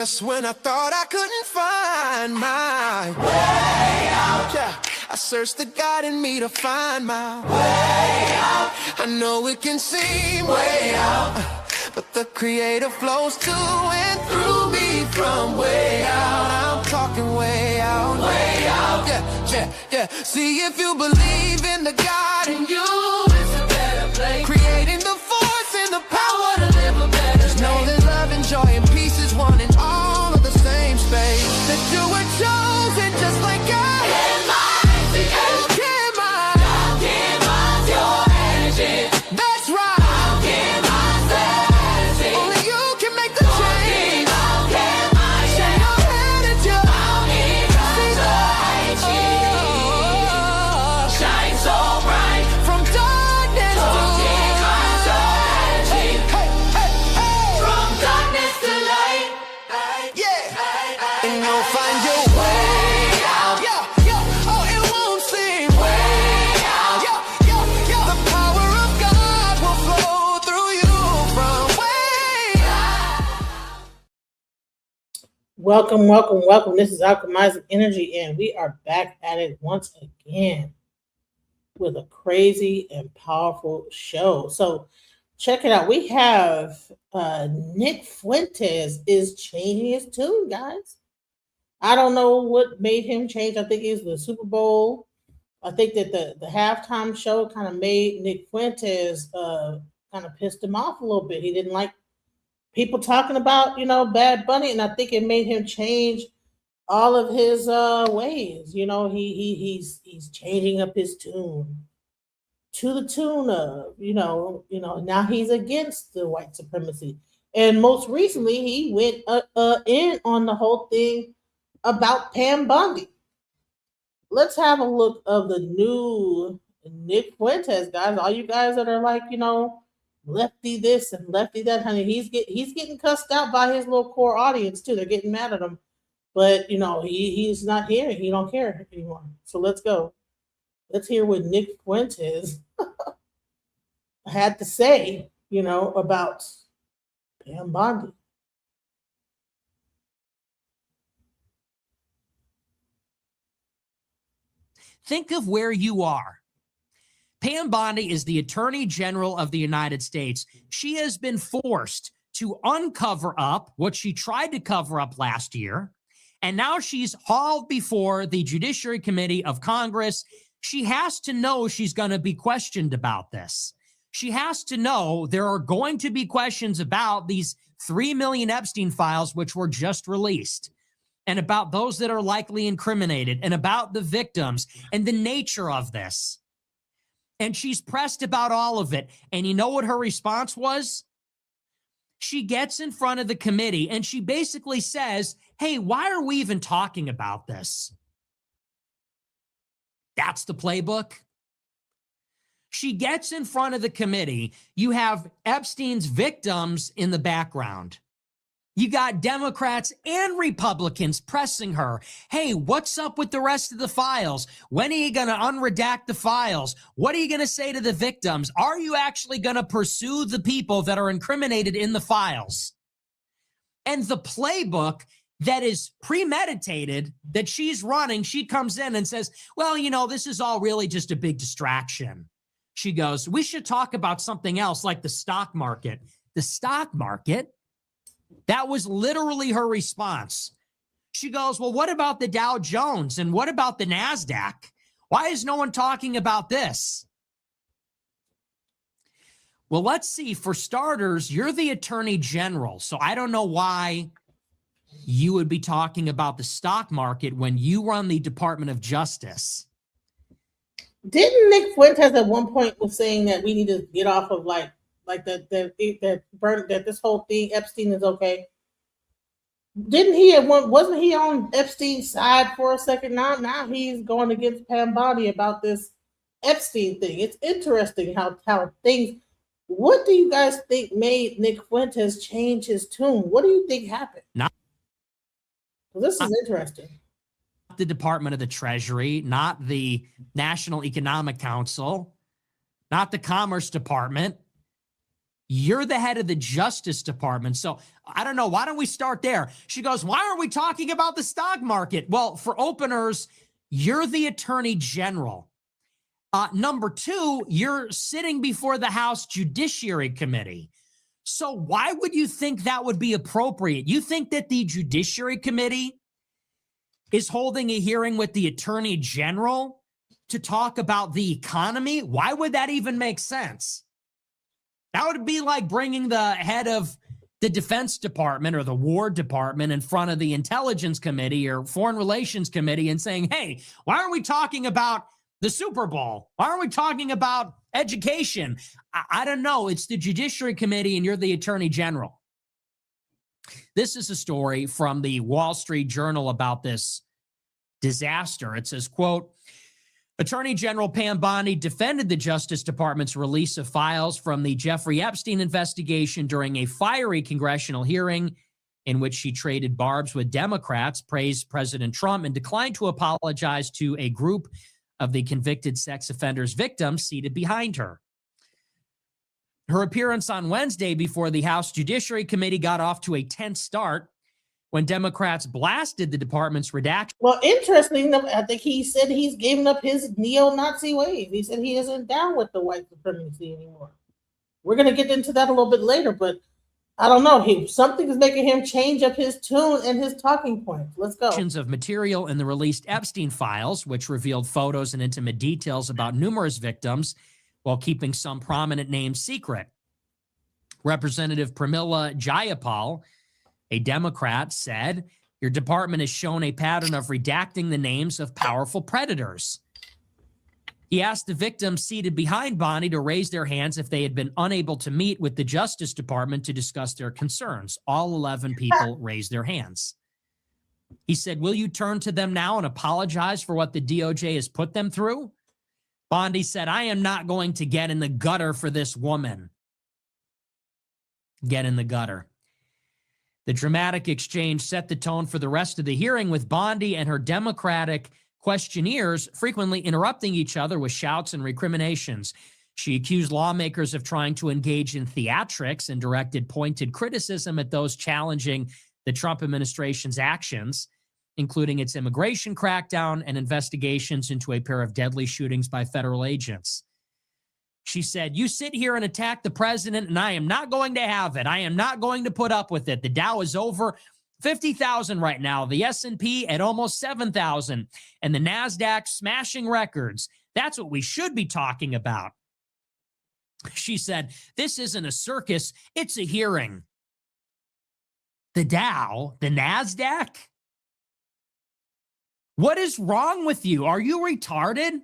Just when I thought I couldn't find my way out, yeah, I searched the God in me to find my way out. I know it can seem way out, but the Creator flows to and through me from way out. I'm talking way out, yeah. See, if you believe in the God in you, it's a better place. Creating the force and the power to live a better life. Know that love and joy and peace is one in all of the same space. That you were chosen just like God. Your energy. That's right. Only you can make the change. Share your energy. Shine so bright from darkness to light. From darkness to light. Yeah. And you'll find your way out. Oh, it won't seem way out. The power of God will flow through you from way out. Welcome. This is Alchemizing Energy, and we are back at it once again with a crazy and powerful show. So check it out. We have Nick Fuentes is changing his tune, guys. I don't know what made him change. I think it was the Super Bowl. I think that the halftime show kind of made Nick Fuentes kind of pissed him off a little bit. He didn't like people talking about, Bad Bunny, and I think it made him change all of his ways. He's changing up his tune to the tune of, now he's against the white supremacy. And most recently, he went in on the whole thing about Pam Bondi. Let's have a look of the new Nick Fuentes, guys. All you guys that are like, lefty this and lefty that, honey, he's getting cussed out by his little core audience too. They're getting mad at him, but he's not here. He don't care anymore. So let's go. Let's hear what Nick Fuentes had to say, about Pam Bondi. Think of where you are. Pam Bondi is the Attorney General of the United States. She has been forced to uncover up what she tried to cover up last year, and now she's hauled before the Judiciary Committee of Congress. She has to know she's going to be questioned about this. She has to know there are going to be questions about these 3 million Epstein files, which were just released, and about those that are likely incriminated, and about the victims and the nature of this. And she's pressed about all of it. And you know what her response was? She gets in front of the committee and she basically says, hey, why are we even talking about this? That's the playbook. She gets in front of the committee. You have Epstein's victims in the background. You got Democrats and Republicans pressing her. Hey, what's up with the rest of the files? When are you going to unredact the files? What are you going to say to the victims? Are you actually going to pursue the people that are incriminated in the files? And the playbook that is premeditated that she's running, she comes in and says, well, this is all really just a big distraction. She goes, we should talk about something else like the stock market. The stock market? That was literally her response. She goes, well, what about the Dow Jones? And what about the NASDAQ? Why is no one talking about this? Well, let's see. For starters, you're the Attorney General. So I don't know why you would be talking about the stock market when you run the Department of Justice. Didn't Nick Fuentes at one point was saying that we need to get off of like that this whole thing, Epstein is okay? Didn't he wasn't he on Epstein's side for a second? Now he's going against Pam Bondi about this Epstein thing. It's interesting how things. What do you guys think made Nick Fuentes change his tune? What do you think happened? This is interesting. The Department of the Treasury, not the National Economic Council, not the Commerce Department. you're the head of the Justice Department. So I don't know. Why don't we start there? She goes, why aren't we talking about the stock market? Well, for openers, you're the Attorney General. Number two, you're sitting before the House Judiciary Committee. So why would you think that would be appropriate? You think that the Judiciary Committee is holding a hearing with the Attorney General to talk about the economy? Why would that even make sense? That would be like bringing the head of the Defense Department or the War Department in front of the Intelligence Committee or Foreign Relations Committee and saying, hey, why aren't we talking about the Super Bowl? Why aren't we talking about education? I don't know. It's the Judiciary Committee and you're the Attorney General. This is a story from the Wall Street Journal about this disaster. It says, quote, Attorney General Pam Bondi defended the Justice Department's release of files from the Jeffrey Epstein investigation during a fiery congressional hearing in which she traded barbs with Democrats, praised President Trump, and declined to apologize to a group of the convicted sex offenders' victims seated behind her. Her appearance on Wednesday before the House Judiciary Committee got off to a tense start when Democrats blasted the department's redaction. Well, interesting, I think he said he's given up his neo-Nazi ways. He said he isn't down with the white supremacy anymore. We're going to get into that a little bit later, but I don't know. Something is making him change up his tune and his talking points. Let's go. Of material in the released Epstein files, which revealed photos and intimate details about numerous victims while keeping some prominent names secret. Representative Pramila Jayapal, a Democrat, said, your department has shown a pattern of redacting the names of powerful predators. He asked the victims seated behind Bondi to raise their hands if they had been unable to meet with the Justice Department to discuss their concerns. All 11 people raised their hands. He said, will you turn to them now and apologize for what the DOJ has put them through? Bondi said, I am not going to get in the gutter for this woman. Get in the gutter. The dramatic exchange set the tone for the rest of the hearing, with Bondi and her Democratic questionnaires frequently interrupting each other with shouts and recriminations. She accused lawmakers of trying to engage in theatrics and directed pointed criticism at those challenging the Trump administration's actions, including its immigration crackdown and investigations into a pair of deadly shootings by federal agents. She said, you sit here and attack the president, and I am not going to have it. I am not going to put up with it. The Dow is over 50,000 right now. The S&P at almost 7,000. And the NASDAQ smashing records. That's what we should be talking about. She said, this isn't a circus. It's a hearing. The Dow, the NASDAQ? What is wrong with you? Are you retarded?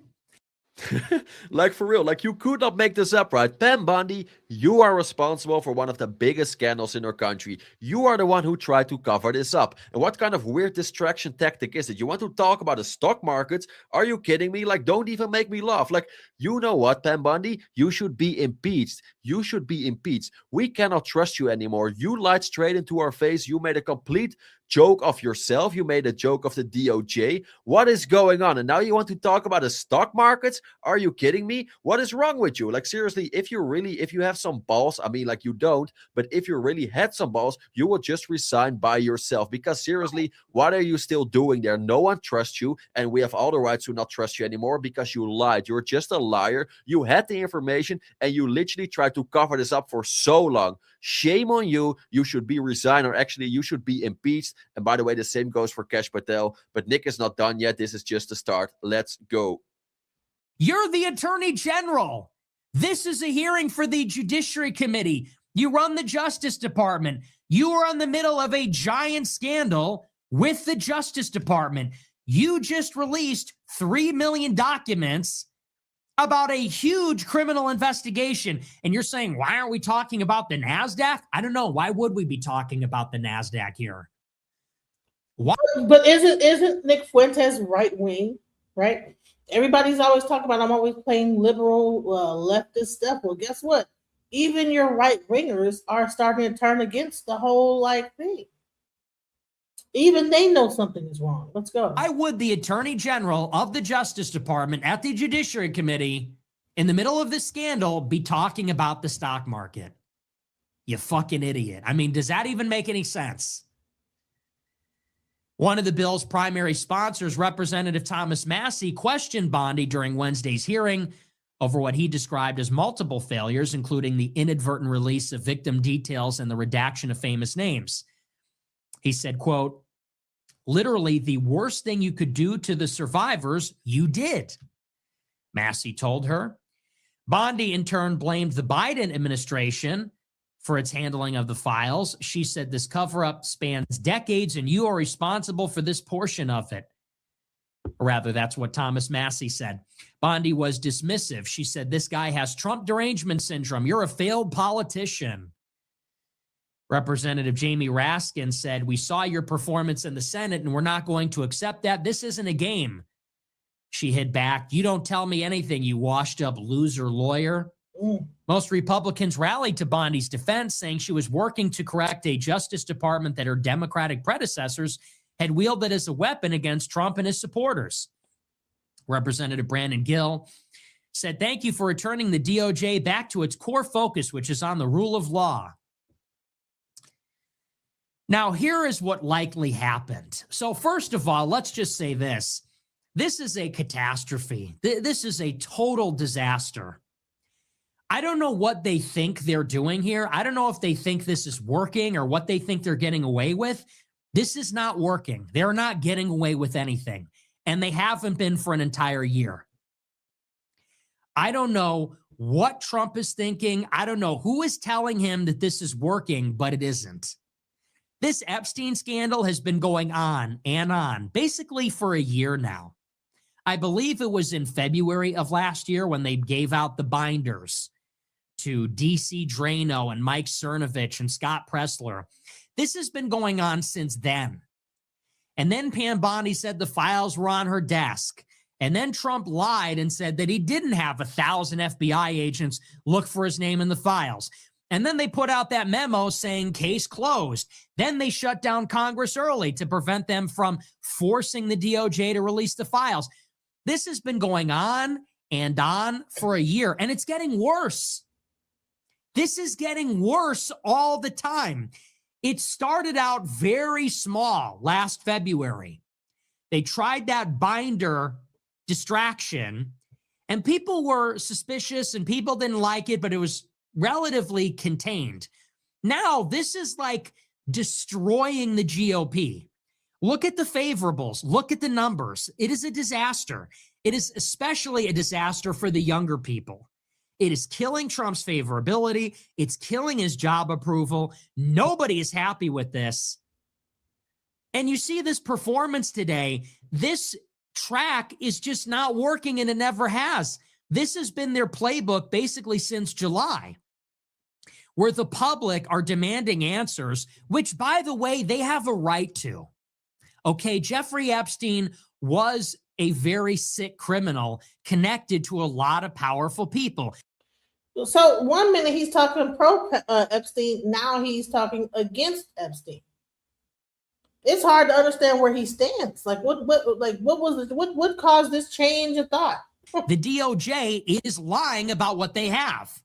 Like, for real, like, you could not make this up, right? Pam Bondi, you are responsible for one of the biggest scandals in our country. You are the one who tried to cover this up. And what kind of weird distraction tactic is it? You want to talk about the stock markets? Are you kidding me? Like, don't even make me laugh. Like, you know what, Pam Bondi? You should be impeached. You should be impeached. We cannot trust you anymore. You lied straight into our face. You made a complete joke of yourself. You made a joke of the DOJ. What is going on? And now you want to talk about the stock markets? Are you kidding me? What is wrong with you? Like, seriously, if you have some balls, I mean, like, you don't, but if you really had some balls, you would just resign by yourself. Because seriously, what are you still doing there? No one trusts you, and we have all the rights to not trust you anymore because you lied. You're just a liar. You had the information, and you literally tried to cover this up for so long. Shame on you. You should be resigned, or actually you should be impeached. And by the way, the same goes for Kash Patel, but Nick is not done yet. This is just the start. Let's go. You're the Attorney General. This is a hearing for the Judiciary Committee. You run the Justice Department. You are in the middle of a giant scandal with the Justice Department. You just released 3 million documents about a huge criminal investigation. And you're saying, why aren't we talking about the NASDAQ? I don't know. Why would we be talking about the NASDAQ here? Why? But isn't Nick Fuentes right wing, right? Everybody's always talking about I'm always playing liberal leftist stuff. Well, guess what? Even your right wingers are starting to turn against the whole thing. Even they know something is wrong. Let's go. Why would the Attorney General of the Justice Department at the Judiciary Committee in the middle of this scandal be talking about the stock market? You fucking idiot. I mean, does that even make any sense? One of the bill's primary sponsors, Representative Thomas Massie, questioned Bondi during Wednesday's hearing over what he described as multiple failures, including the inadvertent release of victim details and the redaction of famous names. He said, quote, "Literally the worst thing you could do to the survivors, you did," Massie told her. Bondi, in turn, blamed the Biden administration for its handling of the files. She said this cover-up spans decades and you are responsible for this portion of it. Or rather, that's what Thomas Massie said. Bondi was dismissive. She said, "This guy has Trump derangement syndrome. You're a failed politician." Representative Jamie Raskin said, "We saw your performance in the Senate and we're not going to accept that. This isn't a game." She hit back, "You don't tell me anything, you washed up loser lawyer." Most Republicans rallied to Bondi's defense, saying she was working to correct a Justice Department that her Democratic predecessors had wielded as a weapon against Trump and his supporters. Representative Brandon Gill said, "Thank you for returning the DOJ back to its core focus, which is on the rule of law." Now, here is what likely happened. So first of all, let's just say this. This is a catastrophe. This is a total disaster. I don't know what they think they're doing here. I don't know if they think this is working or what they think they're getting away with. This is not working. They're not getting away with anything. And they haven't been for an entire year. I don't know what Trump is thinking. I don't know who is telling him that this is working, but it isn't. This Epstein scandal has been going on and on, basically for a year now. I believe it was in February of last year when they gave out the binders to DC Drano and Mike Cernovich and Scott Pressler. This has been going on since then. And then Pam Bondi said the files were on her desk. And then Trump lied and said that he didn't have 1,000 FBI agents look for his name in the files. And then they put out that memo saying case closed. Then they shut down Congress early to prevent them from forcing the DOJ to release the files. This has been going on and on for a year, and it's getting worse. This is getting worse all the time. It started out very small last February. They tried that binder distraction, and people were suspicious and people didn't like it, but it was relatively contained. Now, this is like destroying the GOP. Look at the favorables. Look at the numbers. It is a disaster. It is especially a disaster for the younger people. It is killing Trump's favorability. It's killing his job approval. Nobody is happy with this. And you see this performance today. This track is just not working, and it never has. This has been their playbook basically since July, where the public are demanding answers, which, by the way, they have a right to. Okay, Jeffrey Epstein was a very sick criminal connected to a lot of powerful people. So 1 minute he's talking pro Epstein, now he's talking against Epstein. It's hard to understand where he stands. Like what caused this change of thought? The DOJ is lying about what they have.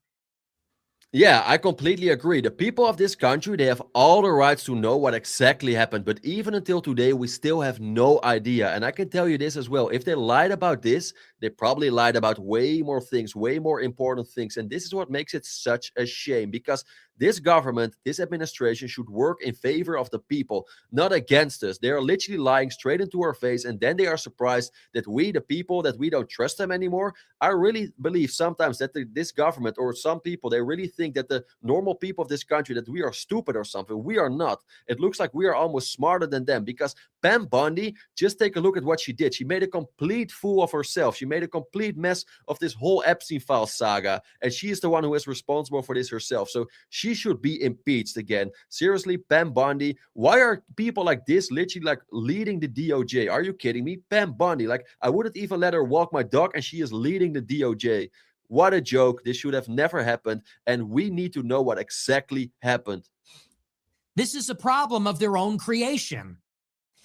Yeah, I completely agree. The people of this country, they have all the rights to know what exactly happened. But even until today, we still have no idea. And I can tell you this as well. If they lied about this, they probably lied about way more things, way more important things. And this is what makes it such a shame, because this government, this administration should work in favor of the people, not against us. They are literally lying straight into our face, and then they are surprised that we, the people, that we don't trust them anymore. I really believe sometimes that this government, or some people, they really think that the normal people of this country, that we are stupid or something. We are not. It looks like we are almost smarter than them, because Pam Bondi, just take a look at what she did. She made a complete fool of herself. She made a complete mess of this whole Epstein file saga, and she is the one who is responsible for this herself. So she should be impeached again. Seriously, Pam Bondi, why are people like this literally like leading the DOJ? Are you kidding me? Pam Bondi, like I wouldn't even let her walk my dog, and she is leading the DOJ. What a joke. This should have never happened, and we need to know what exactly happened. This is a problem of their own creation.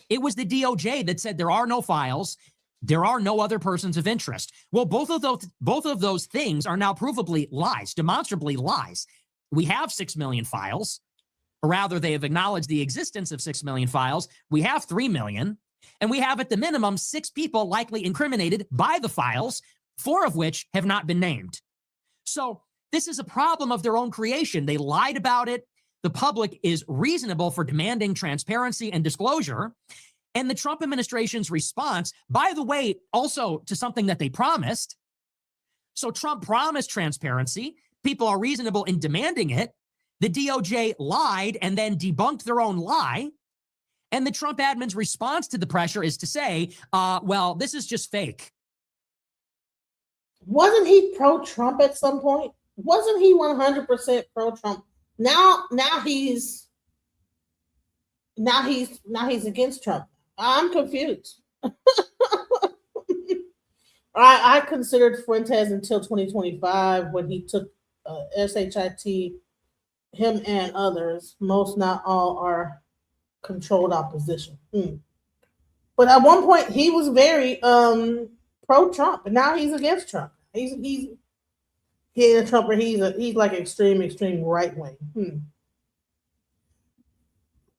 It was the DOJ that said there are no files, there are no other persons of interest. Well, both of those things are now provably lies, demonstrably lies. We have 6 million files. Or rather, they have acknowledged the existence of 6 million files. We have 3 million. And we have at the minimum 6 people likely incriminated by the files, 4 of which have not been named. So this is a problem of their own creation. They lied about it. The public is reasonable for demanding transparency and disclosure. And the Trump administration's response, by the way, also to something that they promised. So Trump promised transparency. People are reasonable in demanding it. The DOJ lied and then debunked their own lie. And the Trump admin's response to the pressure is to say, well, this is just fake. Wasn't he pro-Trump at some point? Wasn't he 100% pro-Trump? Now he's against Trump. I'm confused. I considered Fuentes until 2025 when he took SHIT. Him and others, most not all, are controlled opposition. But at one point he was very pro-Trump, and now he's against Trump. He ain't a Trumper. He's like extreme right wing.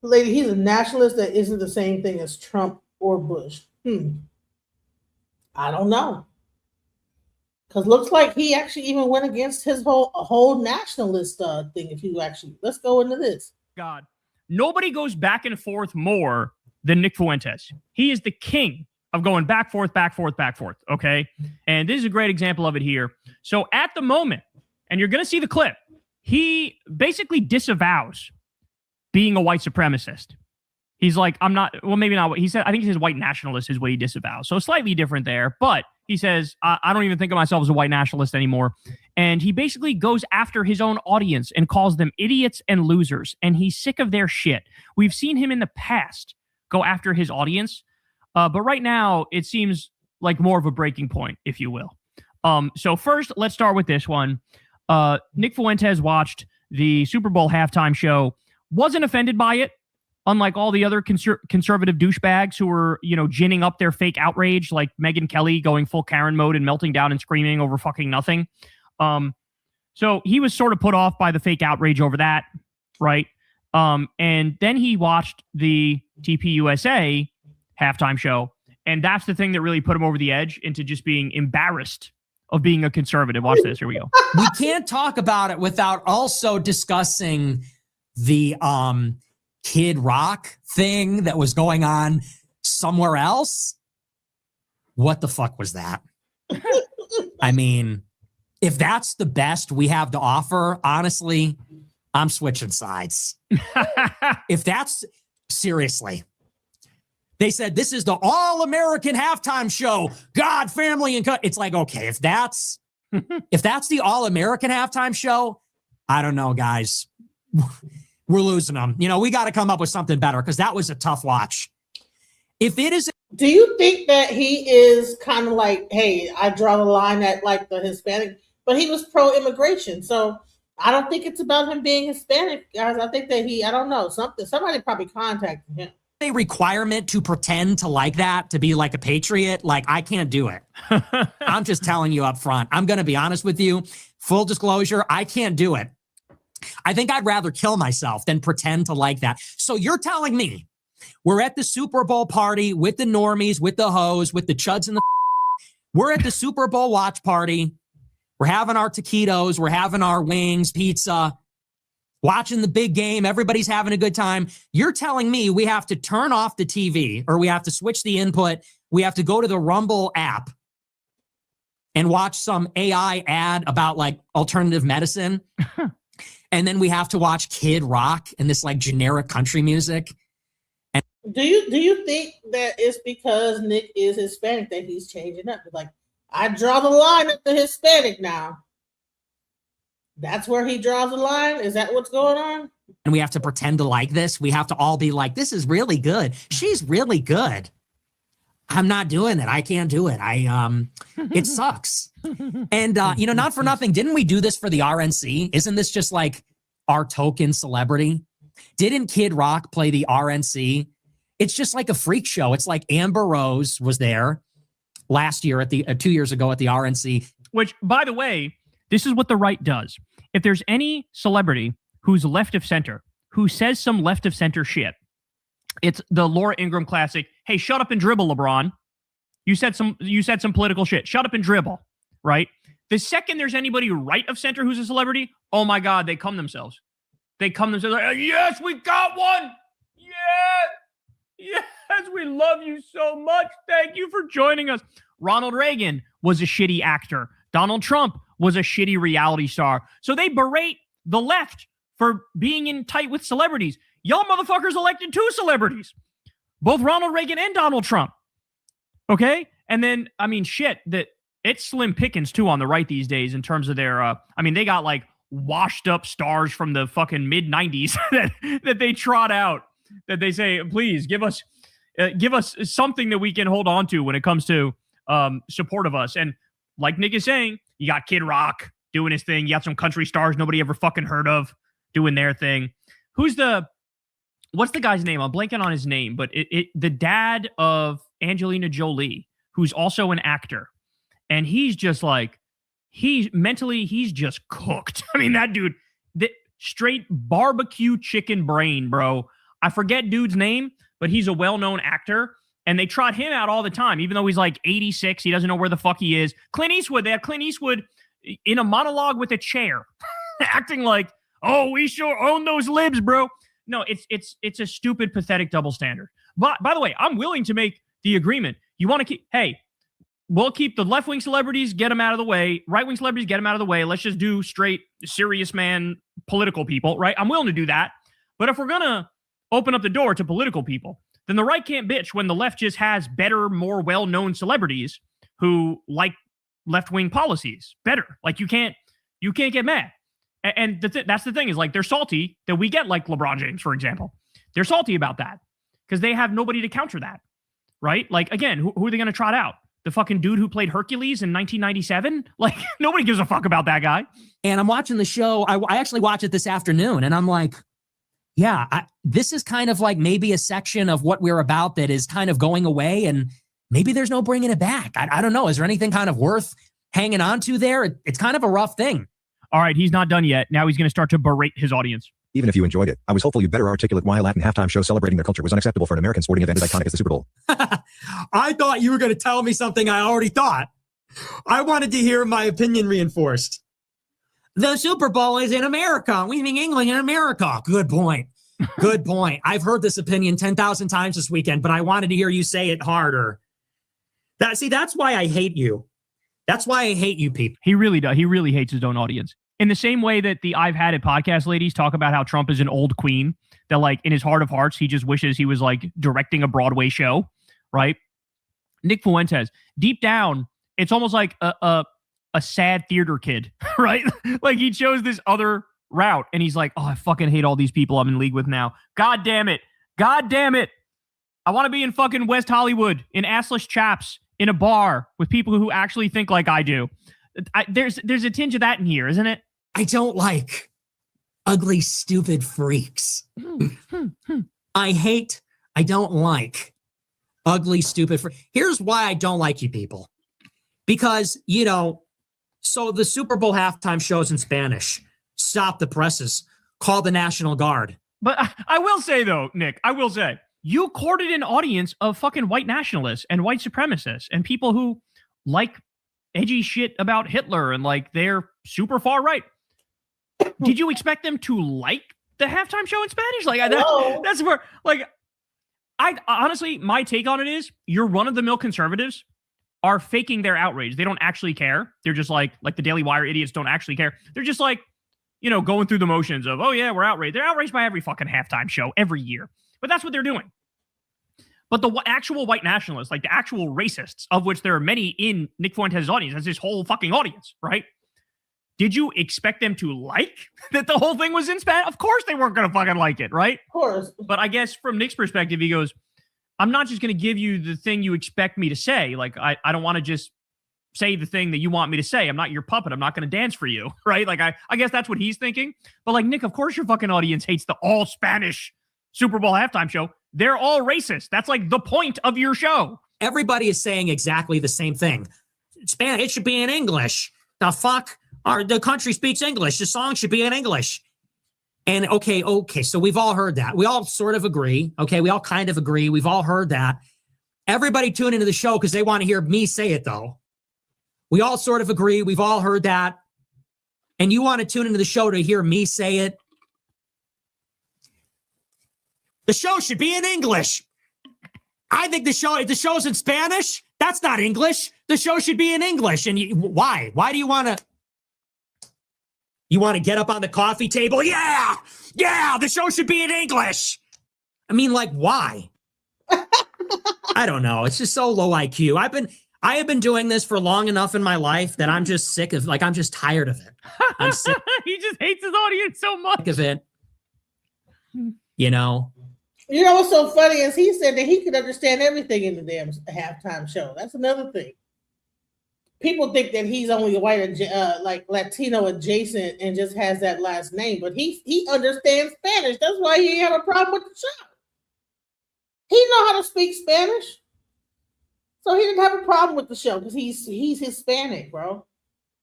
Lady, he's a nationalist that isn't the same thing as Trump or Bush. I don't know. Because looks like he actually even went against his whole nationalist thing. Let's go into this. God, nobody goes back and forth more than Nick Fuentes. He is the king of going back, forth, okay? And this is a great example of it here. So at the moment, and you're going to see the clip, he basically disavows being a white supremacist. He's like, I'm not, well, maybe not. He said, I think he says white nationalist is what he disavows. So slightly different there, but he says, I don't even think of myself as a white nationalist anymore. And he basically goes after his own audience and calls them idiots and losers. And he's sick of their shit. We've seen him in the past go after his audience. But right now, it seems like more of a breaking point, if you will. So first, let's start with this one. Nick Fuentes watched the Super Bowl halftime show, wasn't offended by it. Unlike all the other conservative douchebags who were, ginning up their fake outrage, like Megyn Kelly going full Karen mode and melting down and screaming over fucking nothing. So he was sort of put off by the fake outrage over that, right? And then he watched the TPUSA halftime show, and that's the thing that really put him over the edge into just being embarrassed of being a conservative. Watch this. Here we go. We can't talk about it without also discussing the Kid Rock thing that was going on somewhere else. What the fuck was that? I mean, if that's the best we have to offer, honestly, I'm switching sides. If that's seriously, they said this is the all-American halftime show, God, family, and it's like, okay, if that's the all-American halftime show, I don't know, guys. We're losing them. We got to come up with something better because that was a tough watch. If it is, do you think that he is kind of like, hey, I draw the line at like the Hispanic, but he was pro-immigration, so I don't think it's about him being Hispanic, guys. I think that I don't know, somebody probably contacted him. A requirement to pretend to like that, to be like a patriot, like I can't do it. I'm just telling you up front. I'm going to be honest with you. Full disclosure, I can't do it. I think I'd rather kill myself than pretend to like that. So you're telling me we're at the Super Bowl party with the normies, with the hoes, with the chuds and the we're at the Super Bowl watch party. We're having our taquitos. We're having our wings, pizza, watching the big game. Everybody's having a good time. You're telling me we have to turn off the TV or we have to switch the input. We have to go to the Rumble app and watch some AI ad about like alternative medicine. And then we have to watch Kid Rock and this like generic country music. And do you think that it's because Nick is Hispanic that he's changing up? Like, I draw the line at the Hispanic now. That's where he draws the line? Is that what's going on? And we have to pretend to like this. We have to all be like, this is really good. She's really good. I'm not doing it. I can't do it. It sucks. And, not for nothing. Didn't we do this for the RNC? Isn't this just like our token celebrity? Didn't Kid Rock play the RNC? It's just like a freak show. It's like Amber Rose was there last year at the 2 years ago at the RNC. Which, by the way, this is what the right does. if there's any celebrity who's left of center, who says some left of center shit, it's the Laura Ingraham classic. Hey, shut up and dribble, LeBron. You said some political shit. Shut up and dribble, right? The second there's anybody right of center who's a celebrity, oh my God, they come themselves. They come themselves like, yes, we got one. Yes, we love you so much. Thank you for joining us. Ronald Reagan was a shitty actor. Donald Trump was a shitty reality star. So they berate the left for being in tight with celebrities. Y'all motherfuckers elected 2 celebrities, both Ronald Reagan and Donald Trump. Okay? And then, I mean, shit, that it's slim pickings too on the right these days in terms of their, they got like washed up stars from the fucking mid 90s that they trot out, that they say, please give us something that we can hold on to when it comes to support of us. And like Nick is saying, you got Kid Rock doing his thing. You got some country stars nobody ever fucking heard of doing their thing. What's the guy's name? I'm blanking on his name, but the dad of Angelina Jolie, who's also an actor. And he's just like, he's just cooked. I mean, that dude, straight barbecue chicken brain, bro. I forget dude's name, but he's a well-known actor. And they trot him out all the time, even though he's like 86. He doesn't know where the fuck he is. Clint Eastwood, they have Clint Eastwood in a monologue with a chair, acting like, oh, we sure own those libs, bro. No, it's a stupid, pathetic double standard. But by the way, I'm willing to make the agreement. You want to keep, hey, we'll keep the left-wing celebrities, get them out of the way. Right-wing celebrities, get them out of the way. Let's just do straight, serious man, political people, right? I'm willing to do that. But if we're going to open up the door to political people, then the right can't bitch when the left just has better, more well-known celebrities who like left-wing policies better. Like, you can't get mad. And that's the thing, is like, they're salty that we get like LeBron James, for example. They're salty about that because they have nobody to counter that, right? Like, again, who are they going to trot out? The fucking dude who played Hercules in 1997? Like, nobody gives a fuck about that guy. And I'm watching the show. I actually watched it this afternoon, and I'm like, yeah, this is kind of like maybe a section of what we're about that is kind of going away, and maybe there's no bringing it back. I don't know. Is there anything kind of worth hanging on to there? It's kind of a rough thing. All right, he's not done yet. Now he's going to start to berate his audience. Even if you enjoyed it, I was hopeful you'd better articulate why a Latin halftime show celebrating their culture was unacceptable for an American sporting event as iconic as the Super Bowl. I thought you were going to tell me something I already thought. I wanted to hear my opinion reinforced. The Super Bowl is in America. We mean England in America. Good point. Good point. I've heard this opinion 10,000 times this weekend, but I wanted to hear you say it harder. That's why I hate you. That's why I hate you people. He really does. He really hates his own audience. In the same way that the I've Had It podcast ladies talk about how Trump is an old queen, that like in his heart of hearts, he just wishes he was like directing a Broadway show, right? Nick Fuentes, deep down, it's almost like a sad theater kid, right? Like, he chose this other route and he's like, oh, I fucking hate all these people I'm in league with now. God damn it. God damn it. I want to be in fucking West Hollywood in assless chaps in a bar with people who actually think like I do. There's a tinge of that in here, isn't it? I don't like ugly, stupid freaks. I don't like ugly, stupid freaks. Here's why I don't like you people. Because, so the Super Bowl halftime shows in Spanish. Stop the presses. Call the National Guard. But I will say, though, Nick, you courted an audience of fucking white nationalists and white supremacists and people who like edgy shit about Hitler and like they're super far right. Did you expect them to like the halftime show in Spanish? Like, that's where, like, I honestly, my take on it is your run-of-the-mill conservatives are faking their outrage. They don't actually care. They're just like the Daily Wire idiots don't actually care. They're just like, going through the motions of, oh yeah, we're outraged. They're outraged by every fucking halftime show every year. But that's what they're doing. But the actual white nationalists, like the actual racists, of which there are many in Nick Fuentes' audience, that's his whole fucking audience, right? Did you expect them to like that the whole thing was in Spanish? Of course they weren't going to fucking like it, right? Of course. But I guess from Nick's perspective, he goes, I'm not just going to give you the thing you expect me to say. Like, I don't want to just say the thing that you want me to say. I'm not your puppet. I'm not going to dance for you, right? Like, I guess that's what he's thinking. But like, Nick, of course your fucking audience hates the all Spanish Super Bowl halftime show. They're all racist. That's like the point of your show. Everybody is saying exactly the same thing. Spanish, it should be in English. The fuck? the country speaks English. The song should be in English. And okay, so we've all heard that. We all sort of agree. Okay, we all kind of agree. We've all heard that. Everybody tune into the show because they want to hear me say it, though. We all sort of agree. We've all heard that. And you want to tune into the show to hear me say it. The show should be in English. I think if the show's in Spanish, that's not English. The show should be in English. And why? Why do you want to? You want to get up on the coffee table? Yeah, the show should be in English. I mean, like, why? I don't know. It's just so low IQ. I have been doing this for long enough in my life that I'm just sick of, I'm just tired of it. I'm sick. He just hates his audience so much. Of it. You know? You know what's so funny is he said that he could understand everything in the damn halftime show. That's another thing. People think that he's only white, like Latino adjacent, and just has that last name, but he understands Spanish. That's why he didn't have a problem with the show. He know how to speak Spanish, so he didn't have a problem with the show because he's Hispanic, bro.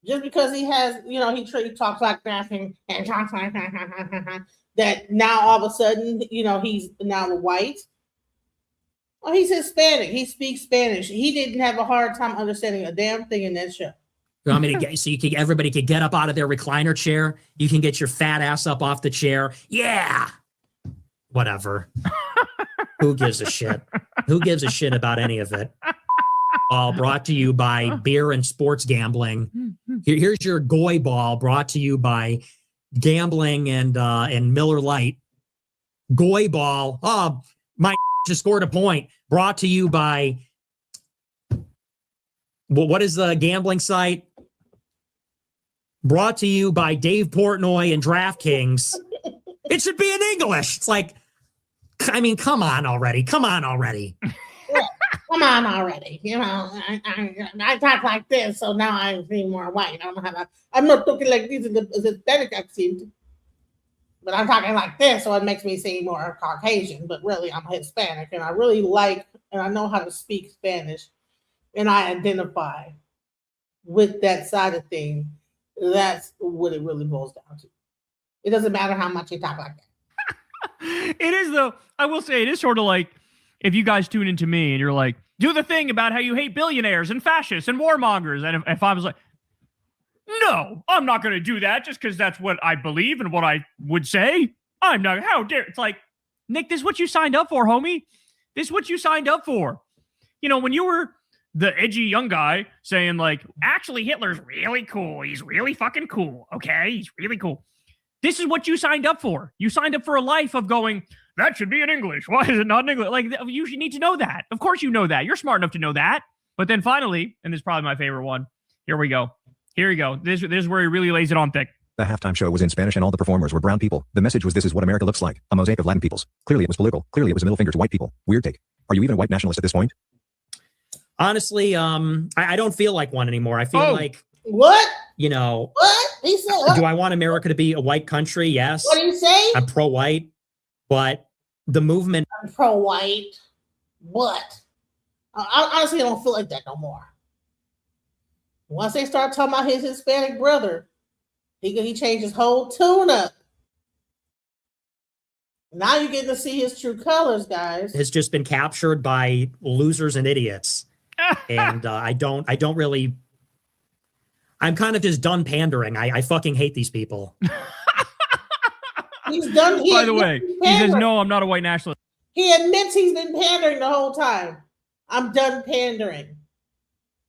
Just because he has, he talks like that and talks like that now all of a sudden, he's now white. Oh, he's Hispanic. He speaks Spanish. He didn't have a hard time understanding a damn thing in that show. You want me to get, so everybody could get up out of their recliner chair. You can get your fat ass up off the chair. Yeah. Whatever. Who gives a shit? Who gives a shit about any of it? All brought to you by beer and sports gambling. Here's your Goy ball brought to you by gambling and Miller Lite. Goy ball. Oh, my just scored a point. Brought to you by, what is the gambling site? Brought to you by Dave Portnoy and DraftKings. It should be in English. It's like, I mean, come on already. Come on already. Come on already. I talk like this, so now I'm being more white. I'm not talking like this in the Hispanic accent, but I'm talking like this, so it makes me seem more Caucasian, but really I'm Hispanic, and I really like, and I know how to speak Spanish, and I identify with that side of things. That's what it really boils down to. It doesn't matter how much you talk like that. It is, though. I will say, it is sort of like if you guys tune into me and you're like, do the thing about how you hate billionaires and fascists and warmongers. And if I was like, no, I'm not going to do that just because that's what I believe and what I would say. I'm not. How dare. It's like, Nick, this is what you signed up for, homie. This is what you signed up for. When you were the edgy young guy saying, like, actually, Hitler's really cool. He's really fucking cool. Okay. He's really cool. This is what you signed up for. You signed up for a life of going, that should be in English. Why is it not in English? Like, you need to know that. Of course you know that. You're smart enough to know that. But then finally, and this is probably my favorite one. Here we go. This is where he really lays it on thick. The halftime show was in Spanish and all the performers were brown people. The message was, this is what America looks like, a mosaic of Latin peoples. Clearly it was political. Clearly it was a middle finger to white people. Weird take. Are you even a white nationalist at this point? Honestly, I don't feel like one anymore. I feel like... What? What? He said what? Do I want America to be a white country? Yes. What did he say? I'm pro-white, but the movement... I'm pro-white, but I honestly don't feel like that no more. Once they start talking about his Hispanic brother, he changed his whole tune up. Now you're getting to see his true colors, guys. Has just been captured by losers and idiots. And I don't really... I'm kind of just done pandering. I fucking hate these people. He's done. By the way, he says, no, I'm not a white nationalist. He admits he's been pandering the whole time. I'm done pandering.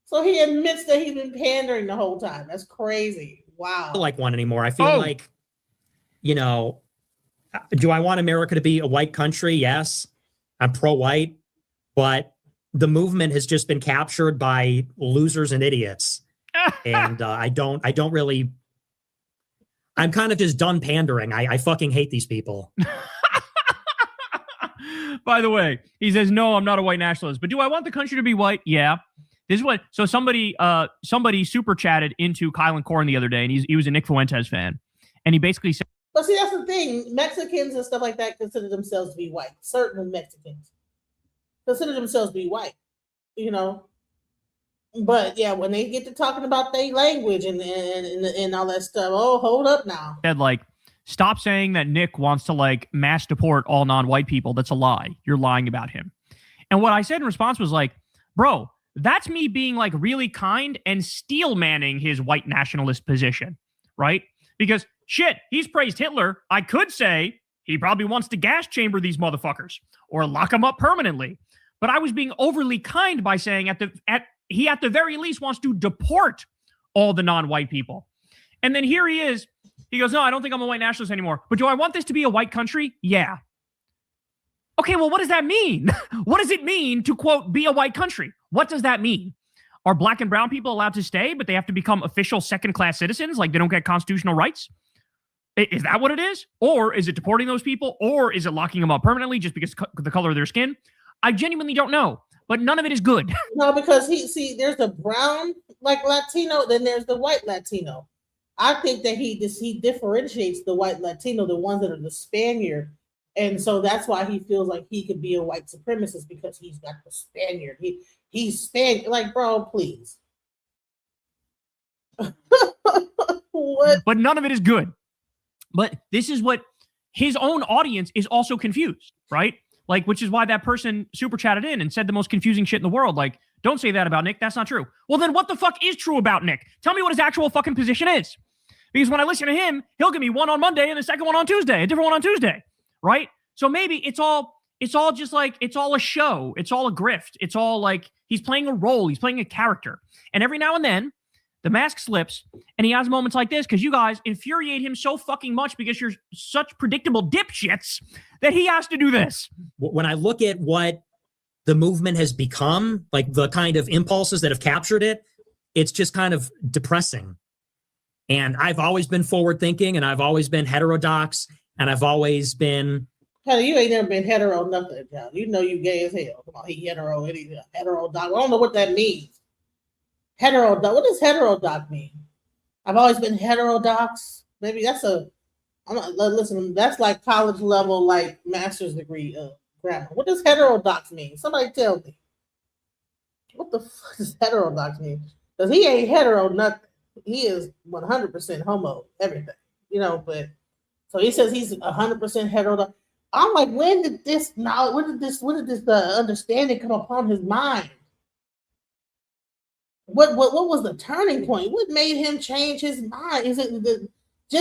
So he admits that he's been pandering the whole time. That's crazy. Wow. I don't feel like one anymore. I feel like, do I want America to be a white country? Yes. I'm pro-white, but the movement has just been captured by losers and idiots. And I don't really... I'm kind of just done pandering. I fucking hate these people. By the way, he says, no, I'm not a white nationalist. But do I want the country to be white? Yeah. This is what... So somebody super chatted into Kyle and Corn the other day, and he was a Nick Fuentes fan. And he basically said... But see, that's the thing. Mexicans and stuff like that consider themselves to be white. Certain Mexicans consider themselves to be white. But yeah, when they get to talking about their language and all that stuff, oh, hold up now. Said like, stop saying that Nick wants to like mass deport all non-white people. That's a lie. You're lying about him. And what I said in response was like, bro, that's me being like really kind and steel manning his white nationalist position, right? Because shit, he's praised Hitler. I could say he probably wants to gas chamber these motherfuckers or lock them up permanently. But I was being overly kind by saying he at the very least wants to deport all the non-white people. And then here he is. He goes, no, I don't think I'm a white nationalist anymore. But do I want this to be a white country? Yeah. Okay, well, what does that mean? What does it mean to, quote, be a white country? What does that mean? Are black and brown people allowed to stay, but they have to become official second-class citizens, like they don't get constitutional rights? Is that what it is? Or is it deporting those people? Or is it locking them up permanently just because of the color of their skin? I genuinely don't know, but none of it is good. No, because there's the brown like Latino, then there's the white Latino. I think that he differentiates the white Latino, the ones that are the Spaniard. And so that's why he feels like he could be a white supremacist because he's got the Spaniard. He's Spaniard. Like, bro, please. What? But none of it is good. But this is what his own audience is also confused, right? Like, which is why that person super chatted in and said the most confusing shit in the world. Like, don't say that about Nick. That's not true. Well, then what the fuck is true about Nick? Tell me what his actual fucking position is. Because when I listen to him, he'll give me one on Monday and the second one on Tuesday, a different one on Tuesday, right? So maybe it's all just like, it's all a show. It's all a grift. It's all like he's playing a role. He's playing a character. And every now and then, the mask slips and he has moments like this because you guys infuriate him so fucking much because you're such predictable dipshits that he has to do this. When I look at what the movement has become, like the kind of impulses that have captured it, it's just kind of depressing. And I've always been forward thinking and I've always been heterodox and I've always been... Hell, you ain't never been hetero nothing, John. You know you gay as hell. Come on, he heterodox. I don't know what that means. Heterodox. What does heterodox mean? I've always been heterodox. Maybe listen, that's like college level, like master's degree grammar. What does heterodox mean? Somebody tell me. What the fuck does heterodox mean? Because he ain't hetero nothing. He is 100% homo, everything. You know, but so he says he's 100% heterodox. I'm like, when did this understanding come upon his mind? What was the turning point? What made him change his mind? Is it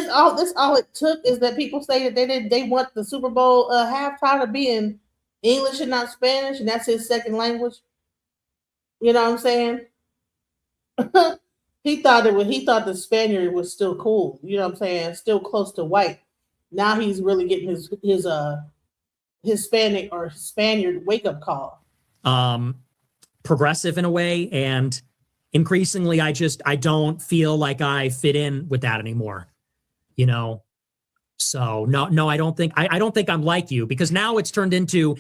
all it took is that people say that they want the Super Bowl halftime to be in English and not Spanish, and that's his second language? You know what I'm saying? He thought the Spaniard was still cool. You know what I'm saying? Still close to white. Now he's really getting his Hispanic or Spaniard wake up call. Progressive in a way, and increasingly, I don't feel like I fit in with that anymore. You know, so no, I don't think I'm like you, because now it's turned into.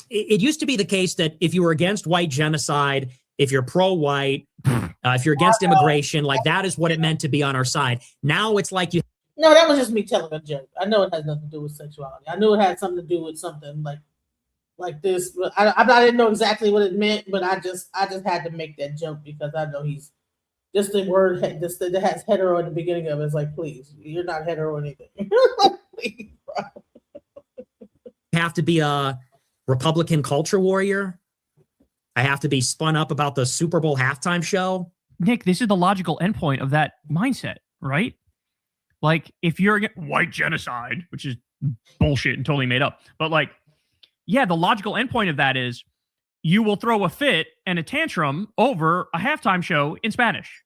It used to be the case that if you were against white genocide, if you're pro-white, if you're against immigration, like that is what it meant to be on our side. Now it's like you. No, that was just me telling a joke. I know it has nothing to do with sexuality. I knew it had something to do with something like this. But I didn't know exactly what it meant, but I just had to make that joke because I know he's just the word that has hetero at the beginning of it. It's like, please, you're not hetero or anything. Please, bro. Have to be a Republican culture warrior. I have to be spun up about the Super Bowl halftime show. Nick, this is the logical endpoint of that mindset, right? Like, if you're against white genocide, which is bullshit and totally made up, but like, yeah, the logical endpoint of that is you will throw a fit and a tantrum over a halftime show in Spanish.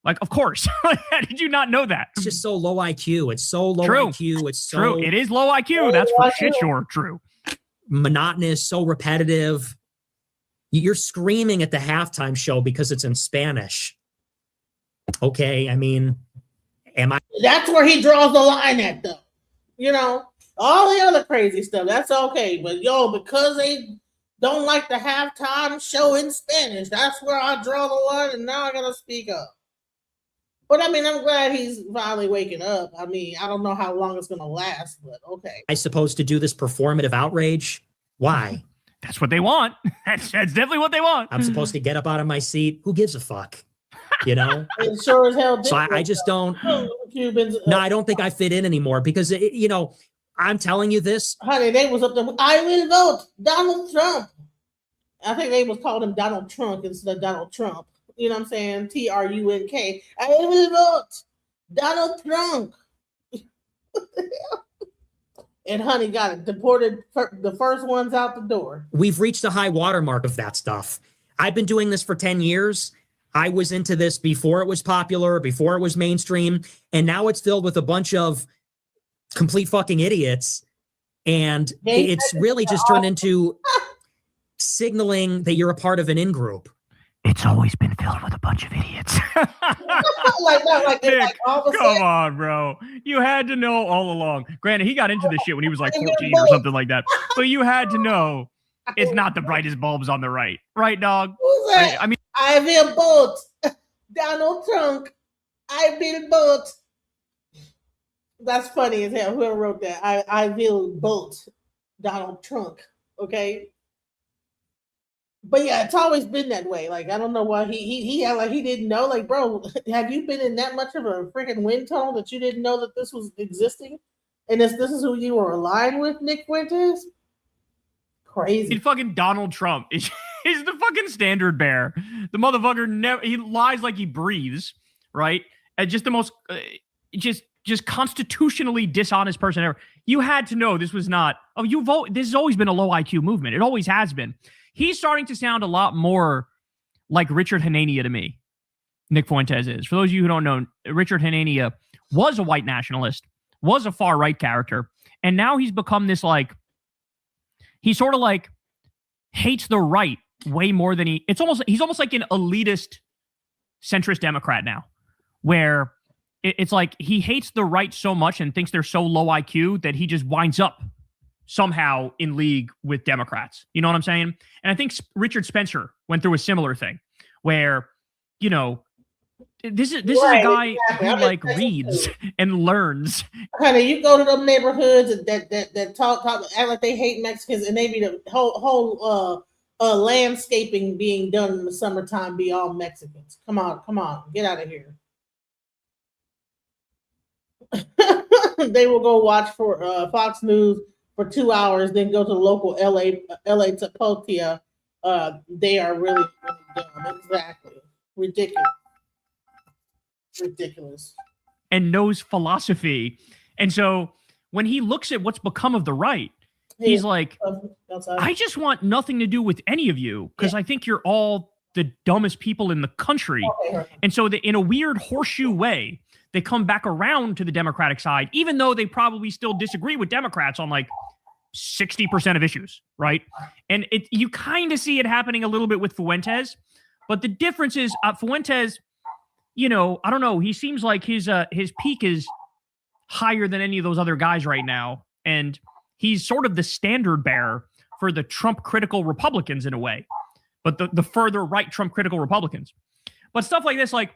Like, of course. How did you not know that? It's just so low IQ. It's so low True. IQ. It's so true. It is low IQ. That's for shit sure true. Monotonous, so repetitive. You're screaming at the halftime show because it's in Spanish. Okay, I mean, am I? That's where he draws the line at, though. You know, all the other crazy stuff, that's okay. But because they don't like the halftime show in Spanish, that's where I draw the line, and now I gotta speak up. But I mean, I'm glad he's finally waking up. I mean, I don't know how long it's gonna last, but okay. I supposed to do this performative outrage? Why? That's what they want. That's definitely what they want. I'm supposed to get up out of my seat. Who gives a fuck? You know? It sure as hell. So I just don't. Cubans. No, I don't think I fit in anymore because, you know, I'm telling you this. Honey, they was up there. I will vote Donald Trump. I think they was called him Donald Trump instead of Donald Trump. You know what I'm saying? Trunk. I will vote Donald Trump. And honey got it deported, the first ones out the door. We've reached a high watermark of that stuff. I've been doing this for 10 years. I was into this before it was popular, before it was mainstream, and now it's filled with a bunch of complete fucking idiots. And it's really just turned into signaling that you're a part of an in-group. It's always been filled with a bunch of idiots. Nick, come on, bro. You had to know all along. Granted, he got into this shit when he was like 14 or something like that. But you had to know it's not the brightest bulbs on the right. Right, dog? Who's that? I mean, I will vote Donald Trump. I will vote. That's funny as hell. Whoever wrote that. I will vote Donald Trump. Okay. But yeah, it's always been that way. Like, I don't know why he had like he didn't know. Like, bro, have you been in that much of a freaking wind tunnel that you didn't know that this was existing? And this is who you were aligned with, Nick Fuentes? Crazy. It's fucking Donald Trump. He's the fucking standard bearer. The motherfucker he lies like he breathes, right? And just the most just constitutionally dishonest person ever. You had to know this was not. Oh, you vote. This has always been a low IQ movement. It always has been. He's starting to sound a lot more like Richard Hanania to me. Nick Fuentes is. For those of you who don't know, Richard Hanania was a white nationalist, was a far right character, and now he's become this like. He sort of like hates the right way more than he's almost like an elitist centrist Democrat now, where it's like he hates the right so much and thinks they're so low IQ that he just winds up somehow in league with Democrats. You know what I'm saying? And I think Richard Spencer went through a similar thing where, you know, this is a guy who like reads and learns. Honey, you go to them neighborhoods that talk act like they hate Mexicans, and they be the whole landscaping being done in the summertime be all Mexicans. Come on, get out of here. They will go watch for Fox News for 2 hours, then go to the local LA Tapotia. They are really dumb. Exactly. Ridiculous. And knows philosophy. And so when he looks at what's become of the right, he's like, I just want nothing to do with any of you because I think you're all the dumbest people in the country. Okay. And so in a weird horseshoe way, they come back around to the Democratic side, even though they probably still disagree with Democrats on like 60% of issues, right? And you kind of see it happening a little bit with Fuentes, but the difference is Fuentes, you know, I don't know. He seems like his peak is higher than any of those other guys right now. And he's sort of the standard bearer for the Trump critical Republicans in a way, but the further right Trump critical Republicans. But stuff like this, like,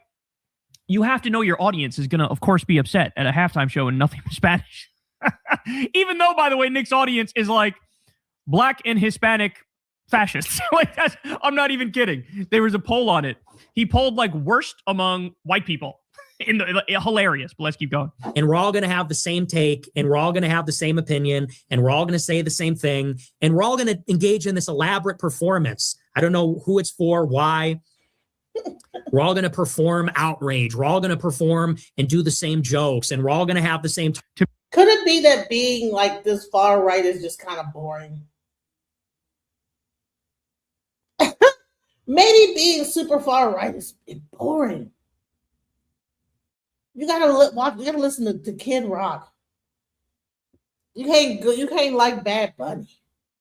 you have to know your audience is going to, of course, be upset at a halftime show and nothing but Spanish. Even though, by the way, Nick's audience is like black and Hispanic fascists. Like I'm not even kidding. There was a poll on it. He polled like worst among white people. Hilarious, but let's keep going. And we're all going to have the same take, and we're all going to have the same opinion, and we're all going to say the same thing, and we're all going to engage in this elaborate performance. I don't know who it's for, why. We're all going to perform outrage. We're all going to perform and do the same jokes, and we're all going to have the same. Could it be that being like this far right is just kind of boring? Maybe being super far right is boring. You gotta watch. You gotta listen to Kid Rock. You can't like Bad Bunny.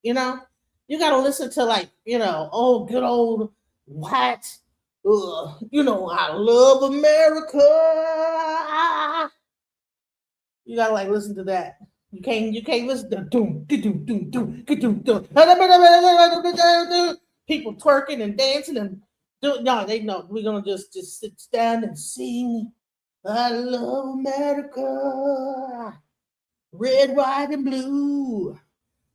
You know, you gotta listen to like good old white. You know, I love America. You gotta like listen to that. You can't listen to doom. People twerking and dancing and they know we're gonna just sit down and sing. I love America, red, white, and blue,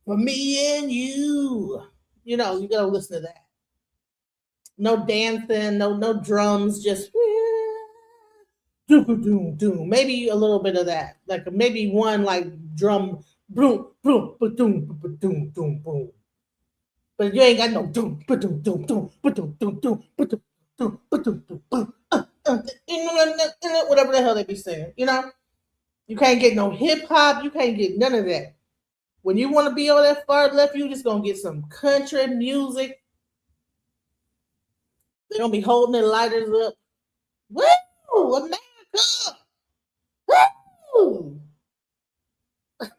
for me and you. You know, you gotta listen to that. No dancing, no drums, just doom, doom, doom. Maybe a little bit of that, like maybe one like drum, boom, boom, boom, boom, boom, boom, boom. But you ain't got no doom, doom, doom, doom, doom, doom, doom, doom, doom, doom, doom, boom, whatever the hell they be saying, you know. You can't get no hip hop. You can't get none of that. When you want to be on that far left, you just gonna get some country music. They're gonna be holding their lighters up. Woo! America! Woo! To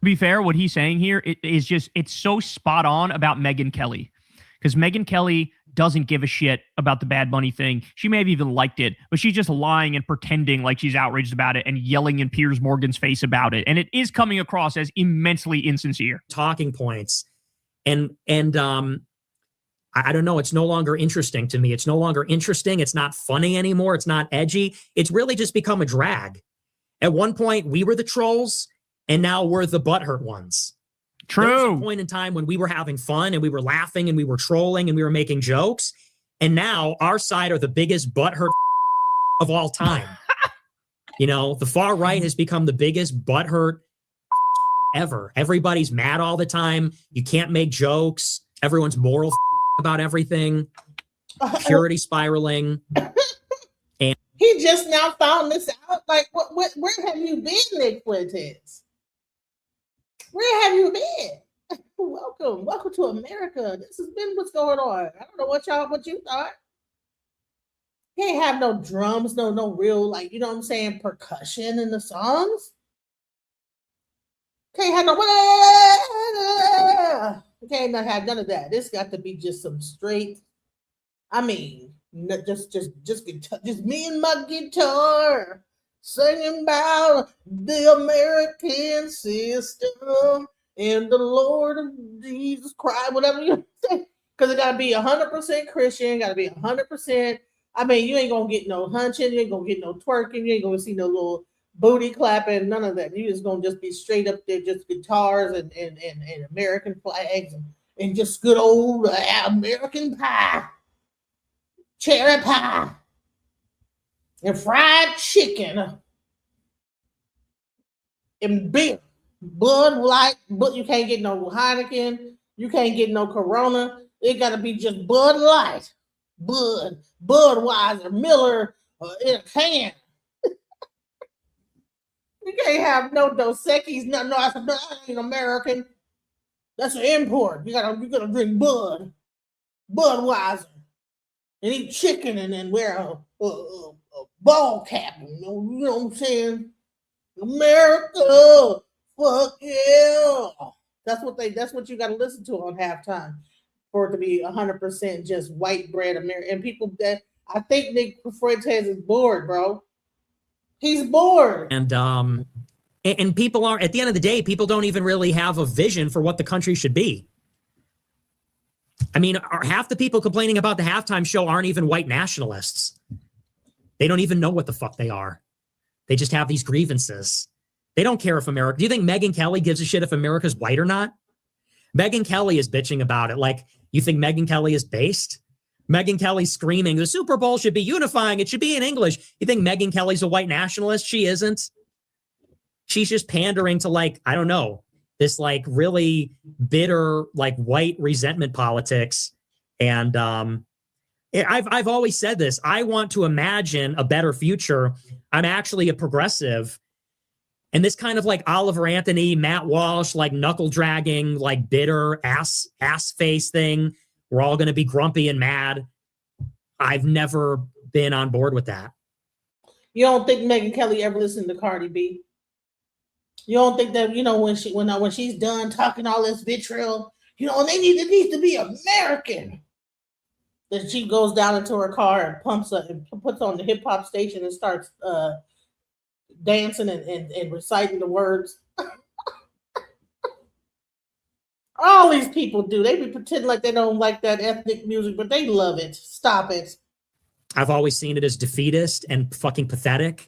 be fair, what he's saying here it's so spot on about Megyn Kelly. Because Megyn Kelly doesn't give a shit about the Bad Bunny thing. She may have even liked it, but she's just lying and pretending like she's outraged about it and yelling in Piers Morgan's face about it. And it is coming across as immensely insincere. Talking points. And I don't know. It's no longer interesting to me. It's no longer interesting. It's not funny anymore. It's not edgy. It's really just become a drag. At one point, we were the trolls, and now we're the butthurt ones. True. There was a point in time when we were having fun and we were laughing and we were trolling and we were making jokes. And now our side are the biggest butthurt of all time. You know, the far right has become the biggest butthurt ever. Everybody's mad all the time. You can't make jokes. Everyone's moral about everything. Purity spiraling. And he just now found this out. Like, where have you been, Nick Fuentes? Where have you been? Welcome to America. This has been what's going on. I don't know what you thought. Can't have no drums, no real, like, you know what I'm saying, percussion in the songs. Can't have can't have none of that. This got to be just some straight. I mean, just me and my guitar. Singing about the American system and the Lord of Jesus Christ, whatever you say. Because it got to be 100% Christian, got to be 100%. I mean, you ain't going to get no hunching, you ain't going to get no twerking, you ain't going to see no little booty clapping, none of that. You just going to just be straight up there, just guitars and American flags and just good old American pie, cherry pie. And fried chicken and beer, Bud Light, but you can't get no Heineken, you can't get no Corona. It got to be just Bud Light, Budweiser, Miller in a can. You can't have no Dos Equis, no, that ain't American. That's an import. You gotta drink Budweiser, and eat chicken, and then wear a ball cap, you know what I'm saying? America, fuck yeah. That's what you got to listen to on halftime for it to be 100% just white bread American. And people that I think Nick Fuentes is bored, bro. He's bored. And people are, at the end of the day, people don't even really have a vision for what the country should be. I mean, half the people complaining about the halftime show aren't even white nationalists. They don't even know what the fuck they are. They just have these grievances. They don't care if America... Do you think Megyn Kelly gives a shit if America's white or not? Megyn Kelly is bitching about it. Like, you think Megyn Kelly is based? Megyn Kelly's screaming, the Super Bowl should be unifying. It should be in English. You think Megyn Kelly's a white nationalist? She isn't. She's just pandering to, like, I don't know, this, like, really bitter, like, white resentment politics. And I've always said this. I want to imagine a better future. I'm actually a progressive. And this kind of like Oliver Anthony, Matt Walsh, like knuckle dragging, like bitter ass face thing. We're all going to be grumpy and mad. I've never been on board with that. You don't think Megyn Kelly ever listened to Cardi B? You don't think that, you know, when she's done talking all this vitriol, you know, it needs to be American. Then she goes down into her car and pumps up and puts on the hip hop station and starts dancing and reciting the words. All these people do. They be pretending like they don't like that ethnic music, but they love it. Stop it. I've always seen it as defeatist and fucking pathetic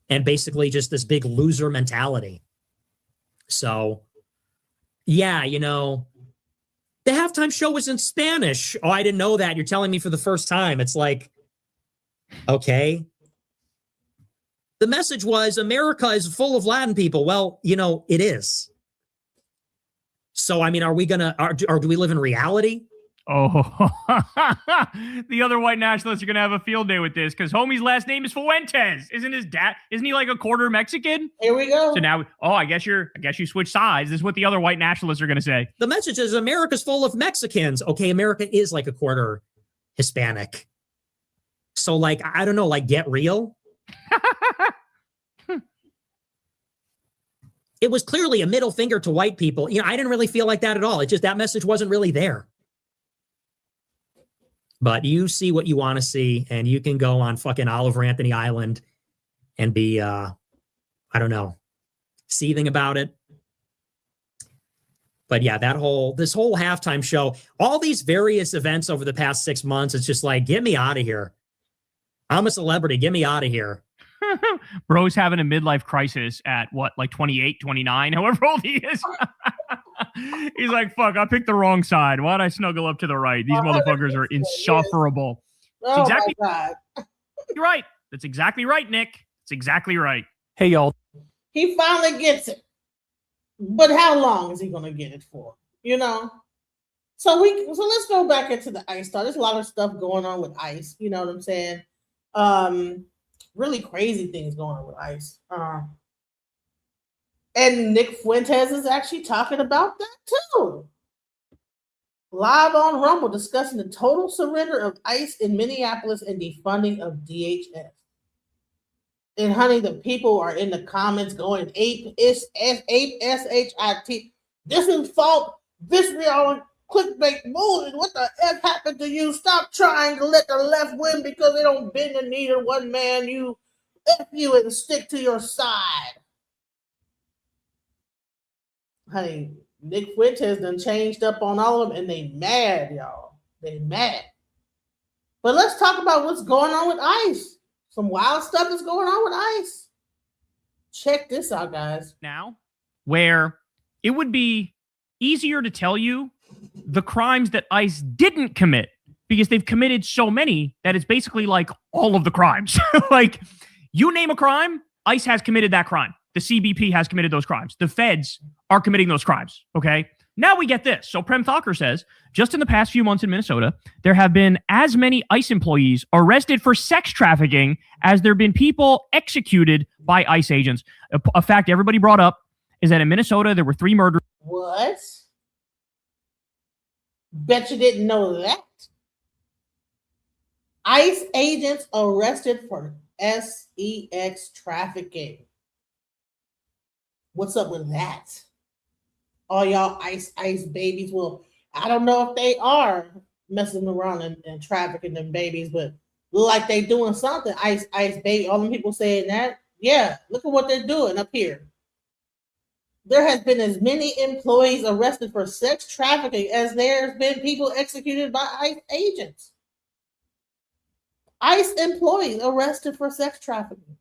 and basically just this big loser mentality. So, yeah, you know, The halftime show was in Spanish. Oh, I didn't know that. You're telling me for the first time. It's like, okay. The message was America is full of Latin people. Well, it is. So, I mean, are we or do we live in reality? Oh, the other white nationalists are going to have a field day with this because homie's last name is Fuentes. Isn't he like a quarter Mexican? Here we go. So now, I guess you switch sides. This is what the other white nationalists are going to say. The message is America's full of Mexicans. Okay, America is like a quarter Hispanic. So, like, I don't know, like, get real. It was clearly a middle finger to white people. I didn't really feel like that at all. It's just that message wasn't really there. But you see what you want to see, and you can go on fucking Oliver Anthony Island and be, I don't know, seething about it. But yeah, this whole halftime show, all these various events over the past 6 months, it's just like, get me out of here. I'm a celebrity. Get me out of here. Bro's having a midlife crisis at what, like 28, 29, however old he is. He's like, fuck, I picked the wrong side. Why'd I snuggle up to the right? These motherfuckers are insufferable. Oh, exactly, my God. You're right. That's exactly right, Nick. That's exactly right. Hey, y'all. He finally gets it. But how long is he going to get it for? So let's go back into the ICE stuff. There's a lot of stuff going on with ICE. You know what I'm saying? Really crazy things going on with ICE. And Nick Fuentes is actually talking about that too. Live on Rumble, discussing the total surrender of ICE in Minneapolis and defunding of DHS. And honey, the people are in the comments going, ape S-H-I-T. This is fault. This real clickbait bullshit. What the F happened to you? Stop trying to let the left win because they don't bend the knee to one man. You F you and stick to your side. Honey, Nick Fuentes done changed up on all of them and they mad, y'all. They mad. But let's talk about what's going on with ICE. Some wild stuff is going on with ICE. Check this out, guys. Now, where it would be easier to tell you the crimes that ICE didn't commit because they've committed so many that it's basically like all of the crimes. Like, you name a crime, ICE has committed that crime. The CBP has committed those crimes. The feds are committing those crimes, okay? Now we get this. So Prem Thakur says, just in the past few months in Minnesota, there have been as many ICE employees arrested for sex trafficking as there have been people executed by ICE agents. A fact everybody brought up is that in Minnesota, there were 3 murders. What? Bet you didn't know that. ICE agents arrested for sex trafficking. What's up with that? All y'all ICE babies. Well, I don't know if they are messing around and trafficking them babies, but look like they doing something. ICE baby. All them people saying that. Yeah, look at what they're doing up here. There has been as many employees arrested for sex trafficking as there's been people executed by ICE agents. ICE employees arrested for sex trafficking.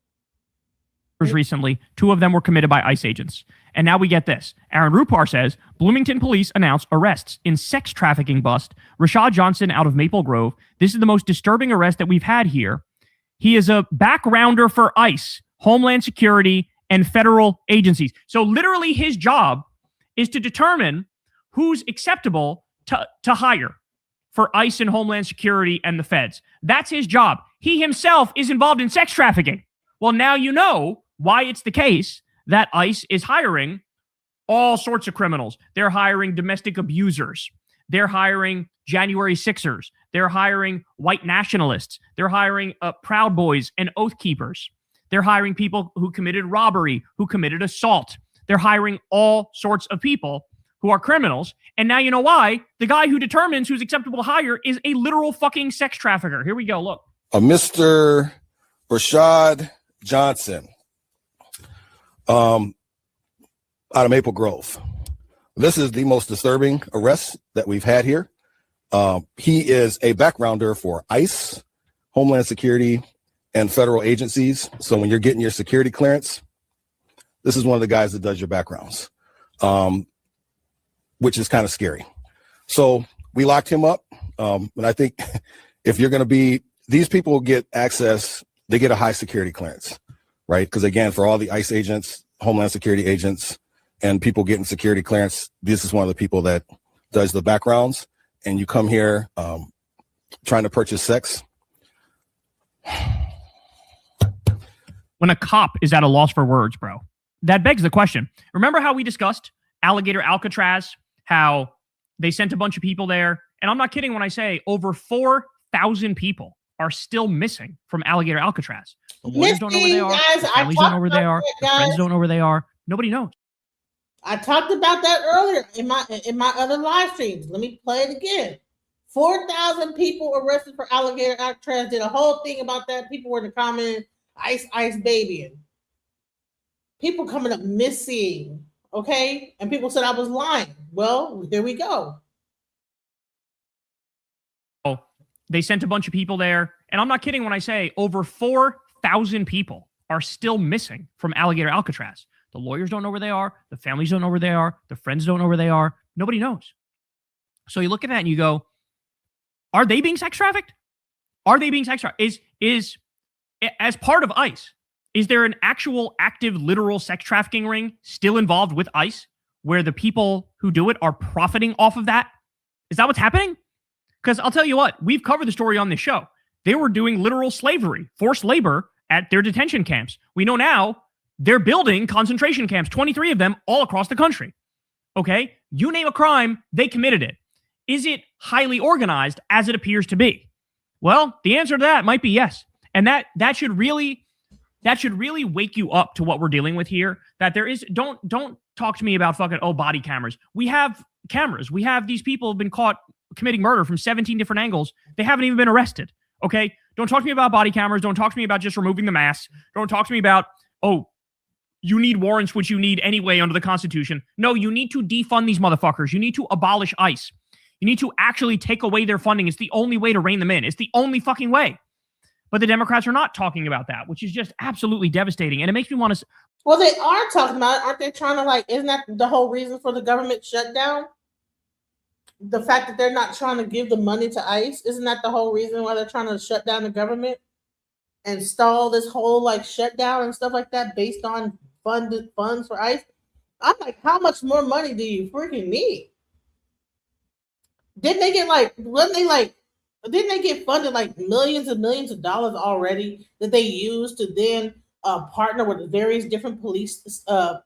Recently, 2 of them were committed by ICE agents. And now we get this. Aaron Rupar says, Bloomington police announced arrests in sex trafficking bust Rashad Johnson out of Maple Grove. This is the most disturbing arrest that we've had here. He is a backgrounder for ICE, Homeland Security, and federal agencies. So literally his job is to determine who's acceptable to hire for ICE and Homeland Security and the feds. That's his job. He himself is involved in sex trafficking. Well, now you know why it's the case that ICE is hiring all sorts of criminals. They're hiring domestic abusers. They're hiring January 6ers. They're hiring white nationalists. They're hiring Proud Boys and Oath Keepers. They're hiring people who committed robbery, who committed assault. They're hiring all sorts of people who are criminals. And now you know why. The guy who determines who's acceptable to hire is a literal fucking sex trafficker. Here we go. Look. Mr. Rashad Johnson, out of Maple Grove. This is the most disturbing arrest that we've had here. He is a backgrounder for ICE, Homeland Security, and federal agencies. So when you're getting your security clearance, this is one of the guys that does your backgrounds, which is kind of scary. So we locked him up. And I think if you're going to be, these people get access, they get a high security clearance, right? Because again, for all the ICE agents, Homeland Security agents, and people getting security clearance, this is one of the people that does the backgrounds. And you come here trying to purchase sex. When a cop is at a loss for words, bro, that begs the question. Remember how we discussed Alligator Alcatraz, how they sent a bunch of people there? And I'm not kidding when I say over 4,000 people are still missing from Alligator Alcatraz. The lawyers don't know where they are. The families don't know where they are. The friends don't know where they are. Nobody knows. I talked about that earlier in my other live streams. Let me play it again. 4,000 people arrested for Alligator Alcatraz. Did a whole thing about that. People were in the comments, ice babying. People coming up missing, okay? And people said I was lying. Well, here we go. Oh, they sent a bunch of people there. And I'm not kidding when I say over 4,000 people are still missing from Alligator Alcatraz. The lawyers don't know where they are. The families don't know where they are. The friends don't know where they are. Nobody knows. So you look at that and you go, are they being sex trafficked? Are they being sex trafficked? Is as part of ICE, is there an actual active literal sex trafficking ring still involved with ICE where the people who do it are profiting off of that? Is that what's happening? Because I'll tell you what, we've covered the story on this show. They were doing literal slavery, forced labor at their detention camps. We know now they're building concentration camps, 23 of them all across the country. Okay? You name a crime, they committed it. Is it highly organized as it appears to be? Well, the answer to that might be yes. And that should really wake you up to what we're dealing with here. That there is, don't talk to me about fucking, body cameras. We have cameras. We have these people who've been caught committing murder from 17 different angles. They haven't even been arrested. Okay? Don't talk to me about body cameras. Don't talk to me about just removing the masks. Don't talk to me about, you need warrants, which you need anyway under the Constitution. No, you need to defund these motherfuckers. You need to abolish ICE. You need to actually take away their funding. It's the only way to rein them in. It's the only fucking way. But the Democrats are not talking about that, which is just absolutely devastating. And it makes me want to... Well, they are talking about it. Aren't they trying to, isn't that the whole reason for the government shutdown? The fact that they're not trying to give the money to ICE? Isn't that the whole reason why they're trying to shut down the government? And stall this whole, shutdown and stuff like that based on funds for ICE? I'm like, how much more money do you freaking need? Didn't they get didn't they get funded millions and millions of dollars already that they used to then partner with various different law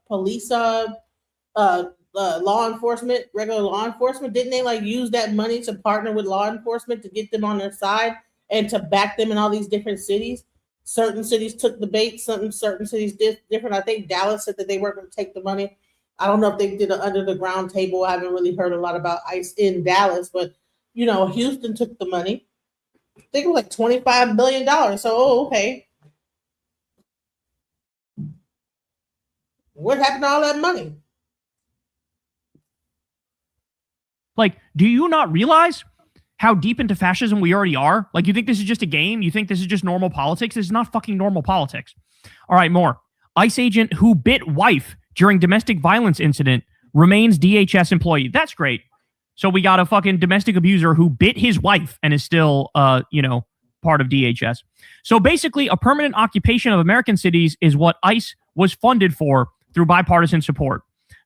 enforcement, regular law enforcement? Didn't they use that money to partner with law enforcement to get them on their side and to back them in all these different cities? Certain cities took the bait, certain cities did different. I think Dallas said that they weren't going to take the money. I don't know if they did an under the ground table. I haven't really heard a lot about ICE in Dallas, but Houston took the money. I think it was $25 billion. So, okay. What happened to all that money? Do you not realize how deep into fascism we already are? You think this is just a game? You think this is just normal politics? This is not fucking normal politics. All right, more. ICE agent who bit wife during domestic violence incident remains DHS employee. That's great. So we got a fucking domestic abuser who bit his wife and is still, part of DHS. So basically, a permanent occupation of American cities is what ICE was funded for through bipartisan support.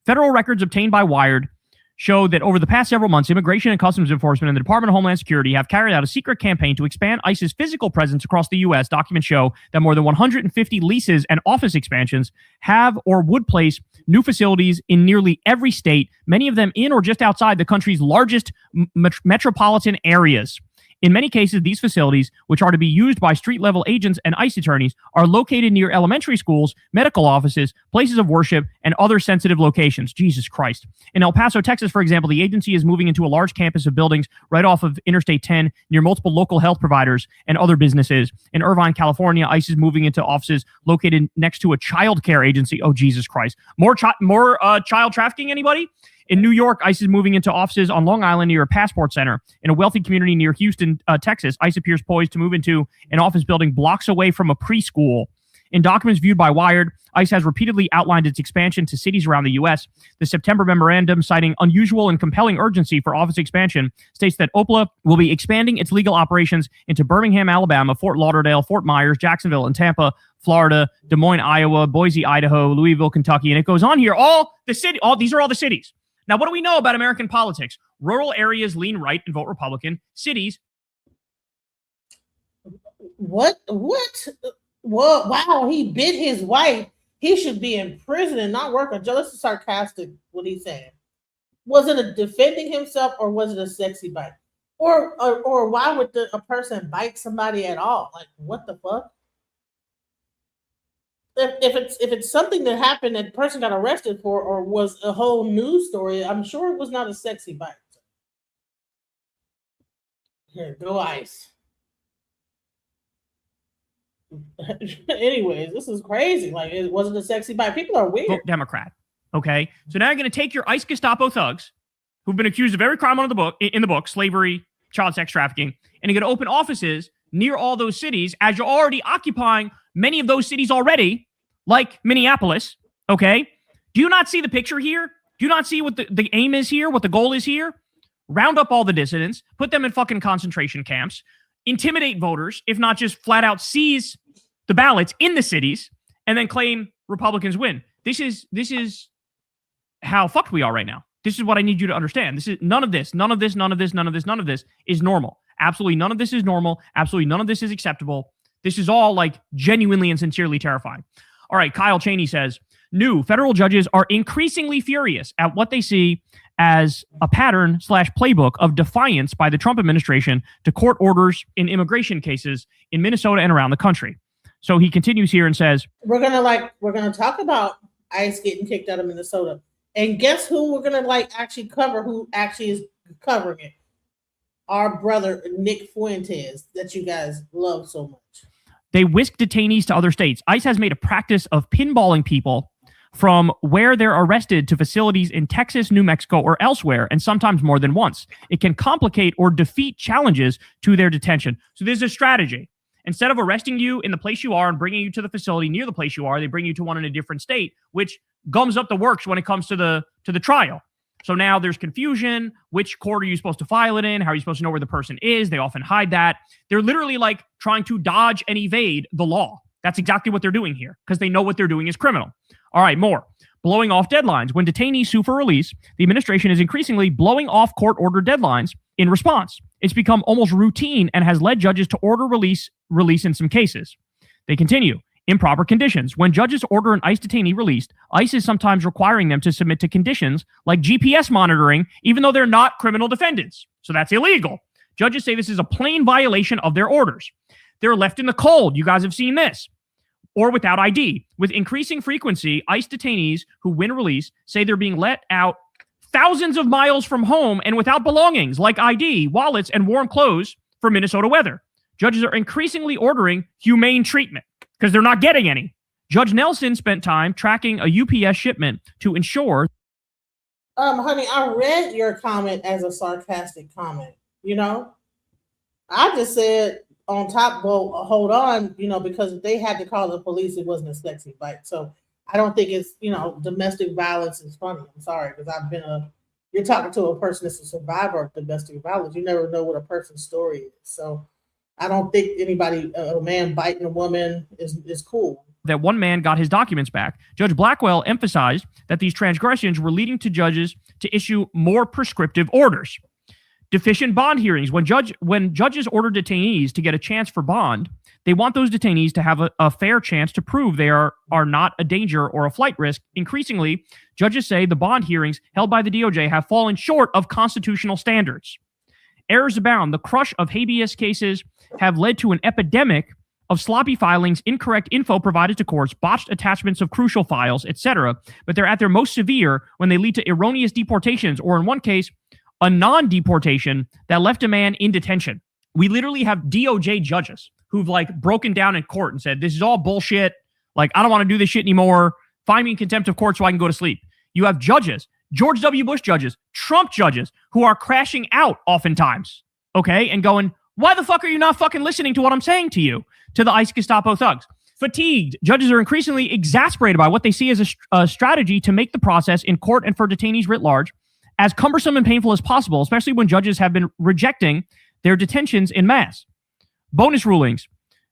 Federal records obtained by Wired show that over the past several months, Immigration and Customs Enforcement and the Department of Homeland Security have carried out a secret campaign to expand ICE's physical presence across the U.S. Documents show that more than 150 leases and office expansions have or would place new facilities in nearly every state, many of them in or just outside the country's largest metropolitan areas. In many cases, these facilities, which are to be used by street-level agents and ICE attorneys, are located near elementary schools, medical offices, places of worship, and other sensitive locations. Jesus Christ. In El Paso, Texas, for example, the agency is moving into a large campus of buildings right off of Interstate 10 near multiple local health providers and other businesses. In Irvine, California, ICE is moving into offices located next to a child care agency. Oh, Jesus Christ. More child trafficking, anybody? In New York, ICE is moving into offices on Long Island near a passport center. In a wealthy community near Houston, Texas, ICE appears poised to move into an office building blocks away from a preschool. In documents viewed by Wired, ICE has repeatedly outlined its expansion to cities around the U.S. The September memorandum, citing unusual and compelling urgency for office expansion, states that OPLA will be expanding its legal operations into Birmingham, Alabama, Fort Lauderdale, Fort Myers, Jacksonville, and Tampa, Florida, Des Moines, Iowa, Boise, Idaho, Louisville, Kentucky, and it goes on here. These are all the cities. Now, what do we know about American politics? Rural areas lean right and vote Republican. Cities. What? Well, wow, he bit his wife. He should be in prison and not work on jail. This is sarcastic, what he's saying. Was it a defending himself or was it a sexy bite? Or why would a person bite somebody at all? Like, what the fuck? If it's something that happened that the person got arrested for or was a whole news story, I'm sure it was not a sexy bite. Here, go ICE. Anyways, this is crazy. Like, it wasn't a sexy bite. People are weird. Vote Democrat. Okay, so now you're going to take your ICE Gestapo thugs who've been accused of every crime in the book, slavery, child sex trafficking, and you're going to open offices near all those cities as you're already occupying many of those cities already, like Minneapolis. Okay, do you not see the picture here? Do you not see what the aim is here? What the goal is here? Round up all the dissidents, put them in fucking concentration camps, intimidate voters, if not just flat out seize the ballots in the cities, and then claim Republicans win. This is how fucked we are right now. This is what I need you to understand. This is none of this is normal. Absolutely none of this is normal. Absolutely none of this is acceptable. This is all like genuinely and sincerely terrifying. All right, Kyle Cheney says, new federal judges are increasingly furious at what they see as a pattern / playbook of defiance by the Trump administration to court orders in immigration cases in Minnesota and around the country. So he continues here and says, we're gonna talk about ICE getting kicked out of Minnesota. And guess who we're gonna actually cover, who actually is covering it? Our brother Nick Fuentes, that you guys love so much. They whisk detainees to other states. ICE has made a practice of pinballing people from where they're arrested to facilities in Texas, New Mexico, or elsewhere, and sometimes more than once. It can complicate or defeat challenges to their detention. So there's a strategy. Instead of arresting you in the place you are and bringing you to the facility near the place you are, they bring you to one in a different state, which gums up the works when it comes to the trial. So now there's confusion. Which court are you supposed to file it in? How are you supposed to know where the person is? They often hide that. They're literally like trying to dodge and evade the law. That's exactly what they're doing here because they know what they're doing is criminal. All right, more. Blowing off deadlines. When detainees sue for release, the administration is increasingly blowing off court-ordered deadlines in response. It's become almost routine and has led judges to order release in some cases. They continue. Improper conditions. When judges order an ICE detainee released, ICE is sometimes requiring them to submit to conditions like GPS monitoring, even though they're not criminal defendants. So that's illegal. Judges say this is a plain violation of their orders. They're left in the cold. You guys have seen this. Or without ID. With increasing frequency, ICE detainees who win release say they're being let out thousands of miles from home and without belongings like ID, wallets, and warm clothes for Minnesota weather. Judges are increasingly ordering humane treatment because they're not getting any. Judge Nelson spent time tracking a UPS shipment to ensure. Honey, I read your comment as a sarcastic comment. You know, I just said on top, well, hold on, because if they had to call the police, it wasn't a sexy bite. So I don't think it's, domestic violence is funny. I'm sorry, because you're talking to a person that's a survivor of domestic violence. You never know what a person's story is. So I don't think a man biting a woman is cool. That one man got his documents back. Judge Blackwell emphasized that these transgressions were leading to judges to issue more prescriptive orders. Deficient bond hearings. When judges order detainees to get a chance for bond, they want those detainees to have a fair chance to prove they are not a danger or a flight risk. Increasingly, judges say the bond hearings held by the DOJ have fallen short of constitutional standards. Errors abound. The crush of habeas cases have led to an epidemic of sloppy filings, incorrect info provided to courts, botched attachments of crucial files, etc. But they're at their most severe when they lead to erroneous deportations, or in one case, a non-deportation that left a man in detention. We literally have DOJ judges who've broken down in court and said, this is all bullshit. I don't want to do this shit anymore. Find me in contempt of court so I can go to sleep. You have judges, George W. Bush judges, Trump judges, who are crashing out oftentimes, okay, and going, why the fuck are you not fucking listening to what I'm saying to you, to the ICE Gestapo thugs? Fatigued. Judges are increasingly exasperated by what they see as a strategy to make the process in court and for detainees writ large as cumbersome and painful as possible, especially when judges have been rejecting their detentions in mass. Bonus rulings.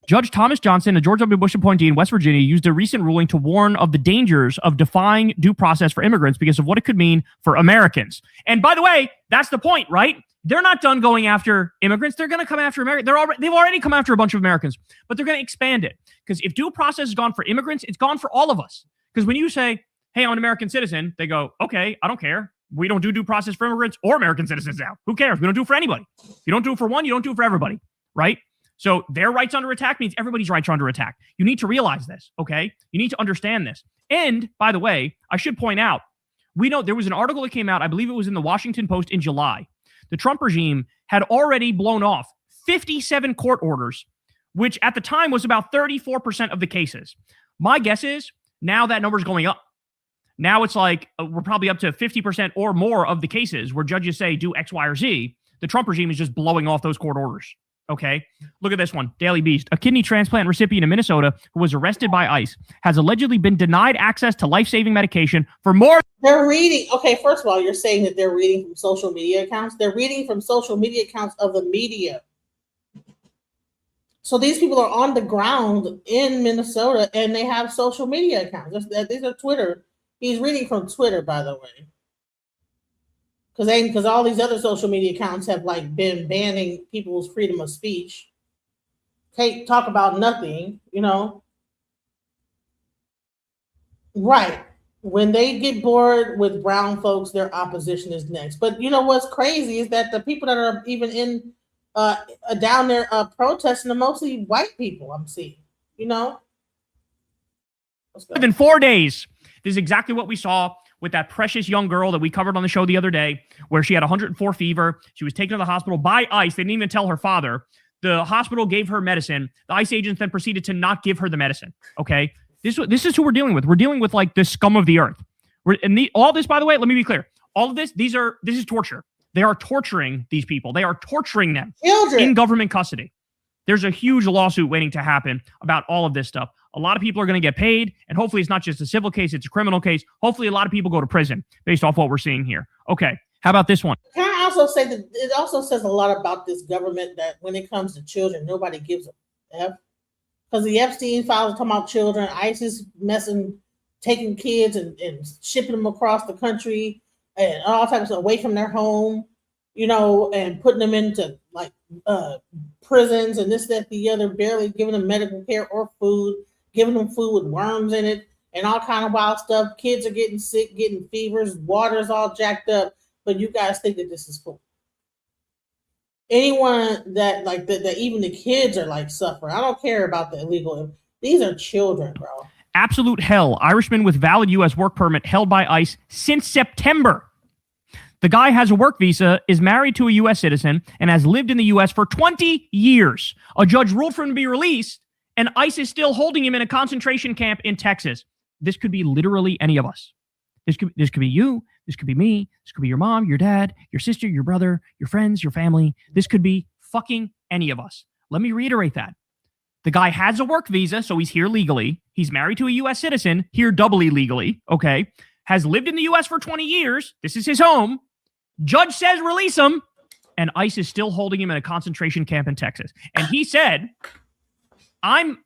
Judge Thomas Johnson, a George W. Bush appointee in West Virginia, used a recent ruling to warn of the dangers of defying due process for immigrants because of what it could mean for Americans. And by the way, that's the point, right? They're not done going after immigrants. They're going to come after Americans. They've already come after a bunch of Americans, but they're going to expand it. Because if due process is gone for immigrants, it's gone for all of us. Because when you say, hey, I'm an American citizen, they go, okay, I don't care. We don't do due process for immigrants or American citizens now. Who cares? We don't do it for anybody. You don't do it for one, you don't do it for everybody, right? So their rights under attack means everybody's rights are under attack. You need to realize this, okay? You need to understand this. And by the way, I should point out, we know there was an article that came out, I believe it was in the Washington Post in July. The Trump regime had already blown off 57 court orders, which at the time was about 34% of the cases. My guess is now that number is going up. Now it's like we're probably up to 50% or more of the cases where judges say do X, Y, or Z. The Trump regime is just blowing off those court orders. Okay, look at this one. Daily Beast. A kidney transplant recipient in Minnesota who was arrested by ICE has allegedly been denied access to life-saving medication for more. They're reading. Okay, first of all, you're saying that they're reading from social media accounts. They're reading from social media accounts of the media. So these people are on the ground in Minnesota and they have social media accounts. These are Twitter. He's reading from Twitter, by the way. Because all these other social media accounts have like been banning people's freedom of speech. Talk about nothing, you know. Right. When they get bored with brown folks, their opposition is next. But you know what's crazy is that the people that are even in down there protesting are mostly white people. I'm seeing, you know. Within 4 days, this is exactly what we saw with that precious young girl that we covered on the show the other day, where she had 104 fever. She was taken to the hospital by ICE. They didn't even tell her father. The hospital gave her medicine. The ICE agents then proceeded to not give her the medicine. Okay, this is who we're dealing with. We're dealing with like the scum of the earth. All this, by the way, let me be clear. All of this, this is torture. They are torturing these people. They are torturing them in government custody. There's a huge lawsuit waiting to happen about all of this stuff. A lot of people are going to get paid, and hopefully it's not just a civil case, it's a criminal case. Hopefully a lot of people go to prison based off what we're seeing here. Okay, how about this one? Can I also say that it also says a lot about this government that when it comes to children, nobody gives a F. Because the Epstein files are talking about children, ICE is taking kids and shipping them across the country and all types of away from their home, you know, and putting them into like prisons and this, that, the other, barely giving them medical care or food, giving them food with worms in it and all kind of wild stuff. Kids are getting sick, getting fevers, water's all jacked up, but you guys think that this is cool. Anyone that like that even the kids are like suffering. I don't care about the illegal. These are children, bro. Absolute hell. Irishman with valid U.S. work permit held by ICE since September. The guy has a work visa, is married to a U.S. citizen, and has lived in the U.S. for 20 years. A judge ruled for him to be released, and ICE is still holding him in a concentration camp in Texas. This could be literally any of us. This could be you. This could be me. This could be your mom, your dad, your sister, your brother, your friends, your family. This could be fucking any of us. Let me reiterate that. The guy has a work visa, so he's here legally. He's married to a U.S. citizen, here doubly legally, okay? Has lived in the U.S. for 20 years. This is his home. Judge says release him, and ICE is still holding him in a concentration camp in Texas. And he said, I'm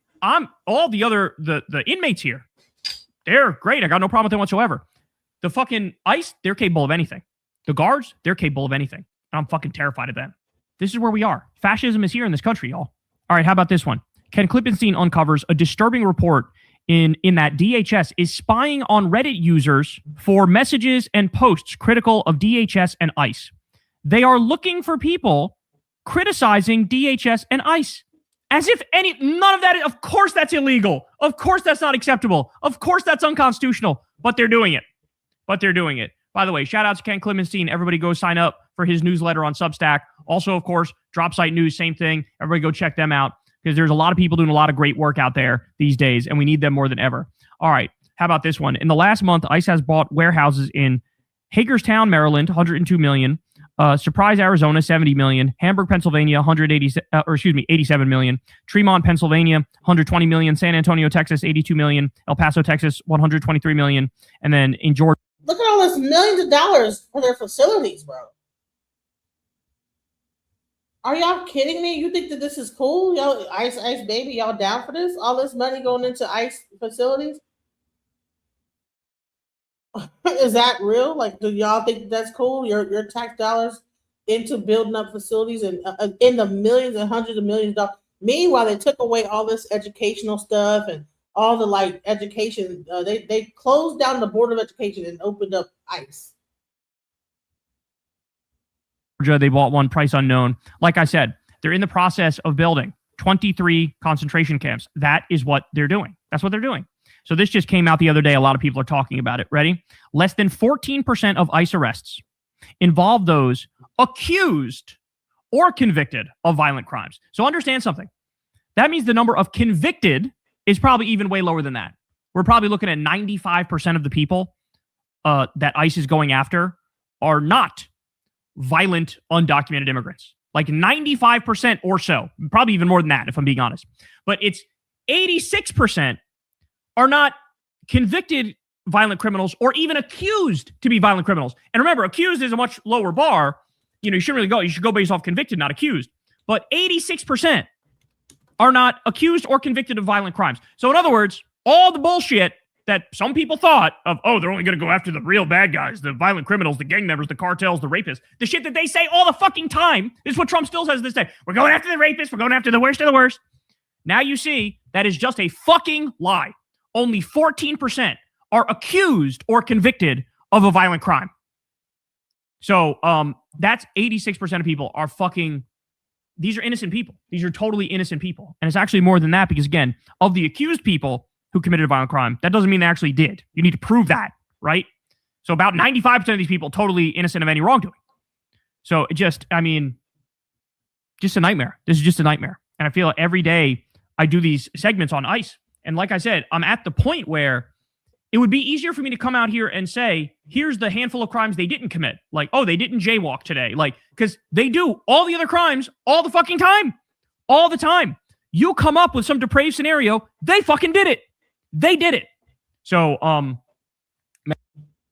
all the inmates here. They're great. I got no problem with them whatsoever. The fucking ICE, they're capable of anything. The guards, they're capable of anything. I'm fucking terrified of them. This is where we are. Fascism is here in this country, y'all. All right, how about this one? Ken Klippenstein uncovers a disturbing report in that DHS is spying on Reddit users for messages and posts critical of DHS and ICE. They are looking for people criticizing DHS and ICE. As if none of that, of course that's illegal. Of course that's not acceptable. Of course that's unconstitutional. But they're doing it. By the way, shout out to Ken Klippenstein. Everybody go sign up for his newsletter on Substack. Also, of course, Drop Site News, same thing. Everybody go check them out because there's a lot of people doing a lot of great work out there these days, and we need them more than ever. All right, how about this one? In the last month, ICE has bought warehouses in Hagerstown, Maryland, $102 million. Surprise, Arizona, 70 million. Hamburg, Pennsylvania, 87 million. Tremont, Pennsylvania, 120 million. San Antonio, Texas, 82 million. El Paso, Texas, 123 million. And then in Georgia. Look at all this millions of dollars for their facilities, bro. Are y'all kidding me? You think that this is cool? Y'all, ICE baby, y'all down for this? All this money going into ICE facilities? Is that real? Like, do y'all think that's cool? Your tax dollars into building up facilities and in the millions and hundreds of millions of dollars. Meanwhile, they took away all this educational stuff and all the like education. They closed down the Board of Education and opened up ICE. They bought one, price unknown. Like I said, they're in the process of building 23 concentration camps. That is what they're doing. That's what they're doing. So this just came out the other day. A lot of people are talking about it. Ready? Less than 14% of ICE arrests involve those accused or convicted of violent crimes. So understand something. That means the number of convicted is probably even way lower than that. We're probably looking at 95% of the people that ICE is going after are not violent, undocumented immigrants. Like 95% or so. Probably even more than that, if I'm being honest. But it's 86% are not convicted violent criminals or even accused to be violent criminals. And remember, accused is a much lower bar. You know, you shouldn't really go. You should go based off convicted, not accused. But 86% are not accused or convicted of violent crimes. So in other words, all the bullshit that some people thought of, oh, they're only going to go after the real bad guys, the violent criminals, the gang members, the cartels, the rapists, the shit that they say all the fucking time is what Trump still says this day. We're going after the rapists. We're going after the worst of the worst. Now you see that is just a fucking lie. Only 14% are accused or convicted of a violent crime. So that's 86% of people are fucking, these are innocent people. These are totally innocent people. And it's actually more than that because, again, of the accused people who committed a violent crime, that doesn't mean they actually did. You need to prove that, right? So about 95% of these people totally innocent of any wrongdoing. So it just, I mean, just a nightmare. This is just a nightmare. And I feel like every day I do these segments on ICE. And like I said, I'm at the point where it would be easier for me to come out here and say, here's the handful of crimes they didn't commit. Like, oh, they didn't jaywalk today. Like, because they do all the other crimes all the fucking time. All the time. You come up with some depraved scenario, they fucking did it. They did it. So,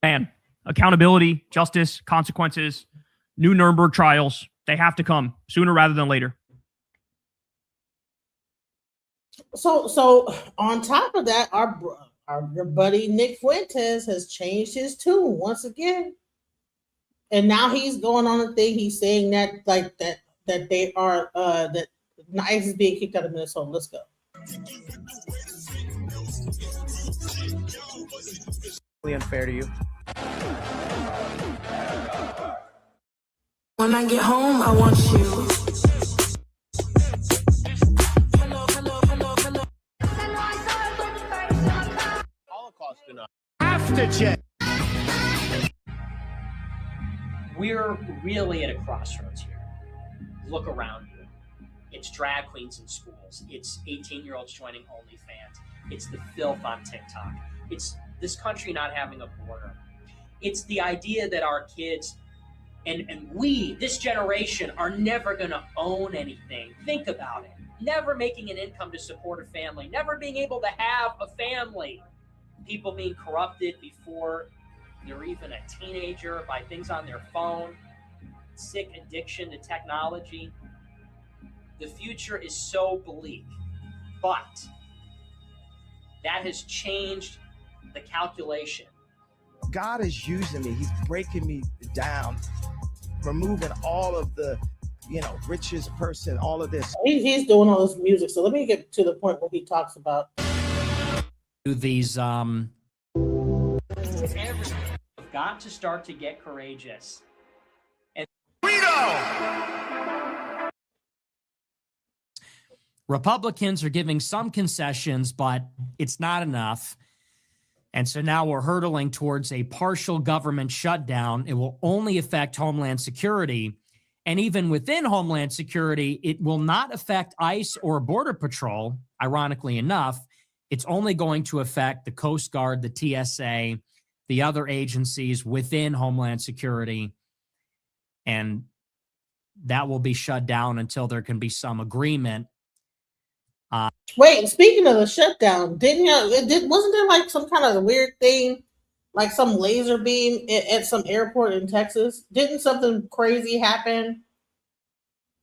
man, accountability, justice, consequences, new Nuremberg trials, they have to come sooner rather than later. So on top of that, your buddy Nick Fuentes has changed his tune once again, and now he's going on a thing. He's saying that like that they are that ICE is being kicked out of Minnesota. Let's go. Unfair to you. When I get home, I want you. Holocaust enough. After check. We're really at a crossroads here. Look around you. It's drag queens in schools. It's 18-year-olds joining OnlyFans. It's the filth on TikTok. It's this country not having a border. It's the idea that our kids and we, this generation, are never going to own anything. Think about it. Never making an income to support a family. Never being able to have a family. People being corrupted before they're even a teenager by things on their phone. Sick addiction to technology. The future is so bleak. But that has changed the calculation. God is using me. He's breaking me down, removing all of the, richest person, all of this. He's doing all this music. So let me get to the point where he talks about these. We've got to start to get courageous. And Republicans are giving some concessions, but it's not enough. And so now we're hurtling towards a partial government shutdown. It will only affect Homeland Security. And even within Homeland Security, it will not affect ICE or Border Patrol, ironically enough. It's only going to affect the Coast Guard, the TSA, the other agencies within Homeland Security. And that will be shut down until there can be some agreement. Wait, speaking of the shutdown, wasn't there like some kind of weird thing, like some laser beam at some airport in Texas? Didn't something crazy happen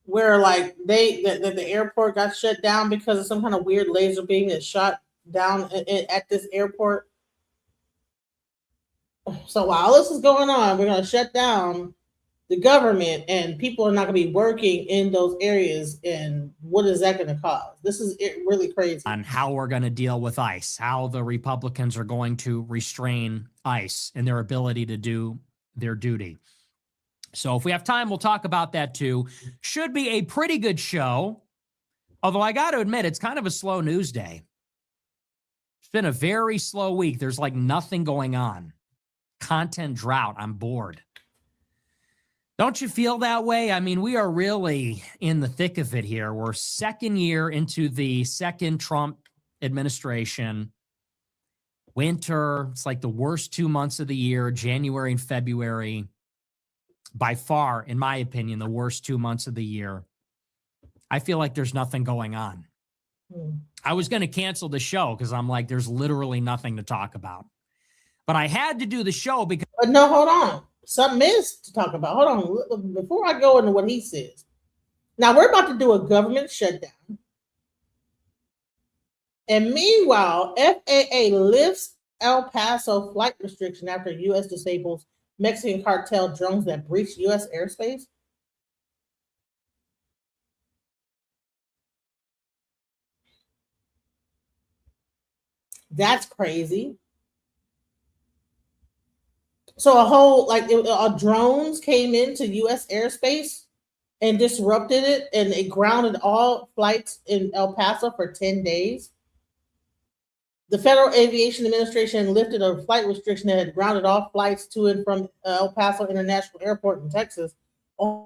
where like the airport got shut down because of some kind of weird laser beam that shot down at this airport? So while this is going on, we're going to shut down the government and people are not going to be working in those areas. And what is that going to cause? This is really crazy. On how we're going to deal with ICE, how the Republicans are going to restrain ICE and their ability to do their duty. So if we have time, we'll talk about that too. Should be a pretty good show. Although I got to admit, it's kind of a slow news day. It's been a very slow week. There's like nothing going on. Content drought. I'm bored. Don't you feel that way? I mean, we are really in the thick of it here. We're second year into the second Trump administration. Winter, it's like the worst 2 months of the year, January and February. By far, in my opinion, the worst 2 months of the year. I feel like there's nothing going on. I was going to cancel the show because I'm like, there's literally nothing to talk about. But I had to do the show because... But no, hold on. Something is to talk about. Hold on. Before I go into what he says. Now, we're about to do a government shutdown. And meanwhile, FAA lifts El Paso flight restriction after U.S. disables Mexican cartel drones that breached U.S. airspace. That's crazy. So a whole drones came into U.S. airspace and disrupted it, and it grounded all flights in El Paso for 10 days. The Federal Aviation Administration lifted a flight restriction that had grounded all flights to and from El Paso International Airport in Texas. The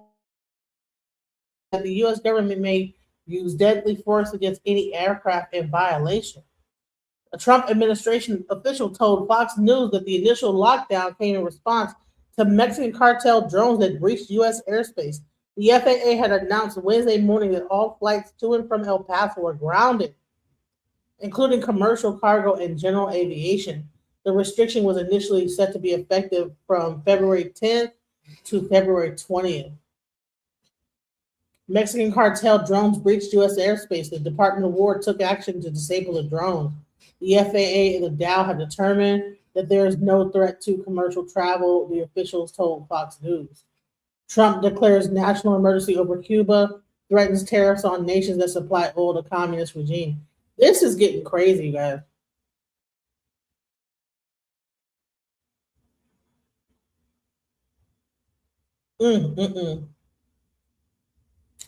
U.S. government may use deadly force against any aircraft in violation. A Trump administration official told Fox News that the initial lockdown came in response to Mexican cartel drones that breached U.S. airspace. The FAA had announced Wednesday morning that all flights to and from El Paso were grounded, including commercial cargo and general aviation. The restriction was initially set to be effective from February 10th to February 20th. Mexican cartel drones breached U.S. airspace. The Department of War took action to disable the drones. The FAA and the Dow have determined that there is no threat to commercial travel, the officials told Fox News. Trump declares national emergency over Cuba, threatens tariffs on nations that supply oil to communist regime. This is getting crazy, guys. I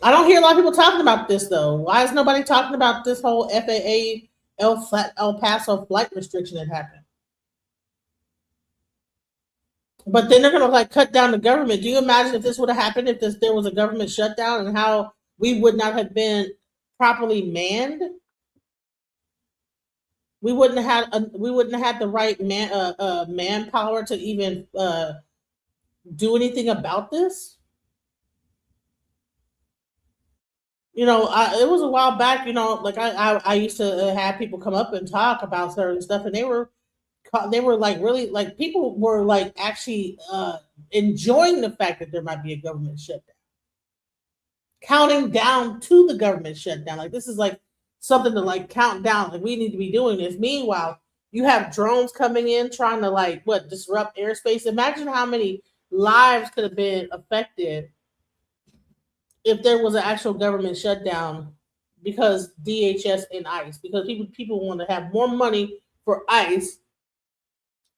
don't hear a lot of people talking about this, though. Why is nobody talking about this whole FAA El Paso flight restriction that happened? But then they're going to cut down the government. Do you imagine if this would have happened, if there was a government shutdown, and how we would not have been properly manned? We wouldn't have had the right manpower to even do anything about this. It was a while back. I used to have people come up and talk about certain stuff, and they were really people were actually enjoying the fact that there might be a government shutdown, counting down to the government shutdown. This is something to count down. We need to be doing this. Meanwhile, you have drones coming in trying to disrupt airspace. Imagine how many lives could have been affected if there was an actual government shutdown because DHS and ICE, because people want to have more money for ICE,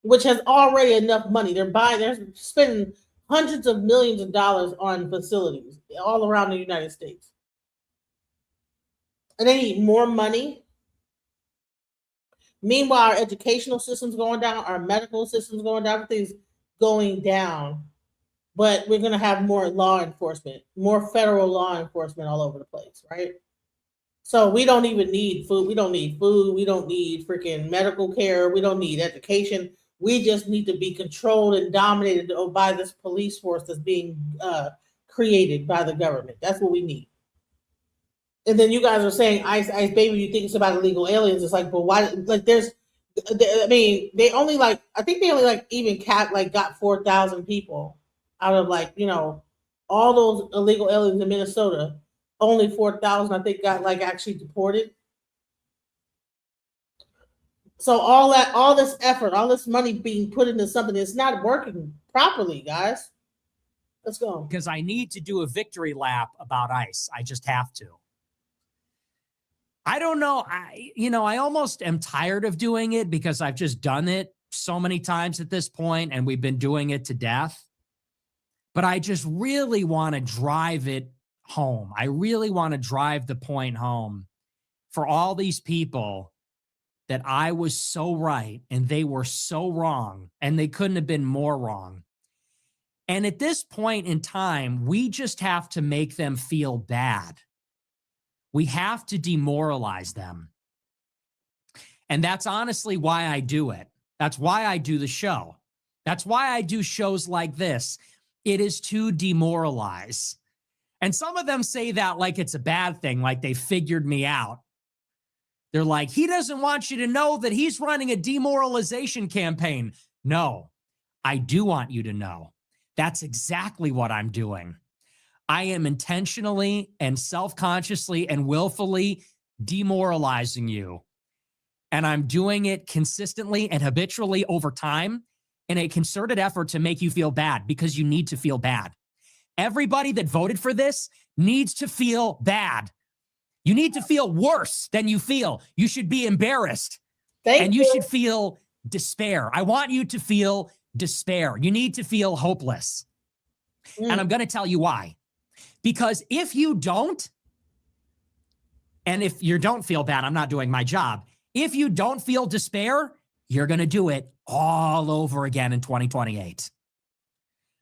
which has already enough money. They're spending hundreds of millions of dollars on facilities all around the United States. And they need more money. Meanwhile, our educational system's going down, our medical system's going down, everything's going down. But we're going to have more law enforcement, more federal law enforcement all over the place, right? So we don't even need food. We don't need food. We don't need freaking medical care. We don't need education. We just need to be controlled and dominated by this police force that's being created by the government. That's what we need. And then you guys are saying, Ice Baby, you think it's about illegal aliens. It's like, but why? Like, I mean, they only I think they only even got 4,000 people out of all those illegal aliens in Minnesota. Only 4,000, I think, got actually deported. So all this effort, all this money being put into something that's not working properly, guys. Let's go. Because I need to do a victory lap about ICE. I just have to. I don't know. I almost am tired of doing it because I've just done it so many times at this point, and we've been doing it to death. But I just really want to drive it home. I really want to drive the point home for all these people that I was so right and they were so wrong, and they couldn't have been more wrong. And at this point in time, we just have to make them feel bad. We have to demoralize them. And that's honestly why I do it. That's why I do the show. That's why I do shows like this. It is to demoralize. And some of them say that like it's a bad thing, like they figured me out. They're like, he doesn't want you to know that he's running a demoralization campaign. No, I do want you to know. That's exactly what I'm doing. I am intentionally and self-consciously and willfully demoralizing you. And I'm doing it consistently and habitually over time in a concerted effort to make you feel bad, because you need to feel bad. Everybody that voted for this needs to feel bad. You need to feel worse than you feel. You should be embarrassed. And you should feel despair. I want you to feel despair. You need to feel hopeless. And I'm going to tell you why. Because if you don't, and if you don't feel bad, I'm not doing my job. If you don't feel despair, you're going to do it all over again in 2028.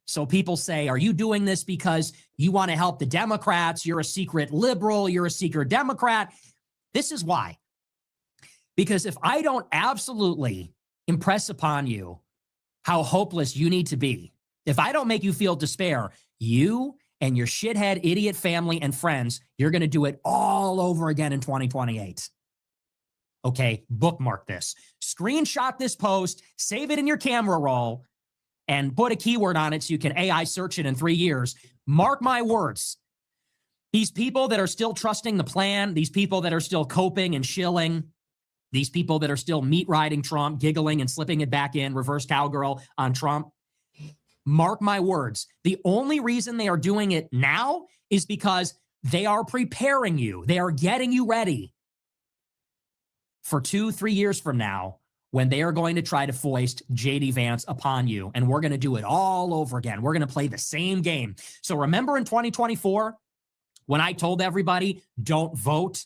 So people say, are you doing this because you want to help the Democrats? You're a secret liberal. You're a secret Democrat. This is why. Because if I don't absolutely impress upon you how hopeless you need to be, if I don't make you feel despair, you and your shithead idiot family and friends, you're going to do it all over again in 2028. Okay, bookmark this. Screenshot this post, save it in your camera roll, and put a keyword on it so you can AI search it in 3 years. Mark my words. These people that are still trusting the plan, these people that are still coping and shilling, these people that are still meat riding Trump, giggling and slipping it back in, reverse cowgirl on Trump, mark my words. The only reason they are doing it now is because they are preparing you. They are getting you ready for 2-3 years from now, when they are going to try to foist J.D. Vance upon you. And we're going to do it all over again. We're going to play the same game. So remember in 2024, when I told everybody, don't vote,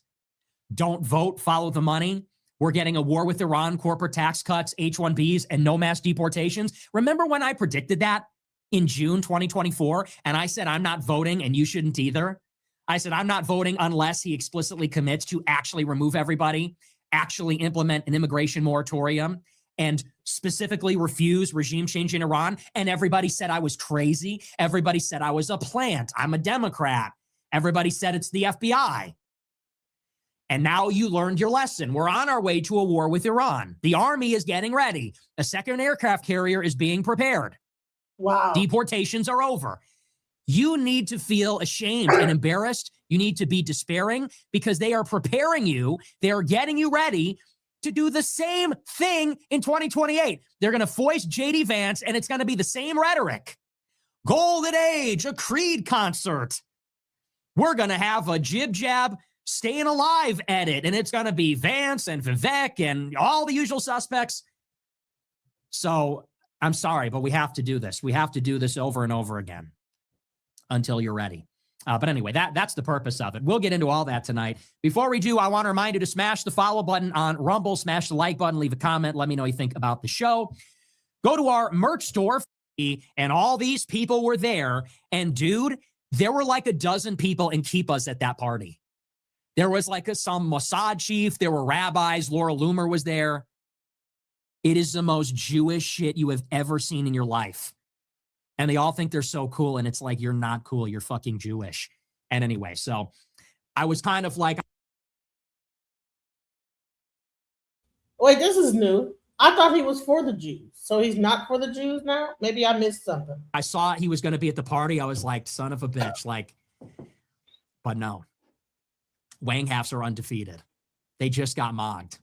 follow the money. We're getting a war with Iran, corporate tax cuts, H-1Bs, and no mass deportations. Remember when I predicted that in June 2024? And I said, I'm not voting and you shouldn't either. I said, I'm not voting unless he explicitly commits to actually remove everybody, actually implement an immigration moratorium, and specifically refuse regime change in Iran. And everybody said I was crazy. Everybody said I was a plant. I'm a Democrat. Everybody said it's the FBI. And now you learned your lesson. We're on our way to a war with Iran. The army is getting ready. A second aircraft carrier is being prepared. Wow. Deportations are over. You need to feel ashamed and embarrassed. You need to be despairing, because they are preparing you. They are getting you ready to do the same thing in 2028. They're going to foist J.D. Vance, and it's going to be the same rhetoric. Golden Age, a Creed concert. We're going to have a jib jab, staying alive edit, and it's going to be Vance and Vivek and all the usual suspects. So I'm sorry, but we have to do this. We have to do this over and over again until you're ready. But anyway, that's the purpose of it. We'll get into all that tonight. Before we do, I want to remind you to smash the follow button on Rumble, smash the like button, leave a comment, let me know what you think about the show. Go to our merch store, and all these people were there. And dude, there were like a dozen people in Keepas at that party. There was like some Mossad chief. There were rabbis. Laura Loomer was there. It is the most Jewish shit you have ever seen in your life. And they all think they're so cool. And it's like, you're not cool. You're fucking Jewish. And anyway, so I was kind of like, Wait, this is new. I thought he was for the Jews. So he's not for the Jews now? Maybe I missed something. I saw he was going to be at the party. I was like, son of a bitch. Like, but no. Wang halves are undefeated. They just got mogged.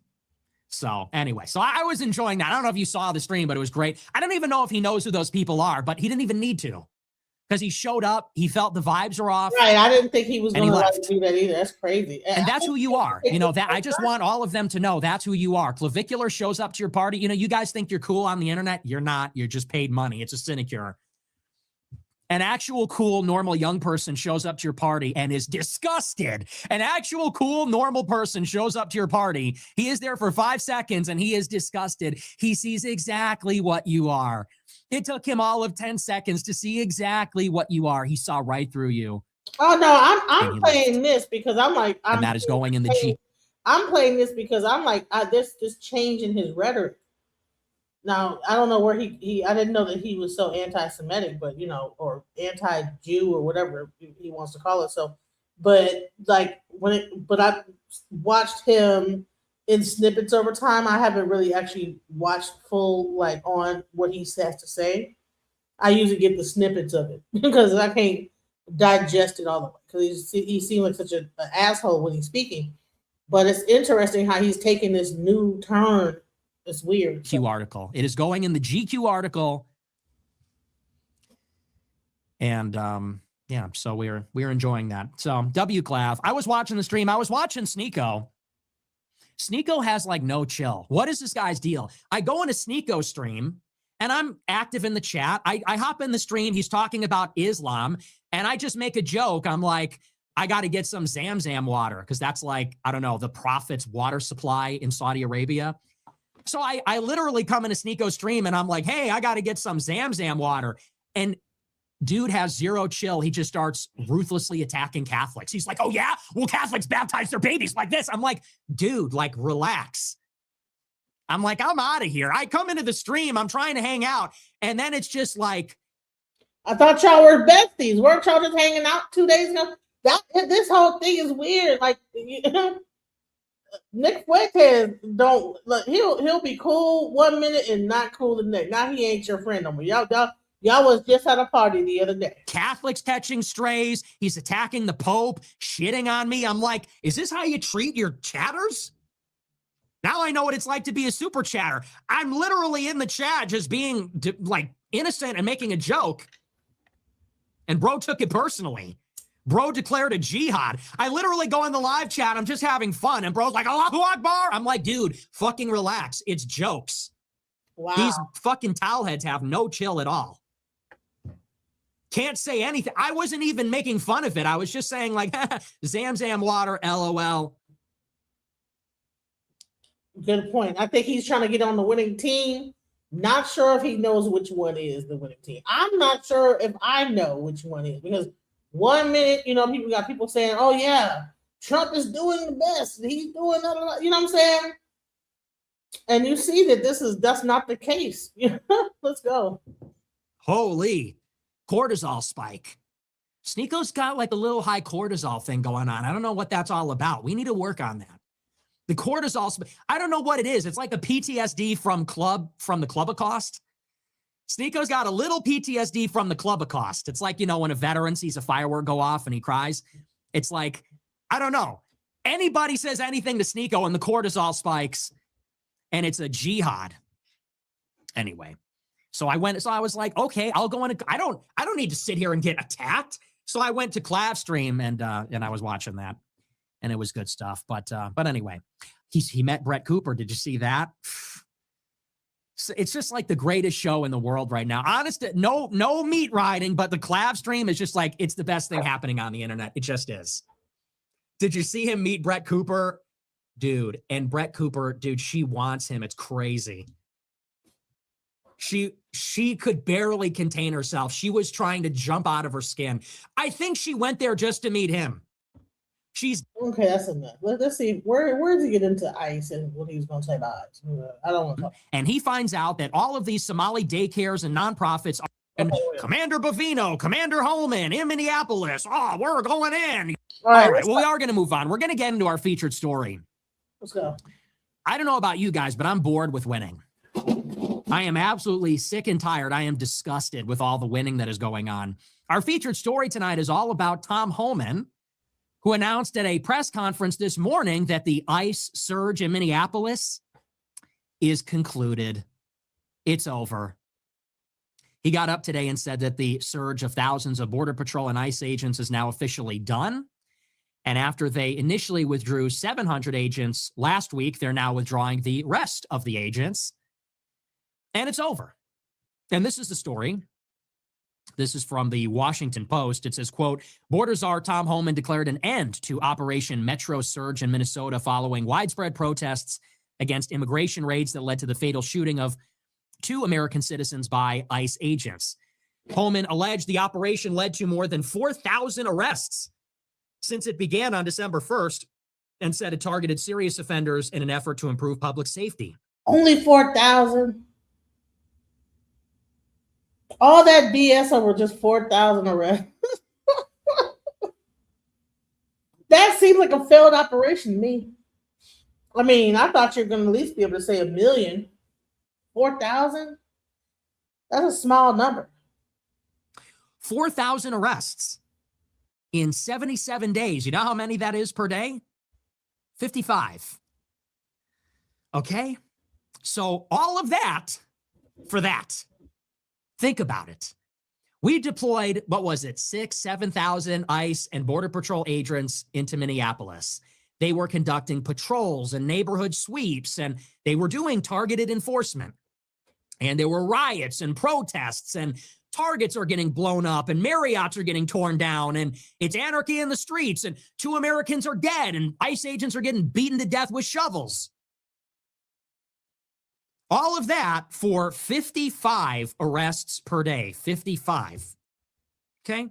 So anyway, so I was enjoying that. I don't know if you saw the stream, but it was great. I don't even know if he knows who those people are, but he didn't even need to because he showed up. He felt the vibes are off. Right. I didn't think he was going to do that either. That's crazy. And that's who you are. You know, that I just want all of them to know that's who you are. Clavicular shows up to your party. You know, you guys think you're cool on the internet. You're not. You're just paid money. It's a sinecure. An actual cool, normal young person shows up to your party and is disgusted. An actual cool, normal person shows up to your party. He is there for 5 seconds and he is disgusted. He sees exactly what you are. It took him all of 10 seconds to see exactly what you are. He saw right through you. Oh, no, I'm playing this because I'm like, and that is going in the G. I'm playing this because I'm like, there's this change in his rhetoric. Now, I don't know where he I didn't know that he was so anti-Semitic, but, you know, or anti-Jew or whatever he wants to call it. So, but like but I watched him in snippets over time. I haven't really actually watched full, like, on what he has to say. I usually get the snippets of it because I can't digest it all the way because he seemed like such an asshole when he's speaking. But it's interesting how he's taking this new turn. It's weird. GQ article. It is going in the GQ article. And yeah, so we're enjoying that. So WClav. I was watching the stream. I was watching Sneeko. Sneeko has like no chill. What is this guy's deal? I go into Sneeko's stream and I'm active in the chat. I hop in the stream. He's talking about Islam and I just make a joke. I'm like, I got to get some Zamzam water because that's like, I don't know, the prophet's water supply in Saudi Arabia. So I literally come into Sneeko's stream and I'm like, hey, I got to get some Zamzam water. And dude has zero chill. He just starts ruthlessly attacking Catholics. He's like, oh yeah? Well, Catholics baptize their babies like this. I'm like, dude, like relax. I'm like, I'm out of here. I come into the stream. I'm trying to hang out. And then it's just like. I thought y'all were besties. Weren't y'all just hanging out 2 days ago? This whole thing is weird. Like, Nick Fuentes don't look. He'll be cool 1 minute and not cool the next. Now he ain't your friend no more. Y'all was just at a party the other day. Catholics catching strays. He's attacking the Pope, shitting on me. I'm like, is this how you treat your chatters? Now I know what it's like to be a super chatter. I'm literally in the chat just being like innocent and making a joke. And bro took it personally. Bro declared a jihad. I literally go in the live chat. I'm just having fun. And bro's like, Allahu Akbar. I'm like, dude, fucking relax. It's jokes. Wow. These fucking towelheads have no chill at all. Can't say anything. I wasn't even making fun of it. I was just saying like, Zamzam water, LOL. Good point. I think he's trying to get on the winning team. Not sure if he knows which one is the winning team. I'm not sure if I know which one is because 1 minute, you know, people got people saying, oh yeah, Trump is doing the best. He's doing, you know what I'm saying? And you see that that's not the case. Let's go. Holy cortisol spike. Sneeko's got like a little high cortisol thing going on. I don't know what that's all about. We need to work on that. The cortisol, I don't know what it is. It's like a PTSD from the Clubacost. Sneeko's got a little PTSD from the Clubacost. It's like, you know, when a veteran sees a firework go off and he cries. It's like, I don't know. Anybody says anything to Sneeko and the cortisol spikes and it's a jihad. Anyway, so I was like, okay, I'll go in. I don't need to sit here and get attacked. So I went to Clav's stream and I was watching that and it was good stuff. But anyway, he met Brett Cooper. Did you see that? It's just like the greatest show in the world right now. Honest, no meat riding, but the Clav stream is just like, it's the best thing happening on the internet. It just is. Did you see him meet Brett Cooper? Dude, and Brett Cooper, dude, she wants him. It's crazy. She could barely contain herself. She was trying to jump out of her skin. I think she went there just to meet him. She's Okay, that's enough. Let's see. Where did he get into ICE and what he was going to say about ICE? I don't want to talk. and he finds out that all of these Somali daycares and nonprofits are Commander Bovino, Commander Holman in Minneapolis. Oh, we're going in. All right. Well, we are going to move on. We're going to get into our featured story. Let's go. I don't know about you guys, but I'm bored with winning. I am absolutely sick and tired. I am disgusted with all the winning that is going on. Our featured story tonight is all about Tom Holman, who announced at a press conference this morning that the ICE surge in Minneapolis is concluded. It's over. He got up today and said that the surge of thousands of Border Patrol and ICE agents is now officially done. And after they initially withdrew 700 agents last week, they're now withdrawing the rest of the agents. And it's over. And this is the story. This is from the Washington Post. It says, quote, Border Czar Tom Holman declared an end to Operation Metro Surge in Minnesota following widespread protests against immigration raids that led to the fatal shooting of 2 American citizens by ICE agents. Holman alleged the operation led to more than 4,000 arrests since it began on December 1st and said it targeted serious offenders in an effort to improve public safety. Only 4,000. All that BS over just 4,000 arrests. That seems like a failed operation to me. I mean, I thought you were going to at least be able to say 1 million. 4,000? That's a small number. 4,000 arrests in 77 days. You know how many that is per day? 55. Okay? So all of that for that. Think about it. We deployed, 7,000 ICE and Border Patrol agents into Minneapolis. They were conducting patrols and neighborhood sweeps, and they were doing targeted enforcement. And there were riots and protests, and Targets are getting blown up, and Marriotts are getting torn down, and it's anarchy in the streets, and 2 Americans are dead, and ICE agents are getting beaten to death with shovels. All of that for 55 arrests per day. 55. Okay?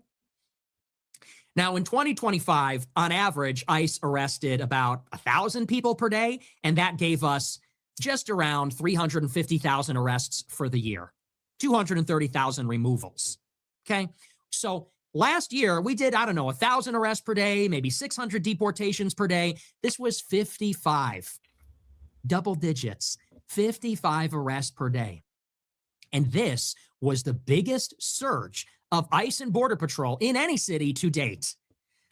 Now, in 2025, on average, ICE arrested about 1,000 people per day, and that gave us just around 350,000 arrests for the year, 230,000 removals. Okay? So last year, we did, 1,000 arrests per day, maybe 600 deportations per day. This was 55. Double digits. 55 arrests per day. And this was the biggest surge of ICE and Border Patrol in any city to date.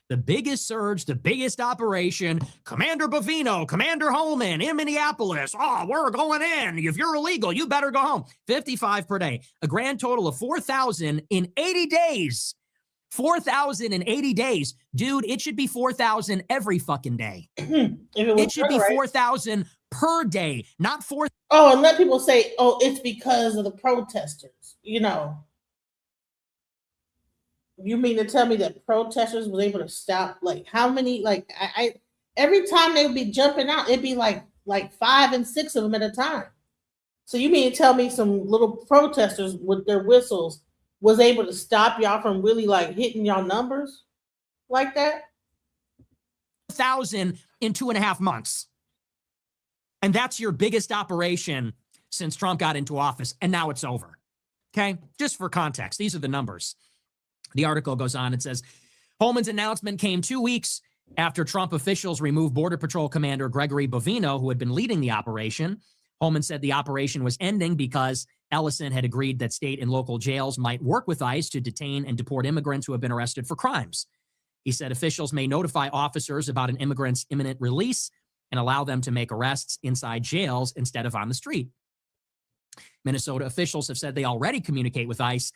The biggest surge, the biggest operation, Commander Bovino, Commander Holman in Minneapolis. Oh, we're going in. If you're illegal, you better go home. 55 per day. A grand total of 4,000 in 80 days. 4,000 in 80 days. Dude, it should be 4,000 every fucking day. It should be 4,000 per day, not 4. Oh, and let people say, oh, it's because of the protesters. You know. You mean to tell me that protesters was able to stop, like, how many, like, I every time they would be jumping out, it'd be like 5 and 6 of them at a time. So you mean to tell me some little protesters with their whistles was able to stop y'all from really, like, hitting y'all numbers like that? 1,000 in 2.5 months. And that's your biggest operation since Trump got into office, and now it's over. Okay? Just for context, these are the numbers. The article goes on and says, Holman's announcement came 2 weeks after Trump officials removed Border Patrol Commander Gregory Bovino, who had been leading the operation. Holman said the operation was ending because Ellison had agreed that state and local jails might work with ICE to detain and deport immigrants who have been arrested for crimes. He said officials may notify officers about an immigrant's imminent release and allow them to make arrests inside jails instead of on the street. Minnesota officials have said they already communicate with ICE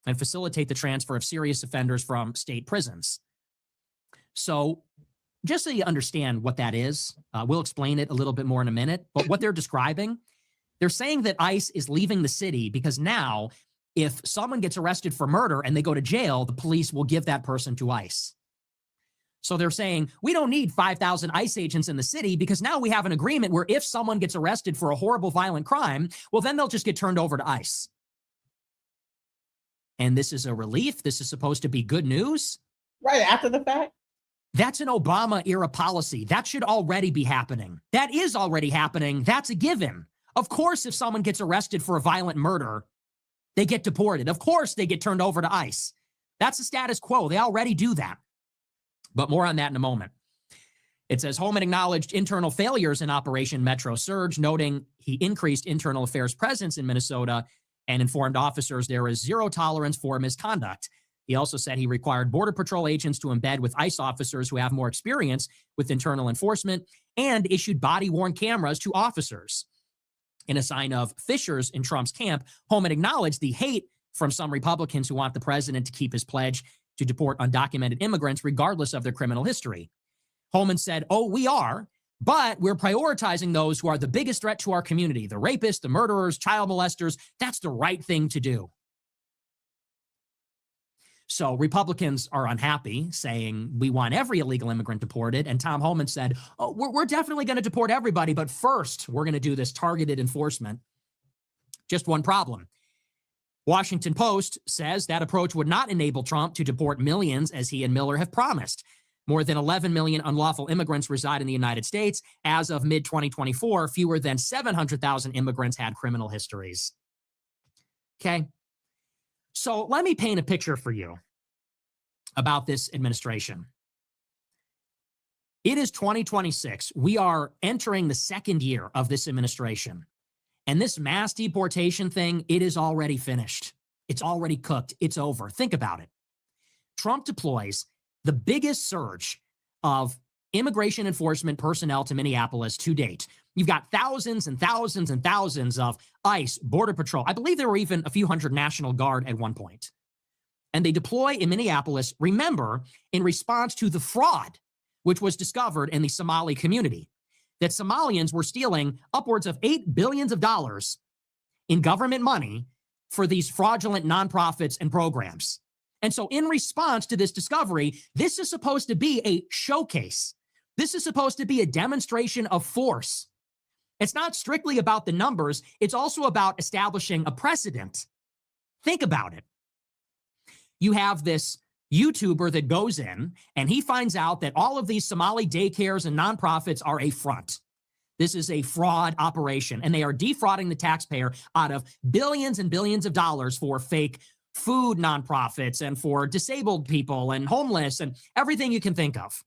and facilitate the transfer of serious offenders from state prisons. So just so you understand what that is, we'll explain it a little bit more in a minute, but what they're describing, they're saying that ICE is leaving the city because now if someone gets arrested for murder and they go to jail, the police will give that person to ICE. So they're saying, we don't need 5,000 ICE agents in the city because now we have an agreement where if someone gets arrested for a horrible violent crime, well, then they'll just get turned over to ICE. And this is a relief. This is supposed to be good news. Right after the fact. That's an Obama era policy. That should already be happening. That is already happening. That's a given. Of course, if someone gets arrested for a violent murder, they get deported. Of course, they get turned over to ICE. That's the status quo. They already do that. But more on that in a moment. It says Holman acknowledged internal failures in Operation Metro Surge, noting he increased internal affairs presence in Minnesota and informed officers there is zero tolerance for misconduct. He also said he required Border Patrol agents to embed with ICE officers who have more experience with internal enforcement and issued body-worn cameras to officers. In a sign of fissures in Trump's camp, Holman acknowledged the hate from some Republicans who want the president to keep his pledge to deport undocumented immigrants regardless of their criminal history. Holman said, "Oh, we are, but we're prioritizing those who are the biggest threat to our community, the rapists, the murderers, child molesters. That's the right thing to do." So Republicans are unhappy, saying we want every illegal immigrant deported. And Tom Holman said, "Oh, we're definitely going to deport everybody, but first we're going to do this targeted enforcement." Just one problem. Washington Post says that approach would not enable Trump to deport millions as he and Miller have promised. More than 11 million unlawful immigrants reside in the United States. As of mid-2024, fewer than 700,000 immigrants had criminal histories. Okay. So let me paint a picture for you about this administration. It is 2026. We are entering the second year of this administration. And this mass deportation thing, it is already finished. It's already cooked. It's over. Think about it. Trump deploys the biggest surge of immigration enforcement personnel to Minneapolis to date. You've got thousands and thousands and thousands of ICE, Border Patrol. I believe there were even a few hundred National Guard at one point. And they deploy in Minneapolis, remember, in response to the fraud which was discovered in the Somali community, that Somalians were stealing upwards of $8 billion in government money for these fraudulent nonprofits and programs. And so in response to this discovery, this is supposed to be a showcase. This is supposed to be a demonstration of force. It's not strictly about the numbers. It's also about establishing a precedent. Think about it. You have this YouTuber that goes in and he finds out that all of these Somali daycares and nonprofits are a front. This is a fraud operation, and they are defrauding the taxpayer out of billions and billions of dollars for fake food nonprofits and for disabled people and homeless and everything you can think of.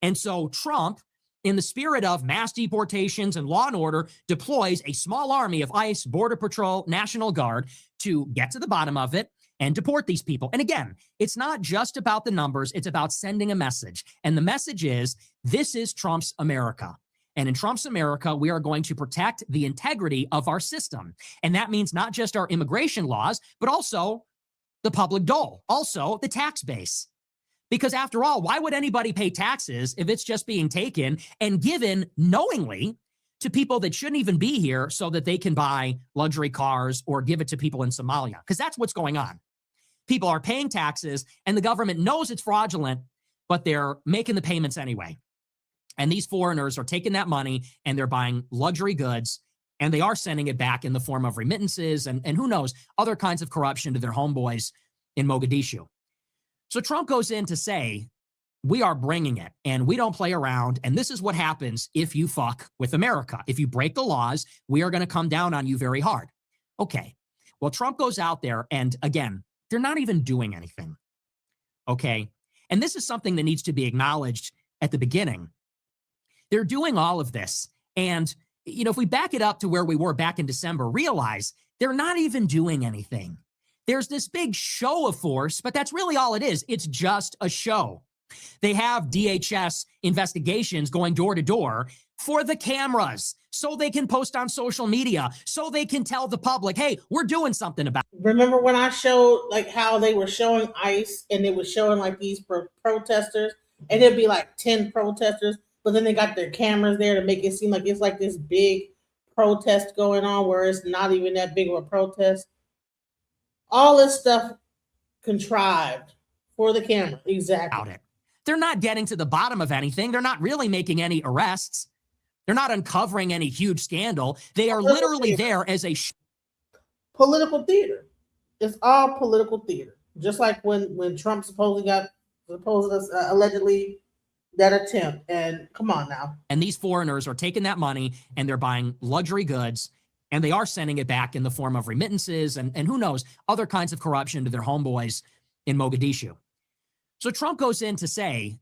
And so Trump, in the spirit of mass deportations and law and order, deploys a small army of ICE, Border Patrol, National Guard to get to the bottom of it and deport these people. And again, it's not just about the numbers. It's about sending a message. And the message is, this is Trump's America. And in Trump's America, we are going to protect the integrity of our system. And that means not just our immigration laws, but also the public dole, also the tax base. Because after all, why would anybody pay taxes if it's just being taken and given knowingly to people that shouldn't even be here so that they can buy luxury cars or give it to people in Somalia? Because that's what's going on. People are paying taxes and the government knows it's fraudulent, but they're making the payments anyway. And these foreigners are taking that money and they're buying luxury goods, and they are sending it back in the form of remittances and who knows, other kinds of corruption to their homeboys in Mogadishu. So Trump goes in to say, we are bringing it and we don't play around. And this is what happens if you fuck with America. If you break the laws, we are going to come down on you very hard. Okay. Well, Trump goes out there and again, they're not even doing anything. Okay. And this is something that needs to be acknowledged at the beginning. They're doing all of this. And, you know, if we back it up to where we were back in December, realize they're not even doing anything. There's this big show of force, but that's really all it is. It's just a show. They have DHS investigations going door to door for the cameras so they can post on social media, so they can tell the public, hey, we're doing something about it. Remember when I showed like how they were showing ICE and they were showing like these protesters, and it'd be like 10 protesters, but then they got their cameras there to make it seem like it's like this big protest going on where it's not even that big of a protest. All this stuff contrived for the camera. Exactly. They're not getting to the bottom of anything. They're not really making any arrests. They're not uncovering any huge scandal. They are literally there as a political theater. It's all political theater. Just like when Trump allegedly that attempt. And come on now. And these foreigners are taking that money and they're buying luxury goods, and they are sending it back in the form of remittances and who knows, other kinds of corruption to their homeboys in Mogadishu. So Trump goes in to say,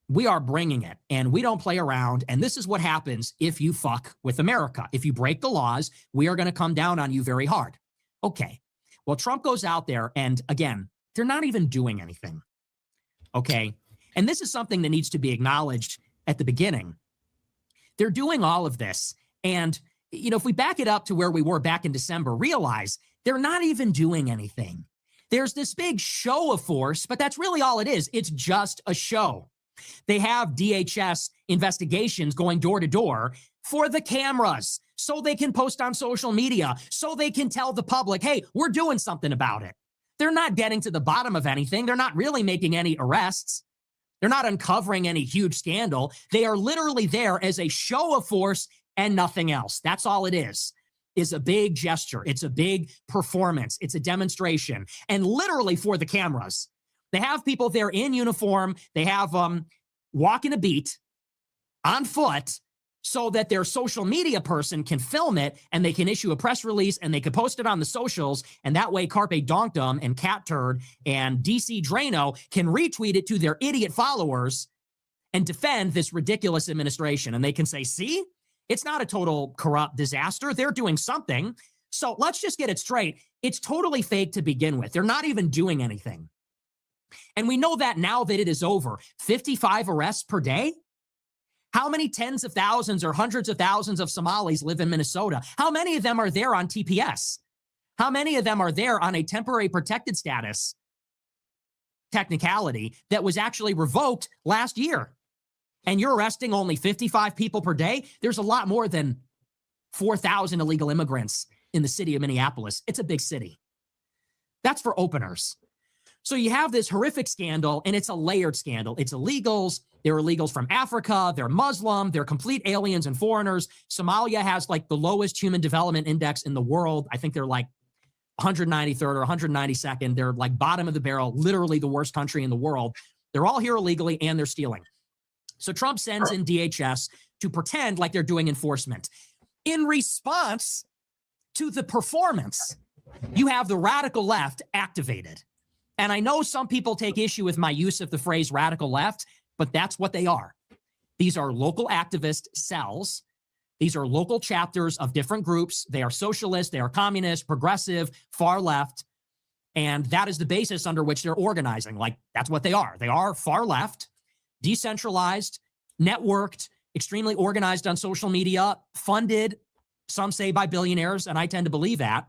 we are bringing it and we don't play around. And this is what happens if you fuck with America. If you break the laws, we are going to come down on you very hard. Okay. Well, Trump goes out there and again, they're not even doing anything. Okay. And this is something that needs to be acknowledged at the beginning. They're doing all of this. And, you know, if we back it up to where we were back in December, realize they're not even doing anything. There's this big show of force, but that's really all it is. It's just a show. They have DHS investigations going door to door for the cameras so they can post on social media, so they can tell the public, hey, we're doing something about it. They're not getting to the bottom of anything. They're not really making any arrests. They're not uncovering any huge scandal. They are literally there as a show of force and nothing else. That's all it is a big gesture. It's a big performance. It's a demonstration. And literally for the cameras. They have people there in uniform. They have walking a beat on foot so that their social media person can film it and they can issue a press release and they can post it on the socials. And that way Carpe Donktum and Cat Turd and DC Drano can retweet it to their idiot followers and defend this ridiculous administration. And they can say, see, it's not a total corrupt disaster. They're doing something. So let's just get it straight. It's totally fake to begin with. They're not even doing anything. And we know that now that it is over. 55 arrests per day? How many tens of thousands or hundreds of thousands of Somalis live in Minnesota? How many of them are there on TPS? How many of them are there on a temporary protected status technicality that was actually revoked last year? And you're arresting only 55 people per day? There's a lot more than 4,000 illegal immigrants in the city of Minneapolis. It's a big city. That's for openers. So you have this horrific scandal, and it's a layered scandal. It's illegals. They're illegals from Africa. They're Muslim. They're complete aliens and foreigners. Somalia has like the lowest human development index in the world. I think they're like 193rd or 192nd. They're like bottom of the barrel, literally the worst country in the world. They're all here illegally, and they're stealing. So Trump sends in DHS to pretend like they're doing enforcement. In response to the performance, you have the radical left activated. And I know some people take issue with my use of the phrase radical left, but that's what they are. These are local activist cells. These are local chapters of different groups. They are socialist, they are communist, progressive, far left. And that is the basis under which they're organizing. Like, that's what they are. They are far left, decentralized, networked, extremely organized on social media, funded, some say by billionaires, and I tend to believe that.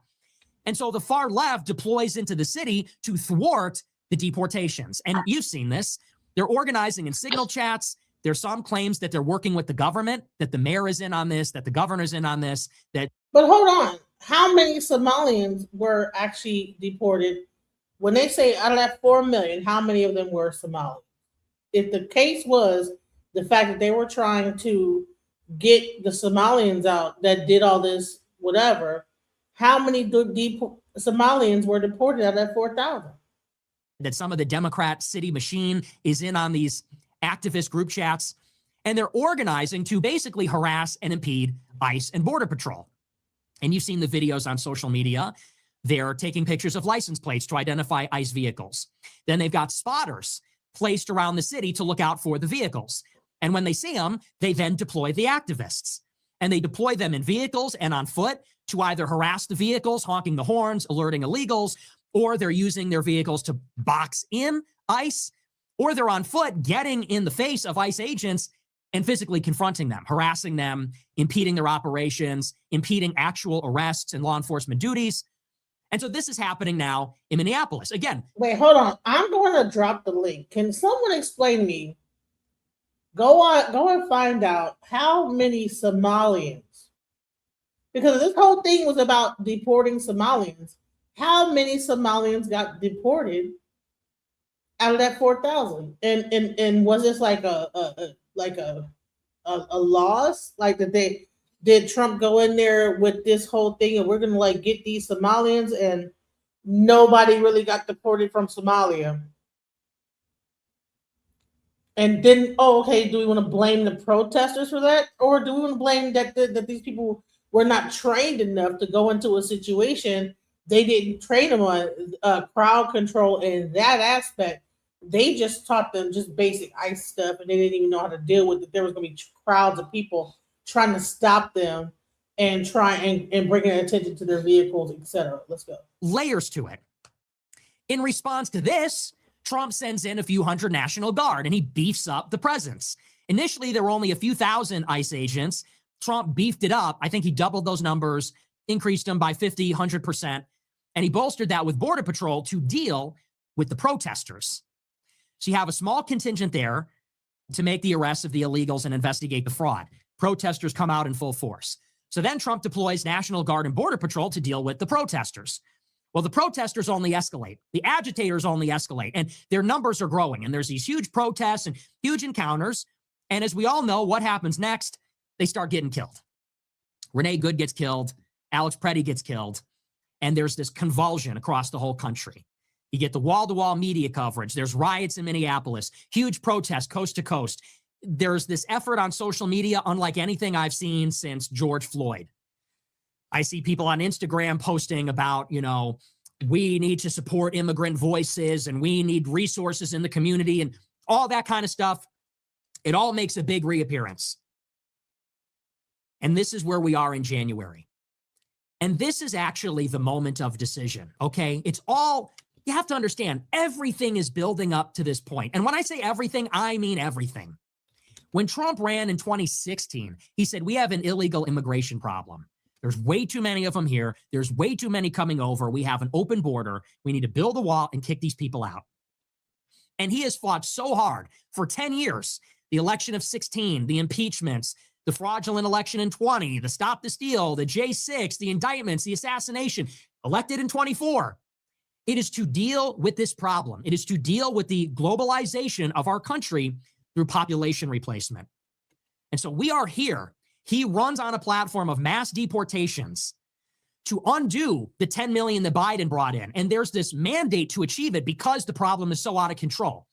And so the far left deploys into the city to thwart the deportations. And you've seen this. They're organizing in signal chats. There's some claims that they're working with the government, that the mayor is in on this, that the governor's in on this. But hold on. How many Somalians were actually deported? When they say out of that 4 million, how many of them were Somali? If the case was the fact that they were trying to get the Somalians out that did all this, whatever, how many Somalians were deported out of that 4,000? That some of the Democrat city machine is in on these activist group chats, and they're organizing to basically harass and impede ICE and Border Patrol. And you've seen the videos on social media. They're taking pictures of license plates to identify ICE vehicles. Then they've got spotters placed around the city to look out for the vehicles. And when they see them, they then deploy the activists. And they deploy them in vehicles and on foot to either harass the vehicles, honking the horns, alerting illegals, or they're using their vehicles to box in ICE, or they're on foot getting in the face of ICE agents and physically confronting them, harassing them, impeding their operations, impeding actual arrests and law enforcement duties. And so this is happening now in Minneapolis. Again. Wait, hold on. I'm going to drop the link. Can someone explain to me? Go and find out how many Somalians, because this whole thing was about deporting Somalians. How many Somalians got deported out of that 4,000? And was this like a loss? Like did Trump go in there with this whole thing and we're gonna like get these Somalians and nobody really got deported from Somalia? And then, oh, okay, do we want to blame the protesters for that? Or do we want to blame that these people were not trained enough to go into a situation? They didn't train them on crowd control in that aspect. They just taught them just basic ICE stuff, and they didn't even know how to deal with it. There was going to be crowds of people trying to stop them and try and bringing attention to their vehicles, etc. Let's go. Layers to it. In response to this, Trump sends in a few hundred National Guard and he beefs up the presence. Initially, there were only a few thousand ICE agents. Trump beefed it up. I think he doubled those numbers, increased them by 50, 100%. And he bolstered that with Border Patrol to deal with the protesters. So you have a small contingent there to make the arrests of the illegals and investigate the fraud. Protesters come out in full force. So then Trump deploys National Guard and Border Patrol to deal with the protesters. Well, the protesters only escalate. The agitators only escalate. And their numbers are growing. And there's these huge protests and huge encounters. And as we all know, what happens next? They start getting killed. Renee Good gets killed. Alex Preddy gets killed. And there's this convulsion across the whole country. You get the wall-to-wall media coverage. There's riots in Minneapolis, huge protests coast to coast. There's this effort on social media unlike anything I've seen since George Floyd. I see people on Instagram posting about, we need to support immigrant voices and we need resources in the community and all that kind of stuff. It all makes a big reappearance. And this is where we are in January. And this is actually the moment of decision, okay? It's all, you have to understand, everything is building up to this point. And when I say everything, I mean everything. When Trump ran in 2016, he said, we have an illegal immigration problem. There's way too many of them here. There's way too many coming over. We have an open border. We need to build a wall and kick these people out. And he has fought so hard for 10 years. The election of 16, the impeachments, the fraudulent election in 20, the Stop the Steal, the J6, the indictments, the assassination, elected in 24. It is to deal with this problem. It is to deal with the globalization of our country through population replacement. And so we are here. He runs on a platform of mass deportations to undo the 10 million that Biden brought in. And there's this mandate to achieve it because the problem is so out of control.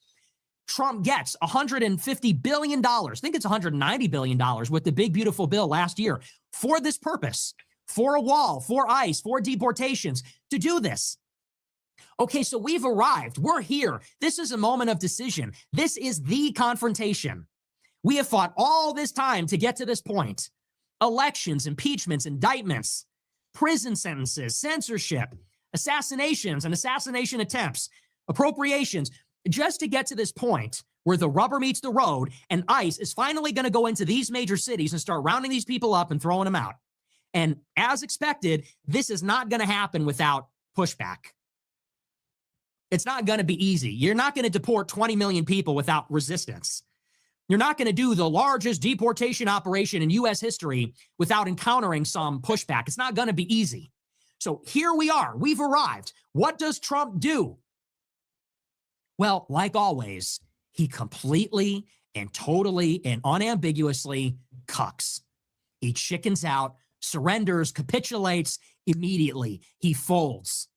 Trump gets $150 billion, I think it's $190 billion with the big, beautiful bill last year for this purpose, for a wall, for ICE, for deportations, to do this. Okay, so we've arrived. We're here. This is a moment of decision. This is the confrontation. We have fought all this time to get to this point. Elections, impeachments, indictments, prison sentences, censorship, assassinations and assassination attempts, appropriations, just to get to this point where the rubber meets the road and ICE is finally going to go into these major cities and start rounding these people up and throwing them out. And as expected, this is not going to happen without pushback. It's not going to be easy. You're not going to deport 20 million people without resistance. You're not going to do the largest deportation operation in U.S. history without encountering some pushback. It's not going to be easy. So here we are. We've arrived. What does Trump do? Well, like always, he completely and totally and unambiguously cucks. He chickens out, surrenders, capitulates immediately. He folds.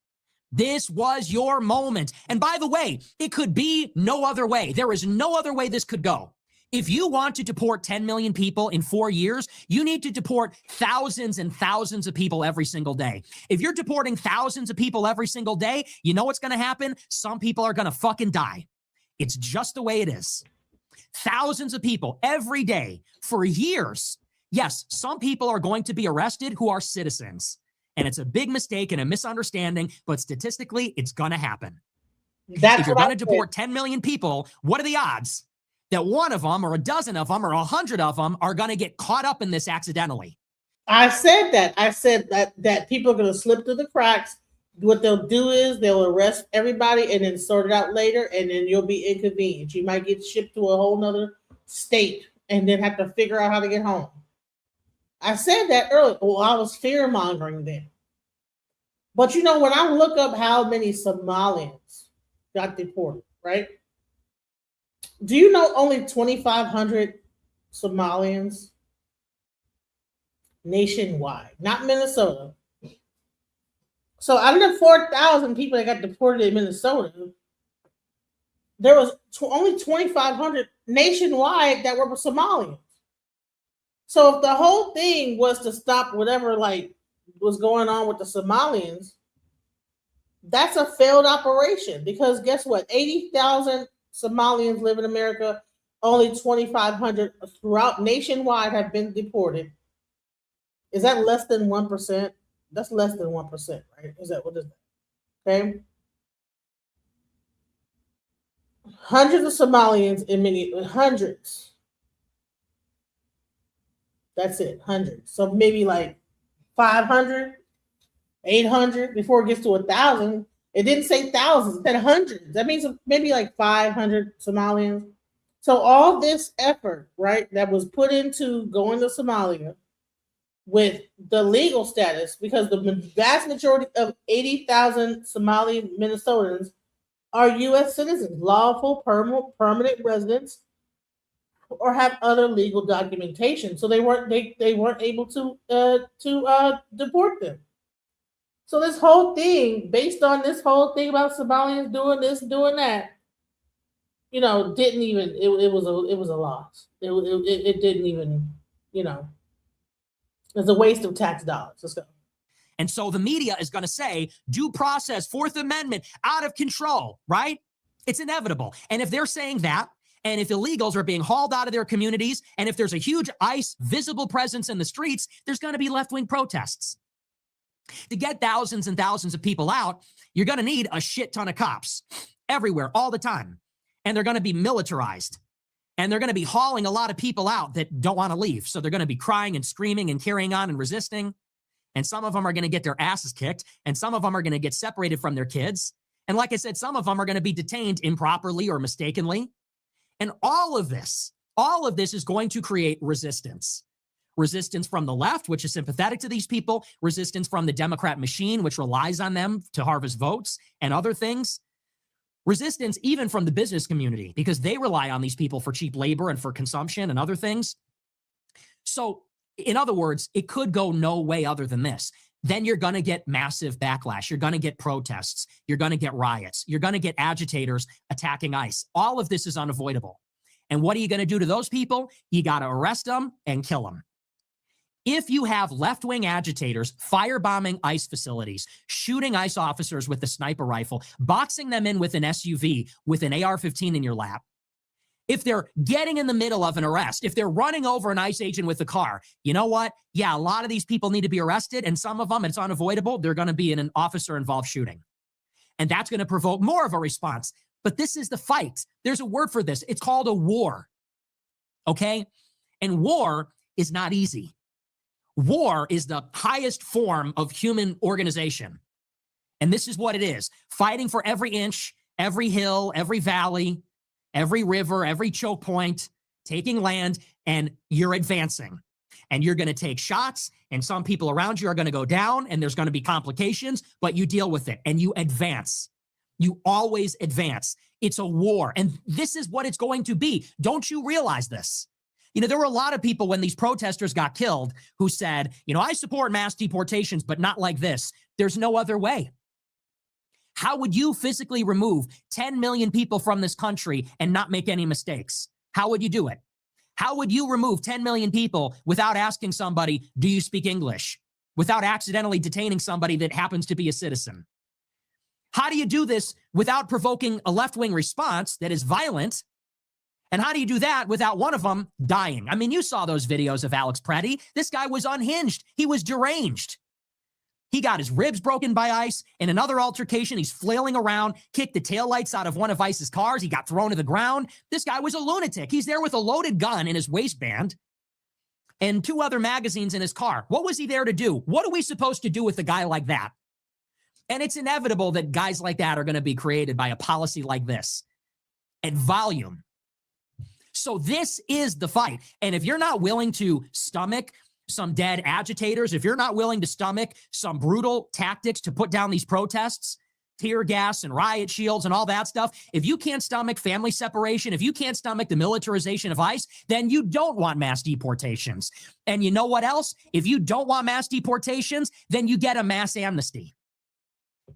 This was your moment. And by the way, it could be no other way. There is no other way this could go. If you want to deport 10 million people in 4 years, you need to deport thousands and thousands of people every single day. If you're deporting thousands of people every single day, you know what's going to happen? Some people are going to fucking die. It's just the way it is. Thousands of people every day for years. Yes, some people are going to be arrested who are citizens. And it's a big mistake and a misunderstanding, but statistically, it's going to happen. If you're going to deport 10 million people, what are the odds that one of them or a dozen of them or 100 of them are going to get caught up in this accidentally? I said that. I said that people are going to slip through the cracks. What they'll do is they'll arrest everybody and then sort it out later, and then you'll be inconvenienced. You might get shipped to a whole nother state and then have to figure out how to get home. I said that earlier. Well, I was fear-mongering then. But when I look up how many Somalians got deported, right? Do you know only 2,500 Somalians nationwide, not Minnesota? So out of the 4,000 people that got deported in Minnesota, there was only 2,500 nationwide that were Somalians. So if the whole thing was to stop whatever like was going on with the Somalians, that's a failed operation, because guess what? 80,000 Somalians live in America. Only 2,500 throughout nationwide have been deported. Is that less than 1%? That's less than 1%, right? Is that what is that? Okay. Hundreds of Somalians in Minneapolis, hundreds. That's it, hundreds. So maybe like 500, 800 before it gets to 1,000. It didn't say thousands, it said hundreds. That means maybe like 500 Somalians. So all this effort, right, that was put into going to Somalia with the legal status, because the vast majority of 80,000 Somali Minnesotans are U.S. citizens, lawful permanent residents, or have other legal documentation. So they weren't able to deport them. So this whole thing, based on this whole thing about Somalians doing this, doing that, you know, didn't even. It was a loss. It didn't even. You know, it's a waste of tax dollars. Let's go. And so the media is going to say due process, Fourth Amendment, out of control, right? It's inevitable. And if they're saying that, and if illegals are being hauled out of their communities, and if there's a huge ICE visible presence in the streets, there's going to be left-wing protests. To get thousands and thousands of people out, you're going to need a shit ton of cops everywhere, all the time. And they're going to be militarized. And they're going to be hauling a lot of people out that don't want to leave. So they're going to be crying and screaming and carrying on and resisting. And some of them are going to get their asses kicked. And some of them are going to get separated from their kids. And like I said, some of them are going to be detained improperly or mistakenly. And all of this is going to create resistance. Resistance from the left, which is sympathetic to these people. Resistance from the Democrat machine, which relies on them to harvest votes and other things. Resistance even from the business community, because they rely on these people for cheap labor and for consumption and other things. So, in other words, it could go no way other than this. Then you're going to get massive backlash. You're going to get protests. You're going to get riots. You're going to get agitators attacking ICE. All of this is unavoidable. And what are you going to do to those people? You got to arrest them and kill them. If you have left-wing agitators firebombing ICE facilities, shooting ICE officers with a sniper rifle, boxing them in with an SUV with an AR-15 in your lap, if they're getting in the middle of an arrest, if they're running over an ICE agent with a car, you know what? Yeah, a lot of these people need to be arrested, and some of them, it's unavoidable, they're going to be in an officer-involved shooting. And that's going to provoke more of a response. But this is the fight. There's a word for this. It's called a war. Okay? And war is not easy. War is the highest form of human organization. And this is what it is. Fighting for every inch, every hill, every valley, every river, every choke point, taking land, and you're advancing. And you're going to take shots, and some people around you are going to go down, and there's going to be complications, but you deal with it, and you advance. You always advance. It's a war, and this is what it's going to be. Don't you realize this? You know, there were a lot of people when these protesters got killed who said, you know, I support mass deportations, but not like this. There's no other way. How would you physically remove 10 million people from this country and not make any mistakes? How would you do it? How would you remove 10 million people without asking somebody, do you speak English? Without accidentally detaining somebody that happens to be a citizen? How do you do this without provoking a left-wing response that is violent? And how do you do that without one of them dying? I mean, you saw those videos of Alex Preddy. This guy was unhinged. He was deranged. He got his ribs broken by ICE. In another altercation, he's flailing around, kicked the taillights out of one of ICE's cars. He got thrown to the ground. This guy was a lunatic. He's there with a loaded gun in his waistband and 2 other magazines in his car. What was he there to do? What are we supposed to do with a guy like that? And it's inevitable that guys like that are going to be created by a policy like this at volume. So this is the fight. And if you're not willing to stomach some dead agitators, if you're not willing to stomach some brutal tactics to put down these protests, tear gas and riot shields and all that stuff, if you can't stomach family separation, if you can't stomach the militarization of ICE, then you don't want mass deportations. And you know what else? If you don't want mass deportations, then you get a mass amnesty.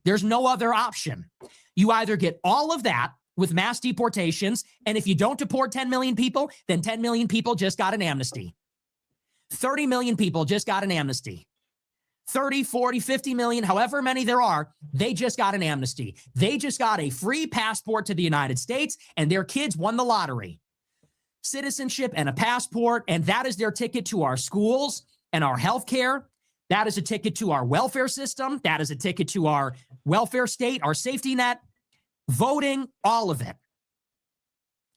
There's no other option. You either get all of that, with mass deportations. And if you don't deport 10 million people, then 10 million people just got an amnesty. 30 million people just got an amnesty. 30, 40, 50 million, however many there are, they just got an amnesty. They just got a free passport to the United States, and their kids won the lottery. Citizenship and a passport, and that is their ticket to our schools and our healthcare. That is a ticket to our welfare system. That is a ticket to our welfare state, our safety net, voting, all of it.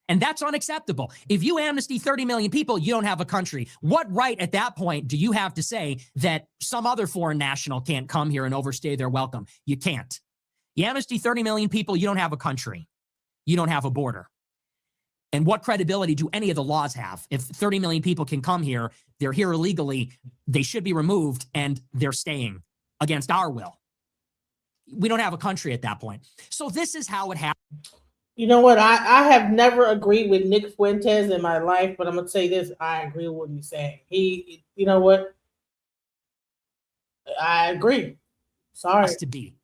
And that's unacceptable. If you amnesty 30 million people, you don't have a country. What right at that point do you have to say that some other foreign national can't come here and overstay their welcome? You can't. You amnesty 30 million people, you don't have a country. You don't have a border. And what credibility do any of the laws have? If 30 million people can come here, they're here illegally, they should be removed, and they're staying against our will. We don't have a country at that point. So this is how it happened. You know what? I have never agreed with Nick Fuentes in my life, but I'm going to say this. I agree with what he's saying. You know what? I agree. Sorry. To be.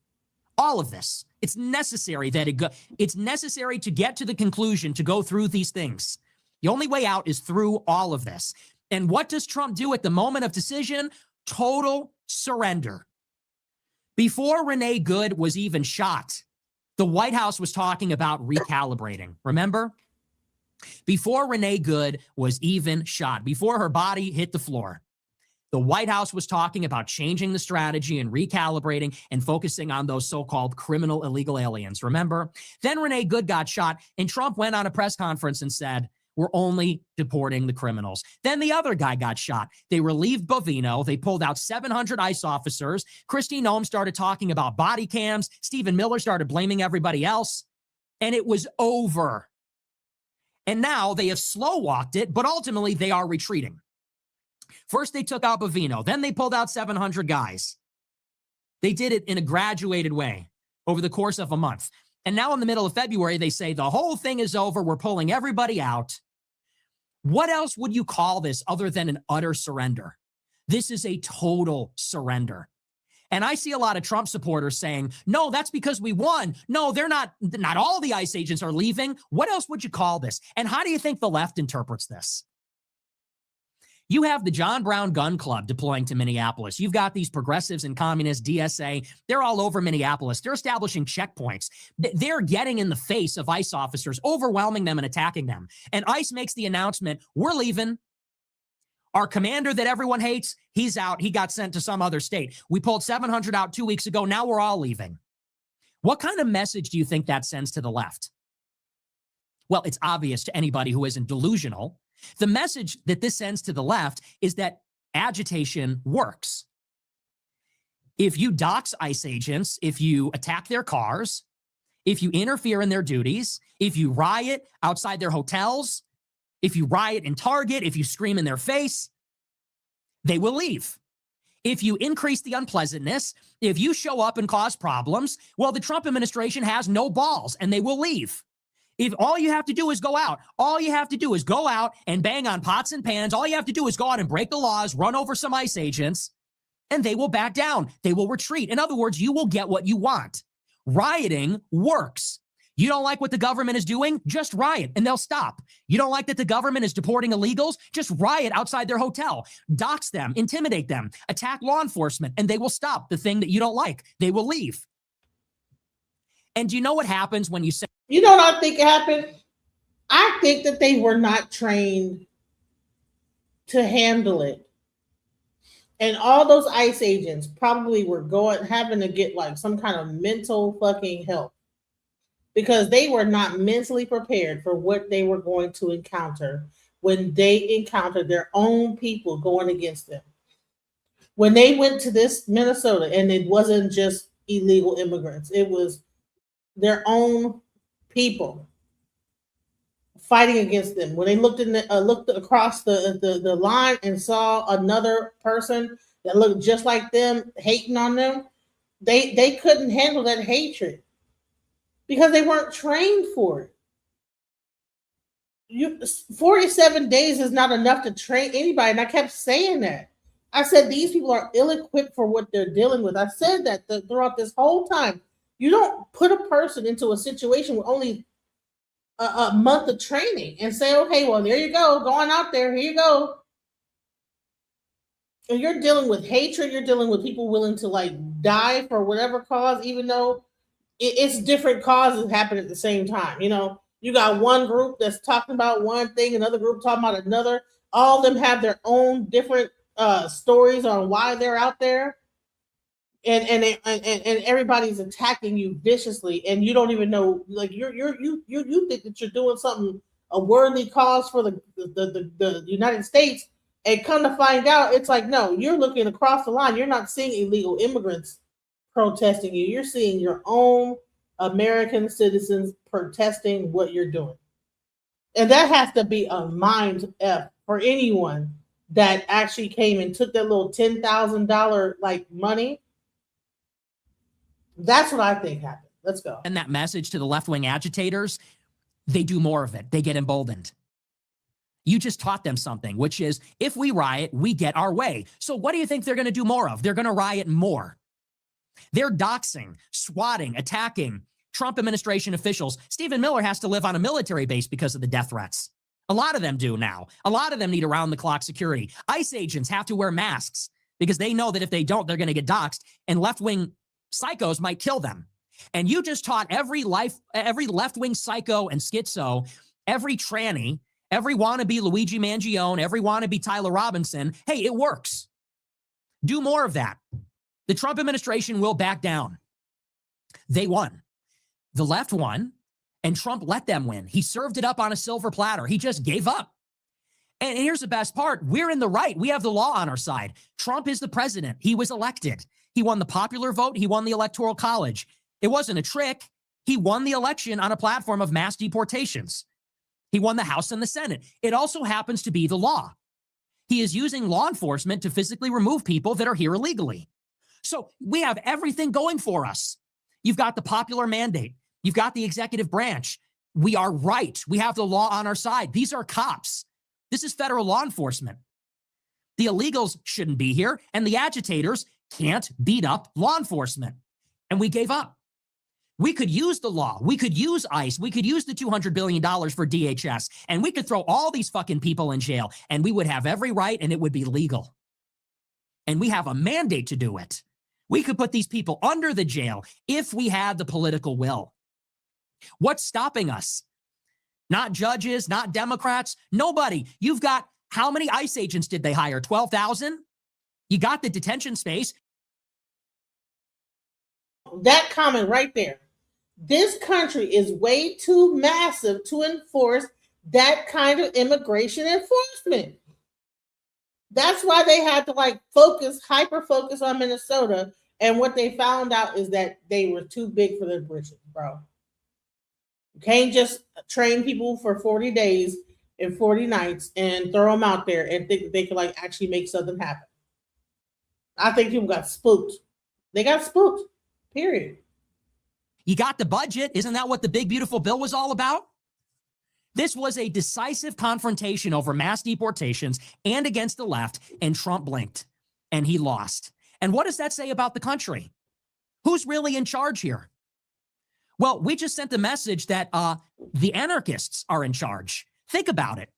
All of this. It's necessary that it's necessary to get to the conclusion to go through these things. The only way out is through all of this. And what does Trump do at the moment of decision? Total surrender. Before Renee Good was even shot, the White House was talking about recalibrating. Remember? Before Renee Good was even shot, before her body hit the floor, the White House was talking about changing the strategy and recalibrating and focusing on those so-called criminal illegal aliens. Remember? Then Renee Good got shot, and Trump went on a press conference and said, we're only deporting the criminals. Then the other guy got shot. They relieved Bovino. They pulled out 700 ICE officers. Kristi Noem started talking about body cams. Stephen Miller started blaming everybody else. And it was over. And now they have slow walked it, but ultimately they are retreating. First, they took out Bovino. Then they pulled out 700 guys. They did it in a graduated way over the course of a month. And now in the middle of February, they say the whole thing is over. We're pulling everybody out. What else would you call this other than an utter surrender? This is a total surrender. And I see a lot of Trump supporters saying, no, that's because we won. No, they're not all the ICE agents are leaving. What else would you call this? And how do you think the left interprets this? You have the John Brown Gun Club deploying to Minneapolis. You've got these progressives and communists, DSA. They're all over Minneapolis. They're establishing checkpoints. They're getting in the face of ICE officers, overwhelming them and attacking them. And ICE makes the announcement, we're leaving. Our commander that everyone hates, he's out. He got sent to some other state. We pulled 700 out 2 weeks ago. Now we're all leaving. What kind of message do you think that sends to the left? Well, it's obvious to anybody who isn't delusional. The message that this sends to the left is that agitation works. If you dox ICE agents, if you attack their cars, if you interfere in their duties, if you riot outside their hotels, if you riot in Target, if you scream in their face, they will leave. If you increase the unpleasantness, if you show up and cause problems, well, the Trump administration has no balls and they will leave. If all you have to do is go out, all you have to do is go out and bang on pots and pans. All you have to do is go out and break the laws, run over some ICE agents, and they will back down. They will retreat. In other words, you will get what you want. Rioting works. You don't like what the government is doing? Just riot and they'll stop. You don't like that the government is deporting illegals? Just riot outside their hotel. Dox them, intimidate them, attack law enforcement, and they will stop the thing that you don't like. They will leave. And do you know what happens when you say... You know what I think happened? I think that they were not trained to handle it. And all those ICE agents probably were having to get like some kind of mental fucking help because they were not mentally prepared for what they were going to encounter when they encountered their own people going against them. When they went to this Minnesota, and it wasn't just illegal immigrants, it was their own people fighting against them. When they looked across the line and saw another person that looked just like them hating on them, they couldn't handle that hatred because they weren't trained for it. 47 days is not enough to train anybody, and I kept saying that. I said these people are ill-equipped for what they're dealing with. I said that throughout this whole time. You don't put a person into a situation with only a month of training and say, okay, well, there you go, going out there, here you go. And you're dealing with hatred. You're dealing with people willing to like die for whatever cause, even though it's different causes happen at the same time. You know, you got one group that's talking about one thing, another group talking about another. All of them have their own different stories on why they're out there, and everybody's attacking you viciously, and you don't even know. Like you think that you're doing something, a worthy cause for the United States, and come to find out, it's like, no, you're looking across the line. You're not seeing illegal immigrants protesting you. You're seeing your own American citizens protesting what you're doing. And that has to be a mind F for anyone that actually came and took that little $10,000 like money. That's what I think happened. Let's go. And that message to the left-wing agitators, they do more of it. They get emboldened. You just taught them something, which is if we riot, we get our way. So what do you think they're going to do more of? They're going to riot more. They're doxing, swatting, attacking Trump administration officials. Stephen Miller has to live on a military base because of the death threats. A lot of them do now. A lot of them need around-the-clock security. ICE agents have to wear masks because they know that if they don't, they're going to get doxed, and left-wing psychos might kill them. And you just taught every left-wing psycho and schizo, every tranny, every wannabe Luigi Mangione, every wannabe Tyler Robinson, hey, it works. Do more of that. The Trump administration will back down. They won. The left won, and Trump let them win. He served it up on a silver platter. He just gave up. And here's the best part. We're in the right. We have the law on our side. Trump is the president. He was elected. He won the popular vote. He won the Electoral College. It wasn't a trick. He won the election on a platform of mass deportations. He won the House and the Senate. It also happens to be the law. He is using law enforcement to physically remove people that are here illegally. So we have everything going for us. You've got the popular mandate. You've got the executive branch. We are right. We have the law on our side. These are cops. This is federal law enforcement. The illegals shouldn't be here, and the agitators can't beat up law enforcement. And we gave up. We could use the law. We could use ICE. We could use the $200 billion for DHS, and we could throw all these fucking people in jail, and we would have every right, and it would be legal. And we have a mandate to do it. We could put these people under the jail if we had the political will. What's stopping us? Not judges, not Democrats, nobody. You've got, how many ICE agents did they hire? 12,000? You got the detention space. That comment right there. This country is way too massive to enforce that kind of immigration enforcement. That's why they had to like hyper focus on Minnesota. And what they found out is that they were too big for their britches, bro. You can't just train people for 40 days and 40 nights and throw them out there and think that they can like actually make something happen. I think people got spooked. They got spooked, period. You got the budget. Isn't that what the big, beautiful bill was all about? This was a decisive confrontation over mass deportations and against the left, and Trump blinked, and he lost. And what does that say about the country? Who's really in charge here? Well, we just sent the message that the anarchists are in charge. Think about it.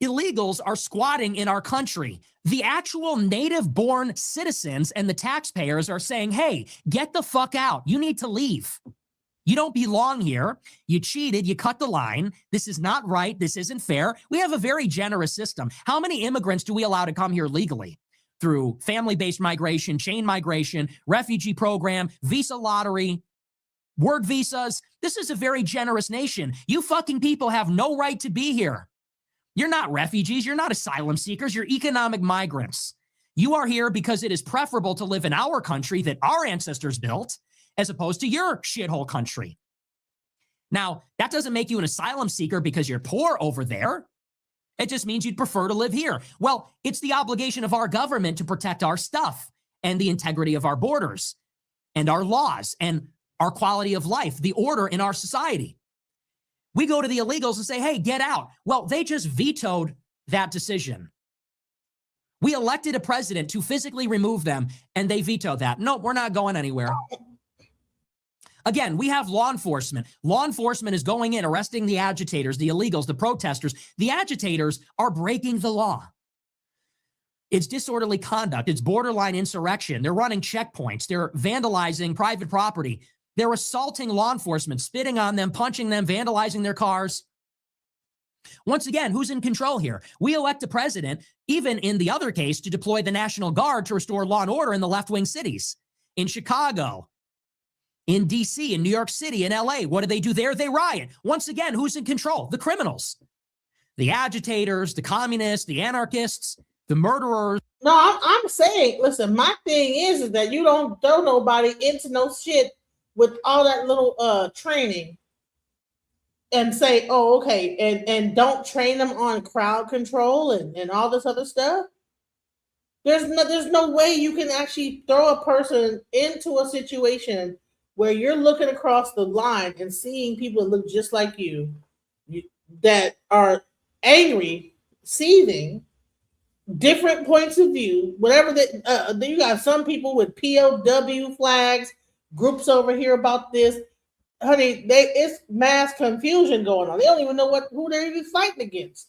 Illegals are squatting in our country. The actual native-born citizens and the taxpayers are saying, hey, get the fuck out. You need to leave. You don't belong here. You cheated. You cut the line. This is not right. This isn't fair. We have a very generous system. How many immigrants do we allow to come here legally? Through family-based migration, chain migration, refugee program, visa lottery, work visas. This is a very generous nation. You fucking people have no right to be here. You're not refugees. You're not asylum seekers. You're economic migrants. You are here because it is preferable to live in our country that our ancestors built as opposed to your shithole country. Now, that doesn't make you an asylum seeker because you're poor over there. It just means you'd prefer to live here. Well, it's the obligation of our government to protect our stuff and the integrity of our borders and our laws and our quality of life, the order in our society. We go to the illegals and say, hey, get out. Well, they just vetoed that decision. We elected a president to physically remove them, and they vetoed that. No, we're not going anywhere. Again, we have law enforcement. Law enforcement is going in, arresting the agitators, the illegals, the protesters. The agitators are breaking the law. It's disorderly conduct. It's borderline insurrection. They're running checkpoints. They're vandalizing private property. They're assaulting law enforcement, spitting on them, punching them, vandalizing their cars. Once again, who's in control here? We elect a president, even in the other case, to deploy the National Guard to restore law and order in the left-wing cities. In Chicago, in DC, in New York City, in LA, what do they do there? They riot. Once again, who's in control? The criminals, the agitators, the communists, the anarchists, the murderers. No, I'm saying, listen, my thing is that you don't throw nobody into no shit with all that little training and say, oh, okay, and don't train them on crowd control and all this other stuff. There's no way you can actually throw a person into a situation where you're looking across the line and seeing people that look just like you that are angry, seething, different points of view, whatever that. You got some people with POW flags, groups over here about this. Honey, it's mass confusion going on. They don't even know who they're even fighting against.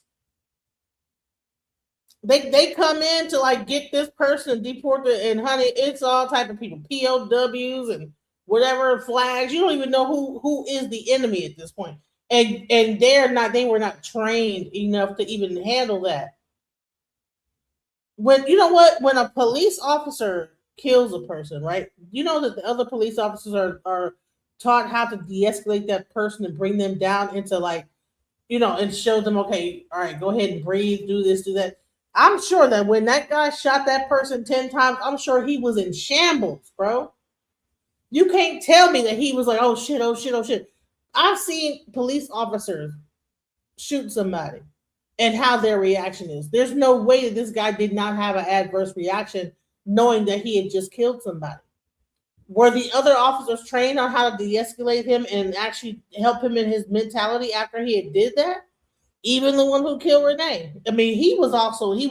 They come in to like get this person deported, and honey, it's all type of people, POWs and whatever flags. You don't even know who is the enemy at this point. And they were not trained enough to even handle that. When a police officer kills a person, right? You know that the other police officers are taught how to de-escalate that person and bring them down into and show them, okay, all right, go ahead and breathe, do this, do that. I'm sure that when that guy shot that person 10 times, I'm sure he was in shambles, bro. You can't tell me that he was like, oh shit, oh shit, oh shit. I've seen police officers shoot somebody and how their reaction is. There's no way that this guy did not have an adverse reaction knowing that he had just killed somebody. Were the other officers trained on how to de-escalate him and actually help him in his mentality after he had did that? Even the one who killed Renee. I mean, he was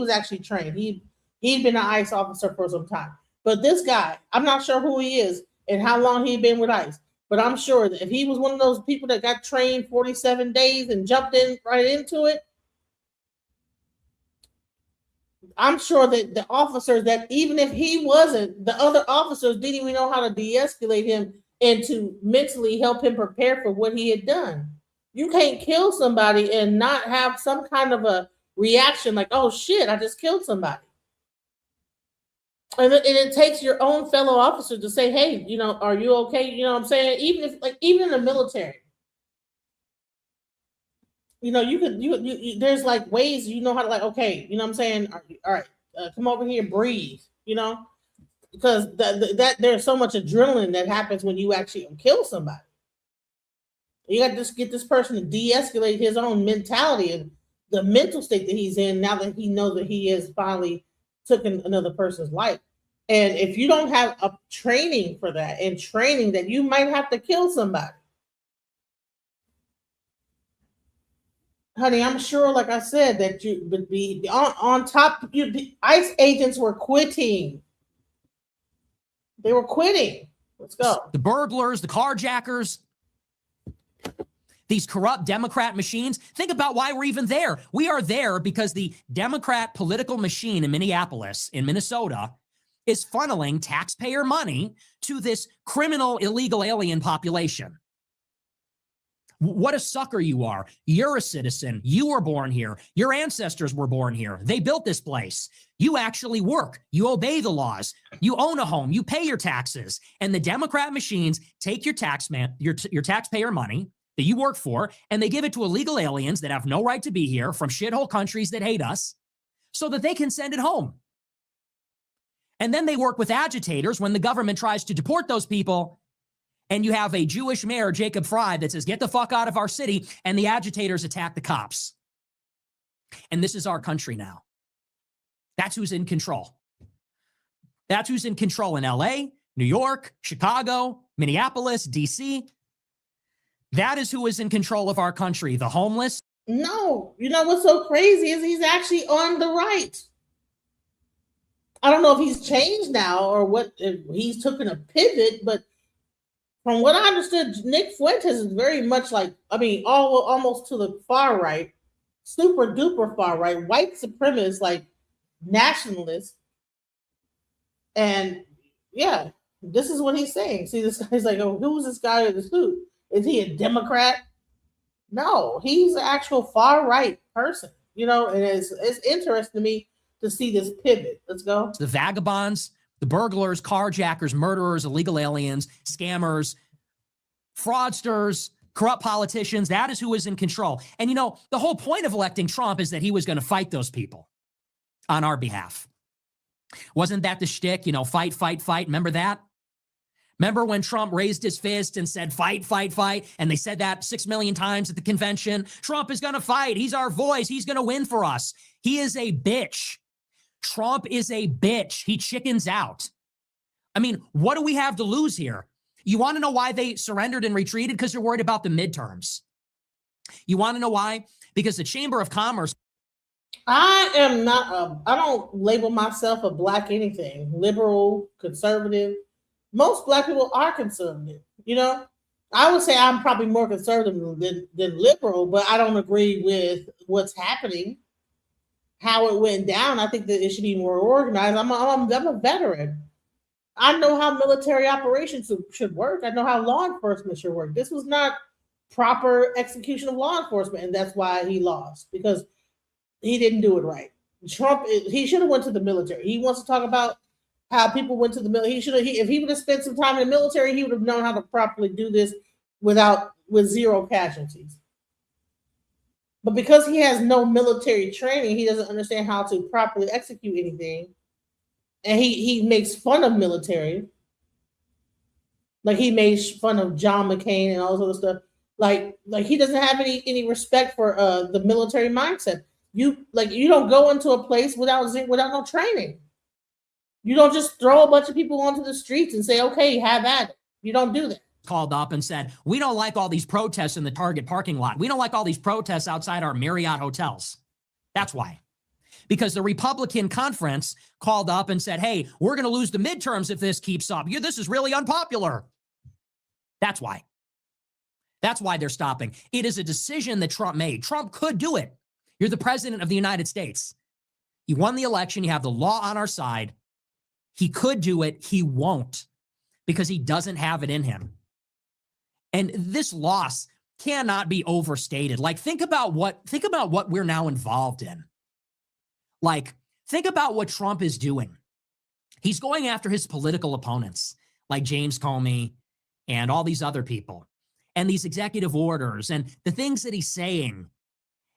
actually trained. He'd been an ICE officer for some time. But this guy, I'm not sure who he is and how long he'd been with ICE. But I'm sure that if he was one of those people that got trained 47 days and jumped in right into it, I'm sure that the officers, that even if he wasn't, the other officers didn't even know how to de-escalate him and to mentally help him prepare for what he had done. You can't kill somebody and not have some kind of a reaction like, oh shit, I just killed somebody. And it takes your own fellow officer to say, hey, are you okay? You know what I'm saying? Even in the military, there's like ways, how to okay, you know what I'm saying? All right, come over here, breathe, because there's so much adrenaline that happens when you actually kill somebody. You got to just get this person to de-escalate his own mentality and the mental state that he's in now that he knows that he has finally taken another person's life. And if you don't have a training for that and training that you might have to kill somebody, honey, I'm sure, like I said, that you would be on top. ICE agents were quitting. They were quitting. Let's go. The burglars, the carjackers, these corrupt Democrat machines. Think about why we're even there. We are there because the Democrat political machine in Minneapolis, in Minnesota, is funneling taxpayer money to this criminal illegal alien population. What a sucker you are. You're a citizen. You were born here. Your ancestors were born here. They built this place. You actually work. You obey the laws. You own a home. You pay your taxes. And the Democrat machines take your taxpayer money that you work for, and they give it to illegal aliens that have no right to be here from shithole countries that hate us so that they can send it home. And then they work with agitators when the government tries to deport those people. And you have a Jewish mayor, Jacob Fry, that says, get the fuck out of our city. And the agitators attack the cops. And this is our country now. That's who's in control. That's who's in control in LA, New York, Chicago, Minneapolis, DC. That is who is in control of our country. The homeless. No, what's so crazy is he's actually on the right. I don't know if he's changed now or what, if he's taken a pivot, but From what I understood, Nick Fuentes is very much like, I mean, almost to the far right, super duper far right, white supremacist, like nationalist. And yeah, this is what he's saying. See, this guy's like, oh, who's this guy in the suit? Is he a Democrat? No, he's an actual far right person, you know, and it's interesting to me to see this pivot. Let's go. The vagabonds, the burglars, carjackers, murderers, illegal aliens, scammers, fraudsters, corrupt politicians. That is who is in control. And, you know, the whole point of electing Trump is that he was going to fight those people on our behalf. Wasn't that the shtick? You know, fight, fight, fight. Remember that? Remember when Trump raised his fist and said, fight, fight, fight? And they said that 6 million times at the convention. Trump is going to fight. He's our voice. He's going to win for us. He is a bitch. Trump is a bitch. He chickens out. I mean, what do we have to lose here? You want to know why they surrendered and retreated? Because they're worried about the midterms. You want to know why? Because the Chamber of Commerce. I am not, I don't label myself a black anything, liberal, conservative. Most black people are conservative, you know. I would say I'm probably more conservative than liberal, but I don't agree with what's happening, how it went down. I think that it should be more organized. I'm a veteran. I know how military operations should work. I know how law enforcement should work. This was not proper execution of law enforcement, and that's why he lost, because he didn't do it right. Trump, he should have went to the military. He wants to talk about how people went to the military. If he would have spent some time in the military, he would have known how to properly do this with zero casualties. But because he has no military training, he doesn't understand how to properly execute anything. And he makes fun of military. Like he made fun of John McCain and all this other stuff. Like he doesn't have any respect for the military mindset. You don't go into a place without no training. You don't just throw a bunch of people onto the streets and say, okay, have at it. You don't do that. Called up and said, we don't like all these protests in the Target parking lot. We don't like all these protests outside our Marriott hotels. That's why. Because the Republican conference called up and said, hey, we're going to lose the midterms if this keeps up. This is really unpopular. That's why. That's why they're stopping. It is a decision that Trump made. Trump could do it. You're the president of the United States. You won the election. You have the law on our side. He could do it. He won't, because he doesn't have it in him. And this loss cannot be overstated. Like, think about what we're now involved in. Like, think about what Trump is doing. He's going after his political opponents, like James Comey and all these other people, and these executive orders and the things that he's saying.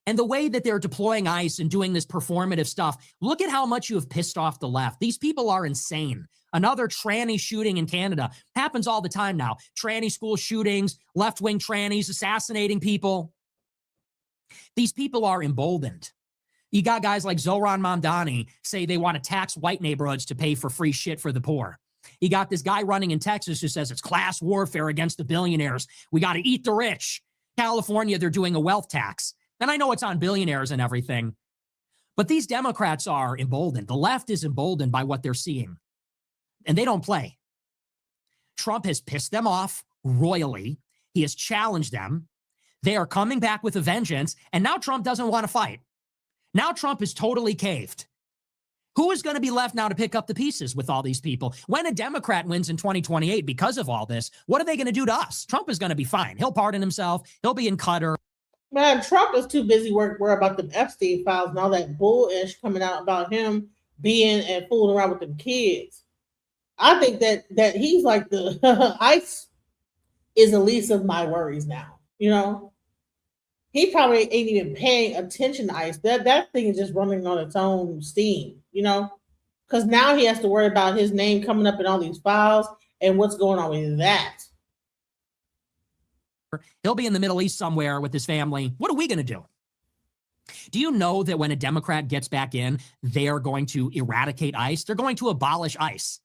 And the way that they're deploying ICE and doing this performative stuff, look at how much you have pissed off the left. These people are insane. Another tranny shooting in Canada happens all the time now. Tranny school shootings, left-wing trannies assassinating people. These people are emboldened. You got guys like Zohran Mamdani say they want to tax white neighborhoods to pay for free shit for the poor. You got this guy running in Texas who says it's class warfare against the billionaires. We got to eat the rich. California, they're doing a wealth tax. And I know it's on billionaires and everything, but these Democrats are emboldened. The left is emboldened by what they're seeing, and they don't play. Trump has pissed them off royally. He has challenged them. They are coming back with a vengeance, and now Trump doesn't want to fight. Now Trump is totally caved. Who is going to be left now to pick up the pieces with all these people? When a Democrat wins in 2028 because of all this, what are they going to do to us? Trump is going to be fine. He'll pardon himself. He'll be in Qatar. Man, Trump is too busy worried about the Epstein files and all that bullish coming out about him being and fooling around with them kids. I think that he's like the ICE is the least of my worries now. You know, he probably ain't even paying attention to ICE. That thing is just running on its own steam. You know, because now he has to worry about his name coming up in all these files and what's going on with that. He'll be in the Middle East somewhere with his family. What are we going to do? Do you know that when a Democrat gets back in, they are going to eradicate ICE? They're going to abolish ICE.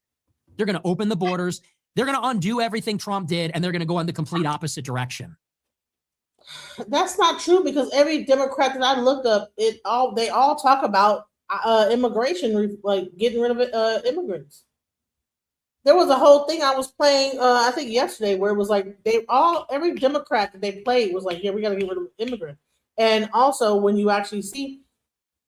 They're going to open the borders. They're going to undo everything Trump did, and they're going to go in the complete opposite direction. That's not true, because every Democrat that I looked up, they all talk about immigration, like getting rid of immigrants. There was a whole thing I was playing, I think yesterday, where it was like every Democrat that they played was like, yeah, we got to get rid of immigrants. And also, when you actually see,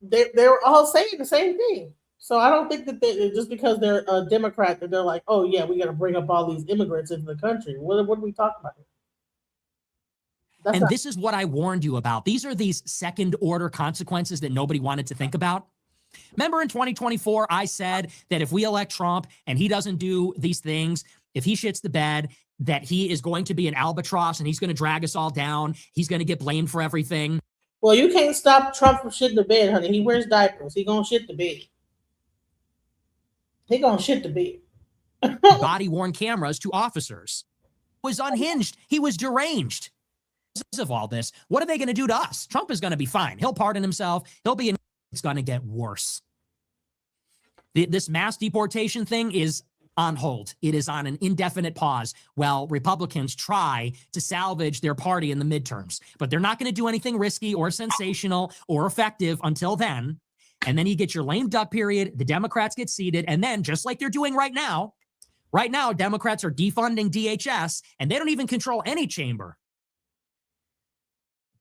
they were all saying the same thing. So I don't think that just because they're a Democrat that they're like, oh yeah, we got to bring up all these immigrants into the country. What are we talking about here? And this is what I warned you about. These are these second order consequences that nobody wanted to think about. Remember in 2024, I said that if we elect Trump and he doesn't do these things, if he shits the bed, that he is going to be an albatross and he's going to drag us all down. He's going to get blamed for everything. Well, you can't stop Trump from shitting the bed, honey. He wears diapers. He gonna shit the bed. He gonna shit the bed. Body-worn cameras to officers. Was unhinged. He was deranged. Because of all this, what are they going to do to us? Trump is going to be fine. He'll pardon himself. He'll be. It's going to get worse. This mass deportation thing is on hold. It is on an indefinite pause while Republicans try to salvage their party in the midterms. But they're not going to do anything risky or sensational or effective until then. And then you get your lame duck period. The Democrats get seated. And then, just like they're doing right now, Democrats are defunding DHS, and they don't even control any chamber.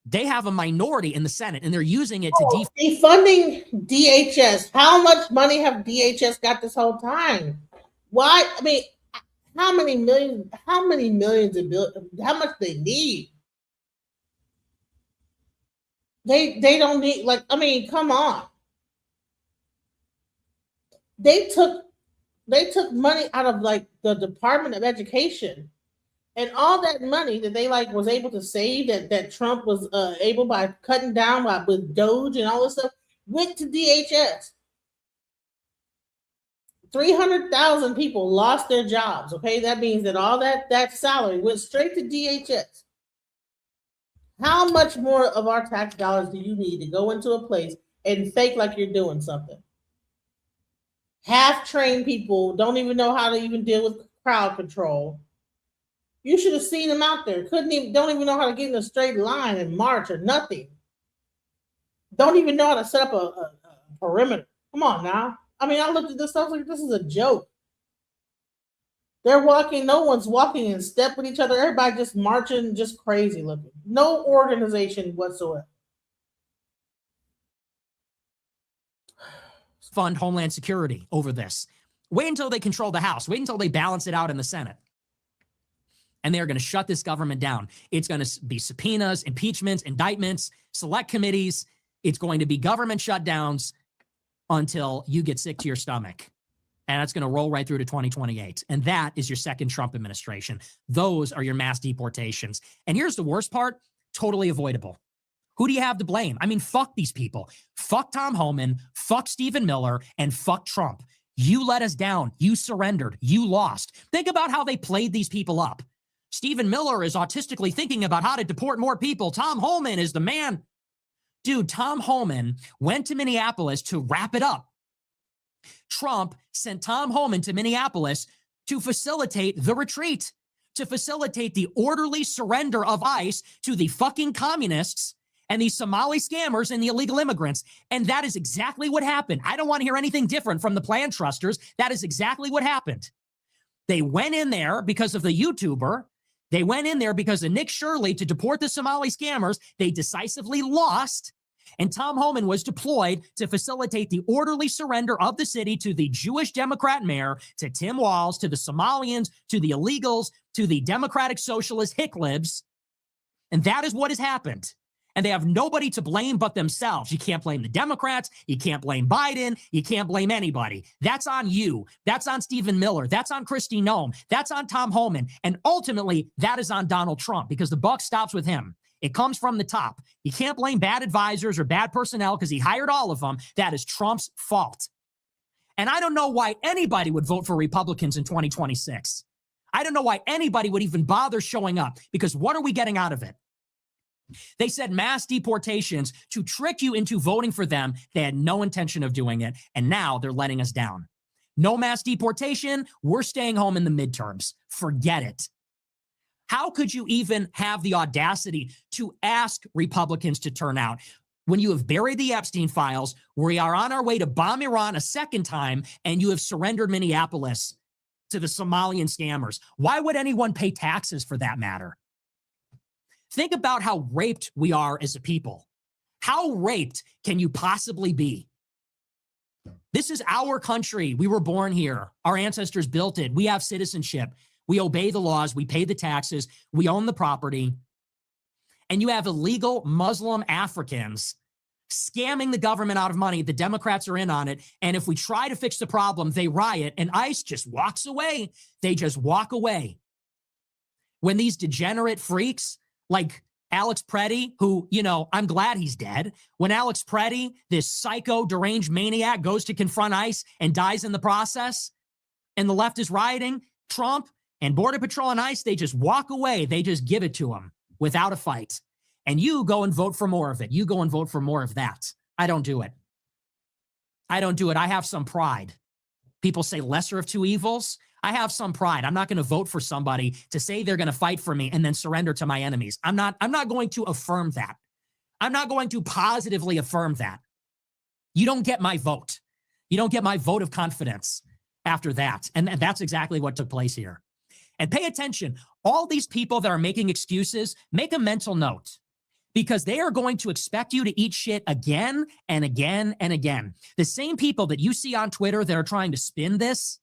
They have a minority in the Senate, and they're using it to defunding DHS. How much money have DHS got this whole time? Why? I mean, how many millions of billions? How much they need? They don't need, like, I mean, come on. They took money out of like the Department of Education. And all that money that they like was able to save that Trump was able by cutting down with Doge and all this stuff went to DHS. 300,000 people lost their jobs. Okay, that means that all that salary went straight to DHS. How much more of our tax dollars do you need to go into a place and fake like you're doing something? Half-trained people don't even know how to even deal with crowd control. You should have seen them out there. Don't even know how to get in a straight line and march or nothing. Don't even know how to set up a perimeter. Come on now. I mean, I looked at this stuff like this is a joke. They're walking, no one's walking in step with each other. Everybody just marching, just crazy looking. No organization whatsoever. Fund Homeland Security over this. Wait until they control the House. Wait until they balance it out in the Senate. And they're going to shut this government down. It's going to be subpoenas, impeachments, indictments, select committees. It's going to be government shutdowns until you get sick to your stomach. And that's going to roll right through to 2028. And that is your second Trump administration. Those are your mass deportations. And here's the worst part, totally avoidable. Who do you have to blame? I mean, fuck these people. Fuck Tom Homan, fuck Stephen Miller, and fuck Trump. You let us down. You surrendered. You lost. Think about how they played these people up. Stephen Miller is autistically thinking about how to deport more people. Tom Homan is the man. Dude, Tom Homan went to Minneapolis to wrap it up. Trump sent Tom Homan to Minneapolis to facilitate the retreat, to facilitate the orderly surrender of ICE to the fucking communists and these Somali scammers and the illegal immigrants. And that is exactly what happened. I don't want to hear anything different from the plan trusters. That is exactly what happened. They went in there because of the YouTuber. They went in there because of Nick Shirley to deport the Somali scammers. They decisively lost. And Tom Homan was deployed to facilitate the orderly surrender of the city to the Jewish Democrat mayor, to Tim Walz, to the Somalians, to the illegals, to the Democratic Socialist hicklibs. And that is what has happened. And they have nobody to blame but themselves. You can't blame the Democrats. You can't blame Biden. You can't blame anybody. That's on you. That's on Stephen Miller. That's on Kristi Noem. That's on Tom Homan. And ultimately, that is on Donald Trump because the buck stops with him. It comes from the top. You can't blame bad advisors or bad personnel because he hired all of them. That is Trump's fault. And I don't know why anybody would vote for Republicans in 2026. I don't know why anybody would even bother showing up because what are we getting out of it? They said mass deportations to trick you into voting for them. They had no intention of doing it, and now they're letting us down. No mass deportation. We're staying home in the midterms. Forget it. How could you even have the audacity to ask Republicans to turn out when you have buried the Epstein files, we are on our way to bomb Iran a second time, and you have surrendered Minneapolis to the Somalian scammers. Why would anyone pay taxes for that matter? Think about how raped we are as a people. How raped can you possibly be? This is our country. We were born here. Our ancestors built it. We have citizenship. We obey the laws. We pay the taxes. We own the property. And you have illegal Muslim Africans scamming the government out of money. The Democrats are in on it. And if we try to fix the problem, they riot and ICE just walks away. They just walk away. When these degenerate freaks like Alex Preddy, who, you know, I'm glad he's dead. When Alex Preddy, this psycho deranged maniac, goes to confront ICE and dies in the process, and the left is rioting, Trump and Border Patrol and ICE, they just walk away. They just give it to him without a fight. And you go and vote for more of it. You go and vote for more of that. I don't do it. I don't do it. I have some pride. People say lesser of two evils. I have some pride. I'm not going to vote for somebody to say they're going to fight for me and then surrender to my enemies. I'm not going to affirm that. I'm not going to positively affirm that. You don't get my vote. You don't get my vote of confidence after that. And that's exactly what took place here. And pay attention. All these people that are making excuses, make a mental note, because they are going to expect you to eat shit again and again and again. The same people that you see on Twitter that are trying to spin this,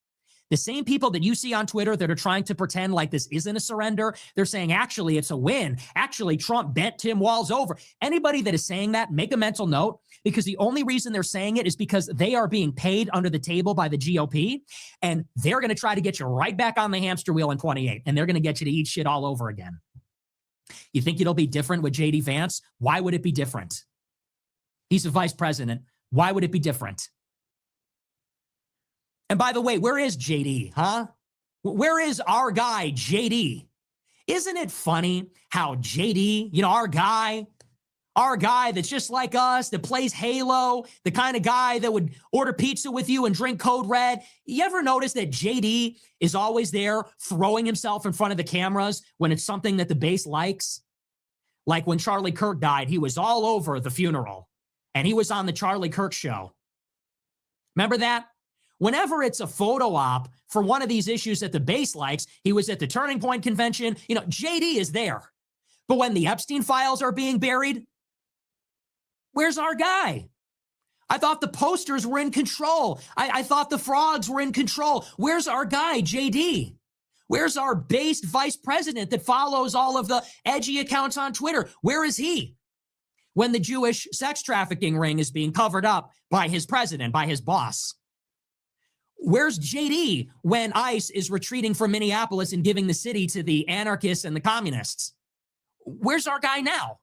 the same people that you see on Twitter that are trying to pretend like this isn't a surrender, they're saying, actually, it's a win. Actually, Trump bent Tim Walz over. Anybody that is saying that, make a mental note, because the only reason they're saying it is because they are being paid under the table by the GOP, and they're going to try to get you right back on the hamster wheel in 28, and they're going to get you to eat shit all over again. You think it'll be different with JD Vance? Why would it be different? He's the vice president. Why would it be different? And by the way, where is JD, huh? Where is our guy, JD? Isn't it funny how JD, you know, our guy that's just like us, that plays Halo, the kind of guy that would order pizza with you and drink Code Red. You ever notice that JD is always there throwing himself in front of the cameras when it's something that the base likes? Like when Charlie Kirk died, he was all over the funeral and he was on the Charlie Kirk show. Remember that? Whenever it's a photo op for one of these issues that the base likes, he was at the Turning Point convention. You know, JD is there. But when the Epstein files are being buried, where's our guy? I thought the posters were in control. I thought the frogs were in control. Where's our guy, JD? Where's our based vice president that follows all of the edgy accounts on Twitter? Where is he? When the Jewish sex trafficking ring is being covered up by his president, by his boss. Where's JD when ICE is retreating from Minneapolis and giving the city to the anarchists and the communists? Where's our guy now?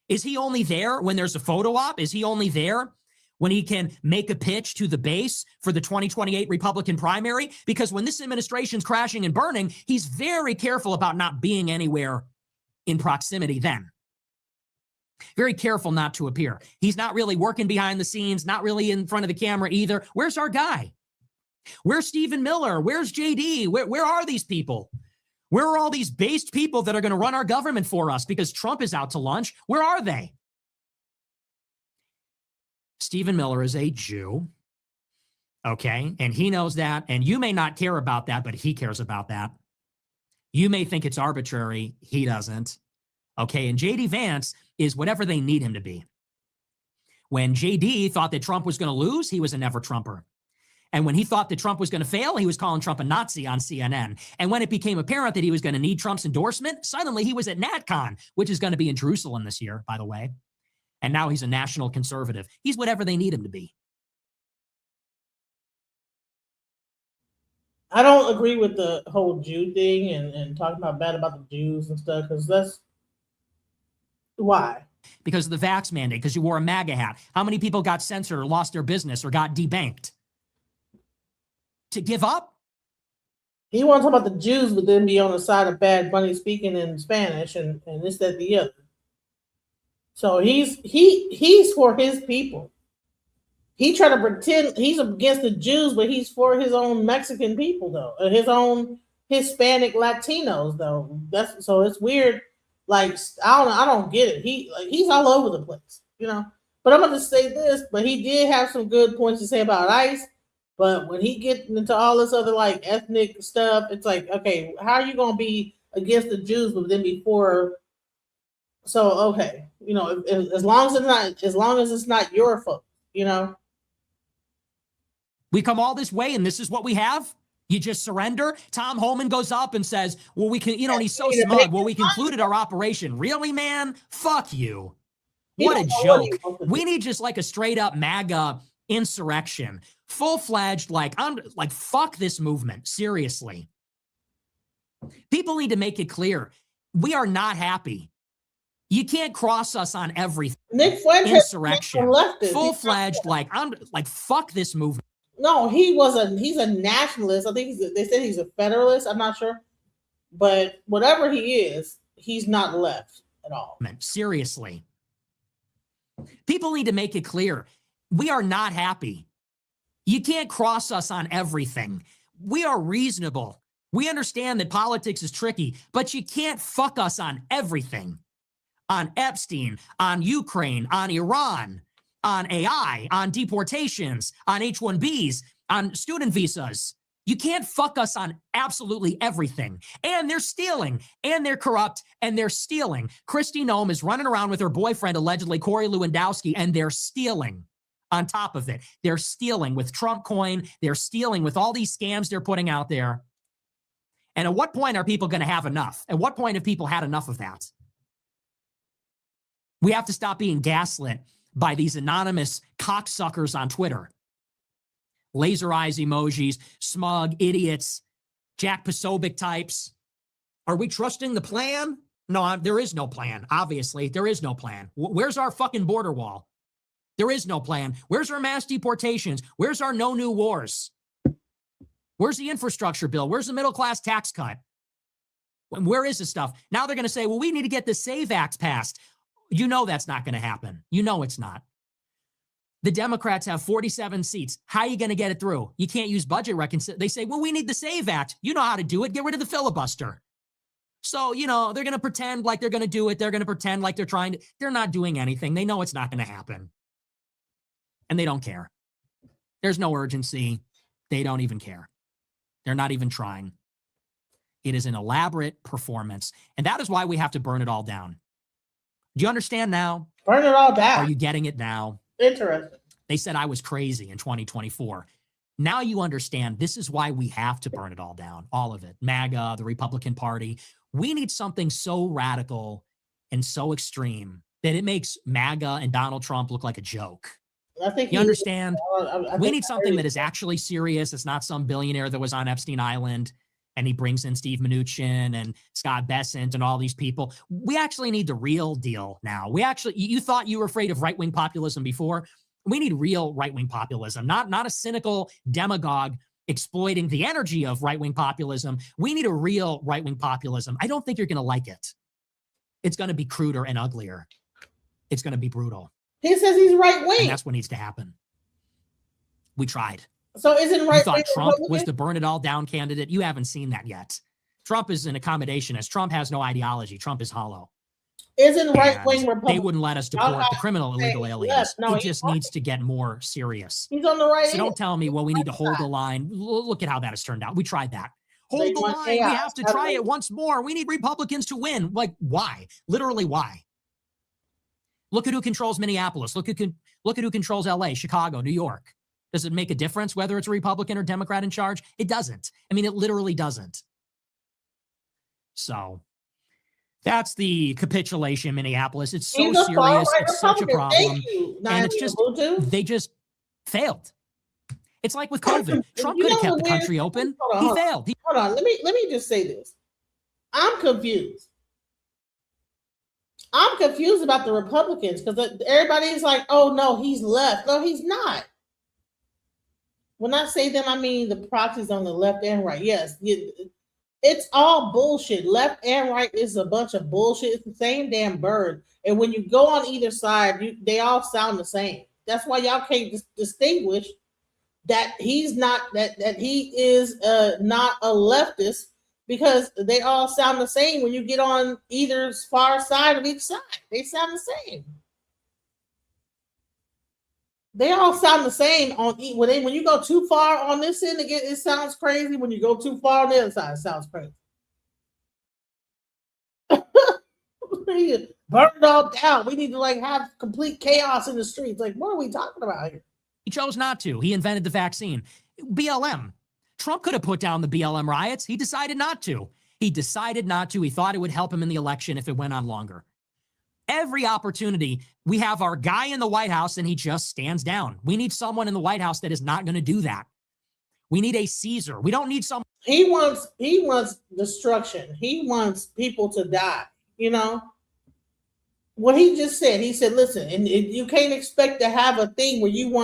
Is he only there when there's a photo op? Is he only there when he can make a pitch to the base for the 2028 Republican primary? Because when this administration's crashing and burning, he's very careful about not being anywhere in proximity then. Very careful not to appear. He's not really working behind the scenes, not really in front of the camera either. Where's our guy? Where's Stephen Miller? Where's JD? Where are these people? Where are all these based people that are going to run our government for us because Trump is out to lunch? Where are they? Stephen Miller is a Jew, okay? And he knows that, and you may not care about that, but he cares about that. You may think it's arbitrary. He doesn't, okay? And JD Vance is whatever they need him to be. When JD thought that Trump was going to lose, he was a never-Trumper. And when he thought that Trump was going to fail, he was calling Trump a Nazi on CNN. And when it became apparent that he was going to need Trump's endorsement, suddenly he was at NatCon, which is going to be in Jerusalem this year, by the way. And now he's a national conservative. He's whatever they need him to be. I don't agree with the whole Jew thing and talking about bad about the Jews and stuff, because that's why. Because of the vax mandate, because you wore a MAGA hat. How many people got censored or lost their business or got debanked? To give up? He wants to talk about the Jews, but then be on the side of Bad Bunny speaking in Spanish and this, that, the other. So he's for his people. He tried to pretend he's against the Jews, but he's for his own Mexican people, though. His own Hispanic Latinos, though. So it's weird. Like, I don't get it. He's all over the place, you know. But I'm going to say this, but he did have some good points to say about ICE. But when he gets into all this other like ethnic stuff, it's like, okay, how are you gonna be against the Jews, but then before? So okay, you know, as long as it's not your fault, you know. We come all this way and this is what we have? You just surrender? Tom Homan goes up and says, well, we can, you know, and he's so smug. Well, we concluded our operation. Really, man? Fuck you. What a joke. We need just like a straight up MAGA insurrection. Full-fledged, like, I'm like, fuck this movement. Seriously. People need to make it clear. We are not happy. You can't cross us on everything. Nick Fuentes, insurrection. Full-fledged, like, I'm like, fuck this movement. No, he's a nationalist. I think they said he's a federalist. I'm not sure. But whatever he is, he's not left at all. Seriously. People need to make it clear. We are not happy. You can't cross us on everything. We are reasonable. We understand that politics is tricky, but you can't fuck us on everything. On Epstein, on Ukraine, on Iran, on AI, on deportations, on H-1Bs, on student visas. You can't fuck us on absolutely everything. And they're stealing, and they're corrupt, and they're stealing. Kristi Noem is running around with her boyfriend, allegedly Corey Lewandowski, and they're stealing on top of it. They're stealing with Trump coin. They're stealing with all these scams they're putting out there. And at what point are people going to have enough? At what point have people had enough of that? We have to stop being gaslit by these anonymous cocksuckers on Twitter. Laser eyes emojis, smug idiots, Jack Posobiec types. Are we trusting the plan? No, there is no plan. Obviously, there is no plan. Where's our fucking border wall? There is no plan. Where's our mass deportations? Where's our no new wars? Where's the infrastructure bill? Where's the middle class tax cut? Where is this stuff? Now they're going to say, well, we need to get the SAVE Act passed. You know that's not going to happen. You know it's not. The Democrats have 47 seats. How are you going to get it through? You can't use budget reconciliation. They say, well, we need the SAVE Act. You know how to do it. Get rid of the filibuster. So, you know, they're going to pretend like they're going to do it. They're going to pretend like they're trying to. They're not doing anything. They know it's not going to happen. And they don't care. There's no urgency. They don't even care. They're not even trying. It is an elaborate performance. And that is why we have to burn it all down. Do you understand now? Burn it all down. Are you getting it now? Interesting. They said I was crazy in 2024. Now you understand this is why we have to burn it all down. All of it. MAGA, the Republican Party. We need something so radical and so extreme that it makes MAGA and Donald Trump look like a joke. I think you understand? We need something that is actually serious. It's not some billionaire that was on Epstein Island and he brings in Steve Mnuchin and Scott Bessent and all these people. We actually need the real deal now. You thought you were afraid of right-wing populism before. We need real right-wing populism, not a cynical demagogue exploiting the energy of right-wing populism. We need a real right-wing populism. I don't think you're going to like it. It's going to be cruder and uglier. It's going to be brutal. He says he's right-wing. And that's what needs to happen. We tried. So isn't right? You thought Trump was the burn it all down candidate? You haven't seen that yet. Trump is an accommodationist. Trump has no ideology. Trump is hollow. Isn't right-wing Republican? They wouldn't let us deport the criminal illegal aliens. No, it just needs to get more serious. He's on the right. So don't tell me, well, we need to hold the line. Look at how that has turned out. We tried that. Hold the line. We have to try it once more. We need Republicans to win. Like, why? Literally, why? Look at who controls Minneapolis. Look at who controls LA, Chicago, New York. Does it make a difference whether it's a Republican or Democrat in charge? It doesn't. I mean, it literally doesn't. So that's the capitulation, Minneapolis. It's so serious. It's such a problem. And it's just, they just failed. It's like with COVID. Trump could have kept the country open. He failed. Hold on. Let me just say this. I'm confused. I'm confused about the Republicans because everybody's like, oh, no, he's left. No, he's not. When I say them, I mean the proxies on the left and right. Yes, it's all bullshit. Left and right is a bunch of bullshit. It's the same damn bird. And when you go on either side, they all sound the same. That's why y'all can't distinguish that he's not, that he is not a leftist, because they all sound the same when you get on either far side of each side. They sound the same. They all sound the same when you go too far on this end, it sounds crazy. When you go too far on the other side, it sounds crazy. Burn it all down. We need to like have complete chaos in the streets. Like, what are we talking about here? He chose not to. He invented the vaccine. BLM. Trump could have put down the BLM riots. He decided not to. He decided not to. He thought it would help him in the election if it went on longer. Every opportunity, we have our guy in the White House and he just stands down. We need someone in the White House that is not going to do that. We need a Caesar. We don't need someone. He wants destruction. He wants people to die. You know what he just said? He said, listen, and you can't expect to have a thing where you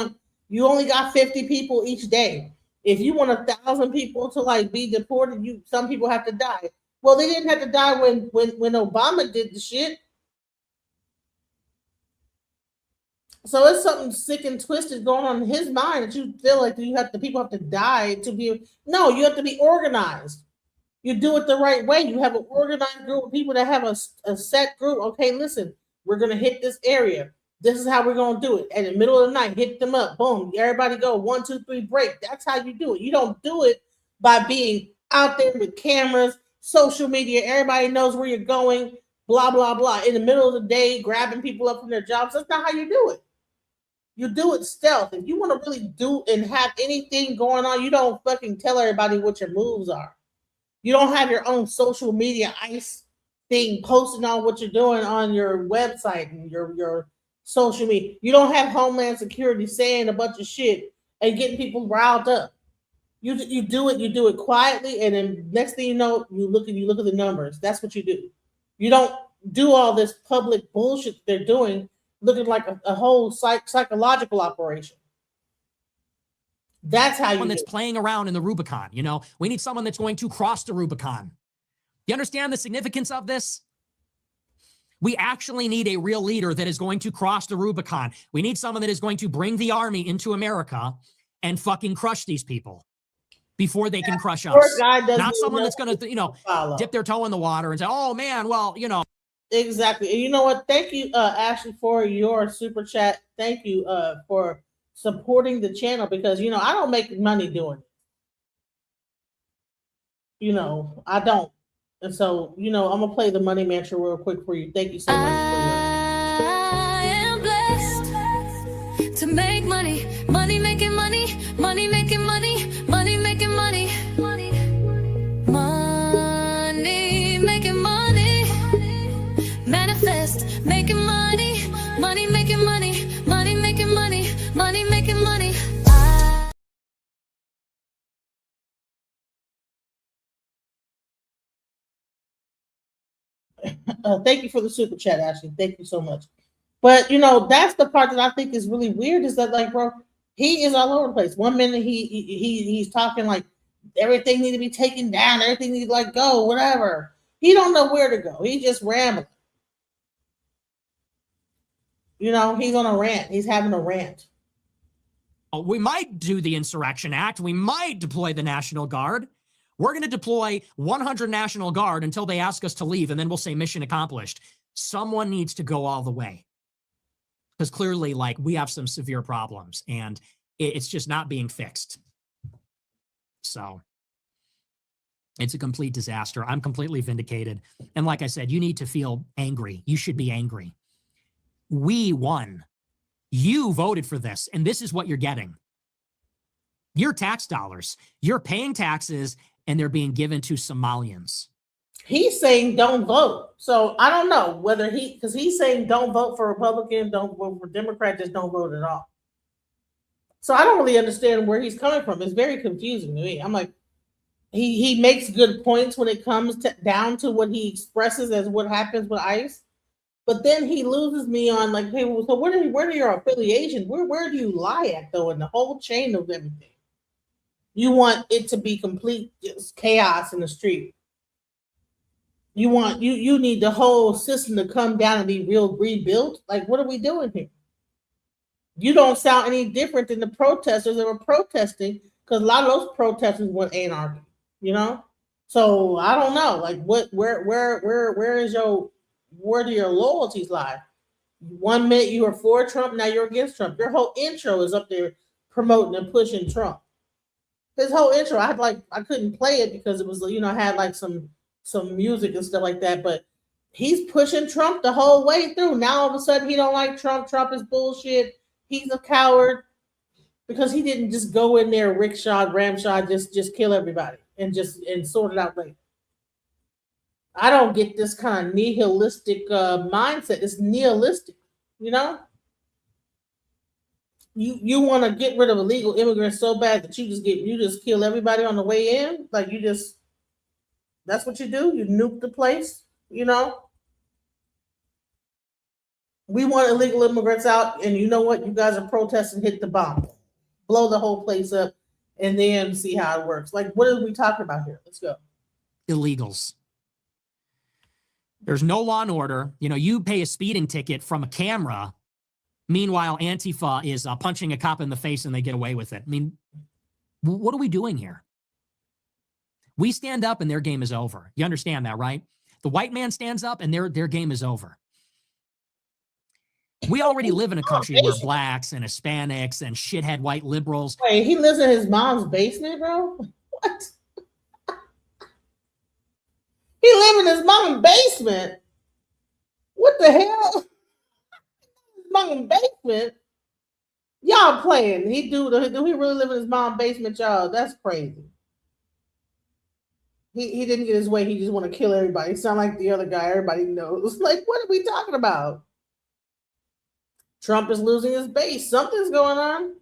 only got 50 people each day. If you want 1,000 people to like be deported, some people have to die. Well, they didn't have to die when Obama did the shit. So it's something sick and twisted going on in his mind that you feel like people have to die to be. No, you have to be organized. You do it the right way. You have an organized group of people that have a set group. Okay, listen, we're going to hit this area. This is how we're going to do it. And in the middle of the night, hit them up. Boom. Everybody go 1, 2, 3, break. That's how you do it. You don't do it by being out there with cameras, social media. Everybody knows where you're going, blah, blah, blah. In the middle of the day, grabbing people up from their jobs. That's not how you do it. You do it stealth. If you want to really do and have anything going on, you don't fucking tell everybody what your moves are. You don't have your own social media ICE thing posting on what you're doing on your website and your social media. You don't have Homeland Security saying a bunch of shit and getting people riled up. You do it quietly, and then next thing you know, you look at the numbers. That's what you do. You don't do all this public bullshit they're doing, looking like a whole psychological operation. That's how you someone that's playing around in the Rubicon. You know, we need someone that's going to cross the Rubicon. You understand the significance of this? We actually need a real leader that is going to cross the Rubicon. We need someone that is going to bring the army into America and fucking crush these people before they can crush us. Not someone that's going to, dip their toe in the water and say, oh man, well, Exactly. And you know what? Thank you, Ashley, for your super chat. Thank you for supporting the channel, because I don't make money doing it. I don't. And so, I'm gonna play the money mantra real quick for you. Thank you so much. I am blessed to make money, money making money, money making money, money making money, money making money, manifest making money, money making money, money making money, money making money. Thank you for the super chat, Ashley. Thank you so much. But that's the part that I think is really weird, is that, like, bro, he is all over the place. One minute he's talking like everything need to be taken down, everything need to like go, whatever. He don't know where to go. He just rambling. He's on a rant. He's having a rant. We might do the Insurrection Act. We might deploy the National Guard. We're going to deploy 100 National Guard until they ask us to leave, and then we'll say mission accomplished. Someone needs to go all the way, because clearly, like, we have some severe problems, and it's just not being fixed. So it's a complete disaster. I'm completely vindicated. And like I said, you need to feel angry. You should be angry. We won. You voted for this, and this is what you're getting. Your tax dollars. You're paying taxes, and they're being given to Somalians. He's saying don't vote. So I don't know whether because he's saying don't vote for Republican, don't vote for Democrat, just don't vote at all. So I don't really understand where he's coming from. It's very confusing to me. I'm like, he makes good points when it comes down to what he expresses as what happens with ICE. But then he loses me on, like, hey, so where are your affiliations? Where do you lie at, though, in the whole chain of everything? You want it to be complete just chaos in the street. You need the whole system to come down and be rebuilt. Like, what are we doing here? You don't sound any different than the protesters that were protesting, because a lot of those protesters want anarchy. So I don't know. Like, where do your loyalties lie? 1 minute you were for Trump, now you're against Trump. Your whole intro is up there promoting and pushing Trump. His whole intro, I couldn't play it because it was, had like some music and stuff like that, but he's pushing Trump the whole way through. Now all of a sudden he don't like Trump. Trump is bullshit. He's a coward because he didn't just go in there ramshot, just kill everybody and sort it out later. I don't get this kind of nihilistic mindset. It's nihilistic, You want to get rid of illegal immigrants so bad that you just kill everybody on the way in? Like that's what you do? You nuke the place, We want illegal immigrants out, and you know what? You guys are protesting, hit the bomb. Blow the whole place up, and then see how it works. Like, what are we talking about here? Let's go. Illegals. There's no law and order. You pay a speeding ticket from a camera. Meanwhile, Antifa is punching a cop in the face and they get away with it. I mean, what are we doing here? We stand up and their game is over. You understand that, right? The white man stands up and their game is over. We already live in a country where blacks and Hispanics and shithead white liberals. Wait, he lives in his mom's basement, bro? What? He live in his mom's basement? What the hell? Mom's basement? Y'all playing. Do he really live in his mom's basement, y'all? That's crazy. He didn't get his way. He just want to kill everybody. He sound like the other guy everybody knows. Like, what are we talking about? Trump is losing his base. Something's going on.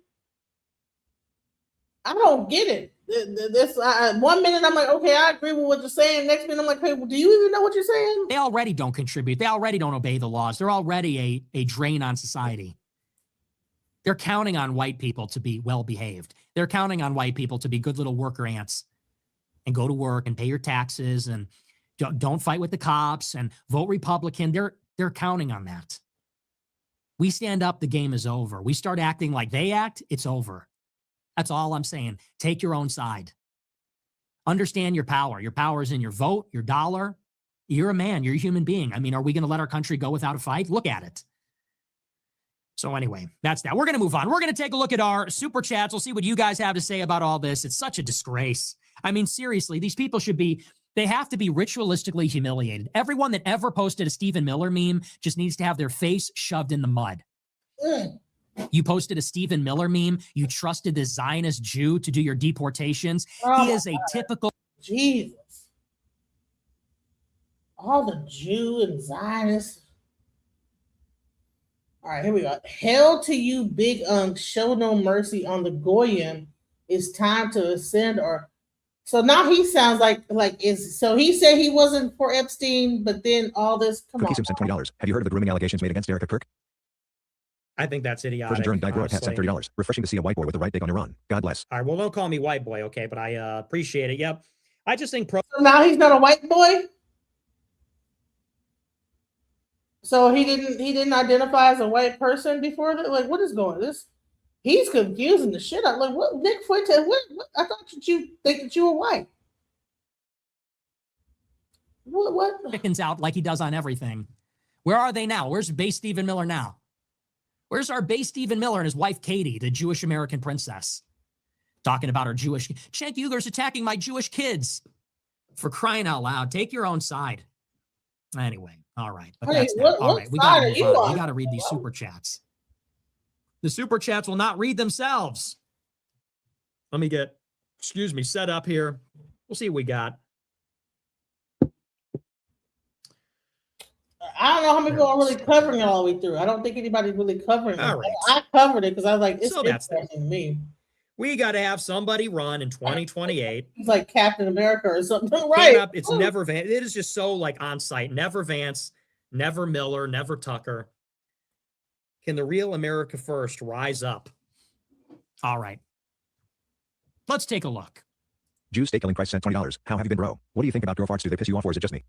I don't get it. This 1 minute I'm like, okay, I agree with what you're saying. Next minute I'm like, hey, well, do you even know what you're saying? They already don't contribute. They already don't obey the laws. They're already a drain on society. They're counting on white people to be well behaved. They're counting on white people to be good little worker ants and go to work and pay your taxes and don't fight with the cops and vote Republican. They're counting on that. We stand up, the game is over. We start acting like they act, it's over. That's all I'm saying. Take your own side. Understand your power. Your power is in your vote, your dollar. You're a man. You're a human being. I mean, are we going to let our country go without a fight? Look at it. So anyway, that's that. We're going to move on. We're going to take a look at our super chats. We'll see what you guys have to say about all this. It's such a disgrace. I mean, seriously, these people they have to be ritualistically humiliated. Everyone that ever posted a Stephen Miller meme just needs to have their face shoved in the mud. You posted a Stephen Miller meme. You trusted this Zionist Jew to do your deportations. He is a typical... Jesus. All the Jew and Zionists. All right, here we go. Hail to you, big show no mercy on the Goyim. It's time to ascend. So now he sounds so he said he wasn't for Epstein, but then all this, come Cookie on. Simpson, $20. Have you heard of the grooming allegations made against Erica Kirk? I think that's idiotic. Persian Jordan Dyke Hat sent $30. Refreshing to see a white boy with the right dig on Iran. God bless. All right, well, don't call me white boy, okay? But I appreciate it. Yep. I just think So now he's not a white boy? So he didn't identify as a white person before that? Like, what is going on? He's confusing the shit out. Like, what, Nick Fuentes? What? I thought that you think that you were white. What? Chickens out like he does on everything. Where are they now? Where's base Stephen Miller now? Where's our base Stephen Miller and his wife Katie, the Jewish American princess? Talking about her Jewish... Cenk Uygur's attacking my Jewish kids. For crying out loud. Take your own side. Anyway, all right. But that's that. All right, we got to move on. We got to read these super chats. The super chats will not read themselves. Let me get, set up here. We'll see what we got. I don't know how many people are really covering it all the way through. I don't think anybody's really covering it. All right. I covered it because I was like, it's So that's interesting to me. We got to have somebody run in 2028. It's like Captain America or something, right? Up, it's never Vance. It is just so like on site. Never Vance, never Miller, never Tucker. Can the real America First rise up? All right. Let's take a look. Jews stake killing Christ sent $20. How have you been, bro? What do you think about your farts? Do they piss you off or is it just me?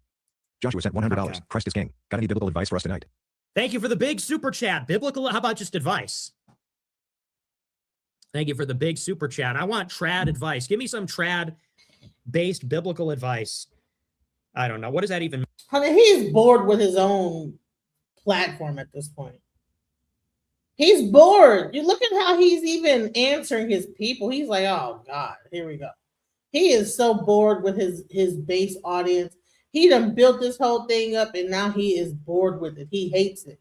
Joshua sent $100. Okay. Christ is king. Got any biblical advice for us tonight? Thank you for the big super chat. Biblical, how about just advice? Thank you for the big super chat. I want trad advice. Give me some trad-based biblical advice. I don't know. What does that even mean? Honey, he's bored with his own platform at this point. He's bored. You look at how he's even answering his people. He's like, oh God, here we go. He is so bored with his base audience. He done built this whole thing up and now he is bored with it. He hates it.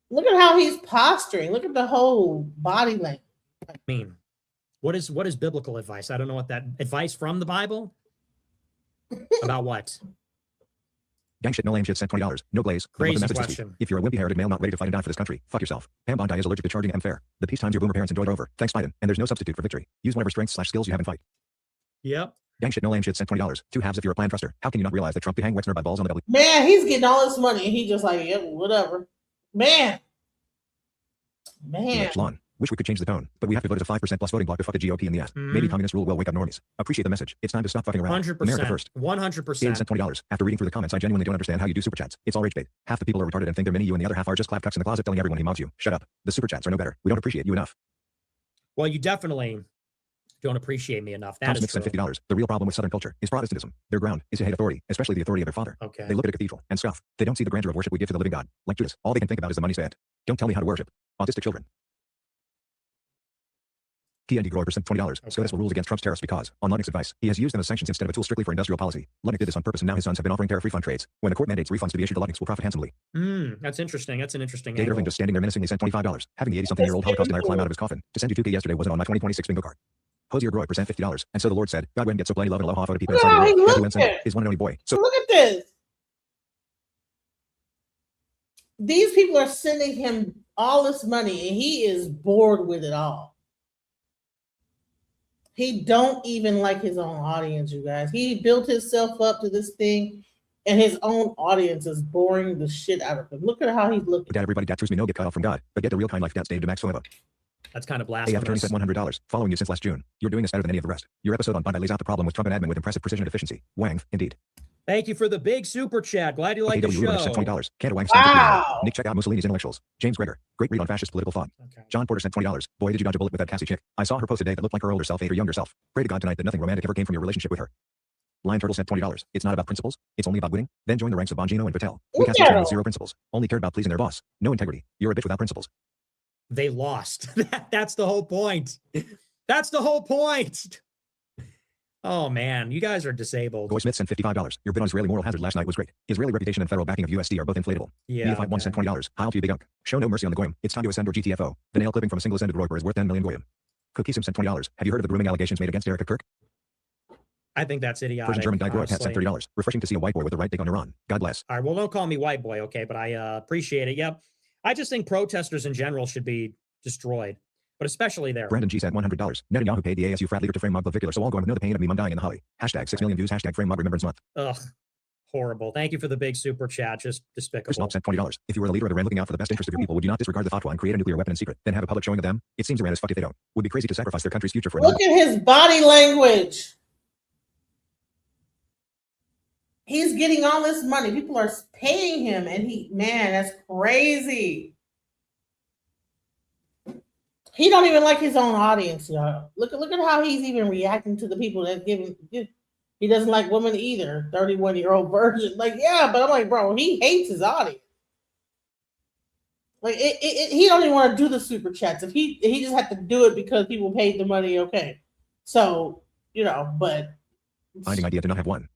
Look at how he's posturing. Look at the whole body language. I mean, what is biblical advice? I don't know what that advice from the Bible about what? Gang shit, no lame shit, sent $20. No blaze. Crazy Message this week. question. If you're a wimpy heritage male not ready to fight and die for this country, fuck yourself. Pam Bondi is allergic to charging M fair. The peace times your boomer parents enjoyed are over. Thanks, Biden. And there's no substitute for victory. Use whatever strengths/skills you have in fight. Yep. Gang shit, no lame shit, sent $20. Two halves if you're a plan truster. How can you not realize that Trump could hang Wexner by balls on the belly? Man, he's getting all this money and he just like, yep, whatever. Man. Lawn. Wish we could change the tone, but we have to vote as a 5% plus voting bloc to fuck the GOP in the ass. Maybe communist rule will wake up normies. Appreciate the message. It's time to stop fucking around. 100%. America first. 100%. Gabe sent $20. After reading through the comments, I genuinely don't understand how you do super chats. It's all rage bait. Half the people are retarded and think they're mini you, and the other half are just clap cucks in the closet telling everyone he mobs you. Shut up. The super chats are no better. We don't appreciate you enough. Well, you definitely don't appreciate me enough. That Tom is Smith true. sent $50. The real problem with Southern culture is Protestantism. Their ground is to hate authority, especially the authority of their father. Okay. They look at a cathedral and scoff. They don't see the grandeur of worship we give to the living God. Like Judas, all they can think about is the money spent. Don't tell me how to worship. Autistic children. Key and Grower sent $20. SCOTUS will rules against Trump's tariffs because, on Ludnick's advice, he has used them as sanctions instead of a tool strictly for industrial policy. Ludnick did this on purpose, and now his sons have been offering tariff refund trades. When the court mandates refunds to be issued, the Ludnicks will profit handsomely. That's interesting. That's an interesting David angle. Irving just standing there menacingly sent $25. Having the 80-something-year-old Holocaust denier climb out of his coffin. To send you 2K yesterday wasn't on my 2026 bingo card. Hosier Groy present $50. And so the Lord said, God went and get so plenty love and aloha for the people inside Wow, the he world. looked God who it. his one and only boy. So Look at this. These people are sending him all this money and he is bored with it all. He don't even like his own audience, you guys. He built himself up to this thing and his own audience is boring the shit out of him. Look at how he's looking. Dad, everybody that truths me no get cut off from God, but get the real kind life dad's Dave DeMax forever. That's kind of AF attorney blasphemous. sent $100. Following you since last June. You're doing this better than any of the rest. Your episode on Bondi lays out the problem with Trump and admin with impressive precision and efficiency. Wang, indeed. Thank you for the big super chat. Glad you like the AW Rudolph sent show. $20. Canada Wang Wow. $50. Nick, check out Mussolini's Intellectuals. James Greger. Great read on fascist political thought. Okay. John Porter sent $20. Boy, did you dodge a bullet with that Cassie chick. I saw her post today that looked like her older self ate her younger self. Pray to God tonight that nothing romantic ever came from your relationship with her. Lion Turtle sent $20. It's not about principles. It's only about winning. Then join the ranks of Bongino and Patel. We cast with zero principles. Only cared about pleasing their boss. No integrity. You're a bitch without principles. They lost. That's the whole point. That's the whole point. Oh man, you guys are disabled. Goy Smith sent $55. Your bid on Israeli moral hazard last night was great. Israeli reputation and federal backing of USD are both inflatable. Yeah. Neophyte 1 sent $20. Heil to you, big unk. Show no mercy on the Goyim. It's time to ascend or GTFO. The nail clipping from a single ascended Royper is worth 10 million Goyim. Cookie Sim sent $20. Have you heard of the grooming allegations made against Erica Kirk? I think that's idiotic. Persian German guy Groy Pat sent honestly. $30. Refreshing to see a white boy with the right dick on Iran. God bless. All right, well, don't call me white boy, okay? But I appreciate it. Yep. I just think protesters in general should be destroyed, but especially there. Brandon G sent $100. Netanyahu paid the ASU frat leader to frame mob Vicular, so all going to know the pain of me mum dying in the holly. Hashtag 6 million views. Hashtag frame mob remembrance month. Ugh, horrible. Thank you for the big super chat. Just Chris despicable. Mob sent $20. If you were the leader of Iran looking out for the best interest of your people, would you not disregard the fatwa and create a nuclear weapon in secret, then have a public showing of them? It seems Iran is fucked if they don't. Would be crazy to sacrifice their country's future for another. Look at his body language. He's getting all this money. People are paying him, and man, that's crazy. He don't even like his own audience, y'all. Look at how he's even reacting to the people that giving. He doesn't like women either. 31-year-old virgin, like yeah, but I'm like, bro, he hates his audience. Like he don't even want to do the super chats. If he just had to do it because people paid the money, okay. So but. Finding idea to not have one.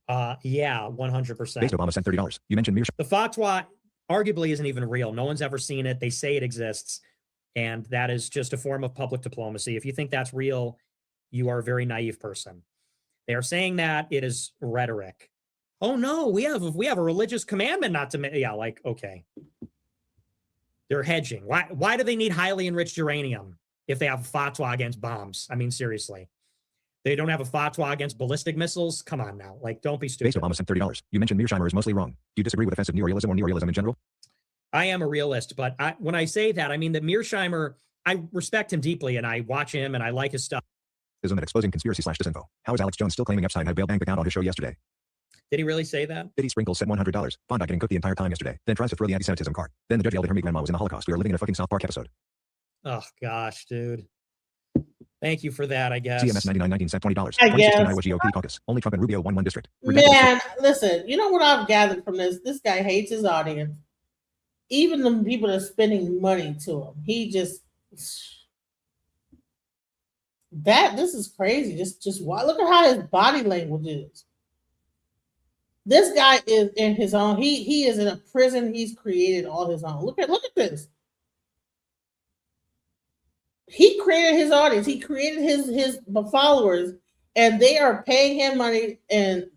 Yeah, 100%. Based Obama sent $30. You mentioned Mearsheimer. The fatwa arguably isn't even real. No one's ever seen it. They say it exists. And that is just a form of public diplomacy. If you think that's real, you are a very naive person. They are saying that it is rhetoric. Oh no, we have a religious commandment not to. Yeah, like okay. They're hedging. Why do they need highly enriched uranium if they have a fatwa against bombs? I mean, seriously. They don't have a fatwa against ballistic missiles? Come on now. Like, don't be stupid. Based Obama sent $30. You mentioned Mearsheimer is mostly wrong. Do you disagree with offensive neorealism or neorealism in general? I am a realist, but when I say that, I mean that Mearsheimer, I respect him deeply and I watch him and I like his stuff. Isn't that exposing conspiracy/disinfo? How is Alex Jones still claiming Epstein had bail bank account on his show yesterday? Did he really say that? Biddy Sprinkles sent $100. Bondi getting cooked the entire time yesterday. Then tries to throw the anti-Semitism card. Then the judge yelled at her me grandma was in the Holocaust. We are living in a fucking South Park episode. Oh gosh, dude. Thank you for that, I guess. CMS 9919 sent $20. I guess. Iowa GOP caucus. Only Trump and Rubio won one district. Man, listen, you know what I've gathered from this? This guy hates his audience. even the people that are spending money to him, he just this is crazy. Just why look at how his body language is. This guy is in his own. He is in a prison he's created all his own. Look at this. He created his audience. He created his followers, and they are paying him money and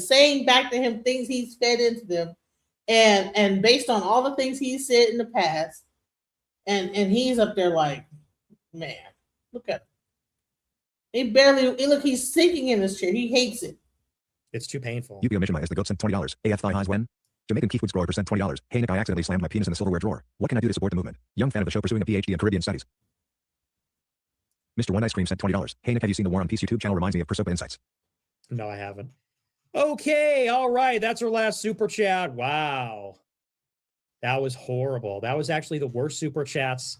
saying back to him things he's fed into them, and based on all the things he said in the past, and he's up there like, man, look at him. He barely look. He's sinking in his chair. He hates it. It's too painful. UPO Mission as the goat sent $20. AF thigh highs when? Jamaican Keith Woods grower sent $20. Hey Nick, I accidentally slammed my penis in the silverware drawer. What can I do to support the movement? Young fan of the show pursuing a PhD in Caribbean Studies. Mr. One Ice Cream sent $20. Hey Nick, have you seen the War on Peace YouTube channel? Reminds me of Prosopa Insights. No, I haven't. Okay, all right. That's our last super chat. Wow. That was horrible. That was actually the worst super chats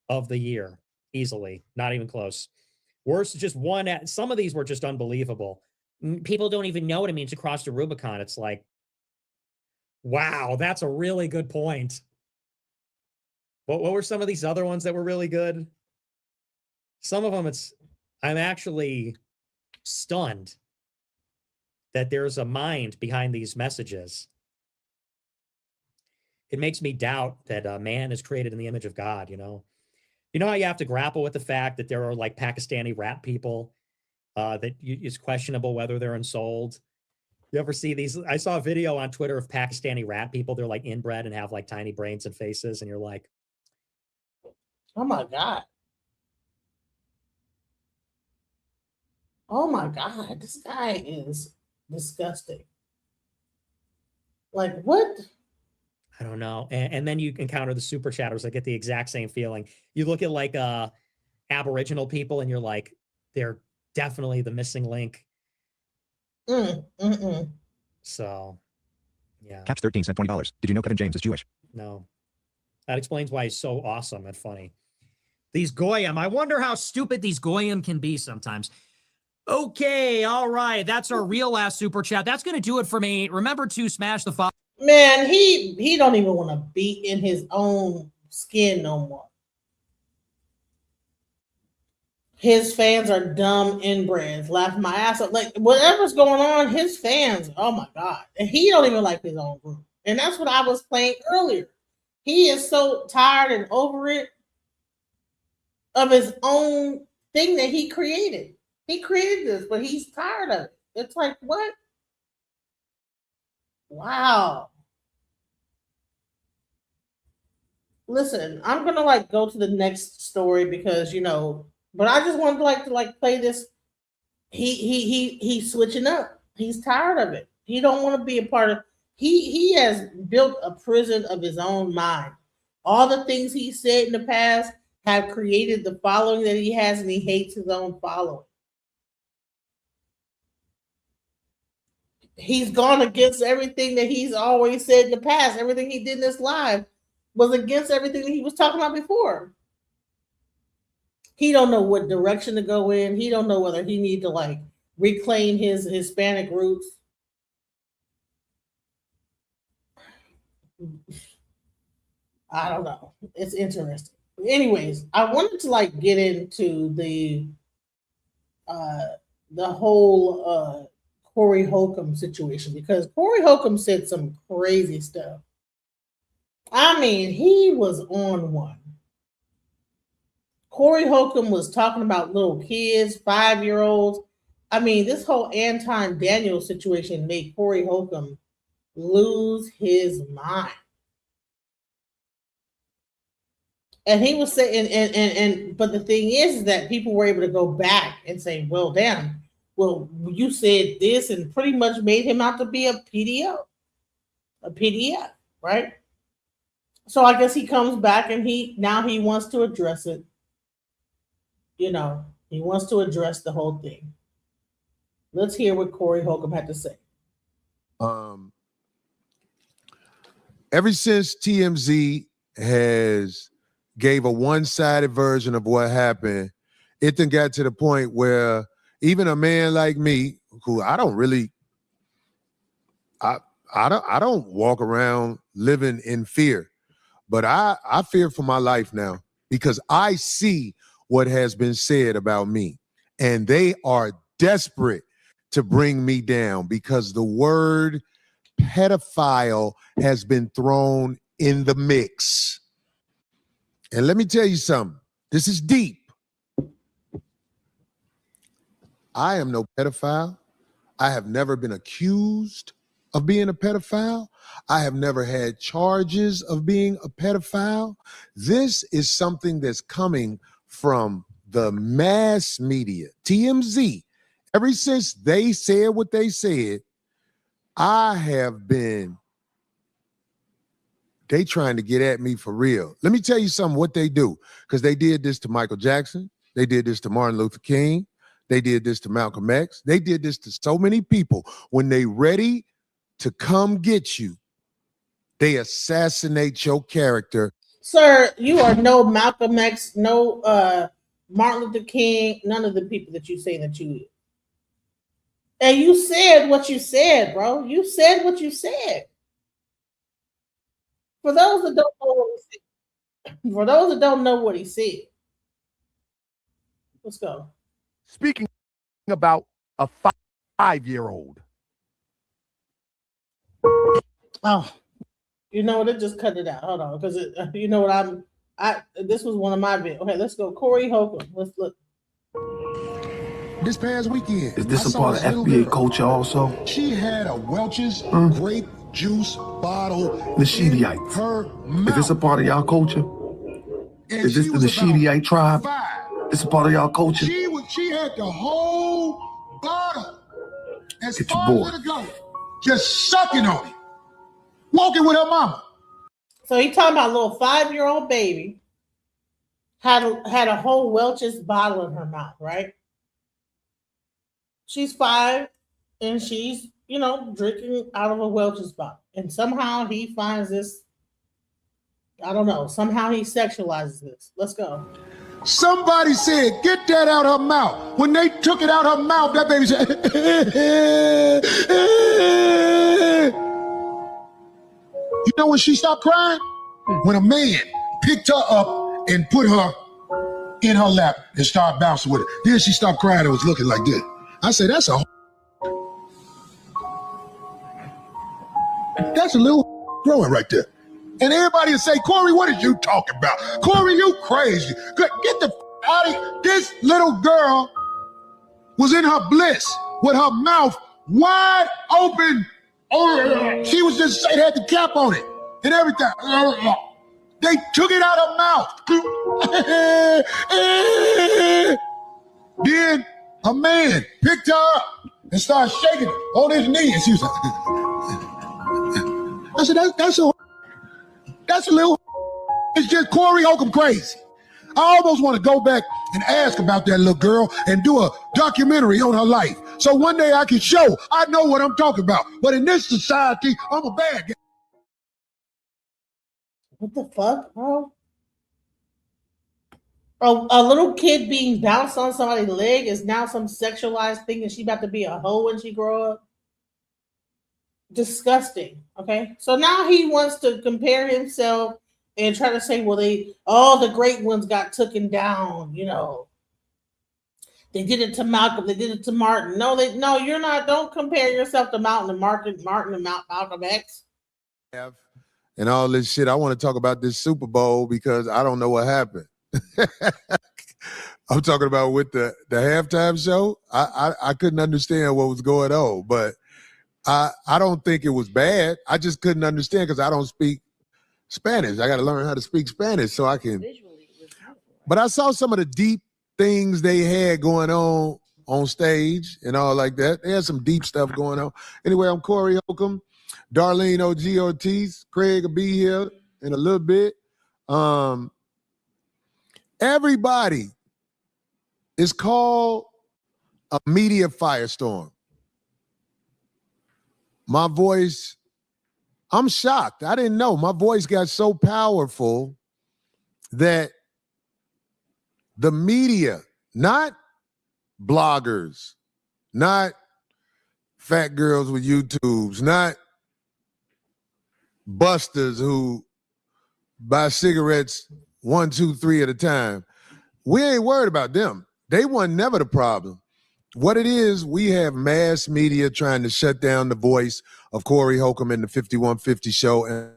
of the year. Easily. Not even close. Worst, just one. Some of these were just unbelievable. People don't even know what it means to cross the Rubicon. It's like, wow, that's a really good point. What were some of these other ones that were really good? Some of them, I'm actually stunned that there's a mind behind these messages. It makes me doubt that man is created in the image of God, you know? You know how you have to grapple with the fact that there are like Pakistani rap people it's questionable whether they're ensouled. You ever see these? I saw a video on Twitter of Pakistani rat people. They're like inbred and have like tiny brains and faces. And you're like, oh my God. Oh my God. This guy is disgusting. Like what? I don't know. And then you encounter the super chatters that get the exact same feeling. You look at like Aboriginal people and you're like, they're definitely the missing link. So, yeah. Caps 13 sent $20. Did you know Kevin James is Jewish? No. That explains why he's so awesome and funny. These Goyim, I wonder how stupid these Goyim can be sometimes. Okay, all right. That's our real last super chat. That's going to do it for me. Remember to smash the follow. Man, he don't even want to be in his own skin no more. His fans are dumb inbreds, laughing my ass off. Like whatever's going on, his fans, oh my God. And he don't even like his own group. And that's what I was playing earlier. He is so tired and over it of his own thing that he created. He created this, but he's tired of it. It's like, what? Wow. Listen, I'm gonna like go to the next story because but I just wanted to play this. He's switching up. He's tired of it. He don't want to be a part of. He has built a prison of his own mind. All the things he said in the past have created the following that he has, and he hates his own following. He's gone against everything that he's always said in the past. Everything he did in this live was against everything that he was talking about before. He don't know what direction to go in. He don't know whether he need to reclaim his Hispanic roots. I don't know. It's interesting. Anyways, I wanted to get into the whole Corey Holcomb situation because Corey Holcomb said some crazy stuff. I mean, he was on one. Corey Holcomb was talking about little kids, 5-year-olds. I mean, this whole Anton Daniels situation made Corey Holcomb lose his mind. And he was saying, but the thing is that people were able to go back and say, well, damn, well, you said this and pretty much made him out to be a PDF, right? So I guess he comes back and he wants to address it. He wants to address the whole thing. Let's hear what Corey Holcomb had to say. Ever since TMZ has gave a one-sided version of what happened, it then got to the point where even a man like me, who I I don't walk around living in fear, but I fear for my life now because I see what has been said about me, and they are desperate to bring me down because the word pedophile has been thrown in the mix. And let me tell you something. This is deep. I am no pedophile. I have never been accused of being a pedophile. I have never had charges of being a pedophile. This is something that's coming from the mass media, TMZ. Ever since they said what they said, I have been, they trying to get at me for real. Let me tell you something, what they do, because they did this to Michael Jackson. They did this to Martin Luther King. They did this to Malcolm X. They did this to so many people. When they ready to come get you, they assassinate your character. Sir, you are no Malcolm X, no Martin Luther King, none of the people that you say that you. And you said what you said, bro. You said what you said. For those that don't know what he said, for those that don't know what he said, let's go. Speaking about a 5-year-old. Oh, you know what? It just cut it out. Hold on, because you know what this was one of my videos. Okay, let's go. Corey Holcomb. Let's look. This past weekend. Is this a part of FBA culture also? She had a Welch's grape juice bottle. The Sheediites. Is this a part of y'all culture? Is this the Sheediite tribe? This a part of y'all culture? She had the whole bottle. As Get your far boy. as it go, just sucking on it. Walking with her mama. So he talking about a little 5-year-old baby had a whole Welch's bottle in her mouth, right? She's 5 and she's, drinking out of a Welch's bottle. And somehow he finds this, I don't know, somehow he sexualizes this. Let's go. Somebody said, get that out her mouth. When they took it out her mouth, that baby said, you know when she stopped crying? When a man picked her up and put her in her lap and started bouncing with it. Then she stopped crying and was looking like this. I said, that's a little growing right there. And everybody will say, Corey, what are you talking about? Corey, you crazy. Get the out of here. This little girl was in her bliss with her mouth wide open. She was just, it had the cap on it and everything. They took it out her mouth. Then a man picked her up and started shaking her on his knee. And she was like, I said, that's a little, it's just Corey Holcomb crazy. I almost want to go back and ask about that little girl and do a documentary on her life. So one day I can show I know what I'm talking about. But in this society, I'm a bad guy. What the fuck, bro? A little kid being bounced on somebody's leg is now some sexualized thing and she about to be a hoe when she grow up? Disgusting. Okay, so now he wants to compare himself and try to say, well, all the great ones got taken down. They did it to Malcolm. They did it to Martin. No, you're not. Don't compare yourself to Martin and Malcolm X. And all this shit. I want to talk about this Super Bowl because I don't know what happened. I'm talking about with the halftime show. I couldn't understand what was going on, but I don't think it was bad. I just couldn't understand because I don't speak Spanish. I got to learn how to speak Spanish so I can. But I saw some of the deep things they had going on stage and all like that. They had some deep stuff going on. Anyway, I'm Corey Holcomb, Darlene O.G. Ortiz. Craig will be here in a little bit. Everybody is called a media firestorm. My voice, I'm shocked. I didn't know. My voice got so powerful that the media, not bloggers, not fat girls with YouTubes, not busters who buy cigarettes 1, 2, 3 at a time. We ain't worried about them. They weren't never the problem. What it is, we have mass media trying to shut down the voice of Corey Holcomb in the 5150 show. And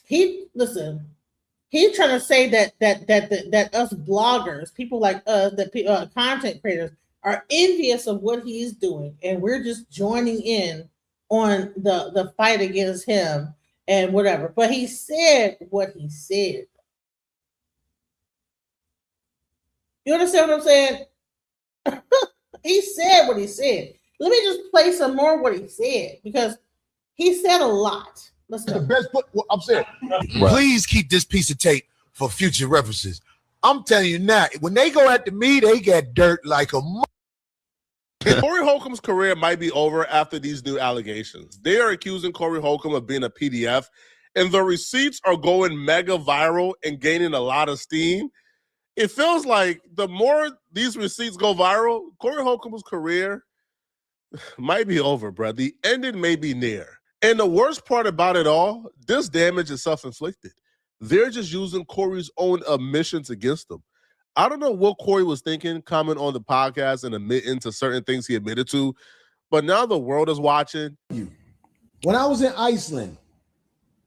he's trying to say that us bloggers, people like us, that content creators are envious of what he's doing, and we're just joining in on the fight against him and whatever. But he said what he said. You understand what I'm saying? He said what he said. Let me just play some more of what he said, because he said a lot. Let's go. The best, I'm saying, please keep this piece of tape for future references. I'm telling you now, when they go after me, they get dirt like a Corey Holcomb's career might be over after these new allegations. They are accusing Corey Holcomb of being a PDF, and the receipts are going mega viral and gaining a lot of steam. It feels like the more these receipts go viral, Corey Holcomb's career might be over, bro. The ending may be near. And the worst part about it all, this damage is self-inflicted. They're just using Corey's own admissions against them. I don't know what Corey was thinking coming on the podcast and admitting to certain things he admitted to, but now the world is watching. When I was in Iceland,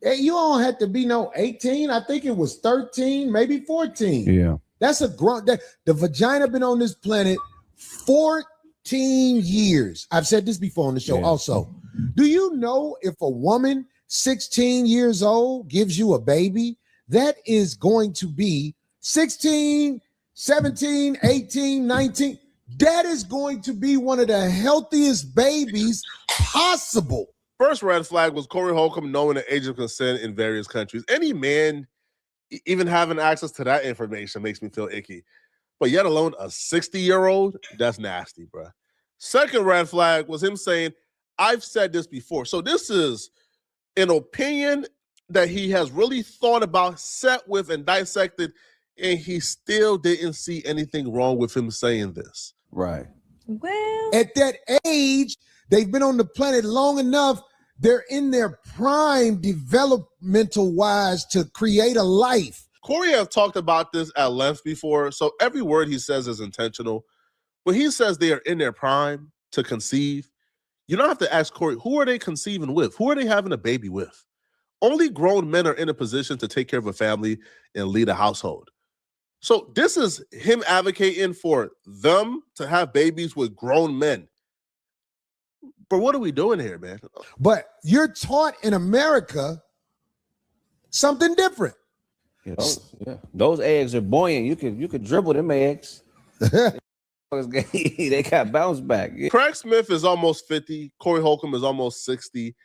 you don't have to be no 18. I think it was 13, maybe 14. Yeah. That's a grunt. The vagina been on this planet 14 years. I've said this before on the show also. Do you know if a woman 16 years old gives you a baby, that is going to be 16, 17, 18, 19. That is going to be one of the healthiest babies possible. First red flag was Corey Holcomb knowing the age of consent in various countries. Any man even having access to that information makes me feel icky. But yet alone a 60-year-old, that's nasty, bro. Second red flag was him saying, I've said this before. So this is an opinion that he has really thought about, sat with, and dissected, and he still didn't see anything wrong with him saying this. Right. Well, at that age, they've been on the planet long enough. They're in their prime developmental wise to create a life. Corey has talked about this at length before, so every word he says is intentional. When he says they are in their prime to conceive, you don't have to ask Corey, who are they conceiving with? Who are they having a baby with? Only grown men are in a position to take care of a family and lead a household. So this is him advocating for them to have babies with grown men. But what are we doing here, man? But you're taught in America something different. Those eggs are buoyant. You could dribble them eggs. They got bounce back. Yeah. Craig Smith is almost 50. Corey Holcomb is almost 60.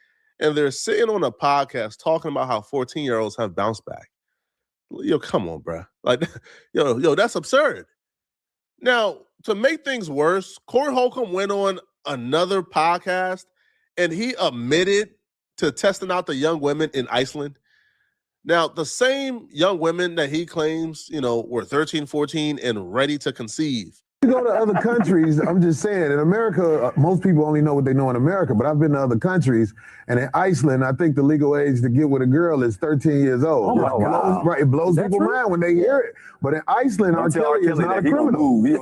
And they're sitting on a podcast talking about how 14-year-olds have bounce back. Yo, come on, bro. Like, yo, that's absurd. Now, to make things worse, Corey Holcomb went on another podcast and he admitted to testing out the young women in Iceland. Now, the same young women that he claims, were 13, 14 and ready to conceive. You go to other countries, I'm just saying, in America, most people only know what they know in America, but I've been to other countries, and in Iceland, I think the legal age to get with a girl is 13 years old. Oh, my God. It blows people's mind when they hear it. But in Iceland, R. Kelly is not a criminal. He's a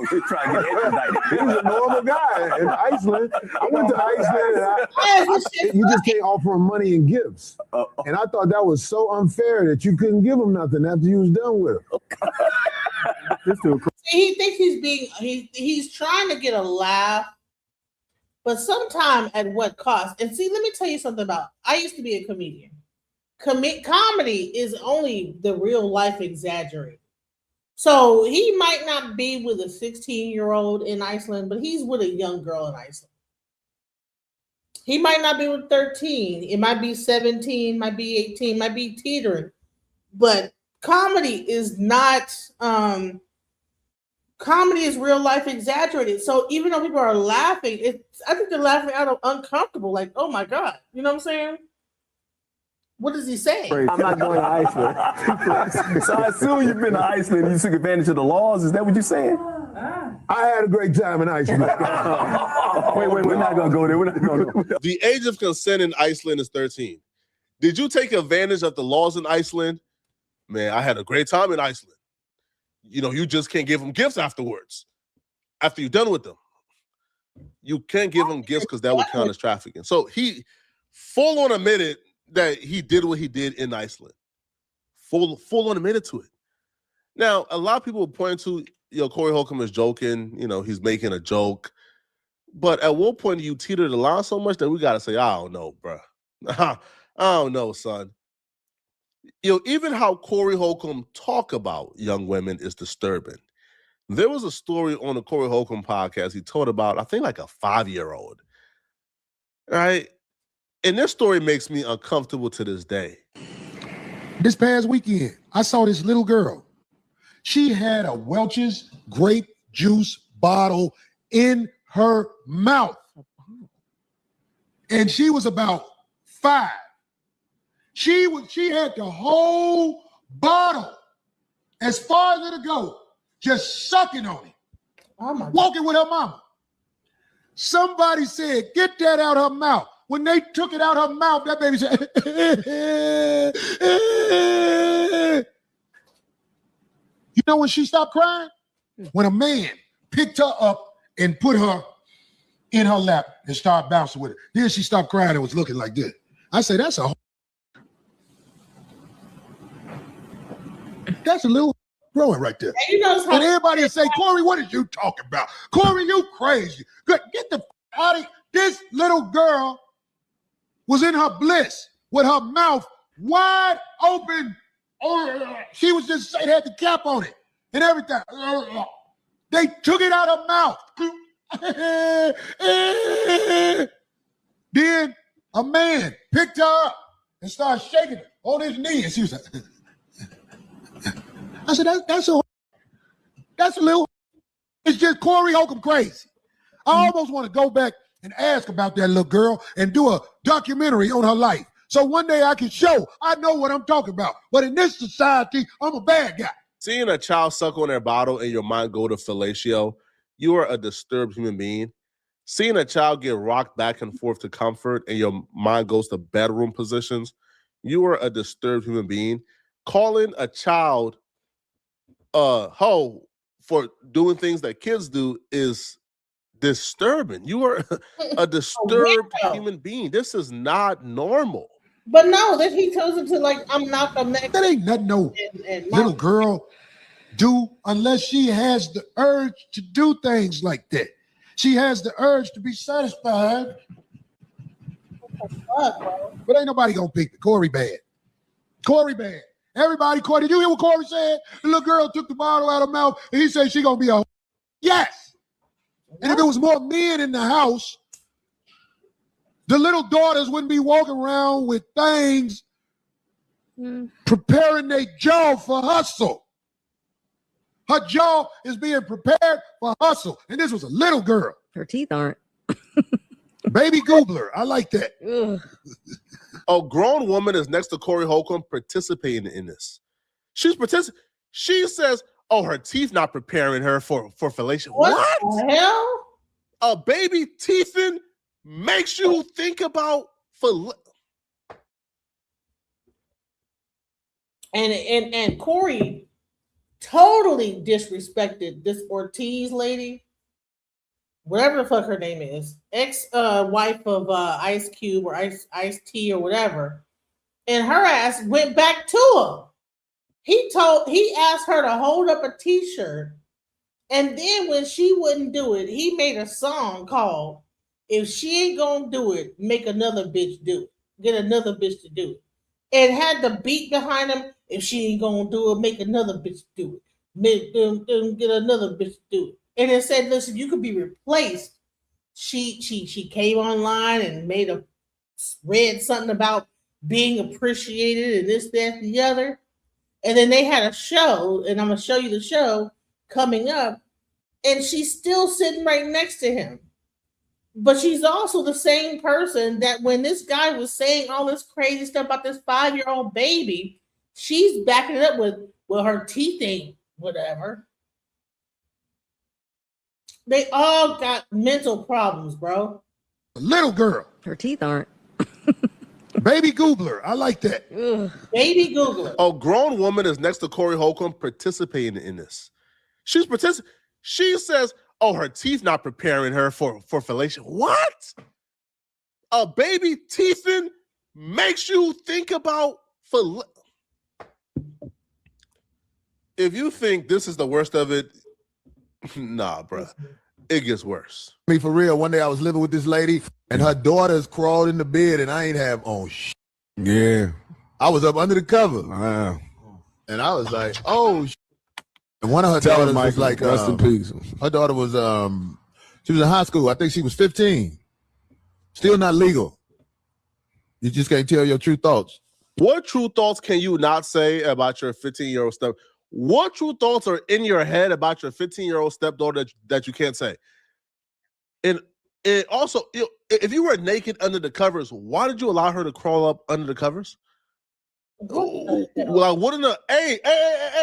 normal guy in Iceland. I went to Iceland, and you just can't offer him money and gifts. And I thought that was so unfair that you couldn't give him nothing after you was done with him. He thinks he's trying to get a laugh, but sometime at what cost? And see, let me tell you something I used to be a comedian. Comedy is only the real life exaggerated. So he might not be with a 16-year-old in Iceland, but he's with a young girl in Iceland. He might not be with 13. It might be 17, might be 18, might be teetering. But comedy is not... comedy is real life exaggerated. So even though people are laughing, I think they're laughing out of uncomfortable, like, oh my God. You know what I'm saying? What does he say? I'm not going to Iceland. So I assume you've been to Iceland and you took advantage of the laws. Is that what you're saying? I had a great time in Iceland. Wait, we're not going to go there. We're not going to go there. The age of consent in Iceland is 13. Did you take advantage of the laws in Iceland? Man, I had a great time in Iceland. You know, you just can't give them gifts afterwards. After you're done with them. You can't give them gifts because that would count as trafficking. So he full on admitted that he did what he did in Iceland. Full on admitted to it. Now, a lot of people point to, Corey Holcomb is joking. He's making a joke. But at what point do you teeter the line so much that we got to say, I don't know, bro. I don't know, son. Even how Corey Holcomb talk about young women is disturbing. There was a story on the Corey Holcomb podcast he told about, I think, like a 5-year-old. Right? And this story makes me uncomfortable to this day. This past weekend, I saw this little girl. She had a Welch's grape juice bottle in her mouth. And she was about 5. She had the whole bottle as far as it'll go, just sucking on it. Walking with her mama. Somebody said, get that out her mouth. When they took it out her mouth, that baby said, You know when she stopped crying? When a man picked her up and put her in her lap and started bouncing with her. Then she stopped crying and was looking like this. I say, that's a little growing right there. And everybody will say, Corey, what are you talking about? Corey, you crazy. Good, get the out of this little girl was in her bliss with her mouth wide open. She was just, it had the cap on it and everything. They took it out of her mouth. Then a man picked her up and started shaking her on his knee. And she was like, I said, that's a little, it's just Corey Holcomb crazy. I almost want to go back and ask about that little girl and do a documentary on her life. So one day I can show I know what I'm talking about. But in this society, I'm a bad guy. Seeing a child suck on their bottle and your mind go to fellatio, you are a disturbed human being. Seeing a child get rocked back and forth to comfort and your mind goes to bedroom positions, you are a disturbed human being. Calling a child hoe for doing things that kids do is disturbing. You are a disturbed human being. This is not normal. But no, that he tells her to I'm not the next. That ain't nothing no little girl do unless she has the urge to do things like that. She has the urge to be satisfied. But ain't nobody gonna pick the Corey bad. Corey bad. Everybody, Corey, did you hear what Corey said? The little girl took the bottle out of her mouth and he said she gonna be a yes. And if there was more men in the house, the little daughters wouldn't be walking around with things preparing their jaw for hustle. Her jaw is being prepared for hustle. And this was a little girl. Her teeth aren't. Baby Googler. I like that. A grown woman is next to Corey Holcomb participating in this. She says, oh, her teeth not preparing her for fellatio. What the hell? A baby teething makes you think about and Corey totally disrespected this Ortiz lady, whatever the fuck her name is, ex-wife of Ice Cube or Ice T or whatever, and her ass went back to him. He asked her to hold up a t-shirt, and then when she wouldn't do it, he made a song called "If She Ain't Gonna Do It, Make Another Bitch Do It." Get another bitch to do it. It had the beat behind him. If she ain't gonna do it, make another bitch do it. Get another bitch to do it. And it said, listen, you could be replaced. She came online and read something about being appreciated and this, that, and the other. And then they had a show, and I'm gonna show you the show coming up, and she's still sitting right next to him. But she's also the same person that when this guy was saying all this crazy stuff about this 5-year-old baby, she's backing it up with, well, her teeth ain't whatever. They all got mental problems, bro. Little girl. Her teeth aren't. Baby Googler. I like that. Baby Googler. A grown woman is next to Corey Holcomb participating in this. She says, oh, her teeth not preparing her for fellation. What? A baby teething makes you think about if you think this is the worst of it, nah, bro. It gets worse. Me for real. One day I was living with this lady and her daughters crawled in the bed and I ain't have on Yeah. I was up under the cover. Wow. And I was like, oh And one of her daughters was like, rest in peace. Her daughter was she was in high school. I think she was 15. Still not legal. You just can't tell your true thoughts. What true thoughts can you not say about your 15-year-old step? What true thoughts are in your head about your 15-year-old stepdaughter that you can't say? And also, if you were naked under the covers, why did you allow her to crawl up under the covers? Well, wouldn't hey,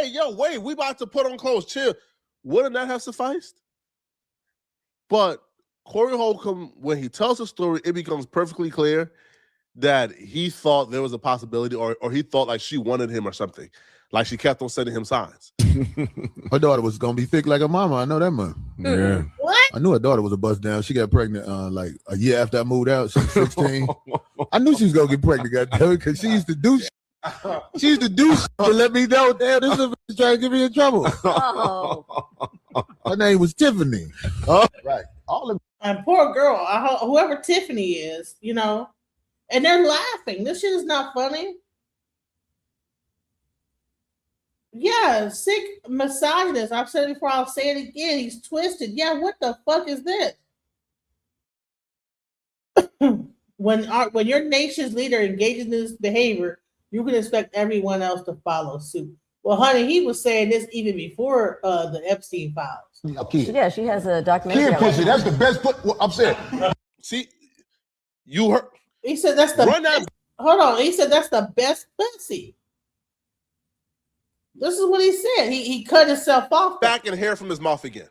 yo, wait, we about to put on clothes, chill. Wouldn't that have sufficed? But Corey Holcomb, when he tells the story, it becomes perfectly clear that he thought there was a possibility or he thought like she wanted him or something. Like she kept on sending him signs. Her daughter was gonna be thick like her mama. I know that much. Yeah. What? I knew her daughter was a bust down. She got pregnant like a year after I moved out. She was 16. I knew she was gonna get pregnant, goddamn, because she used to do She used to do to let me know, damn, this is trying to get me in trouble. Oh. Her name was Tiffany. Oh, right. All of And poor girl, whoever Tiffany is, you know, and they're laughing. This shit is not funny. Yeah, sick misogynist. I've said it before, I'll say it again. He's twisted. Yeah, what the fuck is this? When your nation's leader engages in this behavior, you can expect everyone else to follow suit. Well, honey, he was saying this even before the Epstein files. Yeah, she has a documentary. Kid pussy, that's the best. I'm saying. See, you heard. He said that's the best. Hold on. He said that's the best pussy. This is what he said. He cut himself off. Back and hair from his mouth again.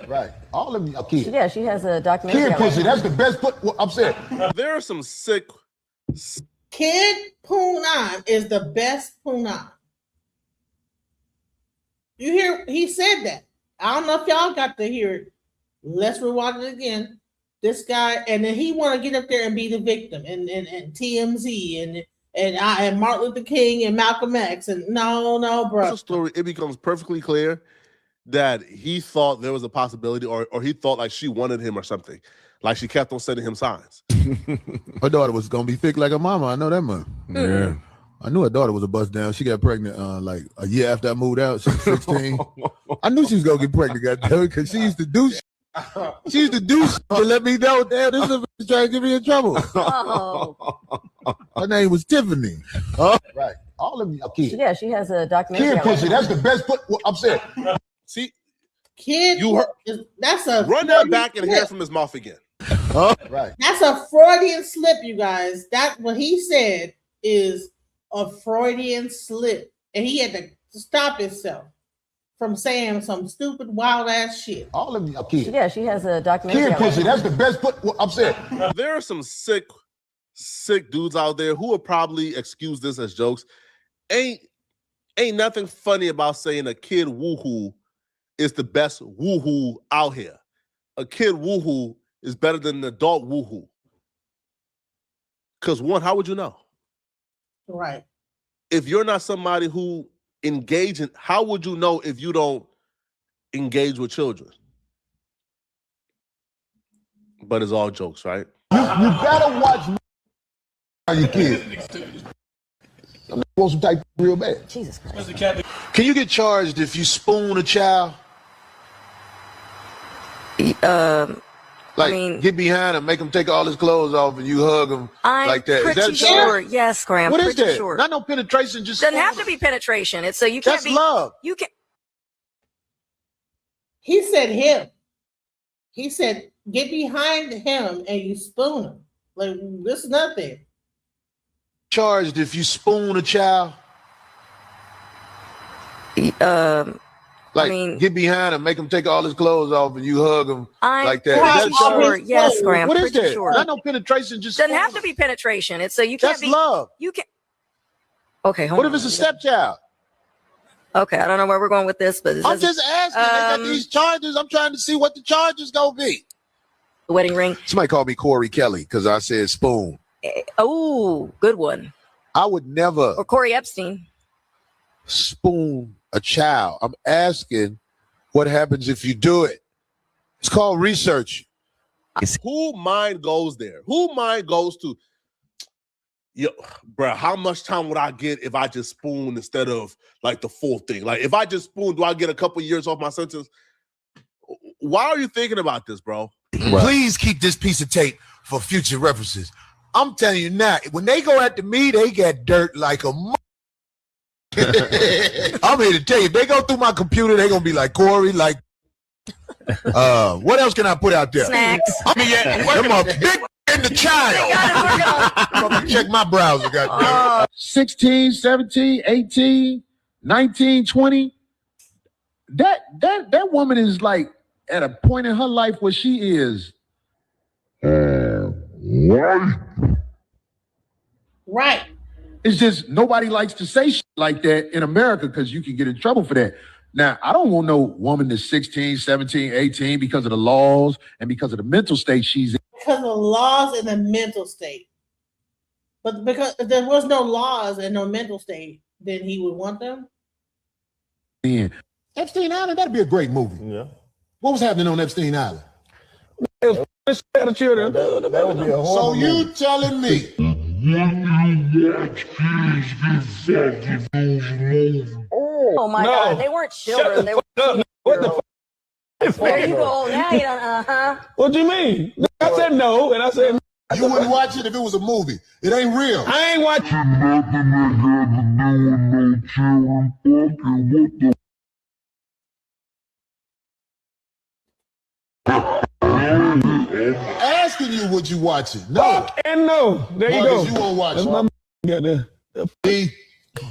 Right. All of you are kids. Yeah, she has a documentary. Kid pussy, that's the best. I'm saying. There are some sick. Kid Punan is the best Punan. You hear? He said that. I don't know if y'all got to hear it. Let's rewind it again. This guy, and then he want to get up there and be the victim, and TMZ, and Martin Luther King and Malcolm X, and no, bro. Story. It becomes perfectly clear that he thought there was a possibility, or he thought like she wanted him or something. Like she kept on sending him signs. Her daughter was gonna be thick like her mama. I know that much. Yeah. I knew her daughter was a bust down. She got pregnant like a year after I moved out. She was 16. I knew she was gonna get pregnant, goddamn, because she used to do She used to do to let me know, damn, this is trying to get me in trouble. Oh. Her name was Tiffany. Right. All of you are kids. Yeah, she has a documentary. Kid pussy, that's the best. I'm saying. See, kid, you heard. That's a run that back and hair from his mouth again. Right. That's a Freudian slip, you guys. That what he said is a Freudian slip, and he had to stop himself from saying some stupid, wild ass shit. All of you are kids. Yeah, she has a documentary. Kid pussy, that's the best. I'm saying. There are some sick dudes out there who will probably excuse this as jokes. Ain't nothing funny about saying a kid woohoo is the best woohoo out here. A kid woohoo is better than an adult woohoo. Because one, how would you know? Right. If you're not somebody who engage in, how would you know if you don't engage with children? But it's all jokes, right? You better watch your kids. I'm supposed to type real bad. Jesus Christ. Can you get charged if you spoon a child? Get behind him, make him take all his clothes off, and you hug him like that. Pretty Is that sure. Yes, Graham. What is pretty that? Sure. Not no penetration. Just doesn't have to be penetration. It's so you can't That's be love. You can. He said him. He said Get behind him and you spoon him. Like, this is nothing. Charged if you spoon a child? Like, get behind him, make him take all his clothes off, and you hug him like that. Pretty sure. Yes, Graham. What is pretty that? sure. Not no penetration. Just doesn't have to be penetration. It's so you can't That's be love. You can. Okay, hold What on. if it's a stepchild? Okay, I don't know where we're going with this, but I'm just asking. They got these charges. I'm trying to see what the charges gonna be. The wedding ring. Somebody called me Corey Kelly because I said spoon. Oh, good one. I would never Or Corey Epstein. spoon a child. I'm asking what happens if you do it. It's called research. Who mind goes there? Who mind goes to, yo, bro, how much time would I get if I just spoon instead of like the full thing? Like if I just spoon, do I get a couple years off my sentence? Why are you thinking about this, bro? Please keep this piece of tape for future references. I'm telling you now, when they go after me, they get dirt like a I'm here to tell you, if they go through my computer, they're gonna be like Corey, like what else can I put out there? Snacks. I mean, them are big in the child. I'm gonna check my browser, goddamn. 16, 17, 18, 19, 20. That woman is like at a point in her life where she is Right. It's just nobody likes to say shit like that in America because you can get in trouble for that. Now, I don't want no woman that's 16, 17, 18 because of the laws and because of the mental state she's in. Because of the laws and the mental state. But because if there was no laws and no mental state, then he would want them. Epstein Island, that'd be a great movie. Yeah. What was happening on Epstein Island? The children. That would be a horrible movie. You telling me? Oh my God, they weren't children. They were. What the There you go. Now you don't. What do you mean? I said no, and I said you wouldn't watch it if it was a movie. It ain't real. I ain't watching. Asking you, would you watch it? No. And no. There you go. You won't watch it.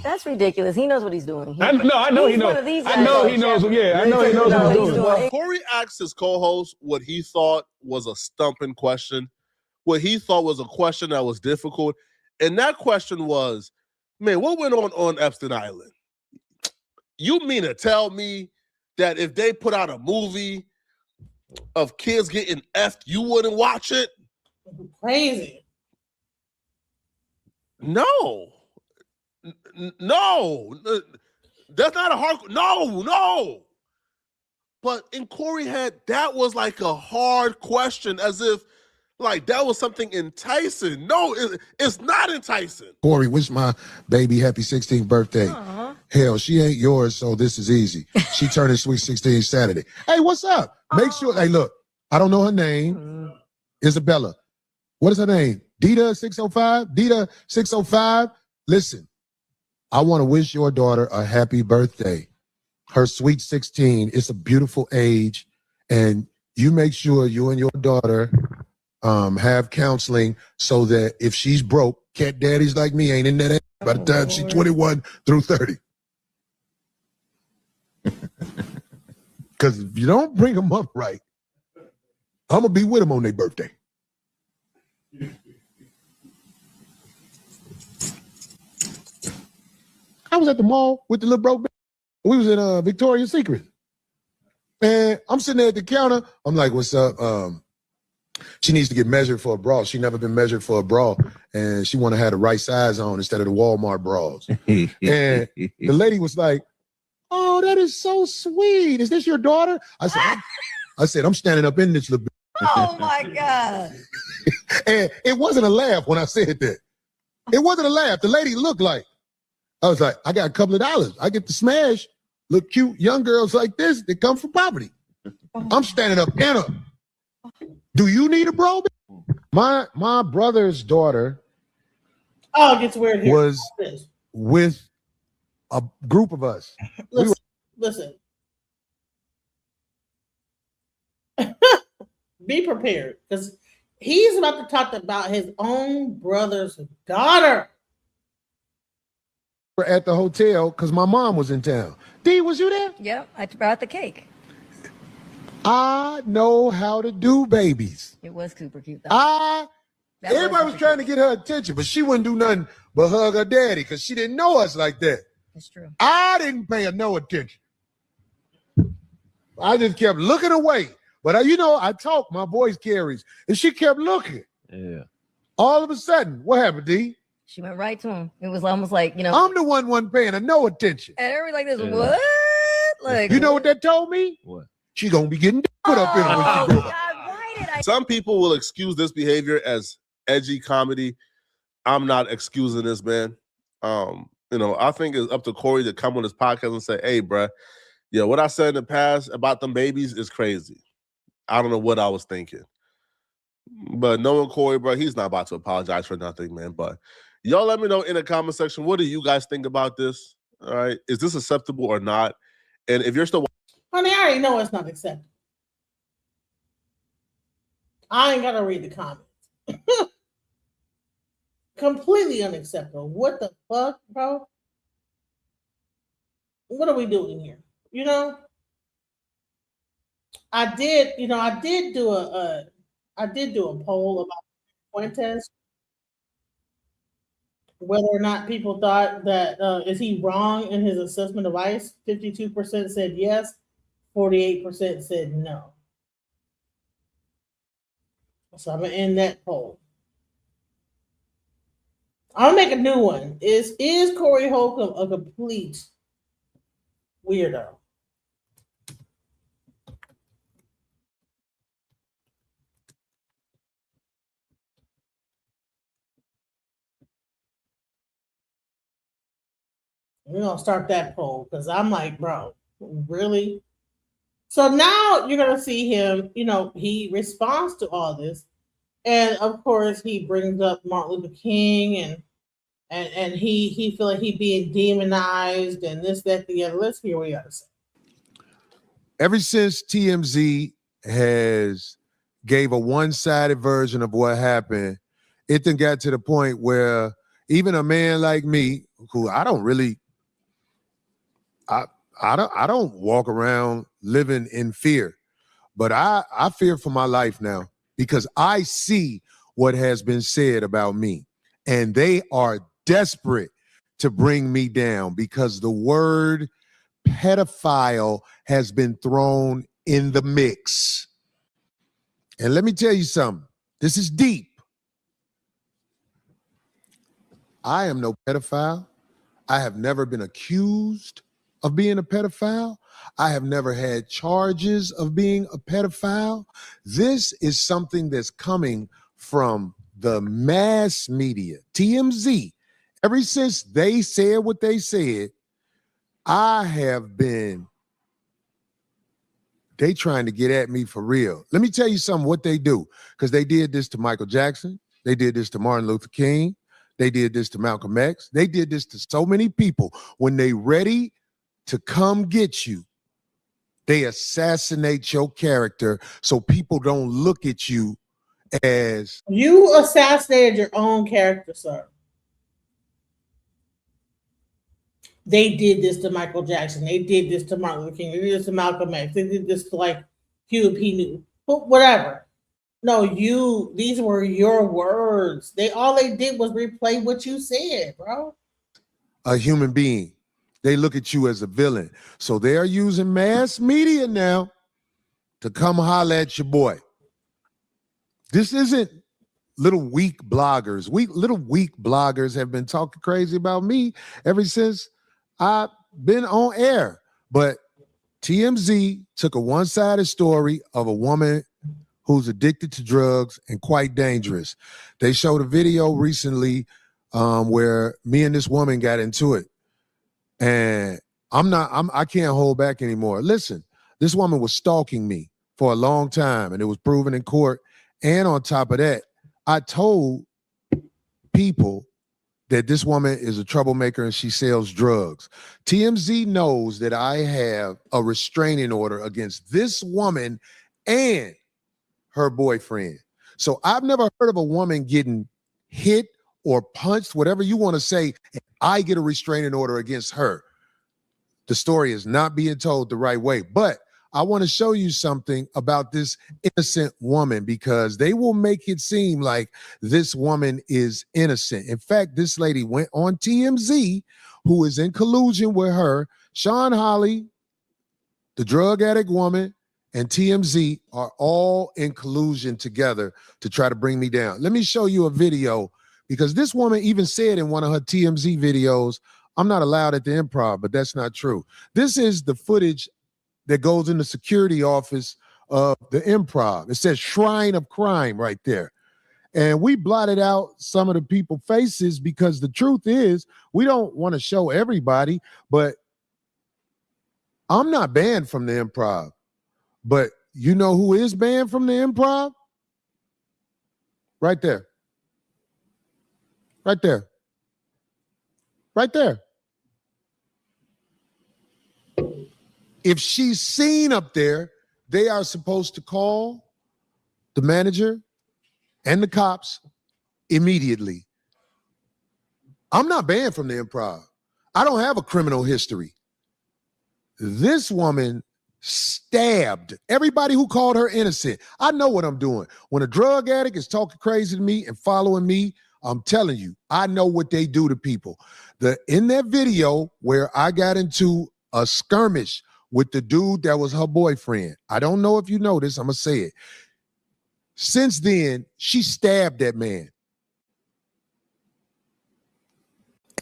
That's ridiculous. He knows what he's doing. I know he knows. I know he knows. Yeah, I know he knows what he's doing. Corey asked his co-host what he thought was a stumping question, what he thought was a question that was difficult. And that question was, man, what went on Epstein Island? You mean to tell me that if they put out a movie of kids getting effed, you wouldn't watch it? Crazy. No. No. That's not a hard... No. But in Corey's head, that was like a hard question, as if like that was something enticing. No, it's not enticing. Corey, wish my baby happy 16th birthday. Aww. Hell, she ain't yours, so this is easy. She turning sweet 16 Saturday. Hey, what's up? Make sure, hey, look, I don't know her name. Isabella. What is her name? Dita 605? Dita 605? Listen, I want to wish your daughter a happy birthday. Her sweet 16. It's a beautiful age. And you make sure you and your daughter have counseling so that if she's broke, cat daddies like me ain't in that age by the time she's 21 through 30. Because if you don't bring them up right, I'm going to be with them on their birthday. I was at the mall with the little broke bitch. We was in Victoria's Secret. And I'm sitting there at the counter. I'm like, what's up? She needs to get measured for a bra. She never been measured for a bra. And she want to have the right size on instead of the Walmart bras. And the lady was like, oh, that is so sweet. Is this your daughter? I said, I'm standing up in this little bit. Oh my God. And it wasn't a laugh when I said that. It wasn't a laugh. The lady looked like, I was like, I got a couple of dollars. I get to smash little cute young girls like this that come from poverty. I'm standing up in her. Do you need a bro? My brother's daughter it gets weird here. Was with a group of us. Listen. Be prepared because he's about to talk about his own brother's daughter. We're at the hotel because my mom was in town. D, was you there? Yep, I brought the cake. I know how to do babies. It was super cute, though. Everybody was trying to get her attention, but she wouldn't do nothing but hug her daddy because she didn't know us like that. That's true. I didn't pay her no attention. I just kept looking away. But I talk, my voice carries, and she kept looking. Yeah. All of a sudden, what happened, D? She went right to him. It was almost like, I'm the one wasn't paying her no attention. And everybody like this, Yeah. what? Like, You know what that told me? What? She gonna be getting put up in her when she grow up. why did I? Some people will excuse this behavior as edgy comedy. I'm not excusing this, man. I think it's up to Corey to come on his podcast and say, hey, bruh, what I said in the past about them babies is crazy. I don't know what I was thinking. But knowing Corey, bro, he's not about to apologize for nothing, man. But y'all let me know in the comment section, what do you guys think about this? All right. Is this acceptable or not? And if you're still... Honey, I already know it's not acceptable. I ain't got to read the comments. Completely unacceptable. What the fuck, bro? What are we doing here? I did do a poll about Fuentes, whether or not people thought that is he wrong in his assessment of ICE. 52% said yes, 48% said no. So I'm gonna end that poll. I'll make a new one. Is Corey Holcomb a complete weirdo? We're gonna start that poll because I'm like, bro, really? So now you're gonna see him, he responds to all this. And of course he brings up Martin Luther King and he feel like he being demonized and this, that, the other. Let's hear what he got to say. Ever since TMZ has gave a one-sided version of what happened, it then got to the point where even a man like me, who I don't walk around living in fear, but I fear for my life now because I see what has been said about me, and they are desperate to bring me down because the word pedophile has been thrown in the mix. And let me tell you something. This is deep. I am no pedophile. I have never been accused of being a pedophile. I have never had charges of being a pedophile. This is something that's coming from the mass media, TMZ. Ever since they said what they said, they trying to get at me for real. Let me tell you something what they do, because they did this to Michael Jackson. They did this to Martin Luther King. They did this to Malcolm X. They did this to so many people. When they ready to come get you, they assassinate your character so people don't look at you as... You assassinated your own character, sir. They did this to Michael Jackson. They did this to Martin Luther King. They did this to Malcolm X. They did this to like Hugh P. Whatever. No, these were your words. All they did was replay what you said, bro. A human being. They look at you as a villain. So they are using mass media now to come holler at your boy. This isn't little weak bloggers. Little weak bloggers have been talking crazy about me ever since I've been on air. But TMZ took a one-sided story of a woman who's addicted to drugs and quite dangerous. They showed a video recently where me and this woman got into it. And I can't hold back anymore. Listen, this woman was stalking me for a long time, and it was proven in court. And on top of that, I told people that this woman is a troublemaker and she sells drugs. TMZ knows that I have a restraining order against this woman and her boyfriend. So I've never heard of a woman getting hit or punched, whatever you want to say, and I get a restraining order against her. The story is not being told the right way. But I want to show you something about this innocent woman, because they will make it seem like this woman is innocent. In fact, this lady went on TMZ, who is in collusion with her. Sean Holly, the drug addict woman, and TMZ are all in collusion together to try to bring me down. Let me show you a video, because this woman even said in one of her TMZ videos, I'm not allowed at the Improv, but that's not true. This is the footage that goes in the security office of the Improv. It says Shrine of Crime right there. And we blotted out some of the people's faces because the truth is we don't want to show everybody, but I'm not banned from the Improv. But you know who is banned from the Improv? Right there. Right there. Right there. If she's seen up there, they are supposed to call the manager and the cops immediately. I'm not banned from the Improv. I don't have a criminal history. This woman stabbed everybody who called her innocent. I know what I'm doing. When a drug addict is talking crazy to me and following me, I'm telling you, I know what they do to people. In that video where I got into a skirmish with the dude that was her boyfriend, I don't know if you know this, I'm going to say it. Since then, she stabbed that man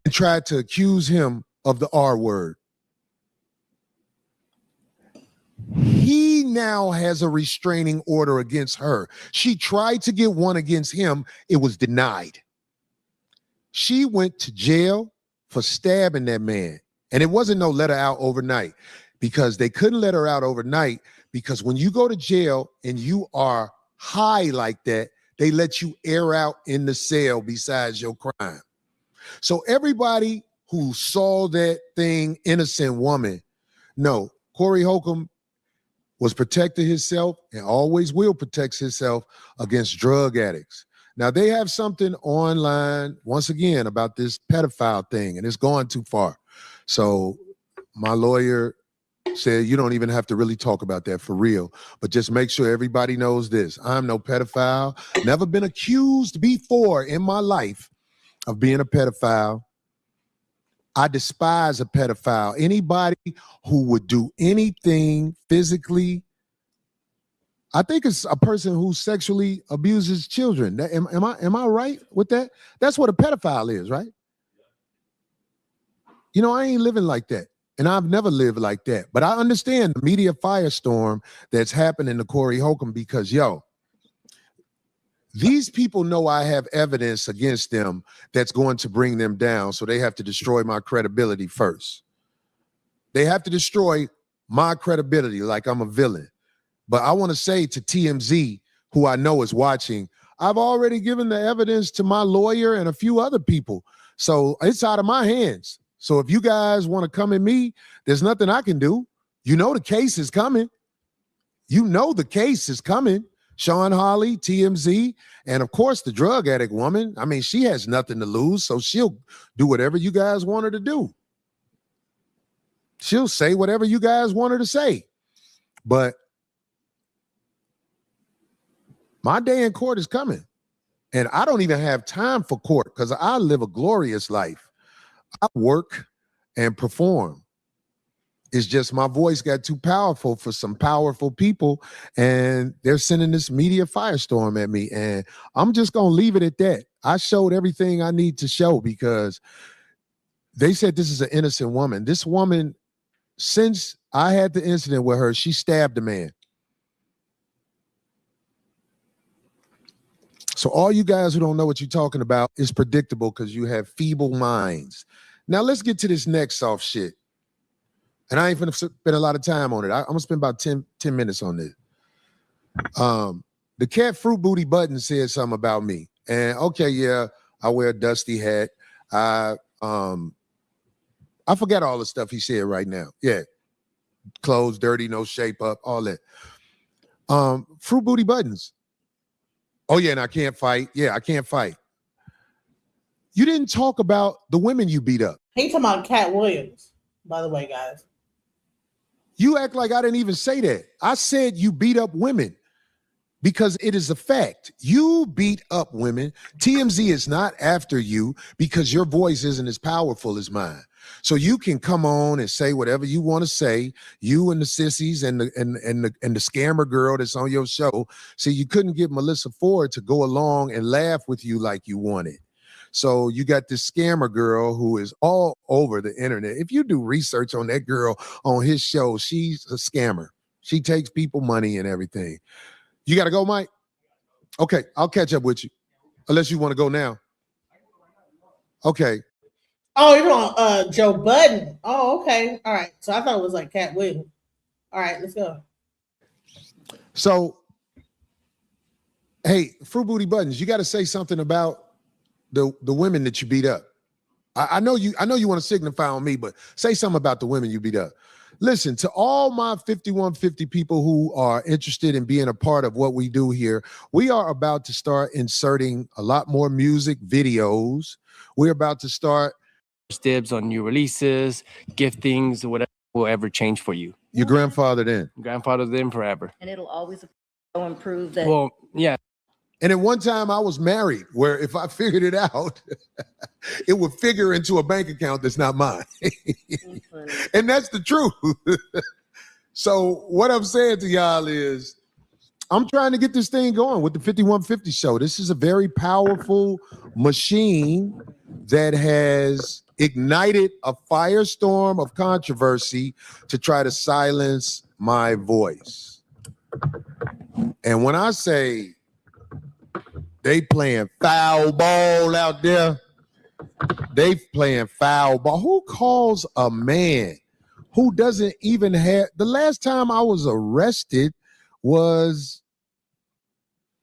and tried to accuse him of the R word. He now has a restraining order against her. She tried to get one against him. It was denied. She went to jail for stabbing that man. And it wasn't no let her out overnight, because they couldn't let her out overnight, because when you go to jail and you are high like that, they let you air out in the cell besides your crime. So everybody who saw that thing, innocent woman, no, Corey Holcomb was protecting himself and always will protect himself against drug addicts. Now, they have something online, once again, about this pedophile thing, and it's gone too far. So my lawyer said, you don't even have to really talk about that for real, but just make sure everybody knows this. I'm no pedophile, never been accused before in my life of being a pedophile. I despise a pedophile. Anybody who would do anything physically, I think it's a person who sexually abuses children. Am I right with that? That's what a pedophile is, right? You know, I ain't living like that. And I've never lived like that. But I understand the media firestorm that's happening to Corey Holcomb, because, these people know I have evidence against them that's going to bring them down. So they have to destroy my credibility first. They have to destroy my credibility like I'm a villain. But I want to say to TMZ, who I know is watching, I've already given the evidence to my lawyer and a few other people. So it's out of my hands. So if you guys want to come at me, there's nothing I can do. You know the case is coming. You know the case is coming. Sean Holly, TMZ, and of course the drug addict woman. I mean, she has nothing to lose, so she'll do whatever you guys want her to do. She'll say whatever you guys want her to say. But my day in court is coming, and I don't even have time for court because I live a glorious life. I work and perform. It's just my voice got too powerful for some powerful people, and they're sending this media firestorm at me, and I'm just going to leave it at that. I showed everything I need to show because they said this is an innocent woman. This woman, since I had the incident with her, she stabbed a man. So all you guys who don't know what you're talking about is predictable because you have feeble minds. Now let's get to this next soft shit. And I ain't gonna spend a lot of time on it. I'm gonna spend about 10 minutes on this. The cat Fruit Booty Button said something about me. And okay, yeah, I wear a dusty hat. I forgot all the stuff he said right now. Yeah. Clothes dirty, no shape up, all that. Fruit Booty Buttons. Oh, yeah, and I can't fight. Yeah, I can't fight. You didn't talk about the women you beat up. He talking about Cat Williams, by the way, guys. You act like I didn't even say that. I said you beat up women because it is a fact. You beat up women. TMZ is not after you because your voice isn't as powerful as mine. So you can come on and say whatever you want to say. You and the sissies and the scammer girl that's on your show. See, you couldn't get Melissa Ford to go along and laugh with you like you wanted. So you got this scammer girl who is all over the internet. If you do research on that girl on his show, she's a scammer. She takes people money and everything. You got to go, Mike? Okay, I'll catch up with you. Unless you want to go now. Okay. Oh, you're on Joe Budden. Oh, okay. All right. So I thought it was like Cat Williams. All right, let's go. So, hey, Fruit Booty Buttons, you got to say something about the women that you beat up. I know you want to signify on me, but say something about the women you beat up. Listen, to all my 5150 people who are interested in being a part of what we do here, we are about to start inserting a lot more music videos. We're about to start dibs on new releases, giftings, whatever will ever change for you. Your grandfather then. Grandfather then forever. And it'll always improve that. Well, yeah. And at one time I was married where if I figured it out, it would figure into a bank account that's not mine. And that's the truth. So what I'm saying to y'all is I'm trying to get this thing going with the 5150 show. This is a very powerful machine that has ignited a firestorm of controversy to try to silence my voice. And when I say they playing foul ball out there, they playing foul ball. Who calls a man who doesn't even have... The last time I was arrested was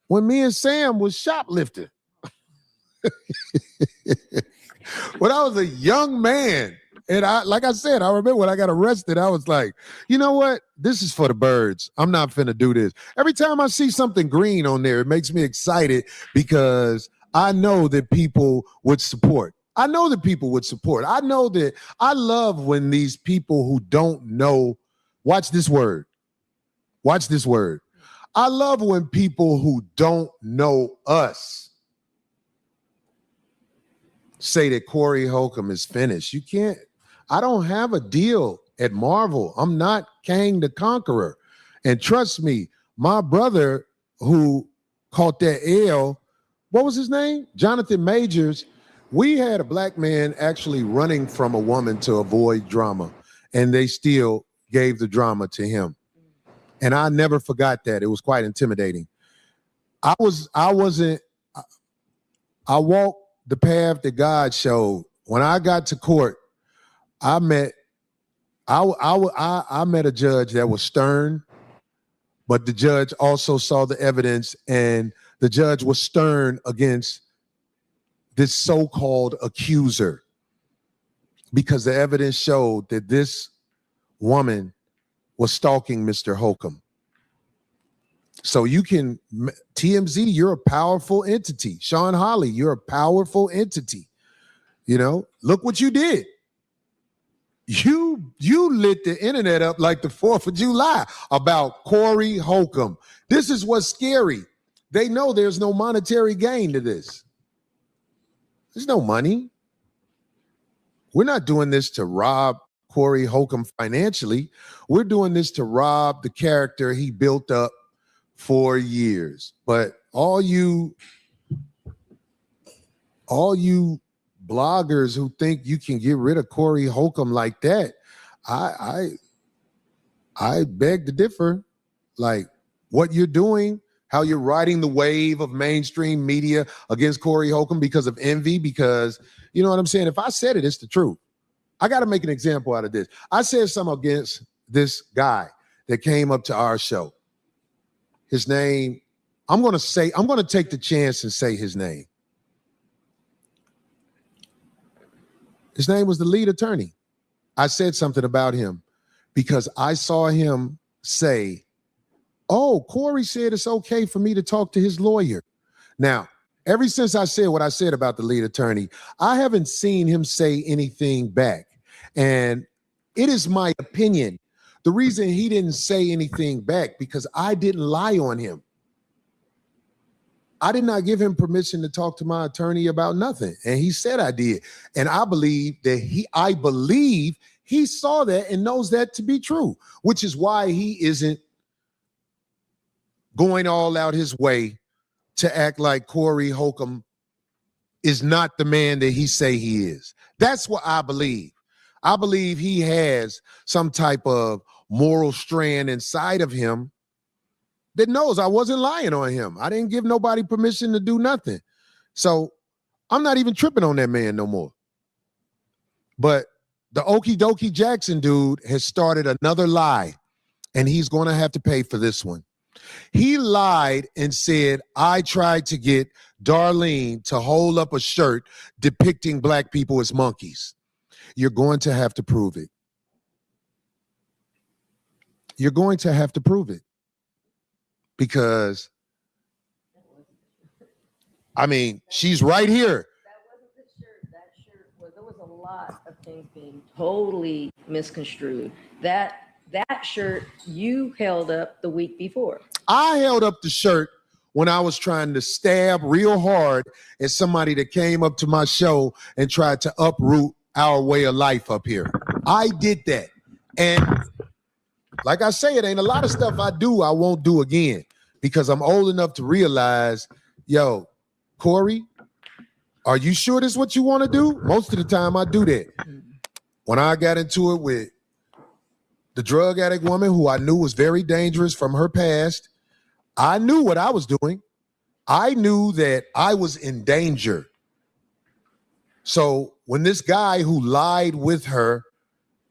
when me and Sam was shoplifting. When I was a young man, and like I said, I remember when I got arrested, I was like, you know what? This is for the birds. I'm not finna do this. Every time I see something green on there, it makes me excited because I know that people would support. I know that people would support. I know that I love when these people who don't know, watch this word. Watch this word. I love when people who don't know us say that Corey Holcomb is finished. You can't. I don't have a deal at Marvel. I'm not Kang the Conqueror. And trust me, my brother who caught that L, what was his name? Jonathan Majors. We had a black man actually running from a woman to avoid drama, and they still gave the drama to him. And I never forgot that. It was quite intimidating. I walked the path that God showed. When I got to court, I met a judge that was stern, but the judge also saw the evidence, and the judge was stern against this so-called accuser because the evidence showed that this woman was stalking Mr. Holcomb. So you can, TMZ, you're a powerful entity. Sean Holly, you're a powerful entity. You know, look what you did. You lit the internet up like the 4th of July about Corey Holcomb. This is what's scary. They know there's no monetary gain to this. There's no money. We're not doing this to rob Corey Holcomb financially. We're doing this to rob the character he built up for years. But all you bloggers who think you can get rid of Corey Holcomb like that, I beg to differ. Like what you're doing, how you're riding the wave of mainstream media against Corey Holcomb because of envy, because you know what I'm saying? If I said it, it's the truth. I got to make an example out of this. I said something against this guy that came up to our show. His name, I'm going to take the chance and say his name. His name was the lead attorney. I said something about him because I saw him say, oh, Corey said it's okay for me to talk to his lawyer. Now, ever since I said what I said about the lead attorney, I haven't seen him say anything back. And it is my opinion. The reason he didn't say anything back because I didn't lie on him. I did not give him permission to talk to my attorney about nothing. And he said I did. And I believe he saw that and knows that to be true, which is why he isn't going all out his way to act like Corey Holcomb is not the man that he say he is. That's what I believe. I believe he has some type of moral strand inside of him that knows I wasn't lying on him. I didn't give nobody permission to do nothing. So I'm not even tripping on that man no more. But the Okie Dokie Jackson dude has started another lie, and he's going to have to pay for this one. He lied and said, I tried to get Darlene to hold up a shirt depicting black people as monkeys. You're going to have to prove it. You're going to have to prove it. Because, I mean, she's right here. There was a lot of things being totally misconstrued. That shirt you held up the week before. I held up the shirt when I was trying to stab real hard at somebody that came up to my show and tried to uproot our way of life up here. I did that. And like I say, it ain't a lot of stuff I do I won't do again because I'm old enough to realize, yo, Corey, are you sure this is what you want to do? Most of the time I do that. When I got into it with the drug addict woman who I knew was very dangerous from her past, I knew what I was doing. I knew that I was in danger. So when this guy who lied with her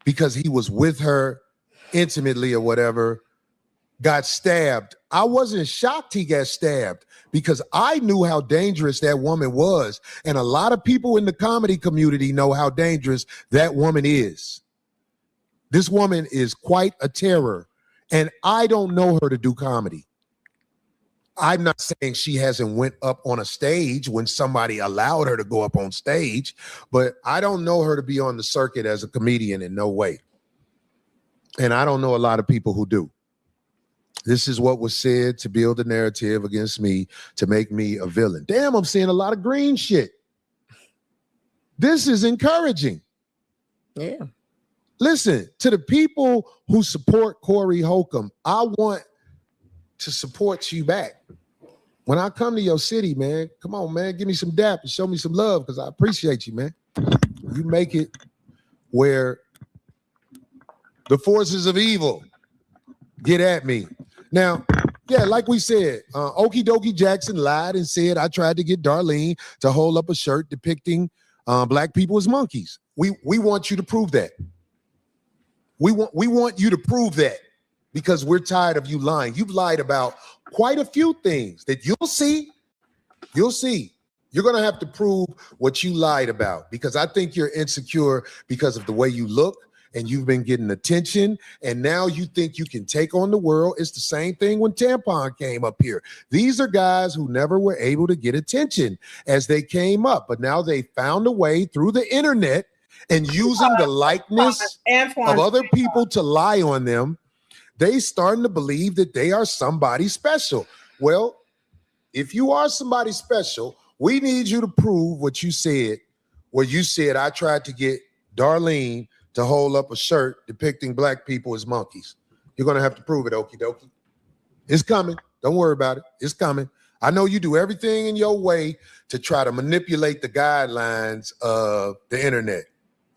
because he was with her intimately or whatever got stabbed, I wasn't shocked he got stabbed because I knew how dangerous that woman was. And a lot of people in the comedy community know how dangerous that woman is. This woman is quite a terror, and I don't know her to do comedy. I'm not saying she hasn't went up on a stage when somebody allowed her to go up on stage, but I don't know her to be on the circuit as a comedian in no way. And I don't know a lot of people who do. This is what was said to build a narrative against me to make me a villain. Damn, I'm seeing a lot of green shit. This is encouraging. Yeah. Listen, to the people who support Corey Holcomb, I want to support you back. When I come to your city, man, come on, man, give me some dap and show me some love because I appreciate you, man. You make it where the forces of evil get at me. Now, yeah, like we said, Okie Dokie Jackson lied and said I tried to get Darlene to hold up a shirt depicting black people as monkeys. We want you to prove that. We want you to prove that because we're tired of you lying. You've lied about quite a few things that you'll see. You'll see. You're going to have to prove what you lied about because I think you're insecure because of the way you look and you've been getting attention and now you think you can take on the world. It's the same thing when Tampon came up here. These are guys who never were able to get attention as they came up, but now they found a way through the internet and using the likeness of other people to lie on them. They starting to believe that they are somebody special. Well, if you are somebody special, we need you to prove what you said, where you said I tried to get Darlene to hold up a shirt depicting black people as monkeys. You're going to have to prove it, Okie Dokie. It's coming. Don't worry about it. It's coming. I know you do everything in your way to try to manipulate the guidelines of the internet.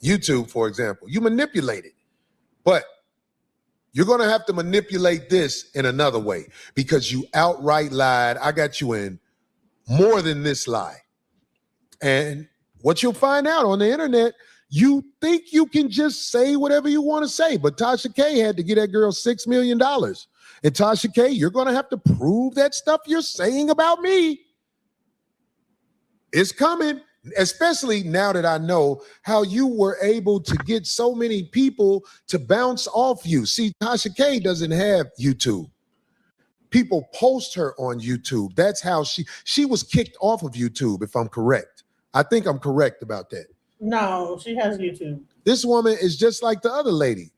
YouTube, for example, you manipulate it. But you're going to have to manipulate this in another way because you outright lied. I got you in more than this lie. And what you'll find out on the internet, you think you can just say whatever you want to say. But Tasha K had to get that girl $6 million. And Tasha K, you're going to have to prove that stuff you're saying about me. It's coming. Especially now that I know how you were able to get so many people to bounce off you. See, Tasha K doesn't have YouTube. people post her on YouTube. That's how she was kicked off of YouTube, if I'm correct. I think I'm correct about that. No, she has YouTube. This woman is just like the other lady.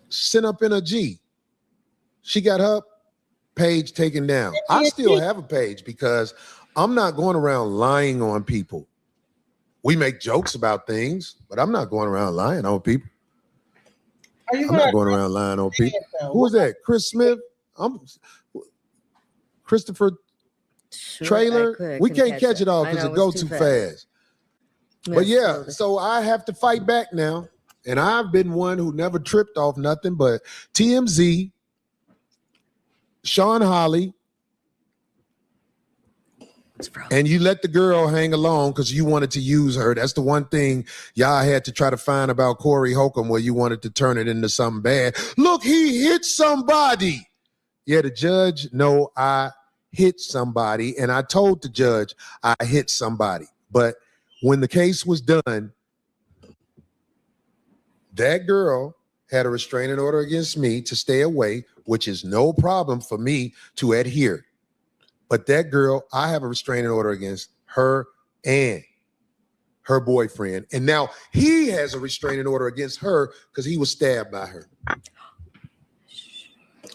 Sent up in a G. She got her page taken down. I still have a page because I'm not going around lying on people. We make jokes about things, but I'm not going around lying on people. I'm not going around lying on people. Who is that? Chris Smith? Christopher Trailer? We can't catch it all because it goes too fast. But yeah, so I have to fight back now. And I've been one who never tripped off nothing but TMZ, Sean Holly, and you let the girl hang along because you wanted to use her. That's the one thing y'all had to try to find about Corey Holcomb, where you wanted to turn it into something bad. Look, he hit somebody. Yeah, the judge, no, I hit somebody. And I told the judge I hit somebody. But when the case was done, that girl had a restraining order against me to stay away, which is no problem for me to adhere. But that girl, I have a restraining order against her and her boyfriend. And now he has a restraining order against her because he was stabbed by her.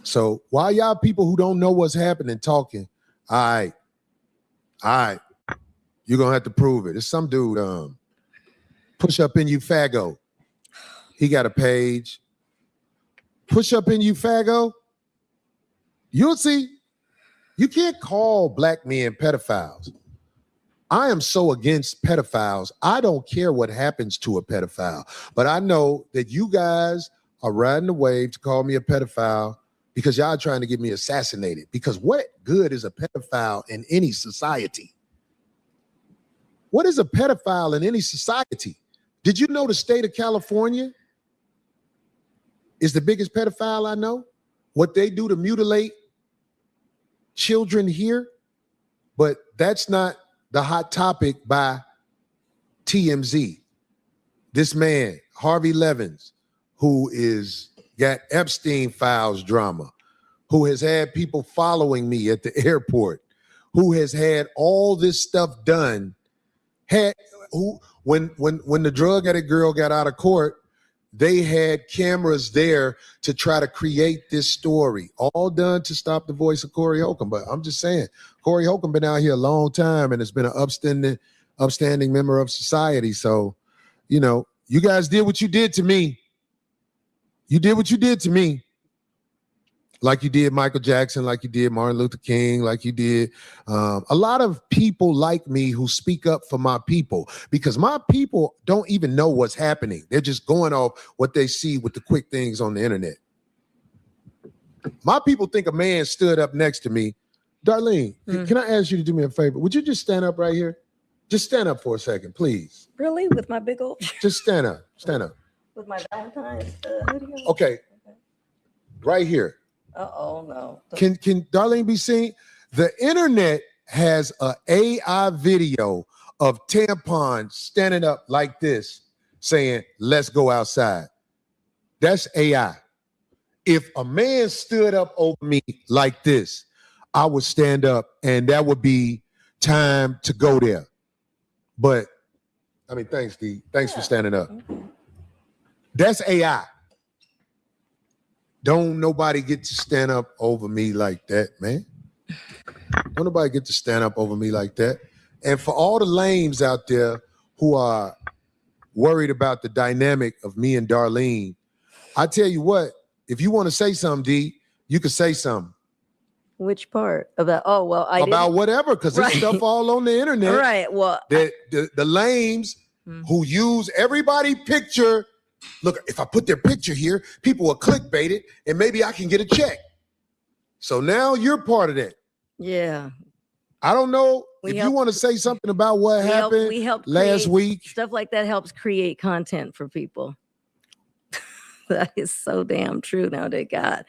So while y'all people who don't know what's happening talking, all right, you're going to have to prove it. It's some dude, push up in you faggo. He got a page. Push up in you, faggo. You'll see. You can't call black men pedophiles. I am so against pedophiles. I don't care what happens to a pedophile. But I know that you guys are riding the wave to call me a pedophile because y'all trying to get me assassinated. Because what good is a pedophile in any society? What is a pedophile in any society? Did you know the state of California is the biggest pedophile I know? What they do to mutilate children here, but that's not the hot topic by TMZ. This man, Harvey Levins, who is got Epstein files drama, who has had people following me at the airport, who has had all this stuff done, when the drug addict girl got out of court, they had cameras there to try to create this story, all done to stop the voice of Corey Holcomb. But I'm just saying, Corey Holcomb been out here a long time and has been an upstanding member of society. So, you know, you guys did what you did to me. You did what you did to me. Like you did Michael Jackson, like you did Martin Luther King, like you did a lot of people like me who speak up for my people, because my people don't even know what's happening. They're just going off what they see with the quick things on the internet. My people think a man stood up next to me. Darlene, can I ask you to do me a favor? Would you just stand up right here? Just stand up for a second, please. Really? With my big old... Just stand up. Stand up. With my Valentine's hoodie on? Okay. Right here. Uh-oh, no. Can Darlene be seen? The internet has an AI video of Tampon standing up like this saying, let's go outside. That's AI. If a man stood up over me like this, I would stand up and that would be time to go there. But, I mean, thanks, D. Thanks for standing up. That's AI. Don't nobody get to stand up over me like that, man. Don't nobody get to stand up over me like that. And for all the lames out there who are worried about the dynamic of me and Darlene, I tell you what, if you want to say something, D, you can say something. Which part? About, about whatever, because there's stuff all on the internet. Right, well. That the lames who use everybody picture. Look, if I put their picture here, people will clickbait it and maybe I can get a check. So now you're part of that. Yeah. I don't know if you want to say something about what happened last week. Stuff like that helps create content for people. That is so damn true now to God.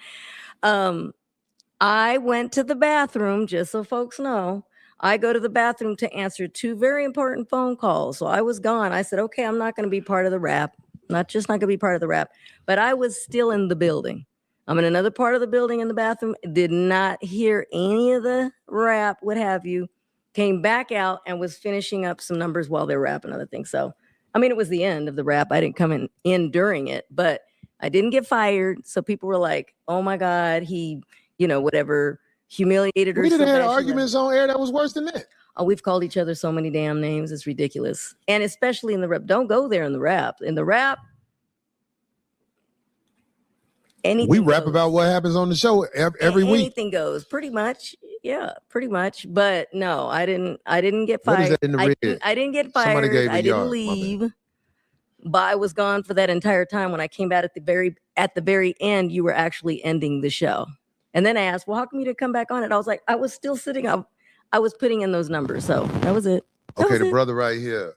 I went to the bathroom, just so folks know. I go to the bathroom to answer 2 very important phone calls. So I was gone. I said, okay, I'm not going to be part of the rap. Not going to be part of the rap, but I was still in the building. I'm in another part of the building in the bathroom. Did not hear any of the rap, what have you. Came back out and was finishing up some numbers while they were rapping other things. So, I mean, it was the end of the rap. I didn't come in during it, but I didn't get fired. So people were like, oh my God, he, whatever, humiliated her. We didn't so have bad she arguments on air that was worse than that. Oh, we've called each other so many damn names. It's ridiculous. And especially in the rap. Don't go there in the rap. In the rap, anything we rap goes. about what happens on the show every week. Anything goes, pretty much. Yeah, pretty much. But no, I didn't get What is fired. that in the red? I didn't get Somebody fired. gave a I didn't yard. My leave. But I was gone for that entire time. When I came out at the very end, you were actually ending the show. And then I asked, well, how come you didn't come back on it? I was like, I was still sitting up. I was putting in those numbers. So that was it. Okay, the brother right here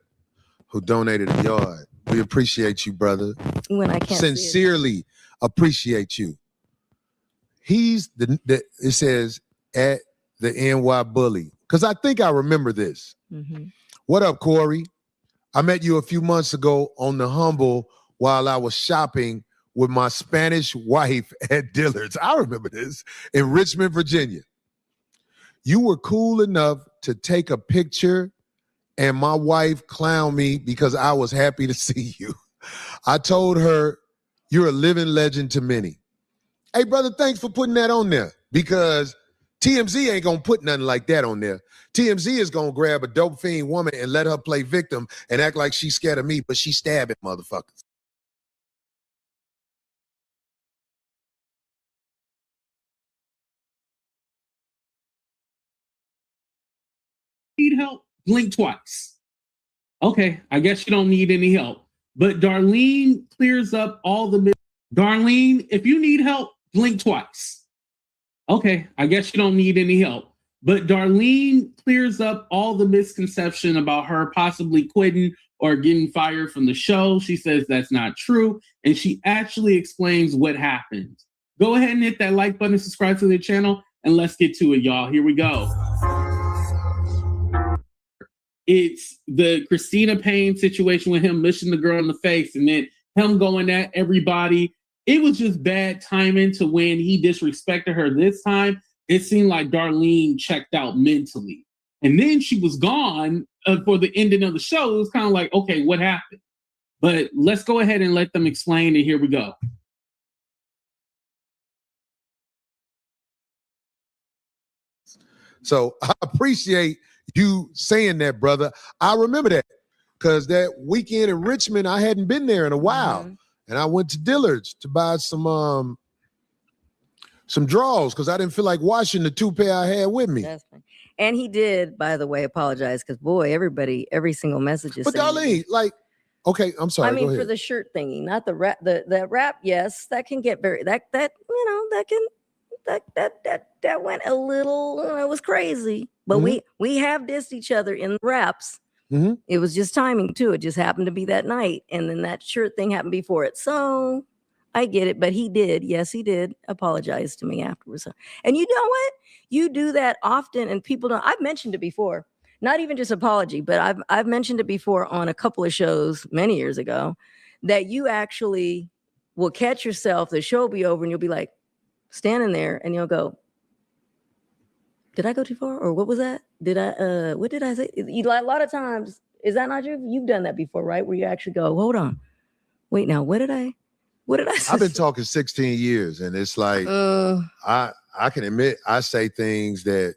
who donated a yard. We appreciate you, brother. When I can't sincerely appreciate you. He's it says at the NY Bully. Because I think I remember this. Mm-hmm. What up, Corey? I met you a few months ago on the Humble while I was shopping with my Spanish wife at Dillard's. I remember this in Richmond, Virginia. You were cool enough to take a picture and my wife clowned me because I was happy to see you. I told her you're a living legend to many. Hey, brother, thanks for putting that on there because TMZ ain't gonna put nothing like that on there. TMZ is gonna grab a dope fiend woman and let her play victim and act like she's scared of me, but she's stabbing motherfuckers. Need help? Blink twice. Okay, I guess you don't need any help. But Darlene clears up all the Darlene, if you need help, blink twice. Okay, I guess you don't need any help. But Darlene clears up all the misconception about her possibly quitting or getting fired from the show. She says that's not true, and she actually explains what happened. Go ahead and hit that like button, subscribe to the channel, and let's get to it, y'all. Here we go. It's the Christina Payne situation with him missing the girl in the face and then him going at everybody. It was just bad timing to when he disrespected her this time. It seemed like Darlene checked out mentally. And then she was gone for the ending of the show. It was kind of like, okay, what happened? But let's go ahead and let them explain, and here we go. So I appreciate you saying that, brother. I remember that because that weekend in Richmond, I hadn't been there in a while. Mm-hmm. And I went to Dillard's to buy some drawers because I didn't feel like washing the two pair I had with me. That's fine. And he did, by the way, apologize because boy, every single message is. But Darlene, like, okay, I'm sorry. I mean, for the shirt thingy, not the rap. The rap, yes, that can get very that went a little. It was crazy, but mm-hmm. we have dissed each other in the raps. Mm-hmm. It was just timing too. It just happened to be that night, and then that shirt thing happened before it. So I get it, but he did. Yes, he did apologize to me afterwards. And you know what? You do that often, and people don't. I've mentioned it before. Not even just apology, but I've mentioned it before on a couple of shows many years ago that you actually will catch yourself. The show will be over, and you'll be like standing there, and you'll go, "Did I go too far? Or what was that? Did I? What did I say?" A lot of times, is that not true? You've done that before, right? Where you actually go, "Hold on, wait, now, what did I say?" I've been talking 16 years, and it's like I can admit I say things that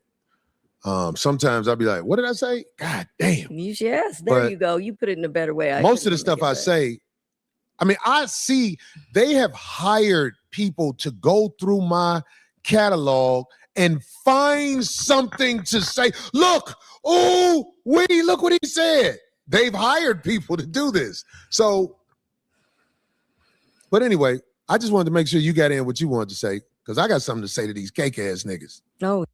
sometimes I'll be like, "What did I say? God damn!" Yes, there you go. You put it in a better way. Most of the stuff I say, I mean, I see they have hired people to go through my catalog and find something to say. Look, look what he said. They've hired people to do this. So, but anyway, I just wanted to make sure you got in what you wanted to say because I got something to say to these cake ass niggas. No.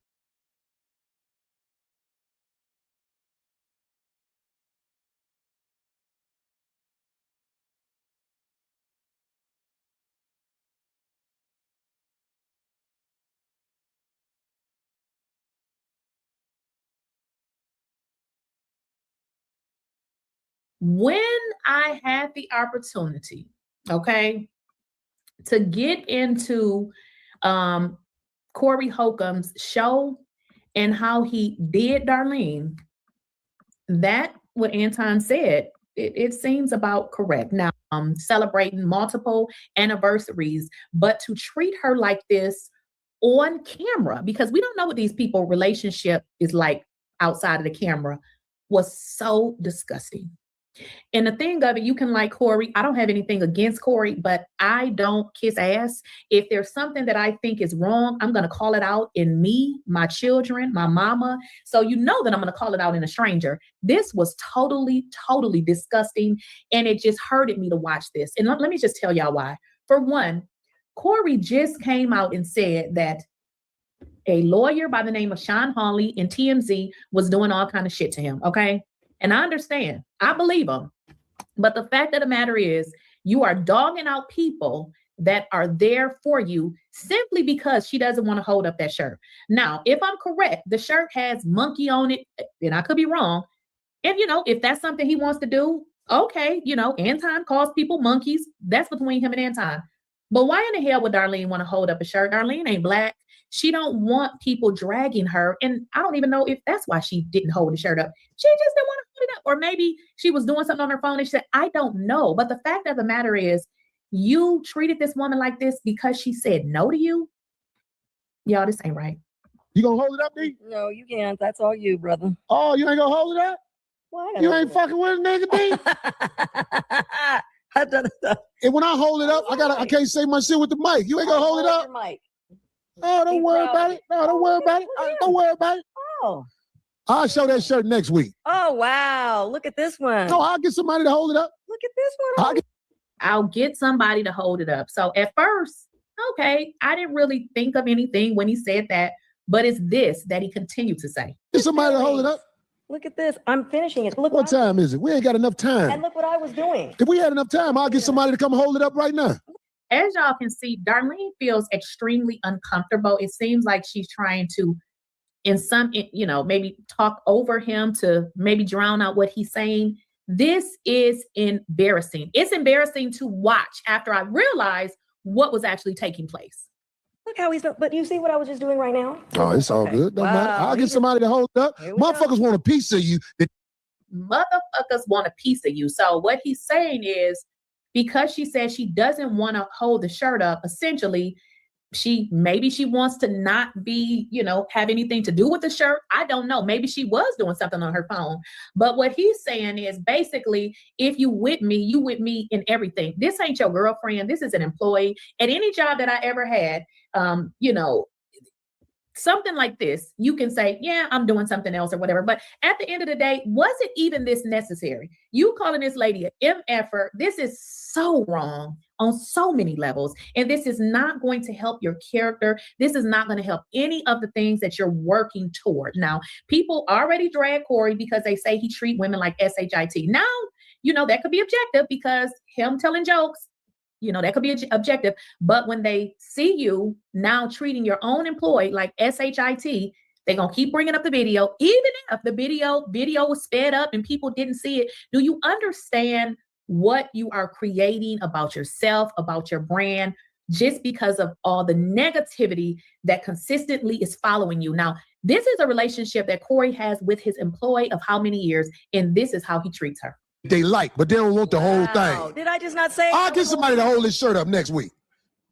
When I had the opportunity, okay, to get into Corey Holcomb's show and how he did Darlene, that what Anton said, it seems about correct. Now, celebrating multiple anniversaries, but to treat her like this on camera, because we don't know what these people's relationship is like outside of the camera, was so disgusting. And the thing of it, you can like Corey. I don't have anything against Corey, but I don't kiss ass. If there's something that I think is wrong, I'm going to call it out in me, my children, my mama. So you know that I'm going to call it out in a stranger. This was totally, totally disgusting. And it just hurted me to watch this. And let me just tell y'all why. For one, Corey just came out and said that a lawyer by the name of Sean Hawley in TMZ was doing all kind of shit to him. Okay. And I understand. I believe him. But the fact of the matter is, you are dogging out people that are there for you simply because she doesn't want to hold up that shirt. Now, if I'm correct, the shirt has monkey on it, and I could be wrong. And, if that's something he wants to do, okay, Anton calls people monkeys. That's between him and Anton. But why in the hell would Darlene want to hold up a shirt? Darlene ain't black. She don't want people dragging her. And I don't even know if that's why she didn't hold the shirt up. She just didn't want to hold it up. Or maybe she was doing something on her phone and she said, I don't know. But the fact of the matter is, you treated this woman like this because she said no to you. Y'all, this ain't right. You gonna hold it up, D? No, you can't. That's all you, brother. Oh, you ain't gonna hold it up? Why? You ain't fucking with a nigga, D? And when I hold it up, I can't say my shit with the mic. You ain't gonna hold it up? Oh, don't worry about it. No, don't worry about it. Don't worry about it. Oh. I'll show that shirt next week. Oh, wow. Look at this one. No, I'll get somebody to hold it up. Look at this one. I'll get somebody to hold it up. So at first, okay, I didn't really think of anything when he said that, but it's this that he continued to say. Get somebody to hold it up. Look at this. I'm finishing it. Look what time is it? We ain't got enough time. And look what I was doing. If we had enough time, I'll get somebody to come hold it up right now. As y'all can see, Darlene feels extremely uncomfortable. It seems like she's trying to, in some, maybe talk over him to maybe drown out what he's saying. This is embarrassing. It's embarrassing to watch after I realized what was actually taking place. Look how he's, but you see what I was just doing right now? Oh, it's all good. Don't matter. I'll get somebody to hold it up. Motherfuckers want a piece of you. Motherfuckers want a piece of you. So what he's saying is, because she said she doesn't want to hold the shirt up, essentially, maybe she wants to not be, have anything to do with the shirt. I don't know. Maybe she was doing something on her phone. But what he's saying is basically, if you with me, you with me in everything. This ain't your girlfriend. This is an employee. At any job that I ever had, something like this, you can say, yeah, I'm doing something else or whatever. But at the end of the day, was it even this necessary? You calling this lady an MFer, this is so wrong on so many levels. And this is not going to help your character. This is not going to help any of the things that you're working toward. Now, people already drag Corey because they say he treat women like SHIT. Now, that could be objective because him telling jokes, that could be objective. But when they see you now treating your own employee like SHIT, they're going to keep bringing up the video. Even if the video was sped up and people didn't see it, do you understand what you are creating about yourself, about your brand, just because of all the negativity that consistently is following you? Now, this is a relationship that Corey has with his employee of how many years, and this is how he treats her. They like, but they don't want the whole thing. Did I just not say? I'll get somebody to hold this shirt up next week.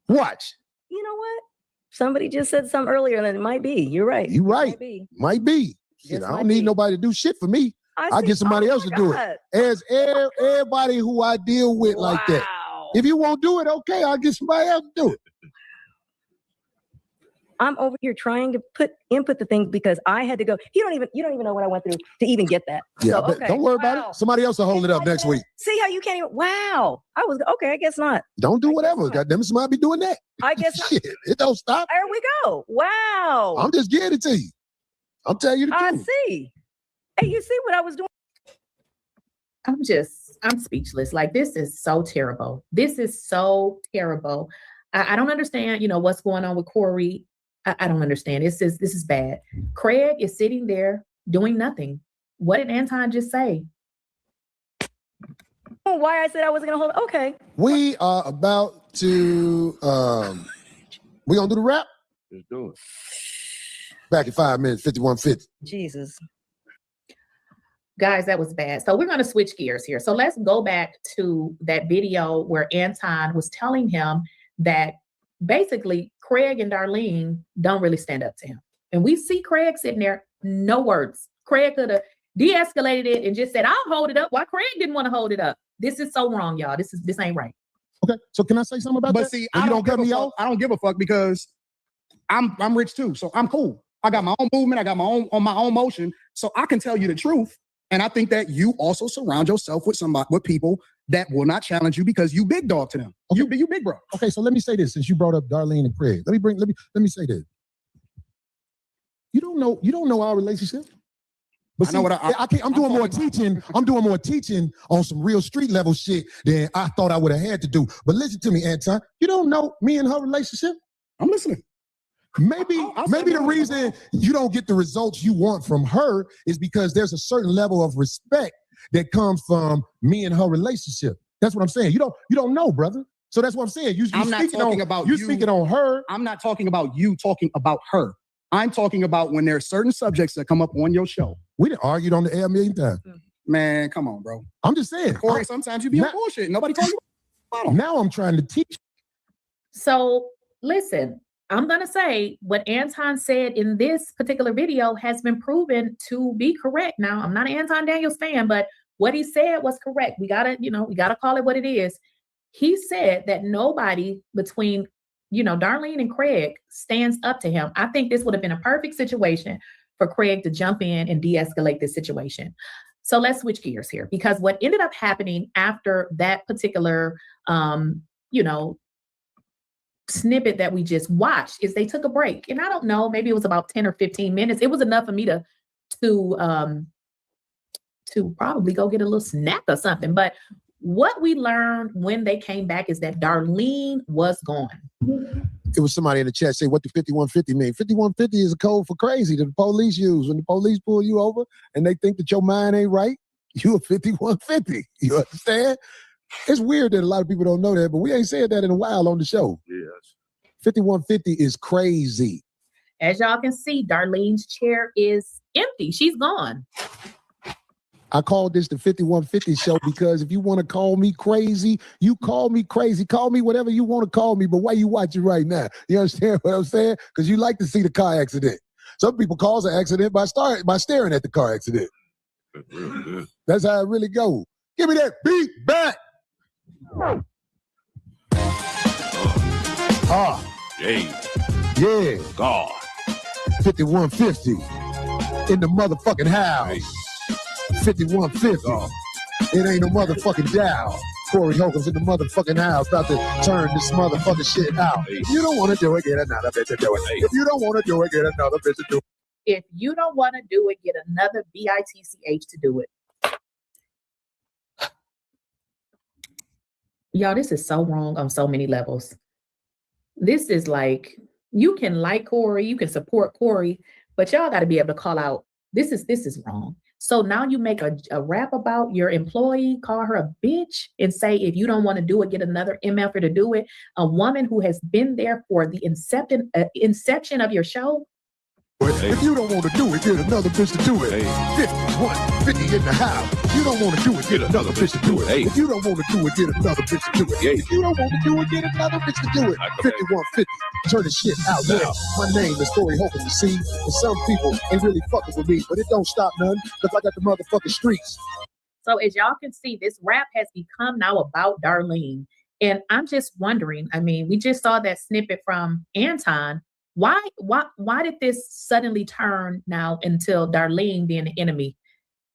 Watch. You know what? Somebody just said something earlier that it might be. You're right. You're right. Might be. I don't need nobody to do shit for me. I'll get somebody else to do it. As everybody who I deal with like that. If you won't do it, okay, I'll get somebody else to do it. I'm over here trying to input the things because I had to go. You don't even know what I went through to even get that. Yeah, so, but don't worry about it. Somebody else will hold it up next week. See how you can't even. Wow. I guess not. Don't do whatever. Goddamn, somebody be doing that. I guess not. Shit, it don't stop. There we go. Wow. I'm just getting it to you. I'm telling you the truth. I see. Hey, you see what I was doing? I'm speechless. Like, this is so terrible. This is so terrible. I don't understand, what's going on with Corey. I don't understand. This is bad. Craig is sitting there doing nothing. What did Anton just say? Why I said I wasn't going to hold it. Okay. We are about to We gonna do the rap? Let's do it. Back in 5 minutes, 5150. Jesus. Guys, that was bad. So we're going to switch gears here. So let's go back to that video where Anton was telling him that basically Craig and Darlene don't really stand up to him. And we see Craig sitting there, no words. Craig could have de-escalated it and just said, I'll hold it up. Why Craig didn't want to hold it up? This is so wrong, y'all. This ain't right. Okay, so can I say something about that? But see, you don't cut me off? I don't give a fuck because I'm rich too. So I'm cool. I got my own movement. I got my own motion. So I can tell you the truth. And I think that you also surround yourself with people that will not challenge you because you big dog to them. Okay. You big bro. Okay, so let me say this since you brought up Darlene and Craig. Let me say this. You don't know our relationship. But I know what I'm doing more teaching. I'm doing more teaching on some real street level shit than I thought I would have had to do. But listen to me, Anton. You don't know me and her relationship? I'm listening. Maybe the reason you don't get the results you want from her is because there's a certain level of respect that comes from me and her relationship. That's what I'm saying. You don't know, brother. So that's what I'm saying. I'm not talking about you speaking on her. I'm not talking about you talking about her. I'm talking about when there are certain subjects that come up on your show. We done argued on the air a million times. Man, come on, bro. I'm just saying. Corey, sometimes you be on bullshit. Nobody calls you about them. Now I'm trying to teach. So listen, I'm going to say what Anton said in this particular video has been proven to be correct. Now, I'm not an Anton Daniels fan, but what he said was correct. We got to call it what it is. He said that nobody between, Darlene and Craig stands up to him. I think this would have been a perfect situation for Craig to jump in and de-escalate this situation. So let's switch gears here, because what ended up happening after that particular, snippet that we just watched is they took a break. And I don't know, maybe it was about 10 or 15 minutes. It was enough for me to probably go get a little snack or something. But what we learned when they came back is that Darlene was gone. It was somebody in the chat say, what do 5150 mean? 5150 is a code for crazy that the police use. When the police pull you over and they think that your mind ain't right, you a 5150. You understand? It's weird that a lot of people don't know that, but we ain't said that in a while on the show. Yes. 5150 is crazy. As y'all can see, Darlene's chair is empty. She's gone. I called this the 5150 show because if you want to call me crazy, you call me crazy. Call me whatever you want to call me, but why you watching right now? You understand what I'm saying? Because you like to see the car accident. Some people cause an accident by staring at the car accident. That's how it really goes. Give me that beat back. Yeah. God. 5150 in the motherfucking house. 5150. It ain't no motherfucking doubt. Corey Holcomb's in the motherfucking house about to turn this motherfucking shit out. If you don't want to do it, get another bitch to do it. If you don't want to do it, get another bitch to do it. If you don't want to do it, get another bitch to do it. Y'all, this is so wrong on so many levels. This is like, you can like Corey, you can support Corey, but y'all got to be able to call out, this is wrong. So now you make a rap about your employee, call her a bitch, and say, if you don't want to do it, get another MFer to do it. A woman who has been there for the inception of your show. If you don't want to do it, get another bitch to do it. 5150 in the house. If you don't want to do it, get another bitch to do it. If you don't want to do it, get another bitch to do it. If you don't want to do it, get another bitch to do it. 5150. Turn the shit out. Yeah. My name is Corey Holcomb, you see. And some people ain't really fucking with me, but it don't stop none because I got the motherfucking streets. So as y'all can see, this rap has become now about Darlene. And I'm just wondering, I mean, we just saw that snippet from Anton. Why did this suddenly turn now until Darlene being the enemy?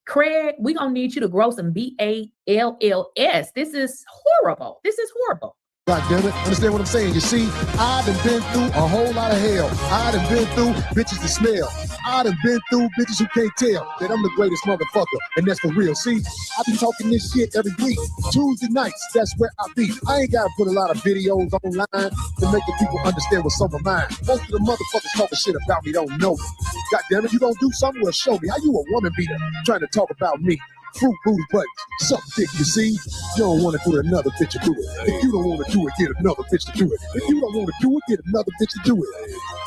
Craig, we're going to need you to grow some BALLS. This is horrible. This is horrible. God damn it. Understand what I'm saying? You see, I done been through a whole lot of hell. I done been through bitches to smell. I done been through bitches who can't tell that I'm the greatest motherfucker. And that's for real. See, I be talking this shit every week. Tuesday nights, that's where I be. I ain't got to put a lot of videos online to make the people understand what's on my mind. Most of the motherfuckers talking shit about me don't know me. God damn it, you gonna do something? Well, show me. How you a woman beater trying to talk about me? fruit booty buttons, suck dick, you see? You don't want to do it, another bitch to do it. If you don't want to do it, get another bitch to do it. If you don't want to do it, get another bitch to do it.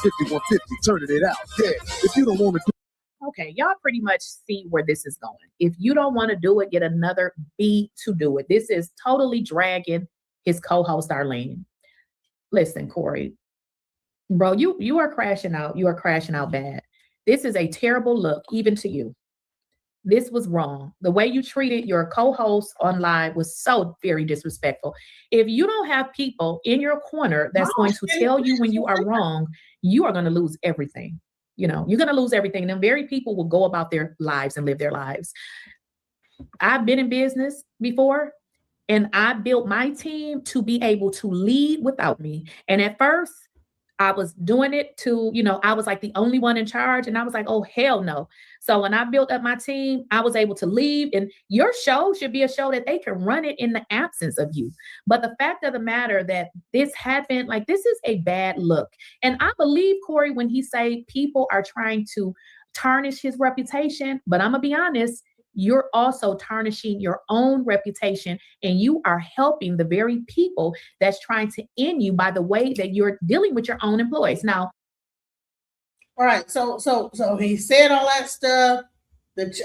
5150, turning it out. Yeah, if you don't want to do Okay, y'all pretty much see where this is going. If you don't want to do it, get another B to do it. This is totally dragging his co-host Arlene. Listen, Corey, bro, you are crashing out. You are crashing out bad. This is a terrible look, even to you. This was wrong. The way you treated your co-host on live was so very disrespectful. If you don't have people in your corner that's going to tell you when you are wrong, you are going to lose everything. You know, you're going to lose everything. And then very people will go about their lives and live their lives. I've been in business before, and I built my team to be able to lead without me. And at first, I was doing it to, you know, I was like the only one in charge. And I was like, oh, hell no. So when I built up my team, I was able to leave. And your show should be a show that they can run it in the absence of you. But the fact of the matter that this happened, like, this is a bad look. And I believe Corey when he say people are trying to tarnish his reputation. But I'm going to be honest, you're also tarnishing your own reputation, and you are helping the very people that's trying to end you by the way that you're dealing with your own employees. Now, all right, so he said all that stuff.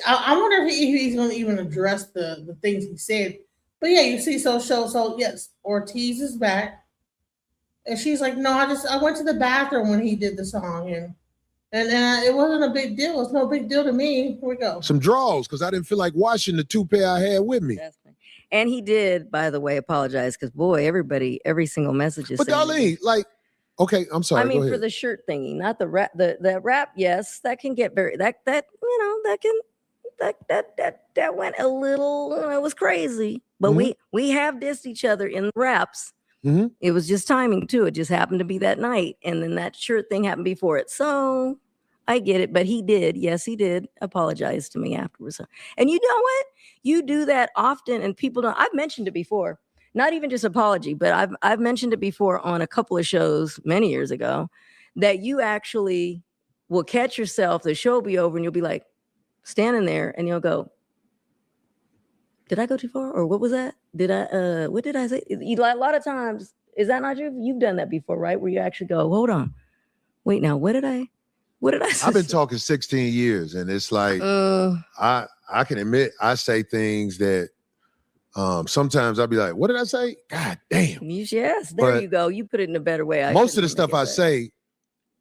I wonder if he's going to even address the things he said. But yeah, you see, so yes, Ortiz is back, and she's like, no, I went to the bathroom when he did the song, and it wasn't a big deal. It's no big deal to me. Here we go. Some draws, because I didn't feel like washing the two pair I had with me. And he did, by the way, apologize because boy, every single message is. But Darlene, like, okay, I'm sorry. I mean, go ahead. for the shirt thingy, not the rap. The rap, yes, that can get very that you know that went a little. It was crazy, but we have dissed each other in raps. It was just timing too. It just happened to be that night, and then that shirt thing happened before it. So I get it, but he did. Yes, he did apologize to me afterwards. And you know what? You do that often, and people don't. I've mentioned it before. Not even just apology, but I've mentioned it before on a couple of shows many years ago, that you actually will catch yourself. The show will be over, and you'll be like standing there, and you'll go, "Did I go too far? Or what was that? What did I say?" A lot of times, is that not true? You've done that before, right? Where you actually go, "Hold on, wait, now what did I say?" I've been talking 16 years, and it's like I can admit I say things that sometimes I'll be like, "What did I say? God damn!" Yes, there you go. You put it in a better way. Most of the stuff I say,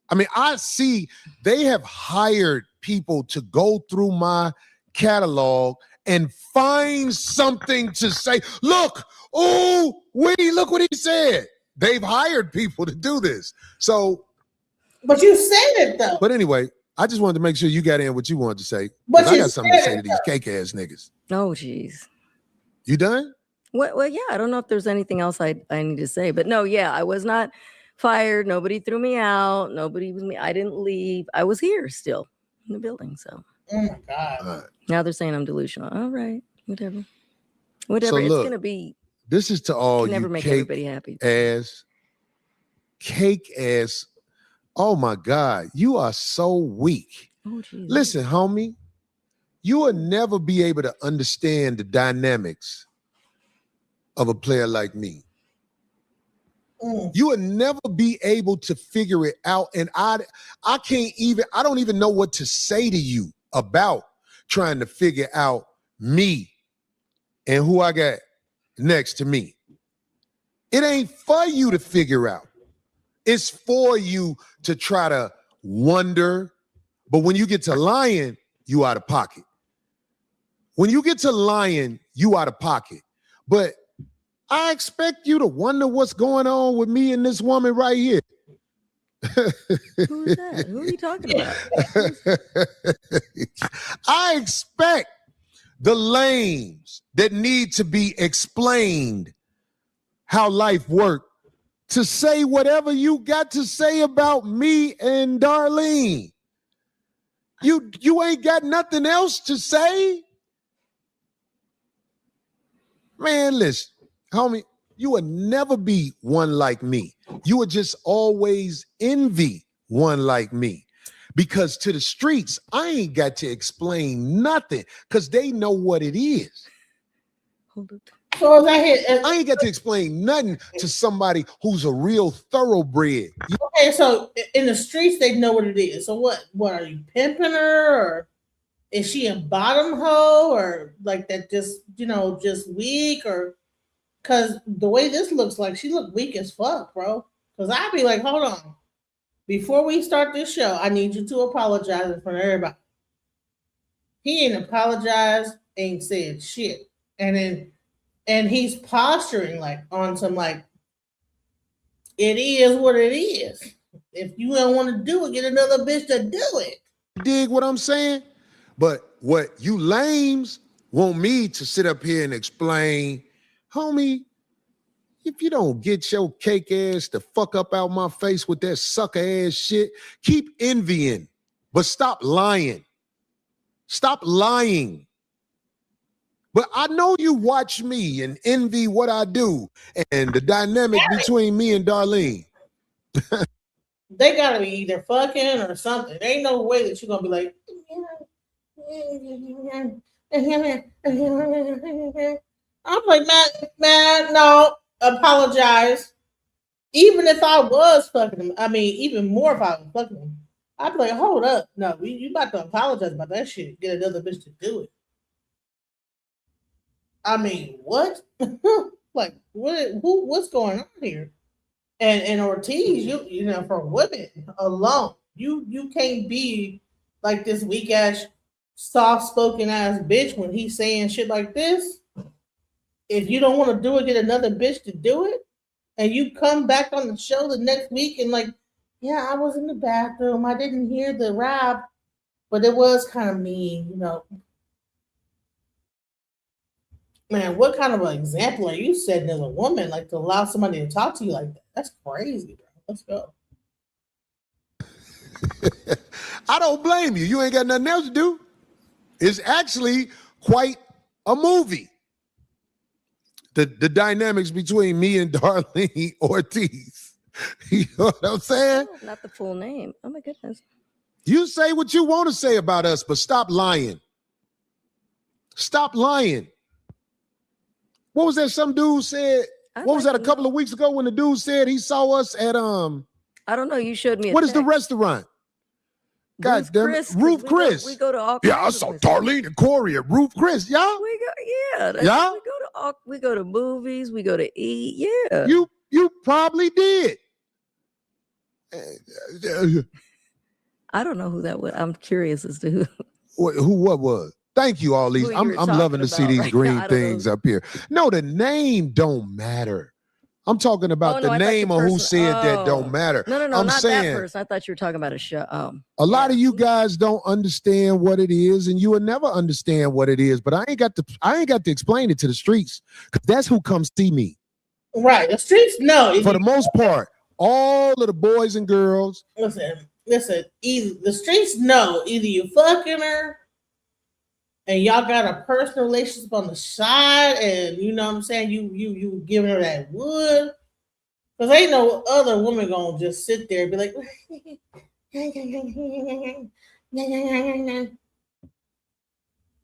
I mean, I see they have hired people to go through my catalog and find something to say. Look, look what he said. They've hired people to do this. So, but you said it though. But anyway, I just wanted to make sure you got in what you wanted to say. But I got something to say to these cake ass niggas. Oh, geez. You done? Well, yeah. I don't know if there's anything else I need to say, but no, yeah, I was not fired. Nobody threw me out. Nobody was me. I didn't leave. I was here still in the building. So. Oh my God. Now they're saying I'm delusional. All right, whatever. So look, it's gonna be. This is to all never you make cake everybody happy. Cake ass. Oh my God, you are so weak. Oh, geez. Listen, homie, you will never be able to understand the dynamics of a player like me. You will never be able to figure it out. And I don't even know what to say to you about trying to figure out me and who I got next to me. It ain't for you to figure out. It's for you to try to wonder. But when you get to lying, you out of pocket. When you get to lying, you out of pocket. But I expect you to wonder what's going on with me and this woman right here. Who is that? Who are you talking about? I expect the lames that need to be explained how life works to say whatever you got to say about me and Darlene. You ain't got nothing else to say? Man, listen, homie, you will never be one like me. You would just always envy one like me. Because to the streets, I ain't got to explain nothing because they know what it is. So I ain't got to explain nothing to somebody who's a real thoroughbred. Okay, so in the streets, they know what it is. So what are you pimping her, or is she a bottom hoe, or like that just weak, or because the way this looks like she look weak as fuck, bro. Because I'd be like, hold on. Before we start this show, I need you to apologize in front of everybody. He ain't apologized, ain't said shit. And he's posturing like on some like, it is what it is. If you don't want to do it, get another bitch to do it. Dig what I'm saying? But what you lames want me to sit up here and explain, homie, if you don't get your cake ass the fuck up out my face with that sucker ass shit, keep envying, but stop lying. Stop lying. But I know you watch me and envy what I do and the dynamic between me and Darlene. They gotta be either fucking or something. There ain't no way that you're gonna be like, I'm like, man, no, apologize. Even if I was fucking him, I mean, even more if I was fucking him, I'd be like, hold up, no, you about to apologize about that shit. Get another bitch to do it. I mean, what? Like, what's going on here? And Ortiz, you know, for women alone, you can't be like this weak ass, soft spoken ass bitch when he's saying shit like this. If you don't want to do it, get another bitch to do it, and you come back on the show the next week and like, yeah, I was in the bathroom, I didn't hear the rap, but it was kind of mean, you know. Man, what kind of an example are you setting as a woman, like to allow somebody to talk to you like that? That's crazy, bro. Let's go. I don't blame you. You ain't got nothing else to do. It's actually quite a movie. The dynamics between me and Darlene Ortiz. You know what I'm saying? Oh, not the full name. Oh my goodness. You say what you want to say about us, but stop lying. Stop lying. What was that some dude said? What was that a couple of weeks ago when the dude said he saw us at I don't know. You showed me. What is the restaurant? God damn it. Ruth Chris. We go to all. Yeah, I saw Darlene and Corey at Ruth Chris. Y'all? We go. Yeah. Yeah? We go to movies. We go to eat. Yeah. You probably did. I don't know who that was. I'm curious as to who. What was? Thank you, all these. I'm loving to see these green things up here. No, the name don't matter. I'm talking about the name of who said that don't matter. No, I'm not saying, that person. I thought you were talking about a show. A lot of you guys don't understand what it is, and you will never understand what it is. But I ain't got to explain it to the streets, because that's who comes see me. Right, the streets know. For the most part, all of the boys and girls. Listen. Either the streets know either you fucking her, and y'all got a personal relationship on the side, and you know what I'm saying, you giving her that wood, because ain't no other woman gonna just sit there and be like,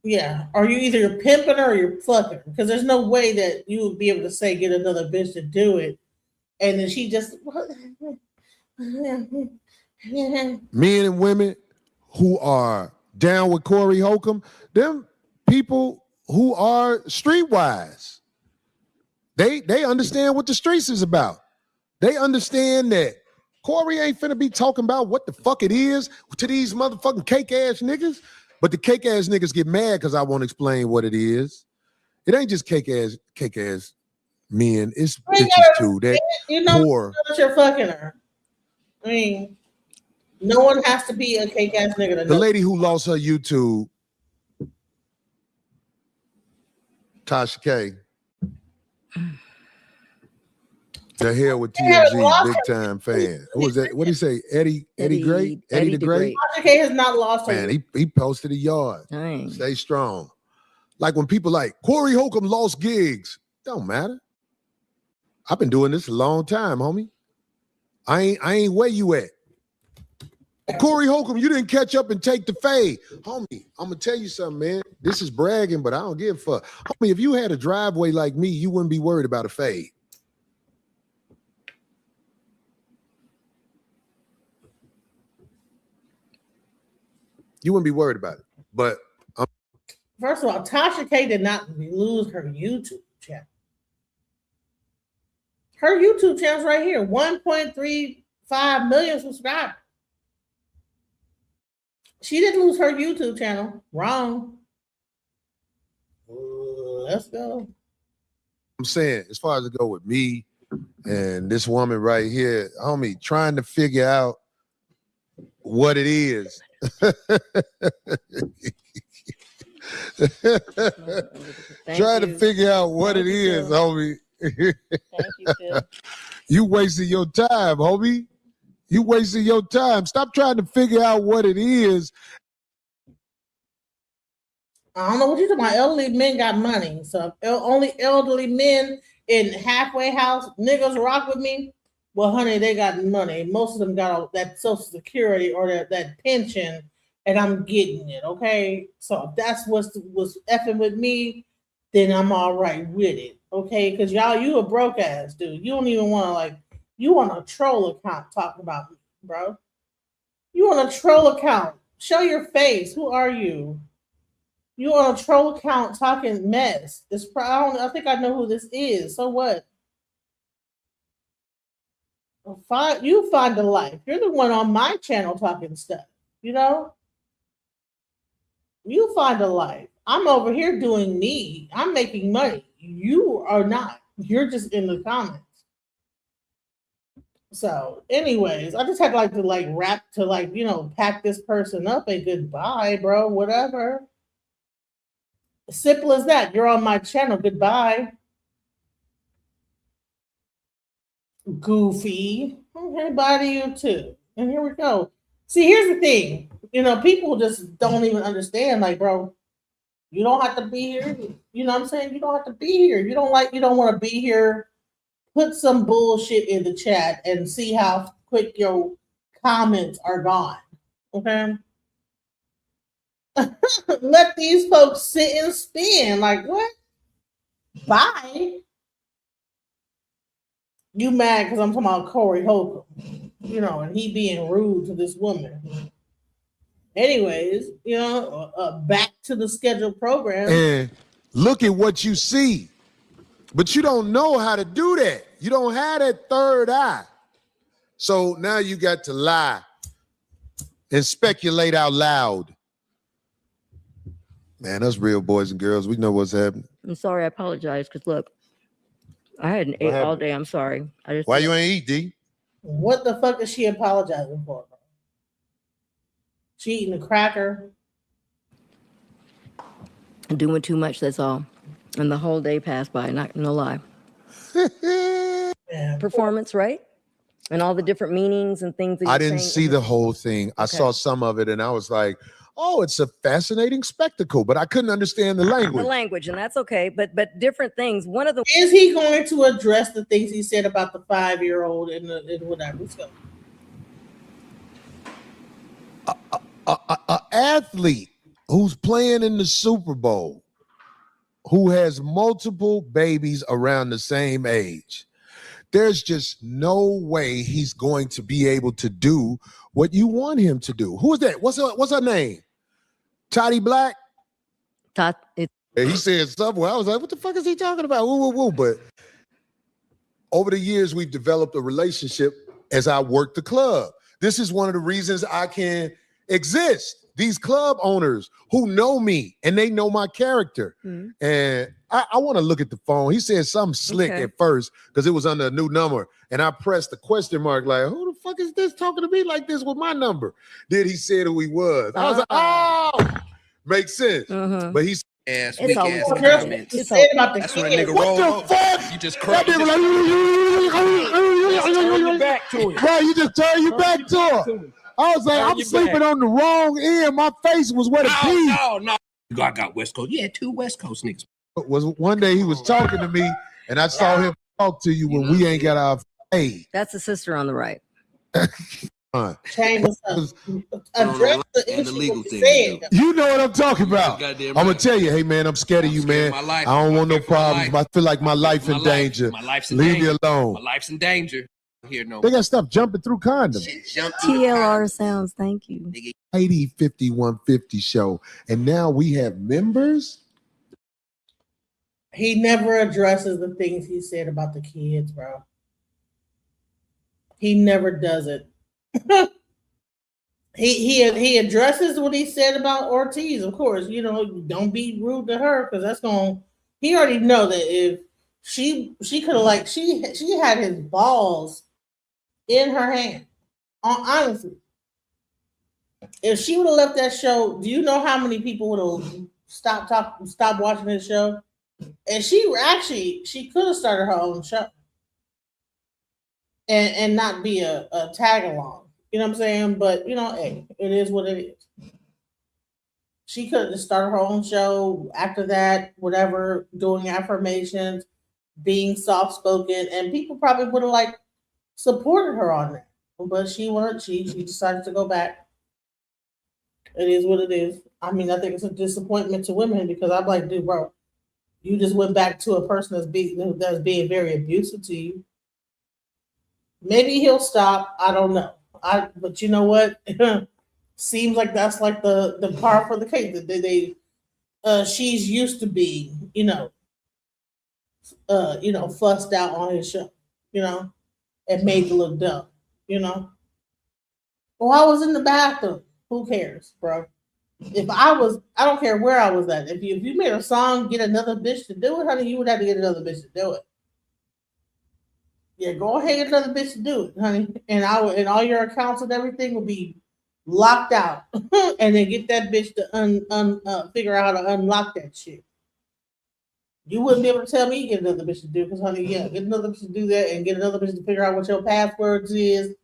yeah, or you either pimping her or you're fucking her, because there's no way that you would be able to say get another bitch to do it, and then she just men and women who are down with Corey Holcomb, them people who are streetwise, they understand what the streets is about. They understand that Corey ain't finna be talking about what the fuck it is to these motherfucking cake ass niggas, but the cake ass niggas get mad because I won't explain what it is. It ain't just cake ass men, it's bitches too. That you know poor. That you're fucking her. I mean, no one has to be a cake ass nigga to know. The lady who lost her YouTube, Tasha K. The hell with TMZ, big time fan. Who was that? What did he say? Eddie Great? Eddie the Great? Tasha K has not lost her. Man, he posted a yard. Dang. Stay strong. Like when people like, Corey Holcomb lost gigs. Don't matter. I've been doing this a long time, homie. I ain't where you at. Corey Holcomb, you didn't catch up and take the fade. Homie, I'm going to tell you something, man. This is bragging, but I don't give a fuck. Homie, if you had a driveway like me, you wouldn't be worried about a fade. You wouldn't be worried about it. But first of all, Tasha K did not lose her YouTube channel. Her YouTube channel's right here, 1.35 million subscribers. She didn't lose her YouTube channel. Wrong. Let's go. I'm saying, as far as it go with me and this woman right here, homie, trying to figure out what it is. Trying to figure out what it is, homie. Thank you, Phil. You wasting your time, homie. You wasting your time. Stop trying to figure out what it is. I don't know what you're talking about. Elderly men got money. So only elderly men in halfway house niggas rock with me. Well, honey, they got money. Most of them got all that Social Security or that pension, and I'm getting it, okay? So if that's what's effing with me, then I'm all right with it, okay? Because y'all, you a broke ass dude. You don't even want to, you want a troll account talking about me, bro. You want a troll account. Show your face. Who are you? You on a troll account talking mess. I think I know who this is. So what? You find the life. You're the one on my channel talking stuff. You know? You find a life. I'm over here doing me. I'm making money. You are not. You're just in the comments. So, anyways, I just had to rap to pack this person up and goodbye, bro. Whatever. Simple as that. You're on my channel. Goodbye. Goofy. Okay, bye to you too. And here we go. See, here's the thing. People just don't even understand. Bro, you don't have to be here. You know what I'm saying? You don't have to be here. You don't want to be here. Put some bullshit in the chat and see how quick your comments are gone. Okay? Let these folks sit and spin. What? Bye. You mad because I'm talking about Corey Holcomb, and he being rude to this woman. Anyways, back to the scheduled program. And look at what you see. But you don't know how to do that. You don't have that third eye. So now you got to lie and speculate out loud. Man, us real boys and girls, we know what's happening. I'm sorry. I apologize because look, I hadn't ate all day. I'm sorry. Why you ain't eat, D? What the fuck is she apologizing for? She eating a cracker. Doing too much, that's all. And the whole day passed by, not gonna lie. Yeah. Performance, right? And all the different meanings and things that I didn't see the whole thing. I saw some of it and I was like, oh, it's a fascinating spectacle, but I couldn't understand the language. The language, and that's okay, but different things. One of the Is he going to address the things he said about the 5-year-old and whatever? Let's go. An athlete who's playing in the Super Bowl, who has multiple babies around the same age, there's just no way he's going to be able to do what you want him to do. Who is that? What's her name? Toddy Black? And he said somewhere. I was like, what the fuck is he talking about? Woo, woo, woo. But over the years, we've developed a relationship as I work the club. This is one of the reasons I can exist. These club owners who know me and they know my character. Mm-hmm. And I want to look at the phone. He said something slick at first because it was under a new number. And I pressed the question mark like, who the fuck is this talking to me like this with my number? Then he said who he was. I was like, oh, makes sense. Mm-hmm. But he's weak ass comments. That's when a nigga roll up. You just crack. Turn your back to it. Right, you just turn your back to it. I was like, I'm sleeping on the wrong end. My face was where the pee. No. I got West Coast. Yeah, 2 West Coast niggas. Was one day he was talking to me, and I saw him talk to you when we ain't got our face. That's the sister on the right. Change the address the issue what you're saying. You know what I'm talking about. Goddamn I'm right. gonna tell you, hey man, I'm scared of you, man. my life. I don't want no scared for my problems. life. I feel like my life My in life. danger. My life's in Leave danger. me alone. My life's in danger. Here no They got stuff jumping through condoms. TLR sounds. Thank you. 80-5150 show, and now we have members. He never addresses the things he said about the kids, bro. He never does it. He addresses what he said about Ortiz, of course. You know, don't be rude to her because that's going. He already know that if she could have like she had his balls in her hand. Honestly, if she would have left that show, do you know how many people would have stopped watching this show? And she could have started her own show and not be a tag along. You know what I'm saying? But, you know, hey, it is what it is. She could have just started her own show after that, whatever, doing affirmations, being soft-spoken, and people probably would have, like, supported her on that. But she decided to go back. It is what it is. I mean, I think it's a disappointment to women because I'm like, dude, bro, you just went back to a person that's being very abusive to you. Maybe he'll stop. I don't know. But you know what? Seems like that's like the par for the case. She's used to being, fussed out on his show, and made to look dumb, Well, I was in the bathroom. Who cares, bro? If I don't care where I was at. If you made a song, get another bitch to do it, honey, you would have to get another bitch to do it. Yeah, go ahead and get another bitch to do it, honey. And and all your accounts and everything will be locked out. And then get that bitch to figure out how to unlock that shit. You wouldn't be able to tell me get another bitch to do because, honey, yeah, get another bitch to do that and get another bitch to figure out what your passwords is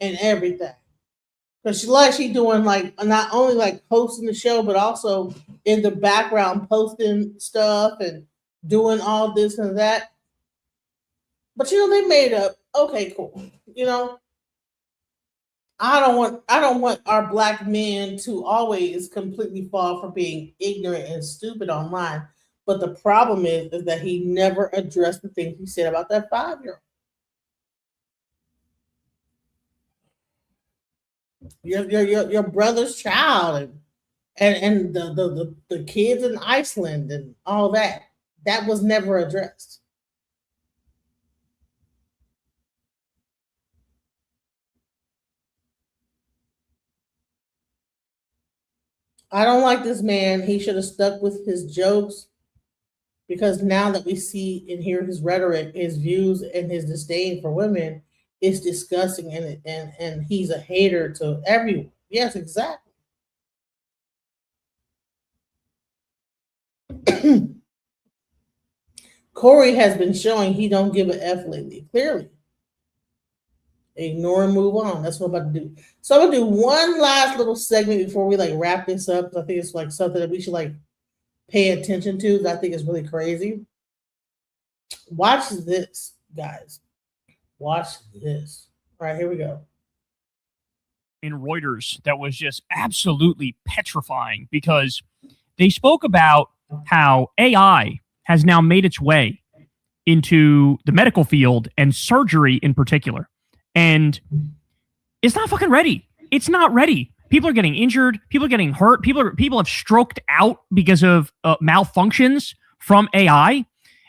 and everything. Because she doing like not only like hosting the show, but also in the background posting stuff and doing all this and that. But they made up. Okay, cool. I don't want our black men to always completely fall for being ignorant and stupid online. But the problem is that he never addressed the things he said about that 5-year-old. Your brother's child and the kids in Iceland and all that was never addressed. I don't like this man. He should have stuck with his jokes because now that we see and hear his rhetoric, his views, and his disdain for women, it's disgusting and he's a hater to everyone. Yes, exactly. Corey has been showing he don't give a F lately, clearly. Ignore and move on. That's what I'm about to do. So I'm gonna do one last little segment before we wrap this up. I think it's something that we should pay attention to. I think it's really crazy. Watch this, guys. Watch this. All right, here we go. In Reuters that was just absolutely petrifying because they spoke about how AI has now made its way into the medical field and surgery in particular. And it's not fucking ready. It's not ready. People are getting injured. People are getting hurt. People have stroked out because of malfunctions from AI.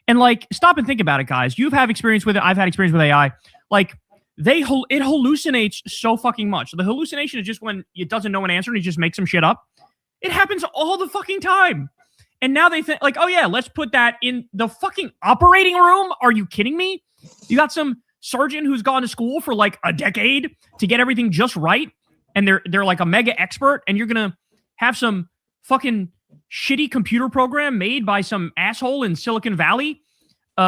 And stop and think about it, guys. You've had experience with it. I've had experience with AI. It hallucinates so fucking much. The hallucination is just when it doesn't know an answer and it just makes some shit up. It happens all the fucking time. And now they think oh yeah, let's put that in the fucking operating room. Are you kidding me? You got some surgeon who's gone to school for a decade to get everything just right, and they're like a mega expert, and you're gonna have some fucking shitty computer program made by some asshole in Silicon Valley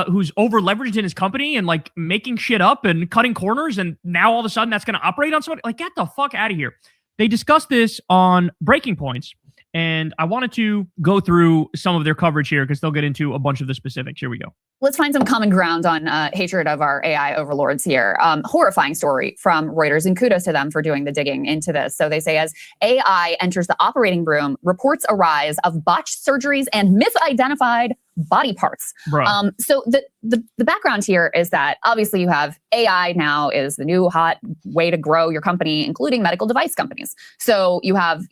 who's over leveraged in his company and making shit up and cutting corners, and now all of a sudden that's gonna operate on somebody. Get the fuck out of here. They discussed this on Breaking Points, And I wanted to go through some of their coverage here because they'll get into a bunch of the specifics. Here we go. Let's find some common ground on hatred of our AI overlords here. Horrifying story from Reuters, and kudos to them for doing the digging into this. So they say, as AI enters the operating room, reports arise of botched surgeries and misidentified body parts. So the background here is that obviously you have AI now is the new hot way to grow your company, including medical device companies. So you have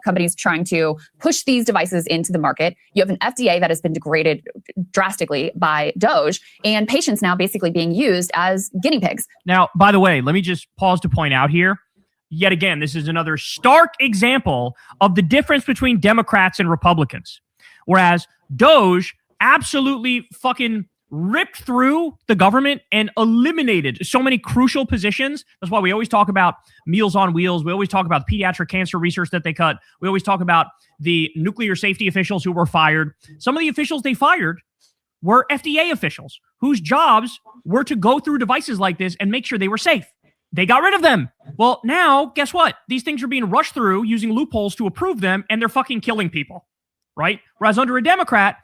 companies trying to push these devices into the market. You have an FDA that has been degraded drastically by Doge, and patients now basically being used as guinea pigs. Now, by the way, let me just pause to point out here. Yet again, this is another stark example of the difference between Democrats and Republicans. Whereas Doge absolutely fucking ripped through the government and eliminated so many crucial positions. That's why we always talk about Meals on Wheels. We always talk about the pediatric cancer research that they cut. We always talk about the nuclear safety officials who were fired. Some of the officials they fired were FDA officials whose jobs were to go through devices like this and make sure they were safe. They got rid of them. Well, now, guess what? These things are being rushed through using loopholes to approve them, and they're fucking killing people, right? Whereas under a Democrat,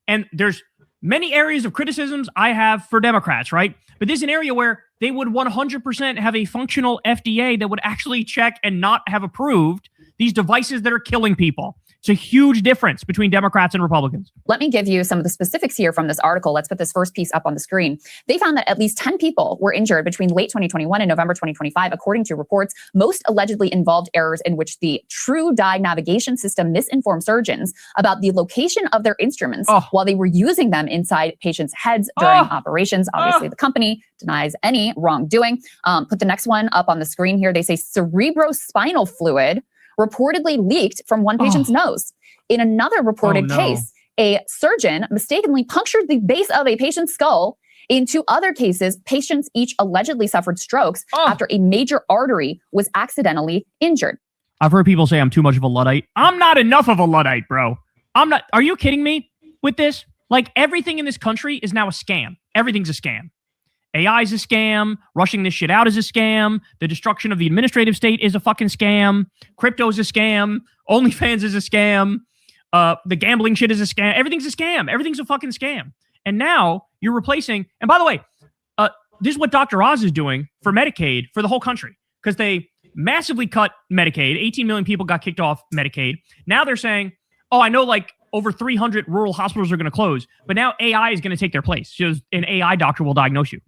and there's many areas of criticisms I have for Democrats, right? But this is an area where they would 100% have a functional FDA that would actually check and not have approved these devices that are killing people. It's a huge difference between Democrats and Republicans. Let me give you some of the specifics here from this article. Let's put this first piece up on the screen. They found that at least 10 people were injured between late 2021 and November 2025, according to reports. Most allegedly involved errors in which the TrueDye navigation system misinformed surgeons about the location of their instruments while they were using them inside patients' heads during operations. Obviously, the company denies any wrongdoing. Put the next one up on the screen here. They say cerebrospinal fluid reportedly leaked from one patient's nose. In another reported case, a surgeon mistakenly punctured the base of a patient's skull. In two other cases, patients each allegedly suffered strokes after a major artery was accidentally injured. I've heard people say I'm too much of a Luddite. I'm not enough of a Luddite, bro. I'm not. Are you kidding me with this? Like, everything in this country is now a scam. Everything's a scam. AI is a scam. Rushing this shit out is a scam. The destruction of the administrative state is a fucking scam. Crypto is a scam. OnlyFans is a scam. The gambling shit is a scam. Everything's a scam. Everything's a fucking scam. And now you're replacing. And by the way, this is what Dr. Oz is doing for Medicaid for the whole country, because they massively cut Medicaid. 18 million people got kicked off Medicaid. Now they're saying, oh, I know like over 300 rural hospitals are going to close, but now AI is going to take their place. So an AI doctor will diagnose you.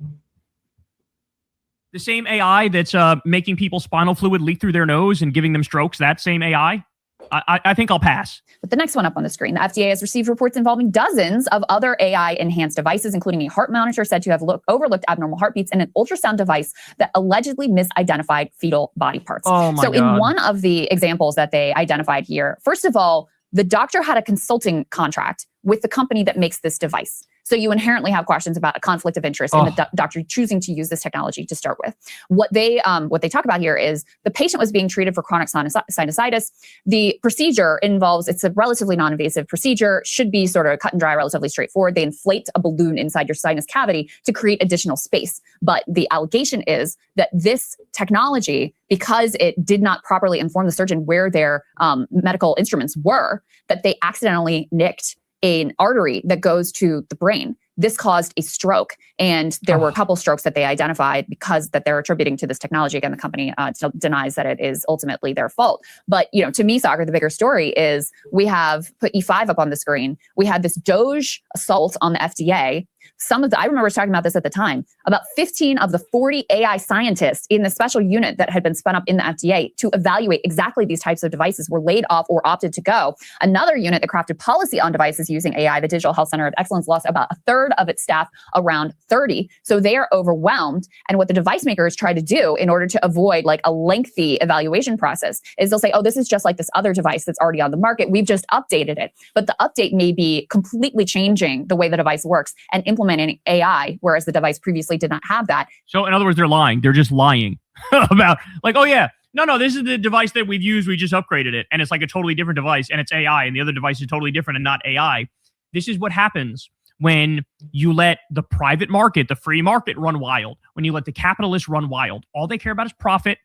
The same AI that's making people's spinal fluid leak through their nose and giving them strokes, that same AI, I think I'll pass. But the next one up on the screen, the FDA has received reports involving dozens of other AI-enhanced devices, including a heart monitor said to have overlooked abnormal heartbeats and an ultrasound device that allegedly misidentified fetal body parts. Oh my so God. In one of the examples that they identified here, first of all, the doctor had a consulting contract with the company that makes this device. So you inherently have questions about a conflict of interest in the doctor choosing to use this technology to start with. What they talk about here is the patient was being treated for chronic sinusitis. The procedure involves, it's a relatively non-invasive procedure, should be sort of cut and dry, relatively straightforward. They inflate a balloon inside your sinus cavity to create additional space. But the allegation is that this technology, because it did not properly inform the surgeon where their medical instruments were, that they accidentally nicked an artery that goes to the brain. This caused a stroke, and there were a couple strokes that they identified because that they're attributing to this technology. Again, the company denies that it is ultimately their fault. But to me, Sagar, the bigger story is we have put E5 up on the screen. We had this Doge assault on the FDA. I remember us talking about this at the time, about 15 of the 40 AI scientists in the special unit that had been spun up in the FDA to evaluate exactly these types of devices were laid off or opted to go. Another unit that crafted policy on devices using AI, the Digital Health Center of Excellence, lost about a third of its staff, around 30. So they are overwhelmed. And what the device makers try to do in order to avoid like a lengthy evaluation process is they'll say, oh, this is just like this other device that's already on the market. We've just updated it. But the update may be completely changing the way the device works and implementing AI, whereas the device previously did not have that. So in other words, they're lying. They're just lying about like, oh yeah, no, this is the device that we've used. We just upgraded it. And it's like a totally different device and it's AI, and the other device is totally different and not AI. This is what happens when you let the private market, the free market run wild, when you let the capitalists run wild. All they care about is profit.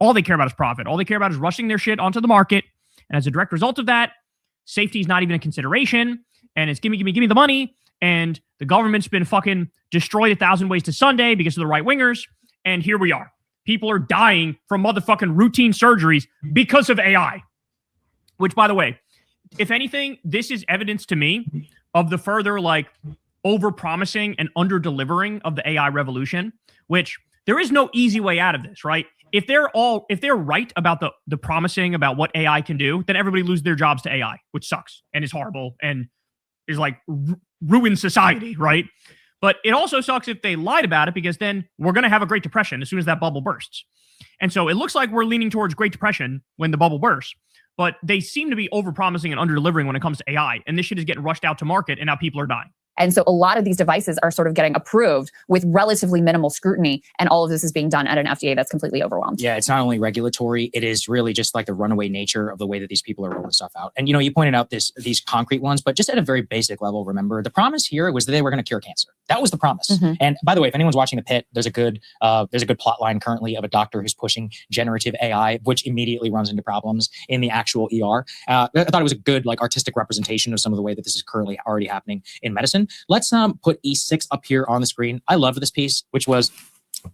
All they care about is rushing their shit onto the market And as a direct result of that, safety is not even a consideration. And it's give me the money. And the government's been fucking destroyed 1,000 ways to Sunday because of the right wingers. And here we are. People are dying from motherfucking routine surgeries because of AI. Which, by the way, if anything, this is evidence to me of the further like over-promising and under-delivering of the AI revolution, which there is no easy way out of this, right? If they're right about the promising about what AI can do, then everybody loses their jobs to AI, which sucks and is horrible and is like ruin society, right? But it also sucks if they lied about it, because then we're going to have a Great Depression as soon as that bubble bursts. And so it looks like we're leaning towards Great Depression when the bubble bursts, but they seem to be over-promising and under-delivering when it comes to AI. And this shit is getting rushed out to market, and now people are dying. And so a lot of these devices are sort of getting approved with relatively minimal scrutiny. And all of this is being done at an FDA that's completely overwhelmed. Yeah, it's not only regulatory, it is really just like the runaway nature of the way that these people are rolling stuff out. And, you know, you pointed out these concrete ones, but just at a very basic level, remember, the promise here was that they were going to cure cancer. That was the promise. Mm-hmm. And by the way, if anyone's watching The Pit, there's a good plot line currently of a doctor who's pushing generative AI, which immediately runs into problems in the actual ER. I thought it was a good like artistic representation of some of the way that this is currently already happening in medicine. Let's put E6 up here on the screen. I loved this piece, which was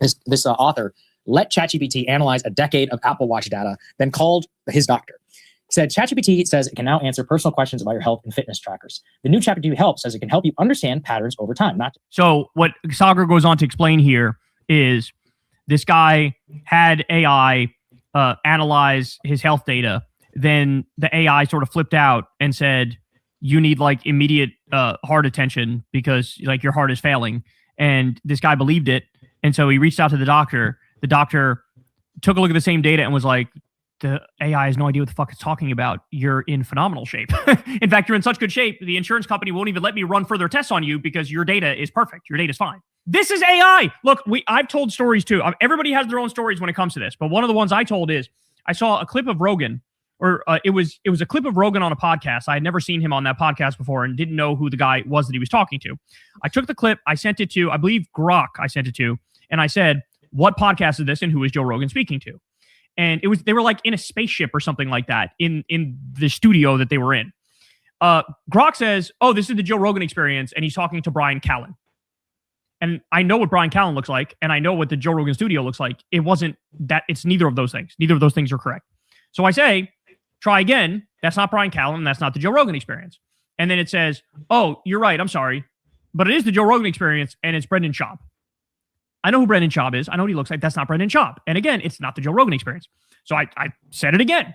this author let ChatGPT analyze a decade of Apple Watch data, then called his doctor. He said, ChatGPT says it can now answer personal questions about your health and fitness trackers. The new ChatGPT Help says it can help you understand patterns over time. So what Sagar goes on to explain here is this guy had AI analyze his health data. Then the AI sort of flipped out and said, you need like immediate heart attention because like your heart is failing. And this guy believed it. And so he reached out to the doctor. The doctor took a look at the same data and was like, the AI has no idea what the fuck it's talking about. You're in phenomenal shape. In fact, you're in such good shape, the insurance company won't even let me run further tests on you because your data is perfect. Your data is fine. This is AI. Look, I've told stories too. Everybody has their own stories when it comes to this. But one of the ones I told is I saw a clip of Rogan, or it was a clip of Rogan on a podcast. I had never seen him on that podcast before and didn't know who the guy was that he was talking to. I took the clip, I sent it to, I believe Grok I sent it to, and I said, what podcast is this and who is Joe Rogan speaking to? And they were like in a spaceship or something like that in the studio that they were in. Grok says, oh, this is the Joe Rogan Experience, and he's talking to Brian Callen. And I know what Brian Callen looks like, and I know what the Joe Rogan studio looks like. It wasn't that, it's neither of those things. Neither of those things are correct. So I say, try again. That's not Brian Callen. That's not the Joe Rogan Experience. And then it says, oh, you're right. I'm sorry. But it is the Joe Rogan Experience, and it's Brendan Schaub. I know who Brendan Schaub is. I know what he looks like. That's not Brendan Schaub. And again, it's not the Joe Rogan Experience. So I said it again.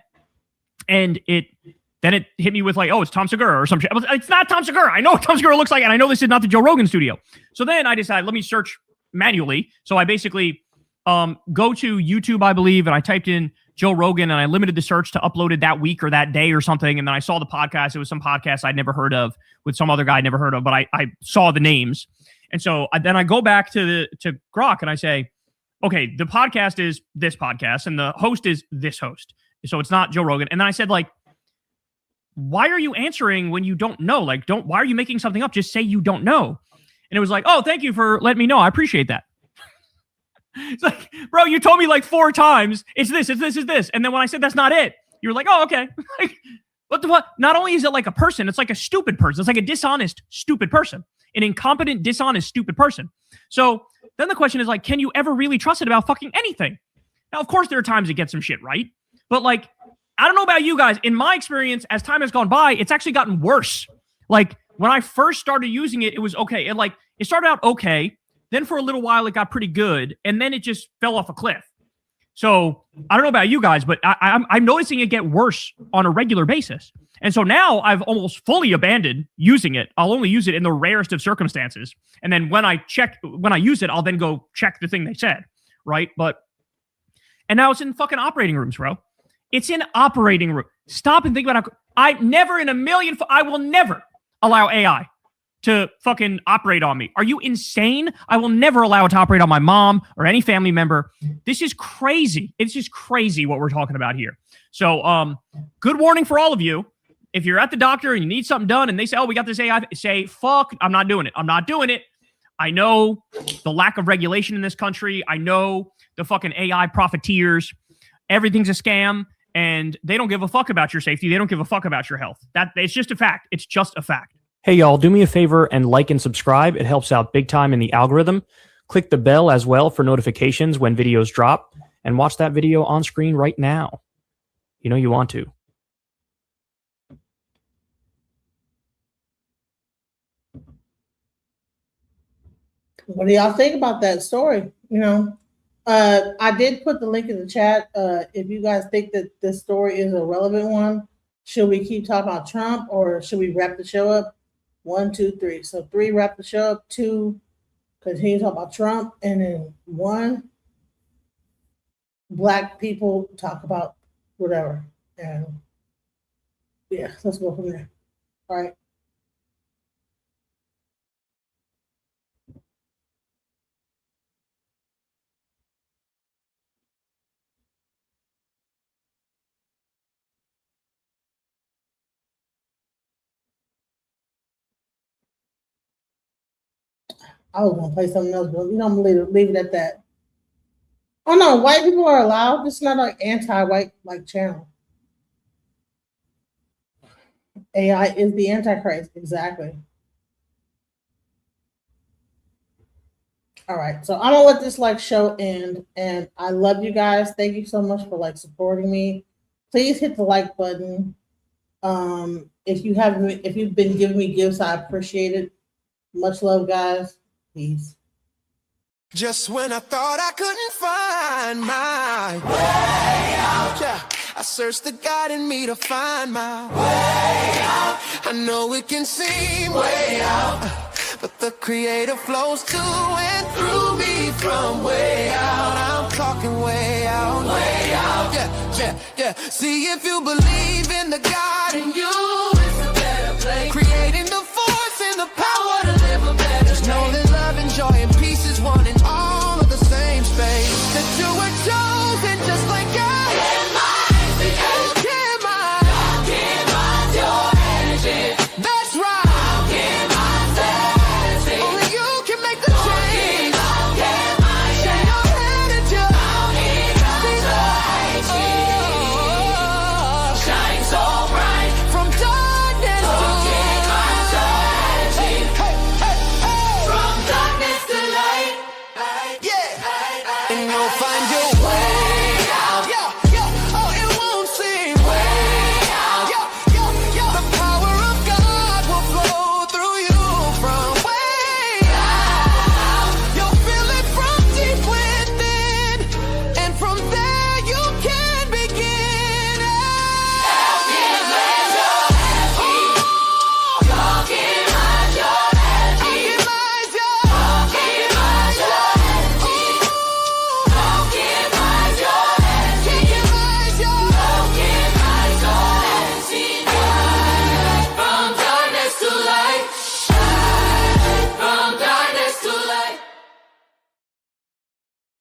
And then it hit me with like, oh, it's Tom Segura or some shit. It's not Tom Segura. I know what Tom Segura looks like, and I know this is not the Joe Rogan studio. So then I decided, let me search manually. So I basically go to YouTube, I believe, and I typed in Joe Rogan, and I limited the search to uploaded that week or that day or something. And then I saw the podcast. It was some podcast I'd never heard of with some other guy I'd never heard of, but I saw the names. And so then I go back to Grok and I say, okay, the podcast is this podcast and the host is this host. So it's not Joe Rogan. And then I said, like, why are you answering when you don't know? Like, why are you making something up? Just say you don't know. And it was like, oh, thank you for letting me know. I appreciate that. It's like, bro, you told me like 4 times, it's this. And then when I said that's not it, you were like, oh, okay. Like, what the fuck? Not only is it like a person, it's like a stupid person. It's like a dishonest, stupid person. An incompetent, dishonest, stupid person. So then the question is like, can you ever really trust it about fucking anything? Now, of course, there are times it gets some shit right. But like, I don't know about you guys. In my experience, as time has gone by, it's actually gotten worse. Like when I first started using it, it was okay. It started out okay. Then for a little while, it got pretty good. And then it just fell off a cliff. So I don't know about you guys, but I'm noticing it get worse on a regular basis. And so now I've almost fully abandoned using it. I'll only use it in the rarest of circumstances. And then when I use it, I'll then go check the thing they said, right? And now it's in fucking operating rooms, bro. It's in operating room. Stop and think about I will never allow AI to fucking operate on me. Are you insane? I will never allow it to operate on my mom or any family member. This is crazy. It's just crazy what we're talking about here. So good warning for all of you. If you're at the doctor and you need something done and they say, oh, we got this AI, say, fuck, I'm not doing it. I'm not doing it. I know the lack of regulation in this country. I know the fucking AI profiteers. Everything's a scam. and they don't give a fuck about your safety. They don't give a fuck about your health. It's just a fact. It's just a fact. Hey, y'all, do me a favor and like and subscribe. It helps out big time in the algorithm. Click the bell as well for notifications when videos drop, and watch that video on screen right now. You know you want to. What do y'all think about that story? You know, I did put the link in the chat. If you guys think that this story is a relevant one, should we keep talking about Trump or should we wrap the show up? 1, 2, 3. So 3, wrap the show up. 2, continue to talk about Trump. And then 1, Black people talk about whatever. And yeah, let's go from there. All right. I was gonna play something else, but I'm gonna leave it at that. Oh no, white people are allowed. This is not an anti-white like channel. AI is the Antichrist, exactly. All right, so I'm gonna let this show end, and I love you guys. Thank you so much for supporting me. Please hit the like button. If you've been giving me gifts, I appreciate it. Much love, guys. Peace. Just when I thought I couldn't find my way out, yeah, I searched the God in me to find my way out. I know it can seem way out, but the Creator flows to and through me from way out. I'm talking way out, yeah, yeah, yeah. See, if you believe in the God in you, it's a better place. Creating the force and the power to live a better life. Know that love and joy and peace is one in all of the same space. That you were chosen just like God. That's right. Only you can make the change. Shine your head at you. Shine so bright from darkness to light. From darkness to light. Yeah. And you'll find your